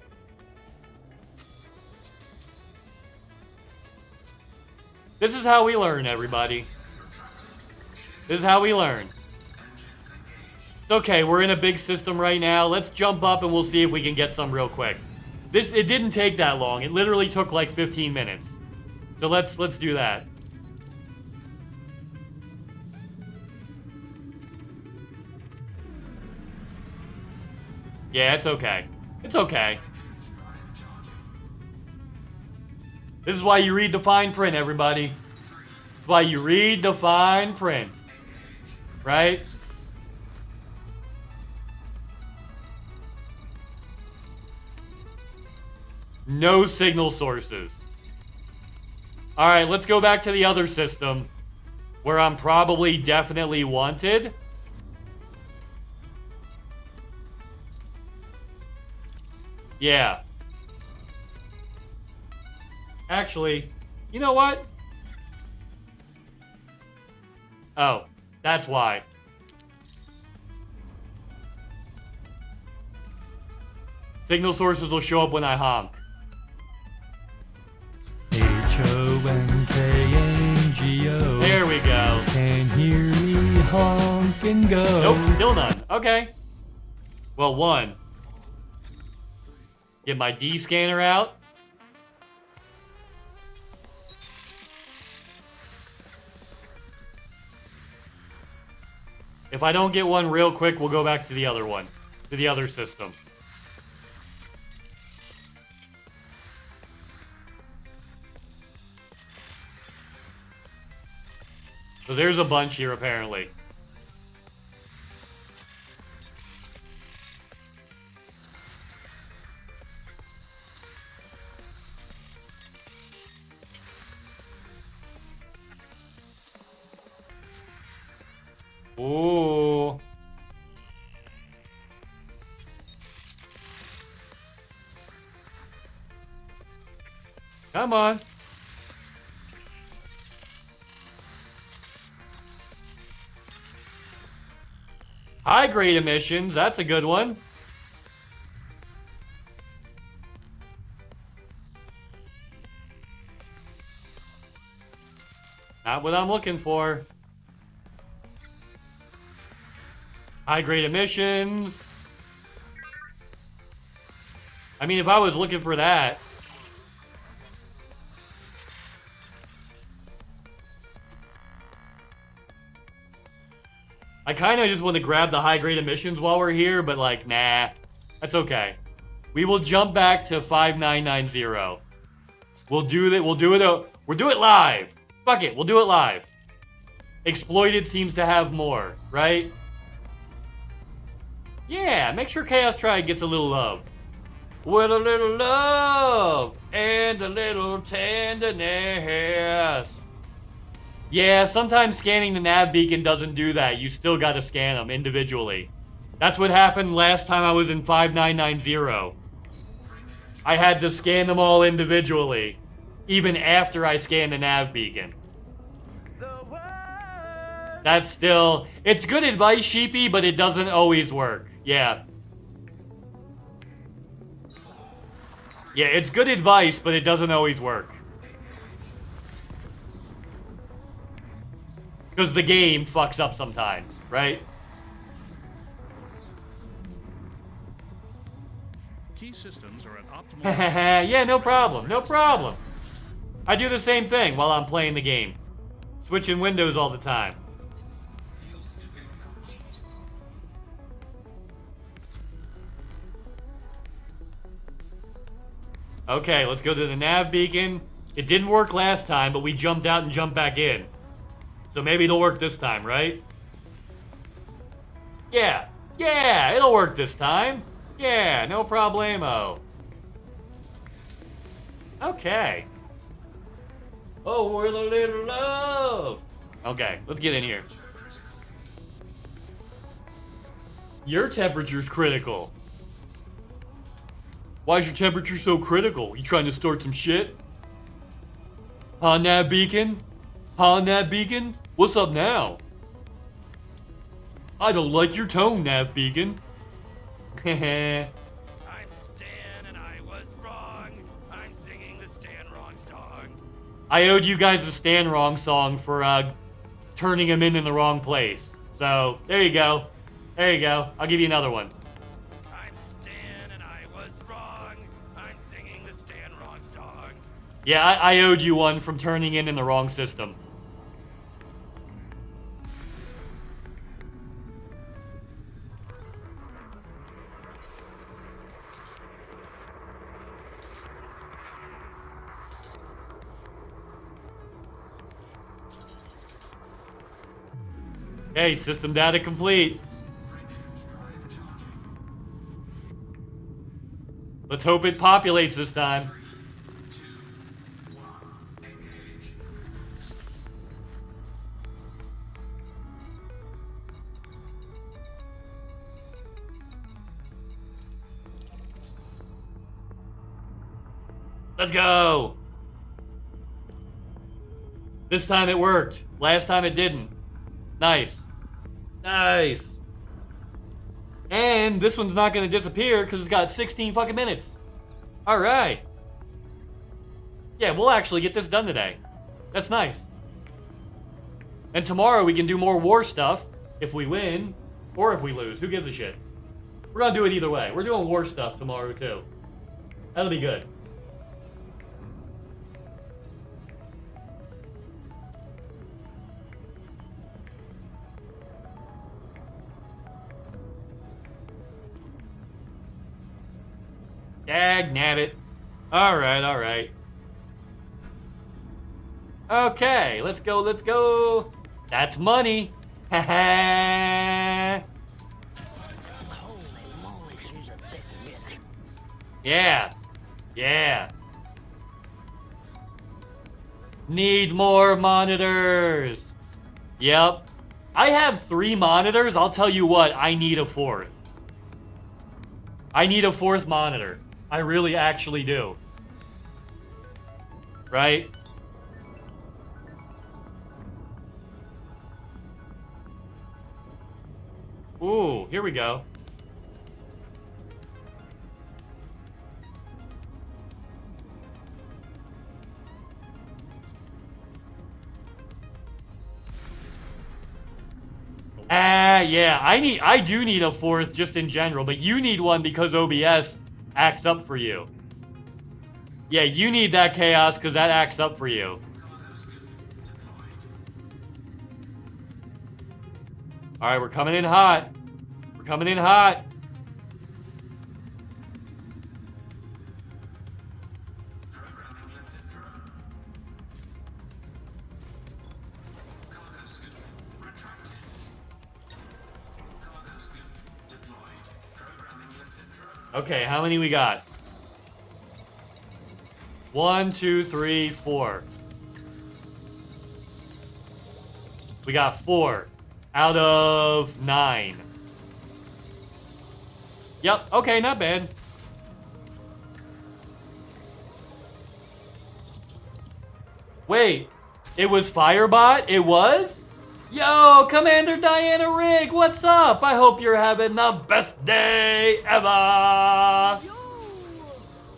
[SPEAKER 1] This is how we learn, everybody. This is how we learn. It's okay, we're in a big system right now. Let's jump up and we'll see if we can get some real quick. It didn't take that long. It literally took like 15 minutes. So let's do that. Yeah, it's okay. It's okay. This is why you read the fine print, everybody. This is why you read the fine print. Right? No signal sources. Alright, let's go back to the other system. Where I'm probably definitely wanted. Yeah. Actually, you know what? Oh, that's why. Signal sources will show up when I honk.
[SPEAKER 21] H-O-N-K-N-G-O.
[SPEAKER 1] There we go.
[SPEAKER 21] Can hear me honk and go.
[SPEAKER 1] Nope, still none. Okay. Well, one. Get my D scanner out. If I don't get one real quick, we'll go back to the other one. To the other system. So there's a bunch here, apparently. Ooh. Come on. High grade emissions, that's a good one. Not what I'm looking for. High grade emissions. I mean, if I was looking for that. I kind of just want to grab the high grade emissions while we're here, but like, nah, that's okay. We will jump back to 5990. We'll do that. We'll do it live. Fuck it, we'll do it live. Exploited seems to have more, right? Yeah, make sure Chaos Triad gets a little love. With a little love and a little tenderness. Yeah, sometimes scanning the nav beacon doesn't do that. You still gotta scan them individually. That's what happened last time I was in 5990. I had to scan them all individually, even after I scanned the nav beacon. That's still... It's good advice, Sheepy, but it doesn't always work. Yeah. Yeah, it's good advice, but it doesn't always work. Because the game fucks up sometimes, right?
[SPEAKER 7] Key systems are at optimal.
[SPEAKER 1] Yeah, no problem, no problem. I do the same thing while I'm playing the game. Switching windows all the time. Okay, let's go to the nav beacon. It didn't work last time, but we jumped out and jumped back in. So maybe it'll work this time, right? Yeah, it'll work this time. Yeah, no problemo. Okay. Oh, with a little love. Okay, let's get in here. Your temperature's critical. Why is your temperature so critical? You trying to start some shit? Huh, nav beacon? Huh, nav beacon? What's up now? I don't like your tone, nav beacon.
[SPEAKER 10] I'm Stan and I was wrong. I'm singing the Stan Wrong song.
[SPEAKER 1] I owed you guys a Stan Wrong song for turning him in the wrong place. So, there you go. There you go. I'll give you another one.
[SPEAKER 10] I'm Stan and I was wrong. I'm singing the Stan Wrong song.
[SPEAKER 1] Yeah, I owed you one from turning in the wrong system. Okay, system data complete. Let's hope it populates this time. Let's go. This time it worked. Last time it didn't. Nice. Nice. And this one's not going to disappear because it's got 16 fucking minutes. All right. Yeah, we'll actually get this done today. That's nice. And tomorrow we can do more war stuff if we win or if we lose. Who gives a shit? We're going to do it either way. We're doing war stuff tomorrow too. That'll be good. Dag nabbit. Alright, alright. Okay, let's go, let's go. That's money. Ha Yeah. Yeah. Need more monitors. Yep. I have 3 monitors. I'll tell you what, I need a 4th. I need a 4th monitor. I really actually do. Right? Ooh, here we go. Yeah, I do need a 4th just in general, but you need one because OBS acts up for you. Yeah, you need that chaos because that acts up for you. Alright, we're coming in hot. We're coming in hot. Okay, how many we got? 1, 2, 3, 4. We got 4 out of 9. Yep, okay, not bad. Wait, it was Firebot? It was? Yo, Commander Diana Rig, what's up? I hope you're having the best day ever.
[SPEAKER 18] Yo,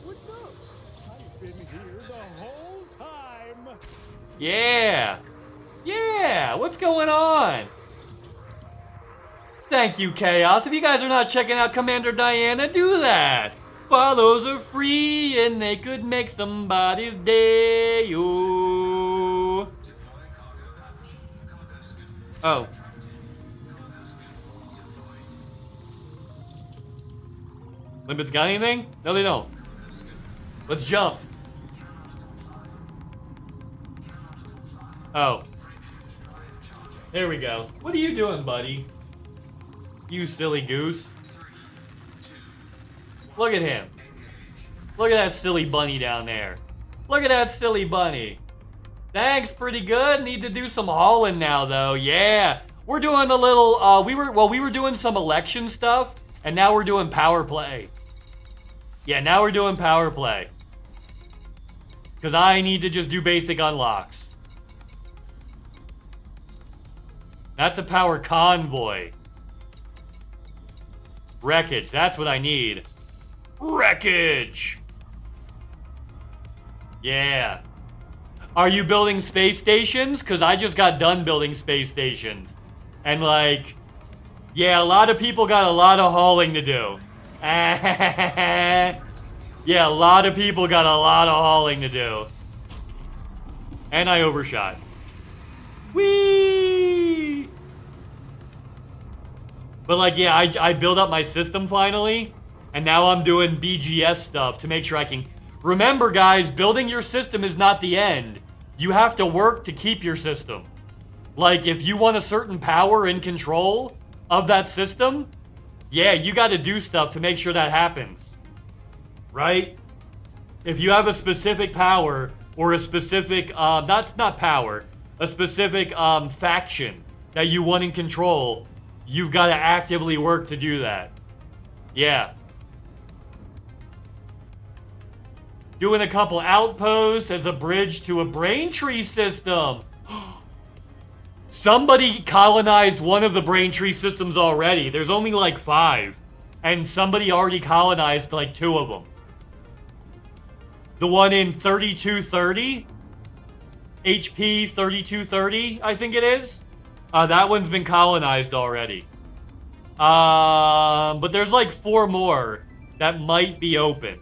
[SPEAKER 18] what's up? I've been here the whole time.
[SPEAKER 1] Yeah. Yeah, what's going on? Thank you, Chaos. If you guys are not checking out Commander Diana, do that. Follows are free and they could make somebody's day. Ooh. Oh. Limpets got anything? No, they don't. Let's jump. Oh. There we go. What are you doing, buddy? You silly goose. Look at him. Look at that silly bunny down there. Look at that silly bunny. Thanks, pretty good. Need to do some hauling now, though. Yeah. We're doing a little, we were doing some election stuff, and now we're doing power play. Yeah, now we're doing power play. Because I need to just do basic unlocks. That's a power convoy. Wreckage, that's what I need. Wreckage! Yeah. Are you building space stations? Because I just got done building space stations. And like, yeah, a lot of people got a lot of hauling to do. Yeah, a lot of people got a lot of hauling to do. And I overshot. Whee! But like, yeah, I built up my system finally. And now I'm doing BGS stuff to make sure I can... Remember, guys, building your system is not the end. You have to work to keep your system. Like, if you want a certain power and control of that system, yeah, you got to do stuff to make sure that happens. Right? If you have a specific power or a specific, not power, a specific faction that you want in control, you've got to actively work to do that. Yeah. Doing a couple outposts as a bridge to a Braintree system. Somebody colonized one of the Braintree systems already. There's only like 5. And somebody already colonized like 2 of them. The one in 3230? HP 3230, I think it is. That one's been colonized already. But there's like 4 more that might be open.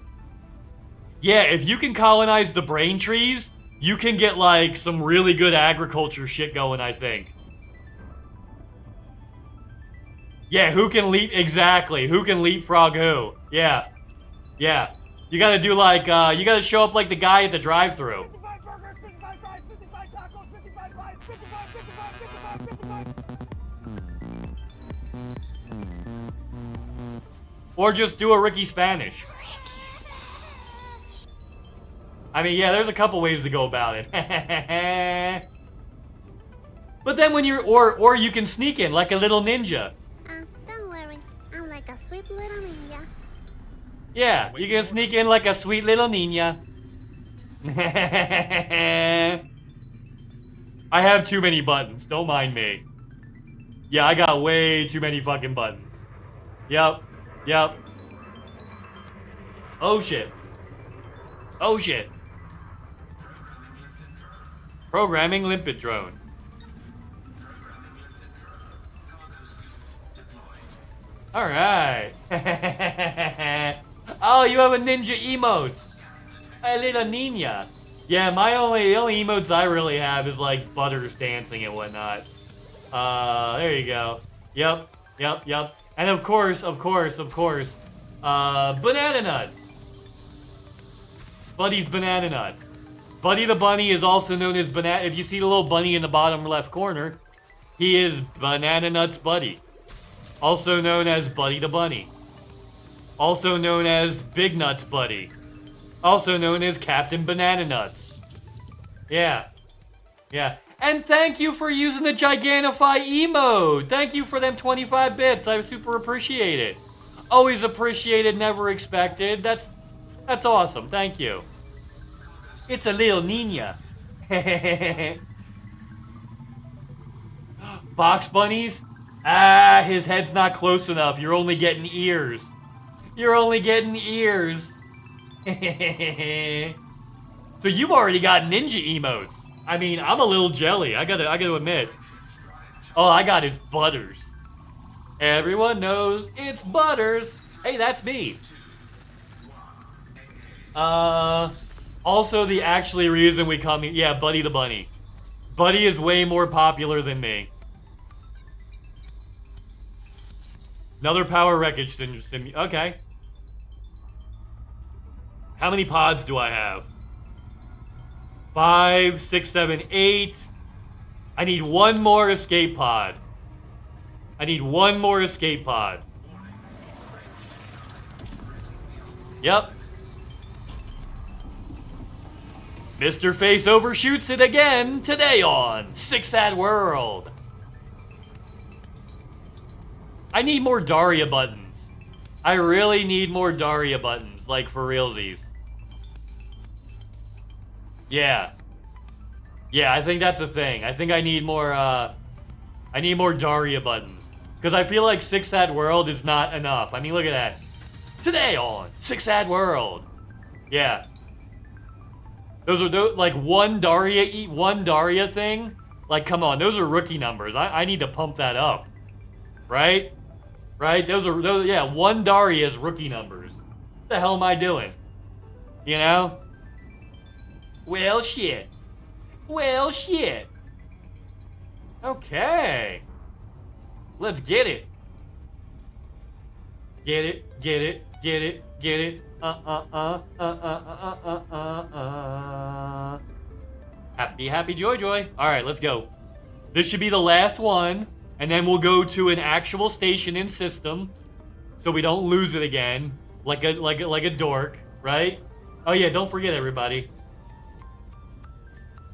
[SPEAKER 1] Yeah, if you can colonize the Braintrees, you can get like some really good agriculture shit going, I think. Yeah, who can leap? Exactly. Who can leapfrog who? Yeah. Yeah. You gotta do like, you gotta show up like the guy at the drive-thru. Or just do a Ricky Spanish. I mean, yeah, there's a couple ways to go about it. But then when you're, or you can sneak in like a little ninja.
[SPEAKER 8] Don't worry. I'm like a sweet little ninja.
[SPEAKER 1] Yeah, you can sneak in like a sweet little ninja. I have too many buttons. Don't mind me. Yeah, I got way too many fucking buttons. Yep. Yep. Oh shit. Oh shit. Programming limpet drone. Alright. Oh, you have a ninja emote. A little ninja. Yeah, the only emotes I really have is like Butters dancing and whatnot. There you go. Yep, yep, yep. And of course, banana nuts. Buddy's banana nuts. Buddy the Bunny is also known as banana. If you see the little bunny in the bottom left corner, he is Banana Nuts Buddy. Also known as Buddy the Bunny. Also known as Big Nuts Buddy. Also known as Captain Banana Nuts. Yeah. Yeah. And thank you for using the Gigantify emote. Thank you for them 25 bits. I super appreciate it. Always appreciated, never expected. That's awesome. Thank you. It's a little ninja. Box bunnies? Ah, his head's not close enough. You're only getting ears. You're only getting ears. So you've already got ninja emotes. I mean, I'm a little jelly. I gotta admit. All I got is Butters. Everyone knows it's Butters. Hey, that's me. Also, the actually reason we call me, yeah, Buddy the Bunny. Buddy is way more popular than me. Another power wreckage sim. Okay. How many pods do I have? 5, 6, 7, 8. I need one more escape pod. I need one more escape pod. Yep. Mrface overshoots it again today on Six Sad World. I need more Daria buttons. I really need more Daria buttons, like for realsies. Yeah. Yeah, I think that's a thing. I think I need more Daria buttons. Because I feel like Six Sad World is not enough. I mean, look at that. Today on Six Sad World. Yeah. Those are like one Daria thing. Like, come on, those are rookie numbers. I need to pump that up. Right? Right? Those, yeah, one Daria is rookie numbers. What the hell am I doing? You know? Well, shit. Well, shit. Okay. Let's get it. Get it, get it, get it, get it. Happy, happy, joy, joy. All right, let's go. This should be the last one, and then we'll go to an actual station in system, so we don't lose it again, like a dork, right? Oh yeah, don't forget everybody.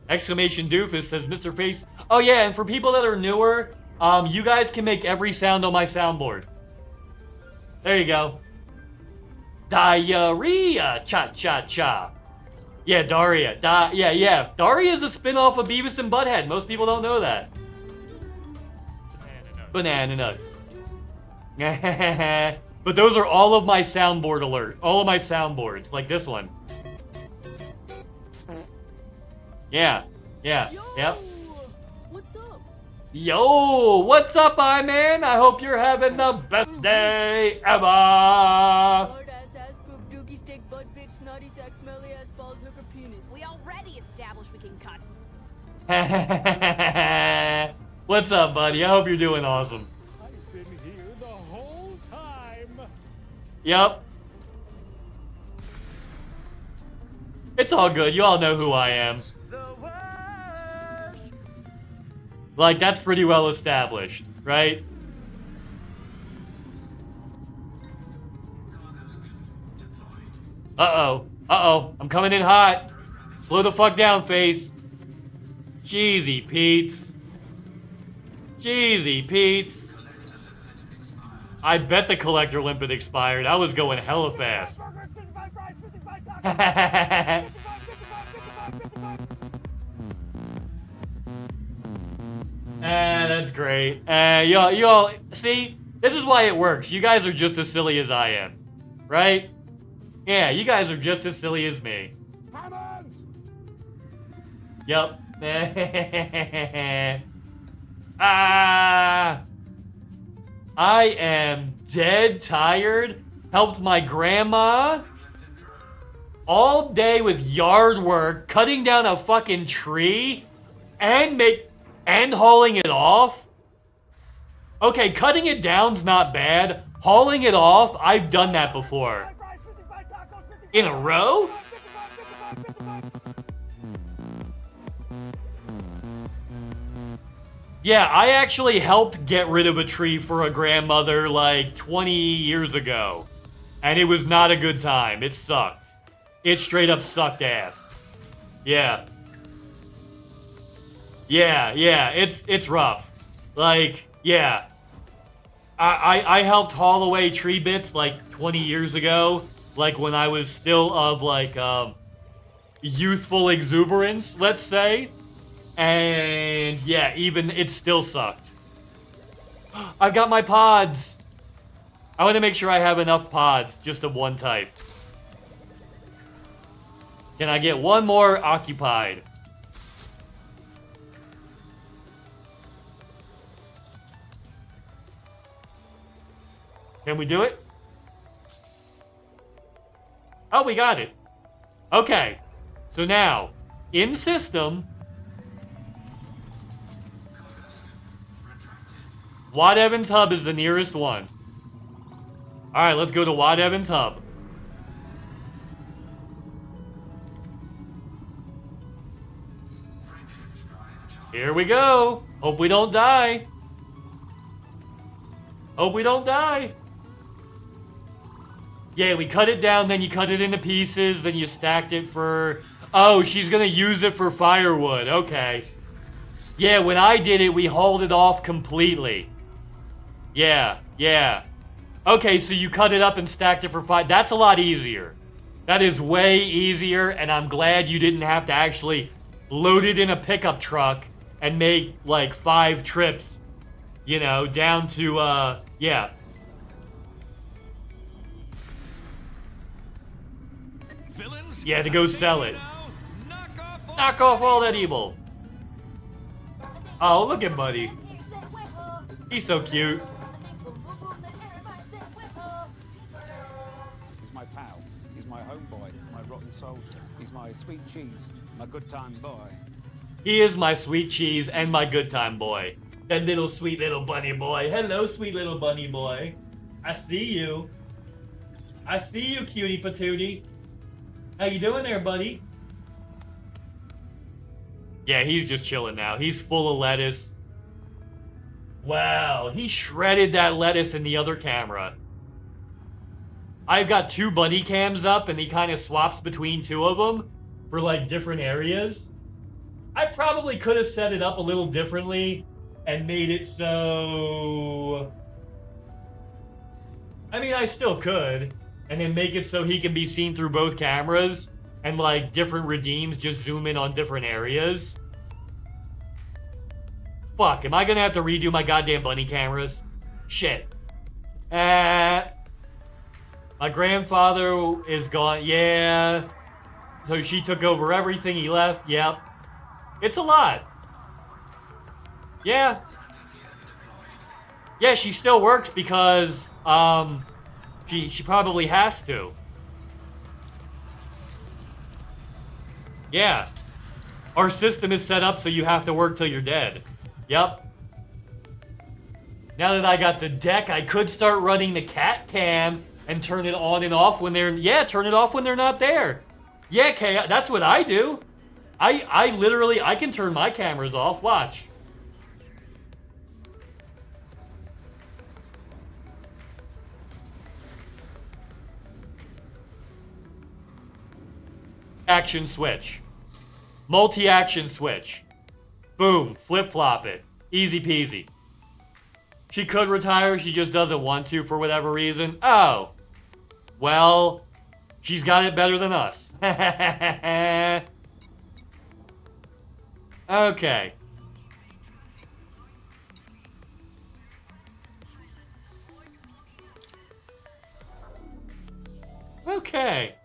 [SPEAKER 1] Exclamation doofus says Mrface. Oh yeah, and for people that are newer, you guys can make every sound on my soundboard. There you go. Diarrhea, cha cha cha. Yeah, Daria. Yeah. Daria is a spin-off of Beavis and Butthead. Most people don't know that. Banana nuts. But those are all of my soundboard alerts. All of my soundboards, like this one. Yeah. Yep.
[SPEAKER 18] What's up?
[SPEAKER 1] Yo, what's up, man? I hope you're having the best day ever.
[SPEAKER 18] Hard ass poop dookie steak butt bitch snotty sack smelly ass balls hooker penis.
[SPEAKER 5] We already established we can cut.
[SPEAKER 1] What's up, buddy? I hope you're doing awesome.
[SPEAKER 7] I've been here the whole time.
[SPEAKER 1] Yep. It's all good. You all know who I am. Like, that's pretty well established, right? Uh-oh. I'm coming in hot. Slow the fuck down, face. Jeezy Pete's. I bet the collector limpet expired. I was going hella fast. That's great. You all, see, this is why it works. You guys are just as silly as I am, right? Yeah, you guys are just as silly as me. Yep. I am dead tired. Helped my grandma all day with yard work, cutting down a fucking tree, and hauling it off. Okay, cutting it down's not bad. Hauling it off, I've done that before. In a row? Yeah, I actually helped get rid of a tree for a grandmother like 20 years ago. And it was not a good time. It sucked. It straight up sucked ass. Yeah. It's rough. Like, yeah. I helped haul away tree bits like 20 years ago, like when I was still of like youthful exuberance, let's say. And yeah, even it still sucked. I've got my pods. I want to make sure I have enough pods, just of one type. Can I get one more occupied? Can we do it? Oh, we got it. Okay. So now, in system, Watt Evans Hub is the nearest one. Alright, let's go to Watt Evans Hub. Here we go. Hope we don't die. Hope we don't die. Yeah, we cut it down, then you cut it into pieces, then you stacked it for... Oh, she's gonna use it for firewood. Okay. Yeah, when I did it, we hauled it off completely. Yeah. Okay, so you cut it up and stacked it for fire. That's a lot easier. That is way easier, and I'm glad you didn't have to actually load it in a pickup truck and make, like, 5 trips, you know, down to, yeah. Yeah, to go sell it. Knock off all that evil. Oh, look at Buddy. He's so cute.
[SPEAKER 9] He's my pal. He's my homeboy, my rotten soldier. He's my sweet cheese, my good time boy.
[SPEAKER 1] He is my sweet cheese and my good time boy. That little sweet little bunny boy. Hello, sweet little bunny boy. I see you. I see you, cutie patootie. How you doing there, buddy? Yeah, he's just chilling now. He's full of lettuce. Wow, he shredded that lettuce in the other camera. I've got 2 buddy cams up, and he kind of swaps between 2 of them for, like, different areas. I probably could have set it up a little differently and made it so... I mean, I still could. And then make it so he can be seen through both cameras. and like different redeems just zoom in on different areas. Fuck, am I gonna have to redo my goddamn bunny cameras? Shit. My grandfather is gone. Yeah. So she took over everything. He left. Yep. It's a lot. Yeah. Yeah, she still works because she probably has to. Yeah. Our system is set up so you have to work till you're dead. Yep. Now that I got the deck, I could start running the cat cam and turn it on and off when they're... Yeah, turn it off when they're not there. Yeah, okay, that's what I do. I literally, I can turn my cameras off. Watch. Action switch. Multi-action switch. Boom. Flip-flop it. Easy peasy. She could retire, she just doesn't want to for whatever reason. Oh. Well, she's got it better than us. Okay. Okay.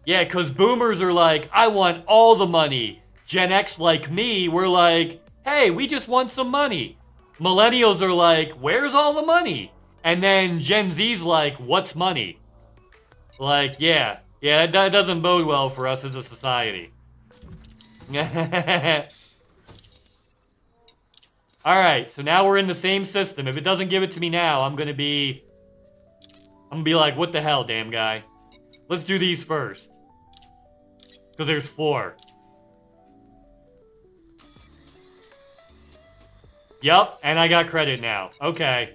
[SPEAKER 1] Yeah, because boomers are like, I want all the money. Gen X, like me, we're like, hey, we just want some money. Millennials are like, where's all the money? And then Gen Z's like, what's money? Like, yeah, that doesn't bode well for us as a society. Alright, so now we're in the same system. If it doesn't give it to me now, I'm gonna be like, what the hell, damn guy? Let's do these first. Because there's 4. Yup, and I got credit now. Okay.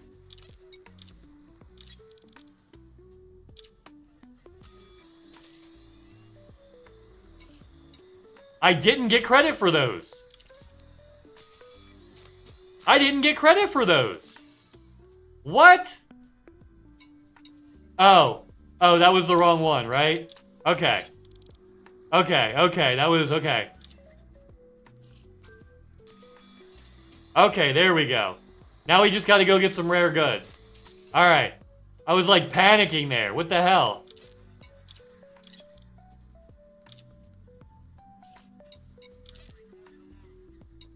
[SPEAKER 1] I didn't get credit for those. I didn't get credit for those. What? Oh. Oh, that was the wrong one, right? Okay. Okay, that was okay. Okay, there we go. Now we just gotta go get some rare goods. Alright. I was like panicking there. What the hell?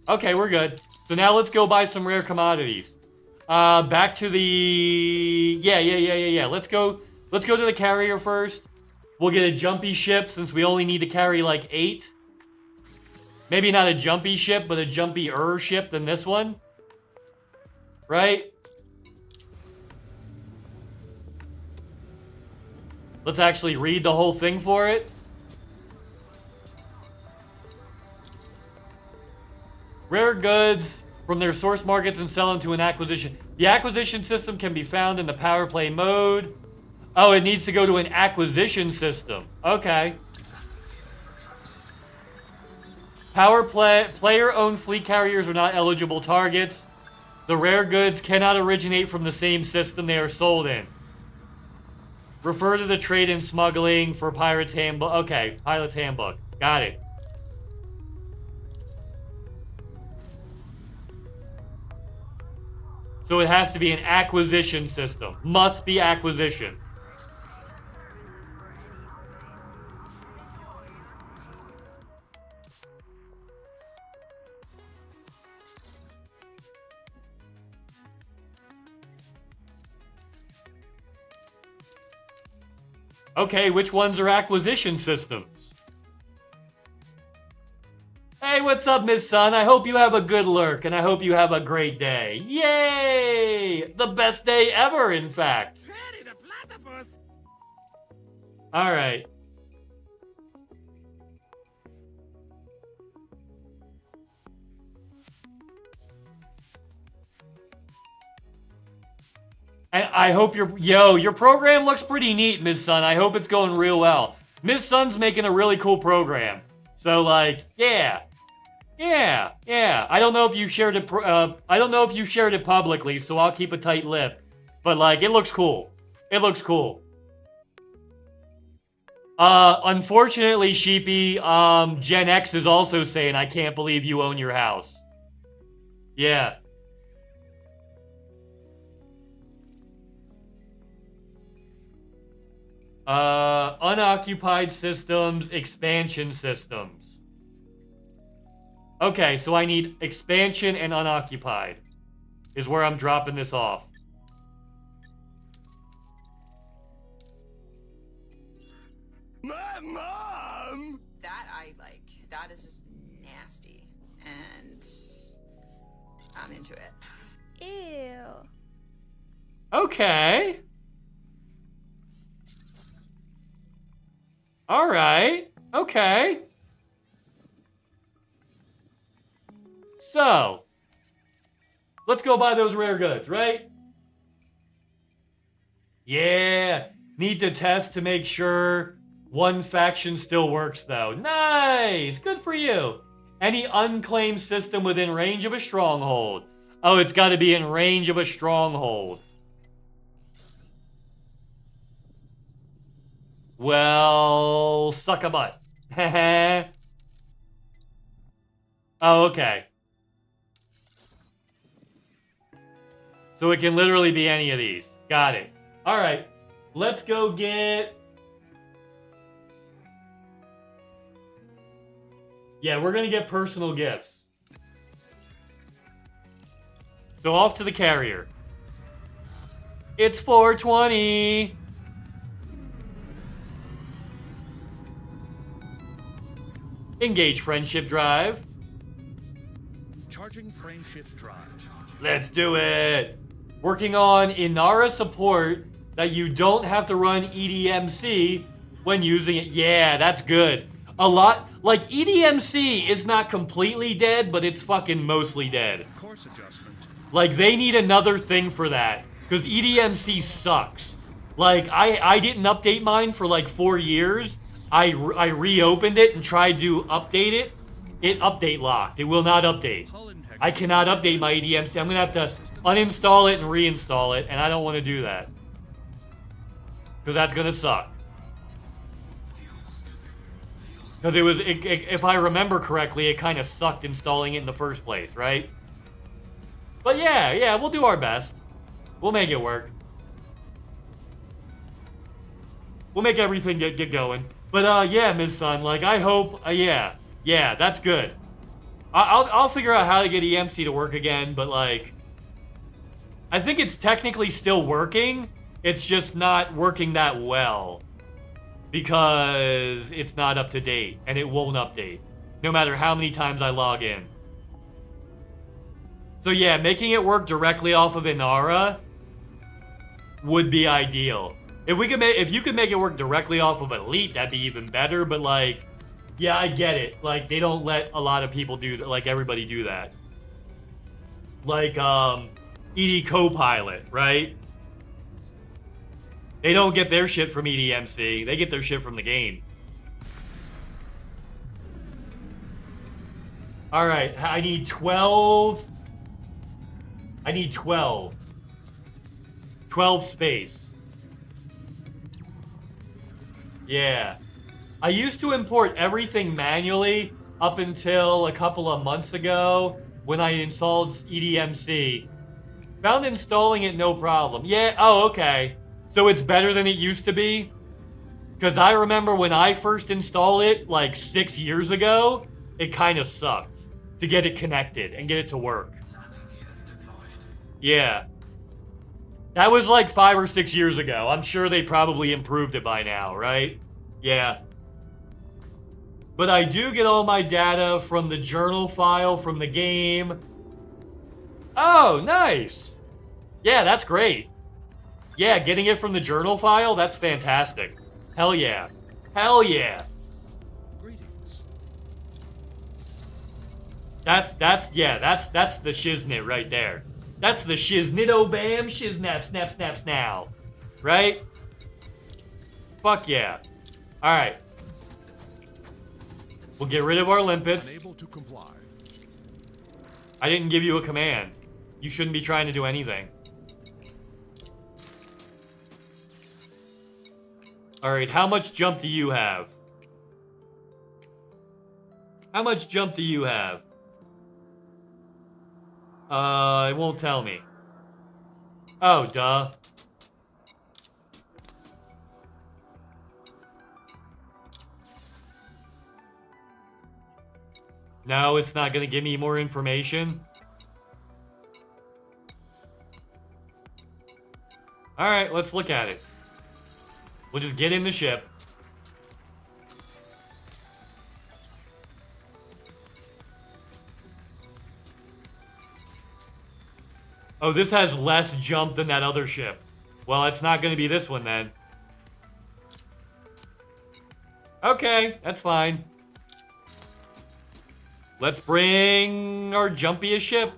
[SPEAKER 1] Okay, we're good. So now let's go buy some rare commodities. Back to the... Yeah. Let's go to the carrier first. We'll get a jumpy ship since we only need to carry like 8. Maybe not a jumpy ship, but a jumpier ship than this one. Right? Let's actually read the whole thing for it. Rare goods from their source markets and sell them to an acquisition. The acquisition system can be found in the power play mode. Oh, it needs to go to an acquisition system. Okay. Player-owned fleet carriers are not eligible targets. The rare goods cannot originate from the same system they are sold in. Refer to the trade and smuggling for Pirate's Handbook. Okay, Pilot's Handbook. Got it. So it has to be an acquisition system. Must be acquisition. Okay, which ones are acquisition systems? Hey, what's up, Miss Sun? I hope you have a good lurk, and I hope you have a great day. Yay! The best day ever, in fact. Alright. And I hope your program looks pretty neat, Ms. Sun. I hope it's going real well. Ms. Sun's making a really cool program. So, like, yeah. I don't know if you shared it, publicly, so I'll keep a tight lip. But, like, it looks cool. It looks cool. Unfortunately, Sheepy, Gen X is also saying, I can't believe you own your house. Yeah. Unoccupied systems, expansion systems. Okay, so I need expansion and unoccupied is where I'm dropping this off.
[SPEAKER 10] My mom!
[SPEAKER 19] That I like. That is just nasty. And I'm into it.
[SPEAKER 18] Ew.
[SPEAKER 1] Okay. All right. Okay. So, let's go buy those rare goods, right? Yeah. Need to test to make sure one faction still works, though. Nice. Good for you. Any unclaimed system within range of a stronghold. Oh, it's got to be in range of a stronghold. Well, suck a butt. Oh, okay. So it can literally be any of these. Got it. All right. Let's go get... Yeah, we're going to get personal gifts. So off to the carrier. It's 420. Engage friendship drive.
[SPEAKER 7] Charging friendship drive.
[SPEAKER 1] Let's do it. Working on Inara support that you don't have to run EDMC when using it. Yeah, that's good. A lot, like EDMC is not completely dead, but it's fucking mostly dead.
[SPEAKER 7] Course adjustment.
[SPEAKER 1] Like they need another thing for that because EDMC sucks. Like I didn't update mine for like 4 years. I reopened it and tried to update it. It update locked. It will not update. I cannot update my EDMC. I'm going to have to uninstall it and reinstall it, and I don't want to do that. Because that's going to suck. Because it was, if I remember correctly, it kind of sucked installing it in the first place, right? But yeah, we'll do our best. We'll make it work. We'll make everything get going. But yeah, Ms. Sun, like I hope, yeah, that's good. I'll figure out how to get EMC to work again, but like, I think it's technically still working. It's just not working that well because it's not up to date and it won't update no matter how many times I log in. So yeah, making it work directly off of Inara would be ideal. If you could make it work directly off of Elite, that'd be even better. But like, yeah, I get it. Like they don't let a lot of people do that. Like everybody do that. Like ED Copilot, right? They don't get their shit from EDMC. They get their shit from the game. All right, I need 12. I need 12. 12 space. Yeah. I used to import everything manually up until a couple of months ago when I installed EDMC. Found installing it no problem. Yeah, oh, okay. So it's better than it used to be? Because I remember when I first installed it, like 6 years ago, it kind of sucked to get it connected and get it to work. Yeah. That was like 5 or 6 years ago. I'm sure they probably improved it by now, right? Yeah. But I do get all my data from the journal file from the game. Oh, nice. Yeah, that's great. Yeah, getting it from the journal file, that's fantastic. Hell yeah. Hell yeah. That's the shiznit right there. That's the shiznito bam, shiznap, snap, snap, snow. Right? Fuck yeah. Alright. We'll get rid of our limpets.
[SPEAKER 7] Unable to comply.
[SPEAKER 1] I didn't give you a command. You shouldn't be trying to do anything. Alright, how much jump do you have? How much jump do you have? It won't tell me. Oh, duh. No, it's not gonna give me more information. Alright, let's look at it. We'll just get in the ship. Oh, this has less jump than that other ship. Well, it's not going to be this one then. Okay, that's fine. Let's bring our jumpiest ship.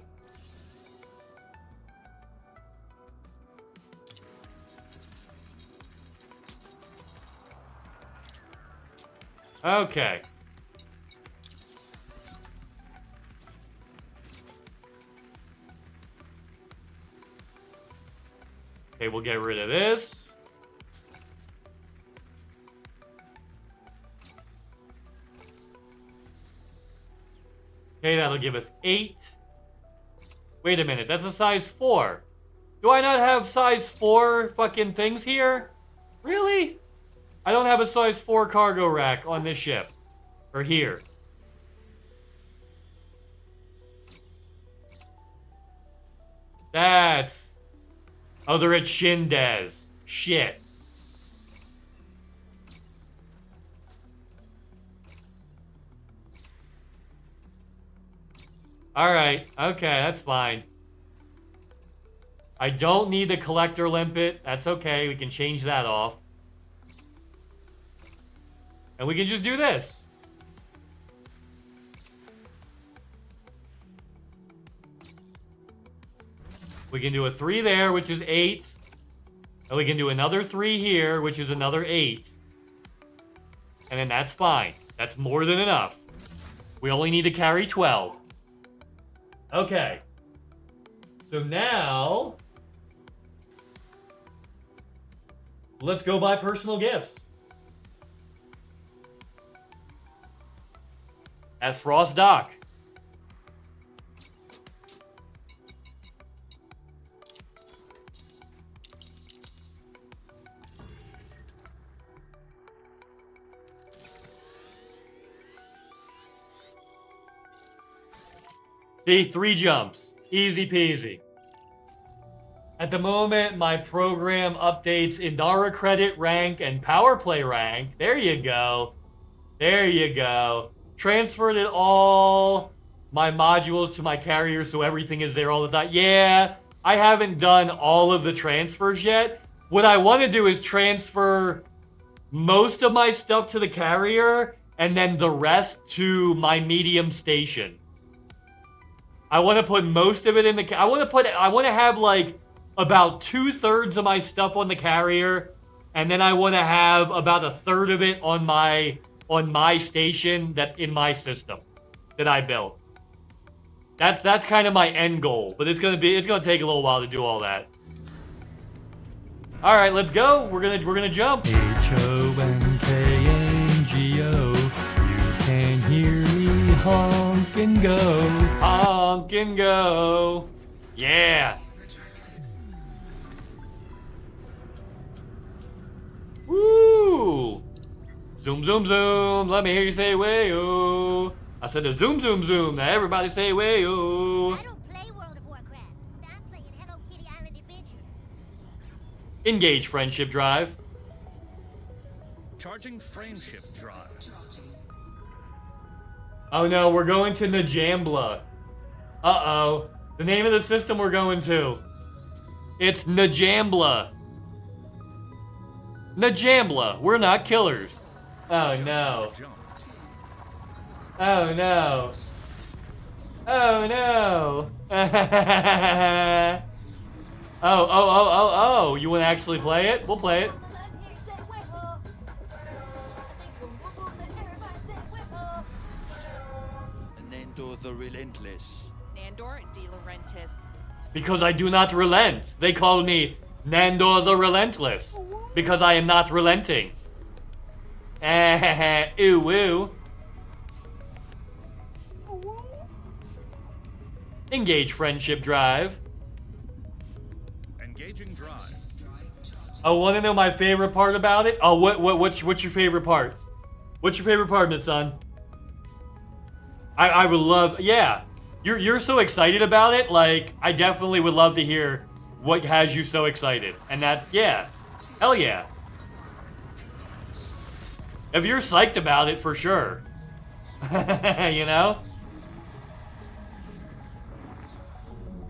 [SPEAKER 1] Okay. Okay, we'll get rid of this. Okay, that'll give us 8. Wait a minute, that's a size 4. Do I not have size 4 fucking things here? Really? I don't have a size 4 cargo rack on this ship. Or here. That's... Oh, they're at Shindez. Shit. Alright, okay, that's fine. I don't need the collector limpet. That's okay, we can change that off. And we can just do this. We can do a 3 there, which is 8. And we can do another 3 here, which is another 8. And then that's fine. That's more than enough. We only need to carry 12. Okay. So now... let's go buy personal gifts. At Frost Dock. See, 3 jumps. Easy peasy. At the moment, my program updates Indara credit rank and power play rank. There you go. There you go. Transferred it all my modules to my carrier so everything is there all the time. Yeah, I haven't done all of the transfers yet. What I want to do is transfer most of my stuff to the carrier and then the rest to my medium station. I want to put most of it in the... I want to have like about 2/3 of my stuff on the carrier, and then I want to have about 1/3 of it on my station that in my system that I built. That's kind of my end goal, but it's gonna take a little while to do all that. All right, let's go. We're gonna jump.
[SPEAKER 21] H-O-N-K-N-G-O. You can hear me honk and go.
[SPEAKER 1] Honk and go. Yeah. Woo! Zoom, zoom, zoom. Let me hear you say way-o. I said a zoom, zoom, zoom. Now everybody say way-o.
[SPEAKER 8] I don't play World of Warcraft. I'm playing Hello Kitty Island Adventure.
[SPEAKER 1] Engage friendship drive.
[SPEAKER 7] Charging frameship drive.
[SPEAKER 1] Oh no, we're going to Najambla. Uh-oh. The name of the system we're going to. It's Najambla. Najambla. We're not killers. Oh no. Oh no. Oh no. Oh. You want to actually play it? We'll play it.
[SPEAKER 15] Nandor the Relentless.
[SPEAKER 16] Nandor de Laurentiis.
[SPEAKER 1] Because I do not relent. They call me Nandor the Relentless. Because I am not relenting. Ooh woo. Engage friendship drive.
[SPEAKER 7] Engaging drive.
[SPEAKER 1] Oh, want to know my favorite part about it? Oh, what's your favorite part? What's your favorite part, Miss Sun? I would love, yeah. You're so excited about it. Like, I definitely would love to hear what has you so excited. And that's, yeah, hell yeah. If you're psyched about it, for sure. You know?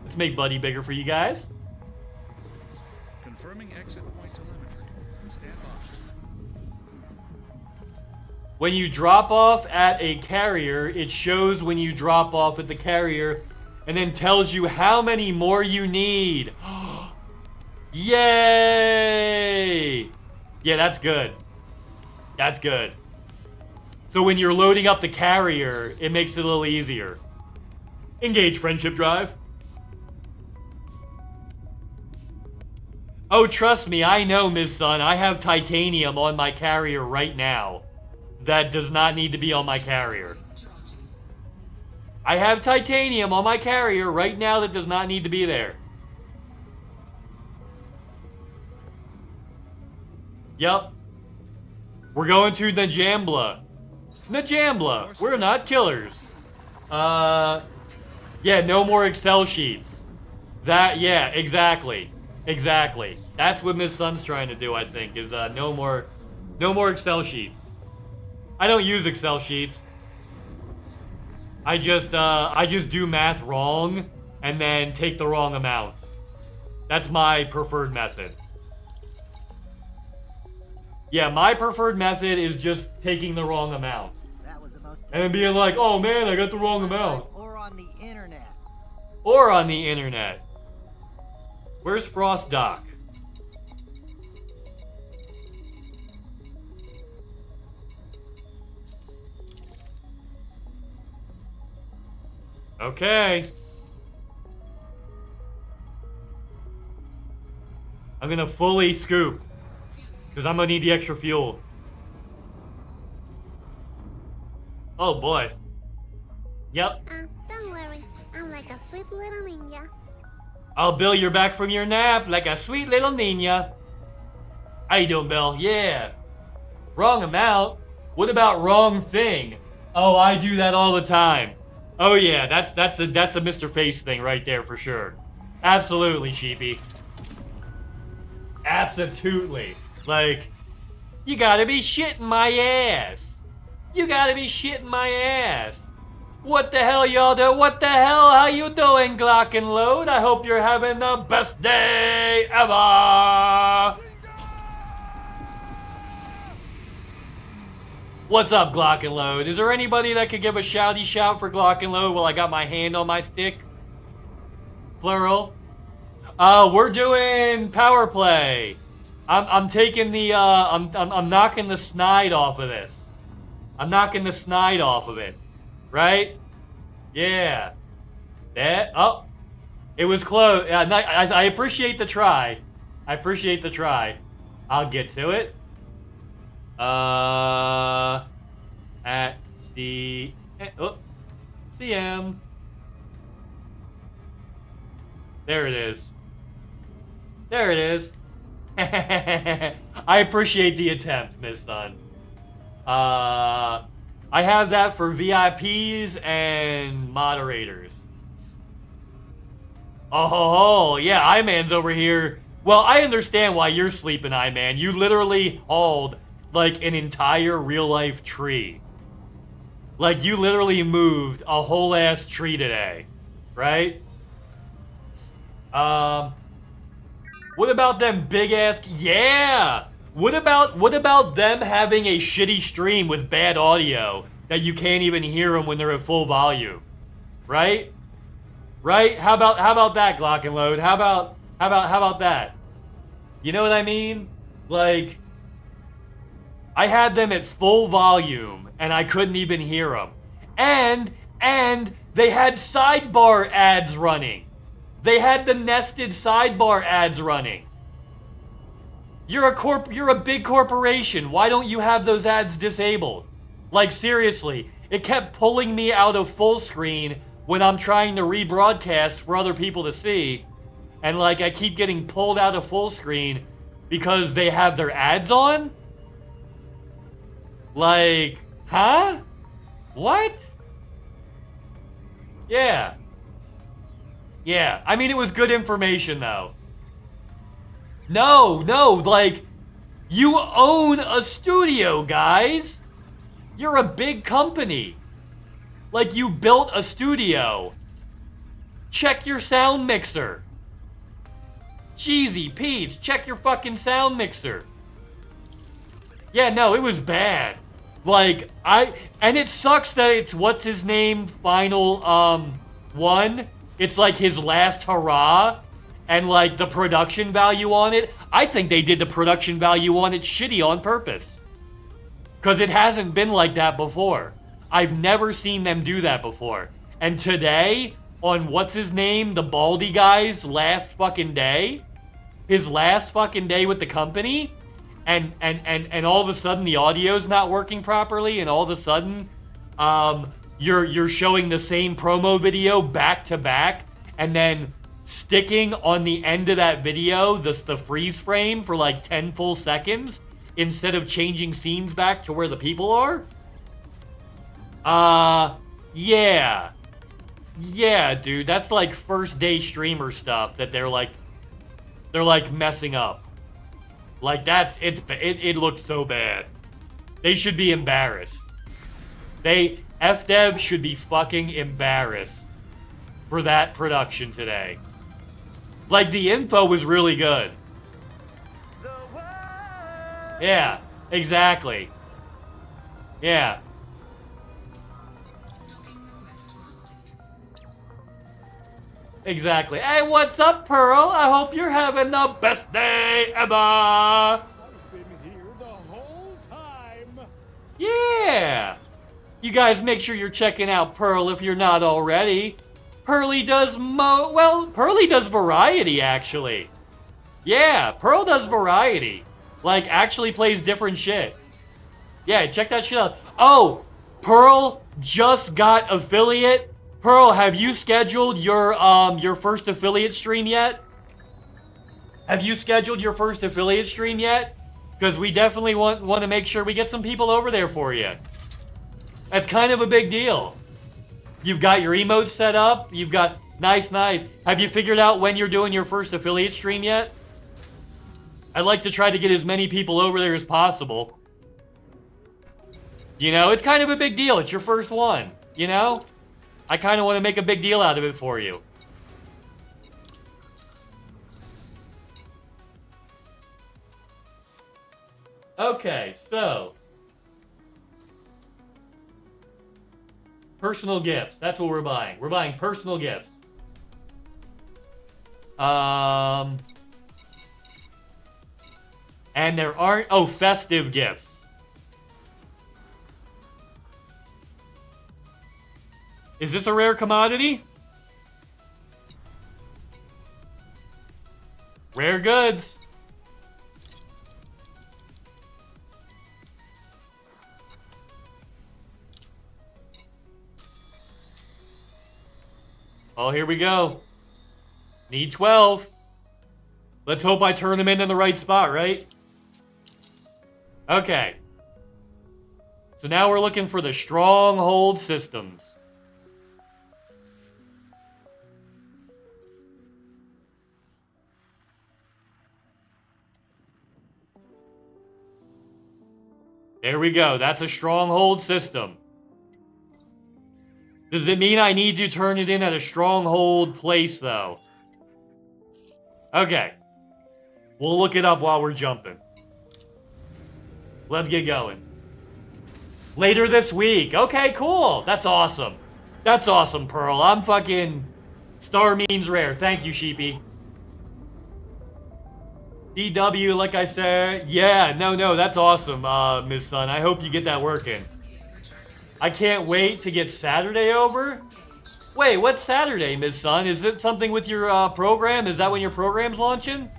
[SPEAKER 1] Let's make Buddy bigger for you guys.
[SPEAKER 7] Confirming exit point telemetry. Stand by.
[SPEAKER 1] When you drop off at a carrier, it shows when you drop off at the carrier and then tells you how many more you need. Yay! Yeah, that's good. That's good. So when you're loading up the carrier, it makes it a little easier. Engage friendship drive. Oh, trust me, I know, Ms. Sun. I have titanium on my carrier right now. That does not need to be on my carrier. I have titanium on my carrier right now that does not need to be there. Yep. We're going to Najambla. Najambla. We're not killers. Yeah, no more Excel sheets. That, yeah, exactly. Exactly. That's what Miss Sun's trying to do, I think, is no more Excel sheets. I don't use Excel sheets. I just do math wrong and then take the wrong amount. That's my preferred method. Yeah, my preferred method is just taking the wrong amount. And then being like, oh man, I got the wrong amount.
[SPEAKER 12] Or on the internet.
[SPEAKER 1] Or on the internet. Where's Frost Doc? Okay. I'm gonna fully scoop. Because I'm gonna need the extra fuel. Oh boy. Yep.
[SPEAKER 8] Don't worry. I'm like a sweet little ninja.
[SPEAKER 1] Oh, Bill, you're back from your nap like a sweet little ninja. How you doing, Bill? Yeah. Wrong amount? What about wrong thing? Oh, I do that all the time. Oh yeah, that's a Mrface thing right there for sure. Absolutely, Sheepy. Absolutely. Like, you gotta be shitting my ass. You gotta be shitting my ass. What the hell, y'all do? What the hell? How you doing, Glock and Load? I hope you're having the best day ever. What's up, Glock and Load? Is there anybody that could give a shouty shout for Glock and Load while I got my hand on my stick? Plural. We're doing power play. I'm taking the I'm knocking the snide off of this. I'm knocking the snide off of it. Right? Yeah. That, oh. It was close. I appreciate the try. I appreciate the try. I'll get to it. At C... Oh. CM. There it is. There it is. I appreciate the attempt, Miss Sun. I have that for VIPs and moderators. Oh, yeah, I-Man's over here. Well, I understand why you're sleeping, I-Man. You literally hauled, like, an entire real-life tree. Like, you literally moved a whole-ass tree today. Right? What about them big-ass... Yeah! What about them having a shitty stream with bad audio that you can't even hear them when they're at full volume? Right? Right? How about that, Glock and Load? How about that? You know what I mean? Like, I had them at full volume and I couldn't even hear them. And they had sidebar ads running. They had the nested sidebar ads running. You're a big corporation. Why don't you have those ads disabled? Like, seriously, it kept pulling me out of full screen when I'm trying to rebroadcast for other people to see. And, like, I keep getting pulled out of full screen because they have their ads on? Like, huh? What? Yeah. Yeah, I mean, it was good information, though. No, like, you own a studio, guys. You're a big company. Like, you built a studio. Check your sound mixer. Cheesy Pete's, check your fucking sound mixer. Yeah, no, it was bad. Like, and it sucks that it's what's his name final one. It's like his last hurrah, and like the production value on it. I think they did the production value on it shitty on purpose. Cause it hasn't been like that before. I've never seen them do that before. And today, on what's his name, the Baldy guy's last fucking day, his last fucking day with the company, and all of a sudden the audio's not working properly, and all of a sudden, you're showing the same promo video back to back, and then sticking on the end of that video the freeze frame for like 10 full seconds instead of changing scenes back to where the people are. Yeah, dude, that's like first day streamer stuff that they're like messing up. Like it looks so bad. They should be embarrassed. FDev should be fucking embarrassed for that production today. Like, the info was really good. Yeah, exactly. Yeah. Exactly. Hey, what's up, Pearl? I hope you're having the best day ever. I've been here the whole time. Yeah. You guys make sure you're checking out Pearl if you're not already. Pearly does Pearly does variety, actually. Yeah, Pearl does variety. Like, actually plays different shit. Yeah, check that shit out. Oh, Pearl just got affiliate. Pearl, have you scheduled your first affiliate stream yet? Have you scheduled your first affiliate stream yet? Because we definitely want to make sure we get some people over there for you. That's kind of a big deal. You've got your emotes set up. You've got... Nice. Have you figured out when you're doing your first affiliate stream yet? I'd like to try to get as many people over there as possible. You know, it's kind of a big deal. It's your first one, you know? I kind of want to make a big deal out of it for you. Okay, so... personal gifts. That's what we're buying. We're buying personal gifts. And there aren't... oh, festive gifts. Is this a rare commodity? Rare goods. Oh, here we go. Need 12. Let's hope I turn them in the right spot, right? Okay. So now we're looking for the stronghold systems. There we go. That's a stronghold system. Does it mean I need to turn it in at a stronghold place, though? Okay. We'll look it up while we're jumping. Let's get going. Later this week. Okay, cool. That's awesome. That's awesome, Pearl. I'm fucking... Star means rare. Thank you, Sheepy. DW, like I said. Yeah, no, that's awesome, Ms. Sun. I hope you get that working. I can't wait to get Saturday over. Wait, what's Saturday, Ms. Sun? Is it something with your program? Is that when your program's launching?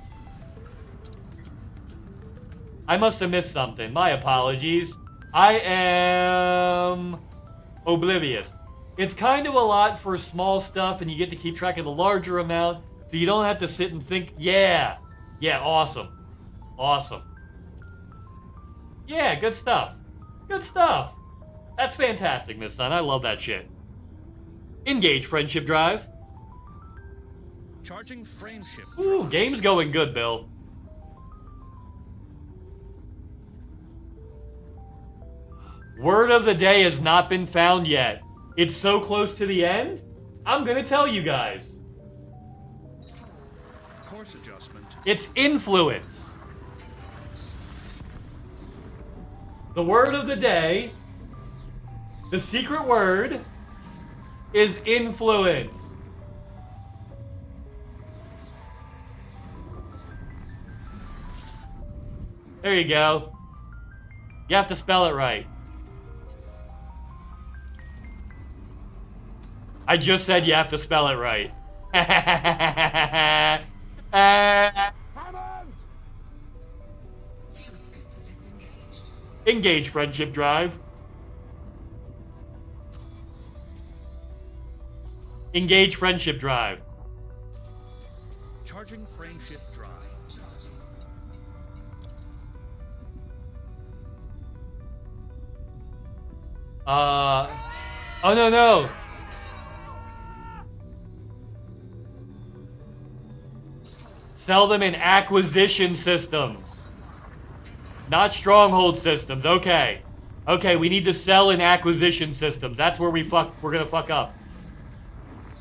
[SPEAKER 1] I must have missed something. My apologies. I am oblivious. It's kind of a lot for small stuff, and you get to keep track of the larger amount, so you don't have to sit and think, yeah, awesome. Awesome. Yeah, good stuff. Good stuff. That's fantastic, Miss Sun. I love that shit. Engage friendship drive.
[SPEAKER 7] Charging frame shift.
[SPEAKER 1] Ooh, game's going good, Bill. Word of the day has not been found yet. It's so close to the end, I'm gonna tell you guys.
[SPEAKER 7] Course adjustment.
[SPEAKER 1] It's influence. The word of the day, the secret word, is influence. There you go. You have to spell it right. I just said you have to spell it right. Engage friendship drive. Engage friendship drive.
[SPEAKER 7] Charging frame shift drive.
[SPEAKER 1] Oh no. Sell them in acquisition systems. Not stronghold systems. Okay. Okay, we need to sell in acquisition systems. That's where we're gonna fuck up.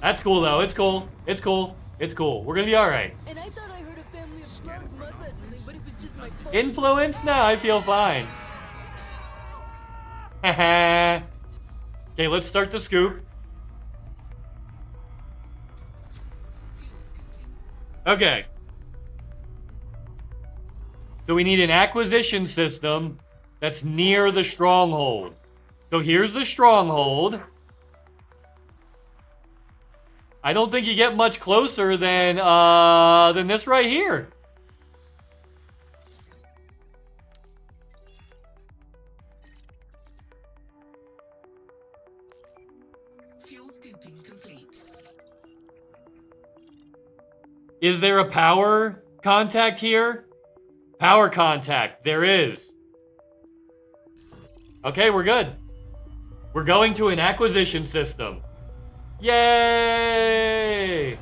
[SPEAKER 1] That's cool though. It's cool. It's cool. It's cool. We're gonna be alright.
[SPEAKER 18] And I thought I heard a family of frogs mud wrestling, but it was just my fault.
[SPEAKER 1] Influence? No, I feel fine. Okay, let's start the scoop. Okay. So we need an acquisition system that's near the stronghold. So here's the stronghold. I don't think you get much closer than this right here.
[SPEAKER 4] Fuel scooping complete.
[SPEAKER 1] Is there a power contact here? Power contact. There is. Okay, we're good. We're going to an acquisition system. Yay!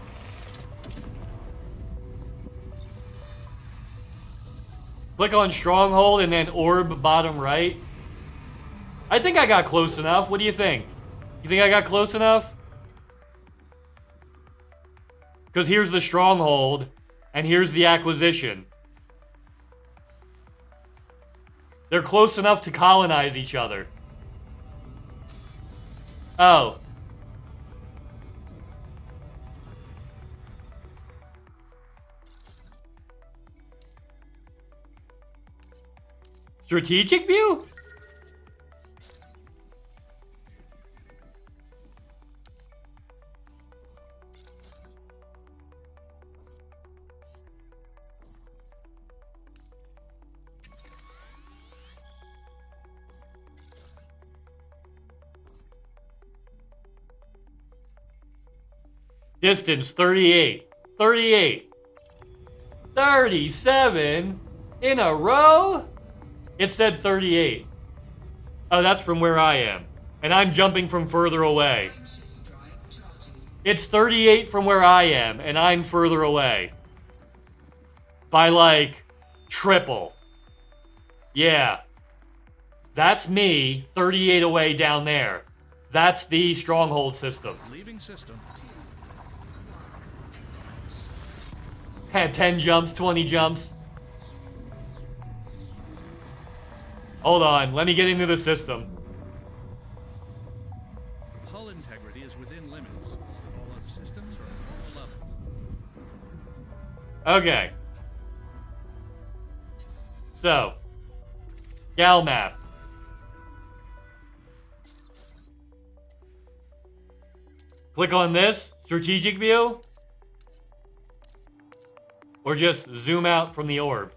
[SPEAKER 1] Click on stronghold and then orb bottom right. I think I got close enough. What do you think? You think I got close enough? Because here's the stronghold and here's the acquisition. They're close enough to colonize each other. Oh. Strategic view? Distance 38. 38. 37 in a row? It said 38. Oh, that's from where I am. And I'm jumping from further away. It's 38 from where I am, and I'm further away. By like triple. Yeah. That's me 38 away down there. That's the stronghold system.
[SPEAKER 7] Leaving system.
[SPEAKER 1] Had 10 jumps, 20 jumps. Hold on, let me get into the system.
[SPEAKER 7] Hull integrity is within limits. All other systems are at all levels.
[SPEAKER 1] Okay. So, gal map. Click on this, strategic view. Or just zoom out from the orb.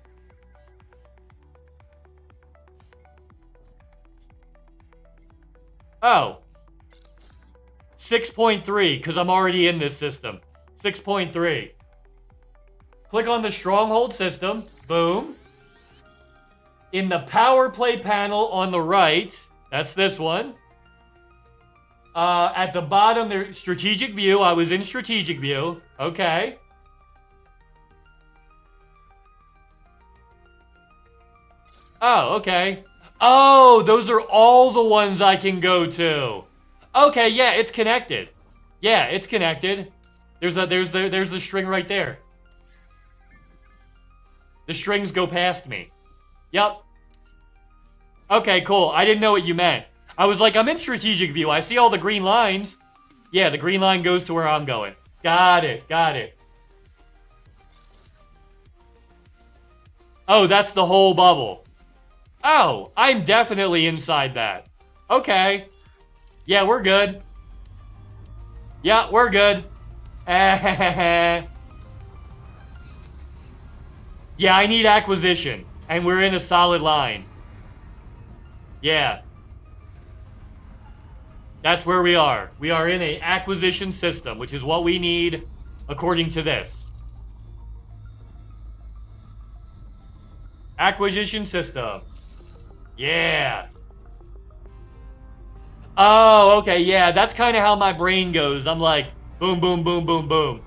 [SPEAKER 1] Oh. 6.3, because I'm already in this system. 6.3. Click on the stronghold system. Boom. In the power play panel on the right, that's this one. At the bottom, there's strategic view. I was in strategic view. Okay. Oh, okay. Oh, those are all the ones I can go to. Okay, yeah, it's connected. Yeah, it's connected. There's the string right there. The strings go past me. Yep. Okay, cool. I didn't know what you meant. I was like, I'm in strategic view. I see all the green lines. Yeah, the green line goes to where I'm going. Got it. Got it. Oh, that's the whole bubble. Oh, I'm definitely inside that. Okay. Yeah, we're good. Yeah, we're good. Yeah, I need acquisition. And we're in a solid line. Yeah. That's where we are. We are in an acquisition system, which is what we need according to this. Acquisition system. Yeah. Oh, okay, yeah. That's kind of how my brain goes. I'm like, boom, boom, boom, boom, boom.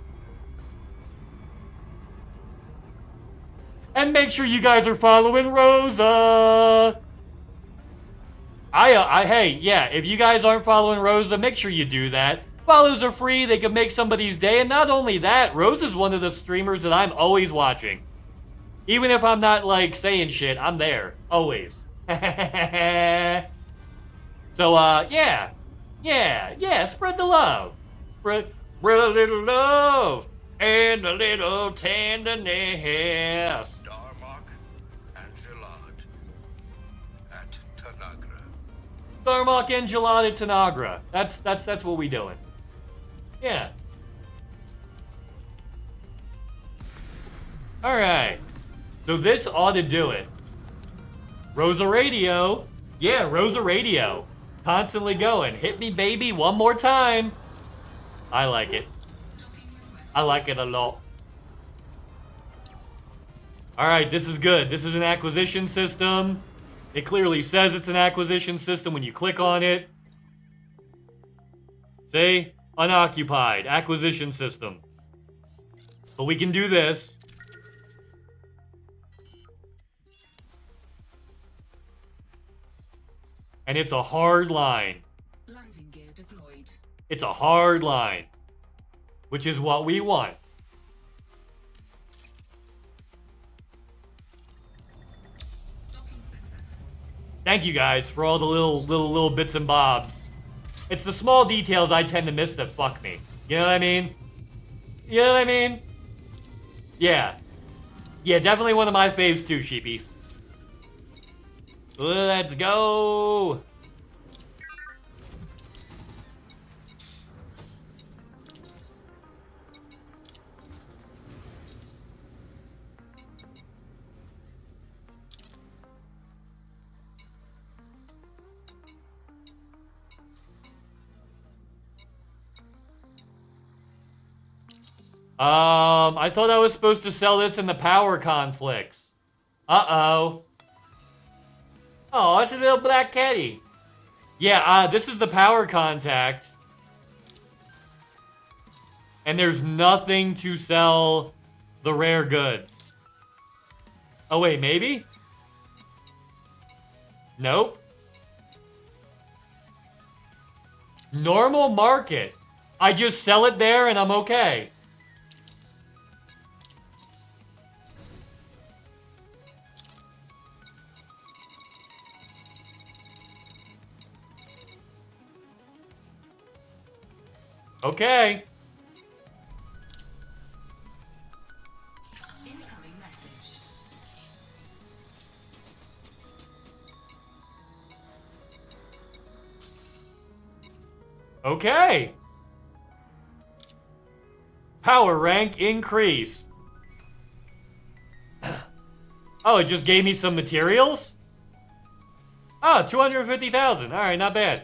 [SPEAKER 1] And make sure you guys are following Rosa. Hey, yeah, if you guys aren't following Rosa, make sure you do that. Follows are free. They can make somebody's day. And not only that, Rosa's one of the streamers that I'm always watching. Even if I'm not, like, saying shit, I'm there. Always. So, yeah. Yeah, spread the love. Spread a little love and a little tenderness. Darmok and Gelada Tanagra. That's what we doing. Yeah. Alright. So this ought to do it. Rosa Radio. Yeah, Rosa Radio. Constantly going. Hit me, baby, one more time. I like it. I like it a lot. Alright, this is good. This is an acquisition system. It clearly says it's an acquisition system when you click on it. See? Unoccupied. Acquisition system. But we can do this. And it's a hard line.
[SPEAKER 4] Landing gear deployed.
[SPEAKER 1] It's a hard line. Which is what we want. Thank you guys for all the little bits and bobs. It's the small details I tend to miss that fuck me. You know what I mean? You know what I mean? Yeah. Yeah, definitely one of my faves too, sheepies. Let's go! I thought I was supposed to sell this in the power conflicts. Uh-oh. Oh, it's a little black caddy. Yeah, this is the power contact. And there's nothing to sell the rare goods. Oh, wait, maybe? Nope. Normal market. I just sell it there and I'm okay. Okay.
[SPEAKER 4] Incoming message.
[SPEAKER 1] Okay. Power rank increased. Oh, it just gave me some materials? Oh, 250,000. All right, not bad.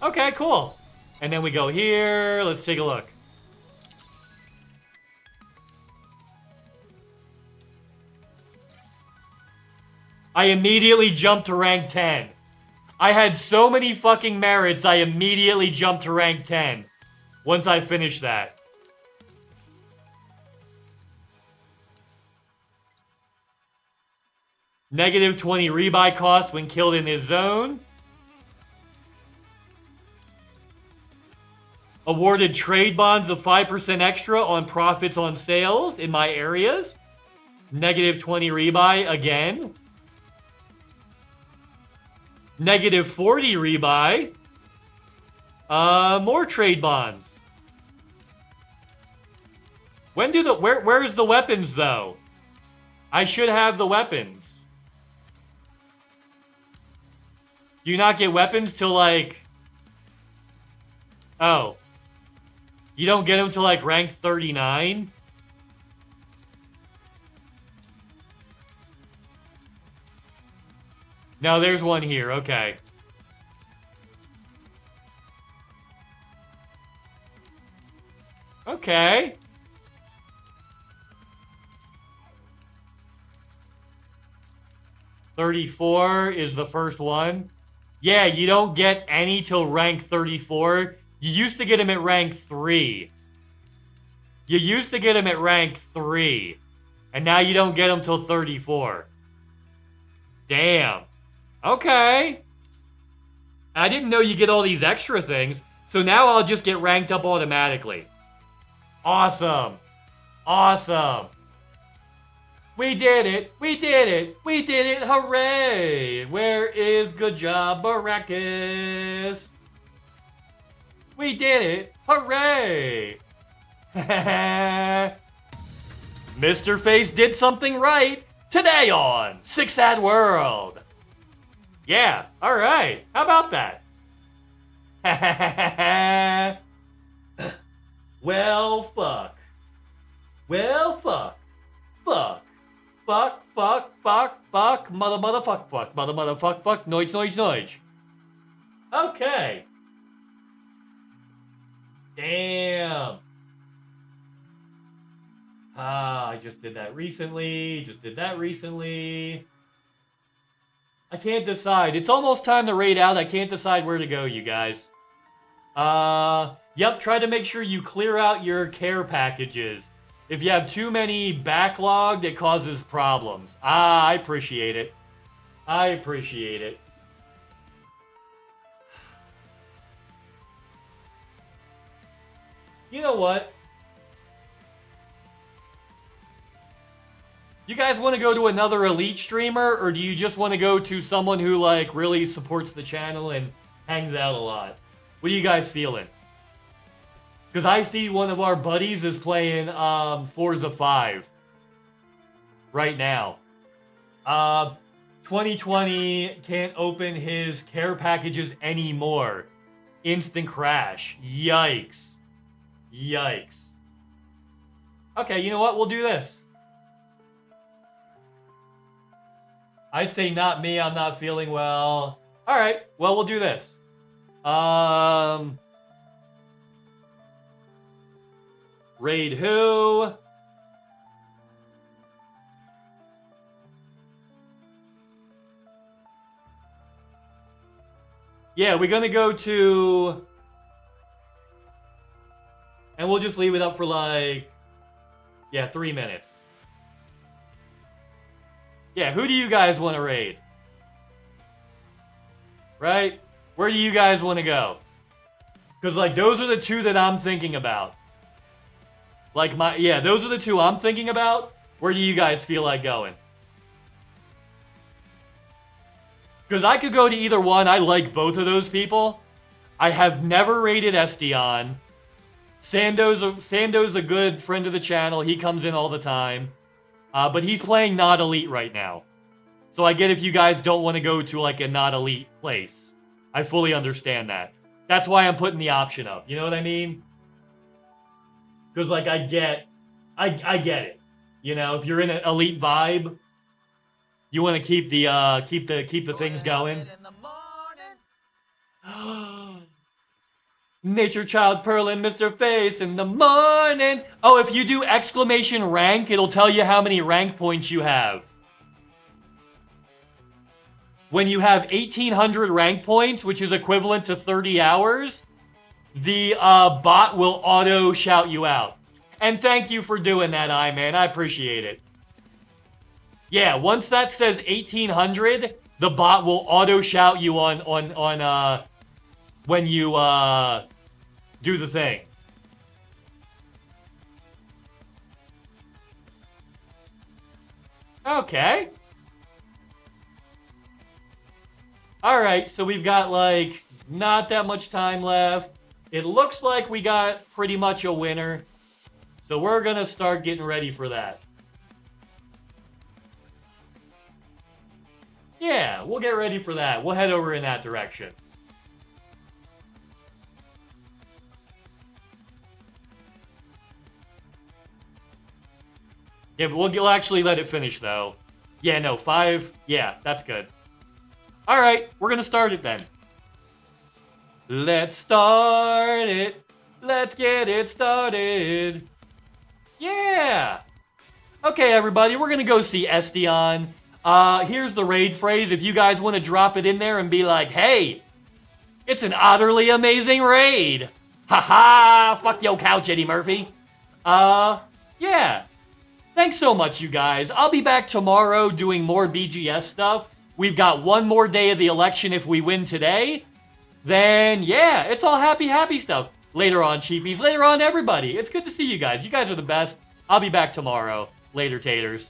[SPEAKER 1] Okay, cool. And then we go here. Let's take a look. I immediately jumped to rank 10. I had so many fucking merits, I immediately jumped to rank 10. Once I finished that. Negative 20 rebuy cost when killed in his zone. Awarded trade bonds of 5% extra on profits on sales in my areas. Negative 20 rebuy again. Negative 40 rebuy. More trade bonds. When do the where's the weapons though? I should have the weapons. Do you not get weapons till like... Oh. You don't get them till like rank 39? No, there's one here. Okay. Okay. $34 is the first one. Yeah, you don't get any till rank 34. You used to get him at rank 3. You used to get him at rank 3. And now you don't get him till 34. Damn. Okay. I didn't know you get all these extra things. So now I'll just get ranked up automatically. Awesome. Awesome. We did it. We did it. We did it. Hooray. Where is Good Job Baracus? We did it. Hooray. Mrface did something right today on Six Ad World. Yeah. All right. How about that? Well, fuck. Well, fuck. Fuck. Fuck, fuck, fuck, fuck, motherfuck, fuck, motherfuck, fuck, noise. Okay. Damn. I just did that recently. I can't decide. It's almost time to raid out. I can't decide where to go, you guys. Yep, try to make sure you clear out your care packages. If you have too many backlogged, it causes problems. I appreciate it. I appreciate it. You know what? You guys want to go to another elite streamer, or do you just want to go to someone who, like, really supports the channel and hangs out a lot? What are you guys feeling? Because I see one of our buddies is playing Forza 5 right now. 2020 can't open his care packages anymore. Instant crash. Yikes. Yikes. Okay, you know what? We'll do this. I'd say not me. I'm not feeling well. All right. Well, we'll do this. Raid who? Yeah, we're gonna go to... And we'll just leave it up for like... Yeah, 3 minutes. Yeah, who do you guys want to raid? Right? Where do you guys want to go? Because, like, those are the two that I'm thinking about. Like, yeah, those are the two I'm thinking about. Where do you guys feel like going? Because I could go to either one. I like both of those people. I have never raided Estion. Sando's a good friend of the channel. He comes in all the time. But he's playing not elite right now. So I get if you guys don't want to go to, like, a not elite place. I fully understand that. That's why I'm putting the option up. You know what I mean? Because, like, I get it. You know, if you're in an elite vibe, you want to keep the things going. Nature Child Pearl and Mrface in the morning. Oh, if you do exclamation rank, it'll tell you how many rank points you have. When you have 1,800 rank points, which is equivalent to 30 hours, the bot will auto shout you out. And thank you for doing that, man. I appreciate it. Yeah, once that says 1,800, the bot will auto shout you on when you do the thing. Okay. Alright, so we've got, like, not that much time left. It looks like we got pretty much a winner. So we're gonna start getting ready for that. Yeah, we'll get ready for that. We'll head over in that direction. Yeah, but we'll actually let it finish, though. Yeah, no, 5. Yeah, that's good. Alright, we're gonna start it then. Let's start it. Let's get it started. Yeah! Okay, everybody, we're gonna go see Estion. Here's the raid phrase. If you guys want to drop it in there and be like, hey, it's an utterly amazing raid. Haha, fuck yo couch, Eddie Murphy. Yeah. Thanks so much, you guys. I'll be back tomorrow doing more BGS stuff. We've got one more day of the election if we win today. Then, yeah, it's all happy, happy stuff. Later on, Cheapies. Later on, everybody. It's good to see you guys. You guys are the best. I'll be back tomorrow. Later, taters.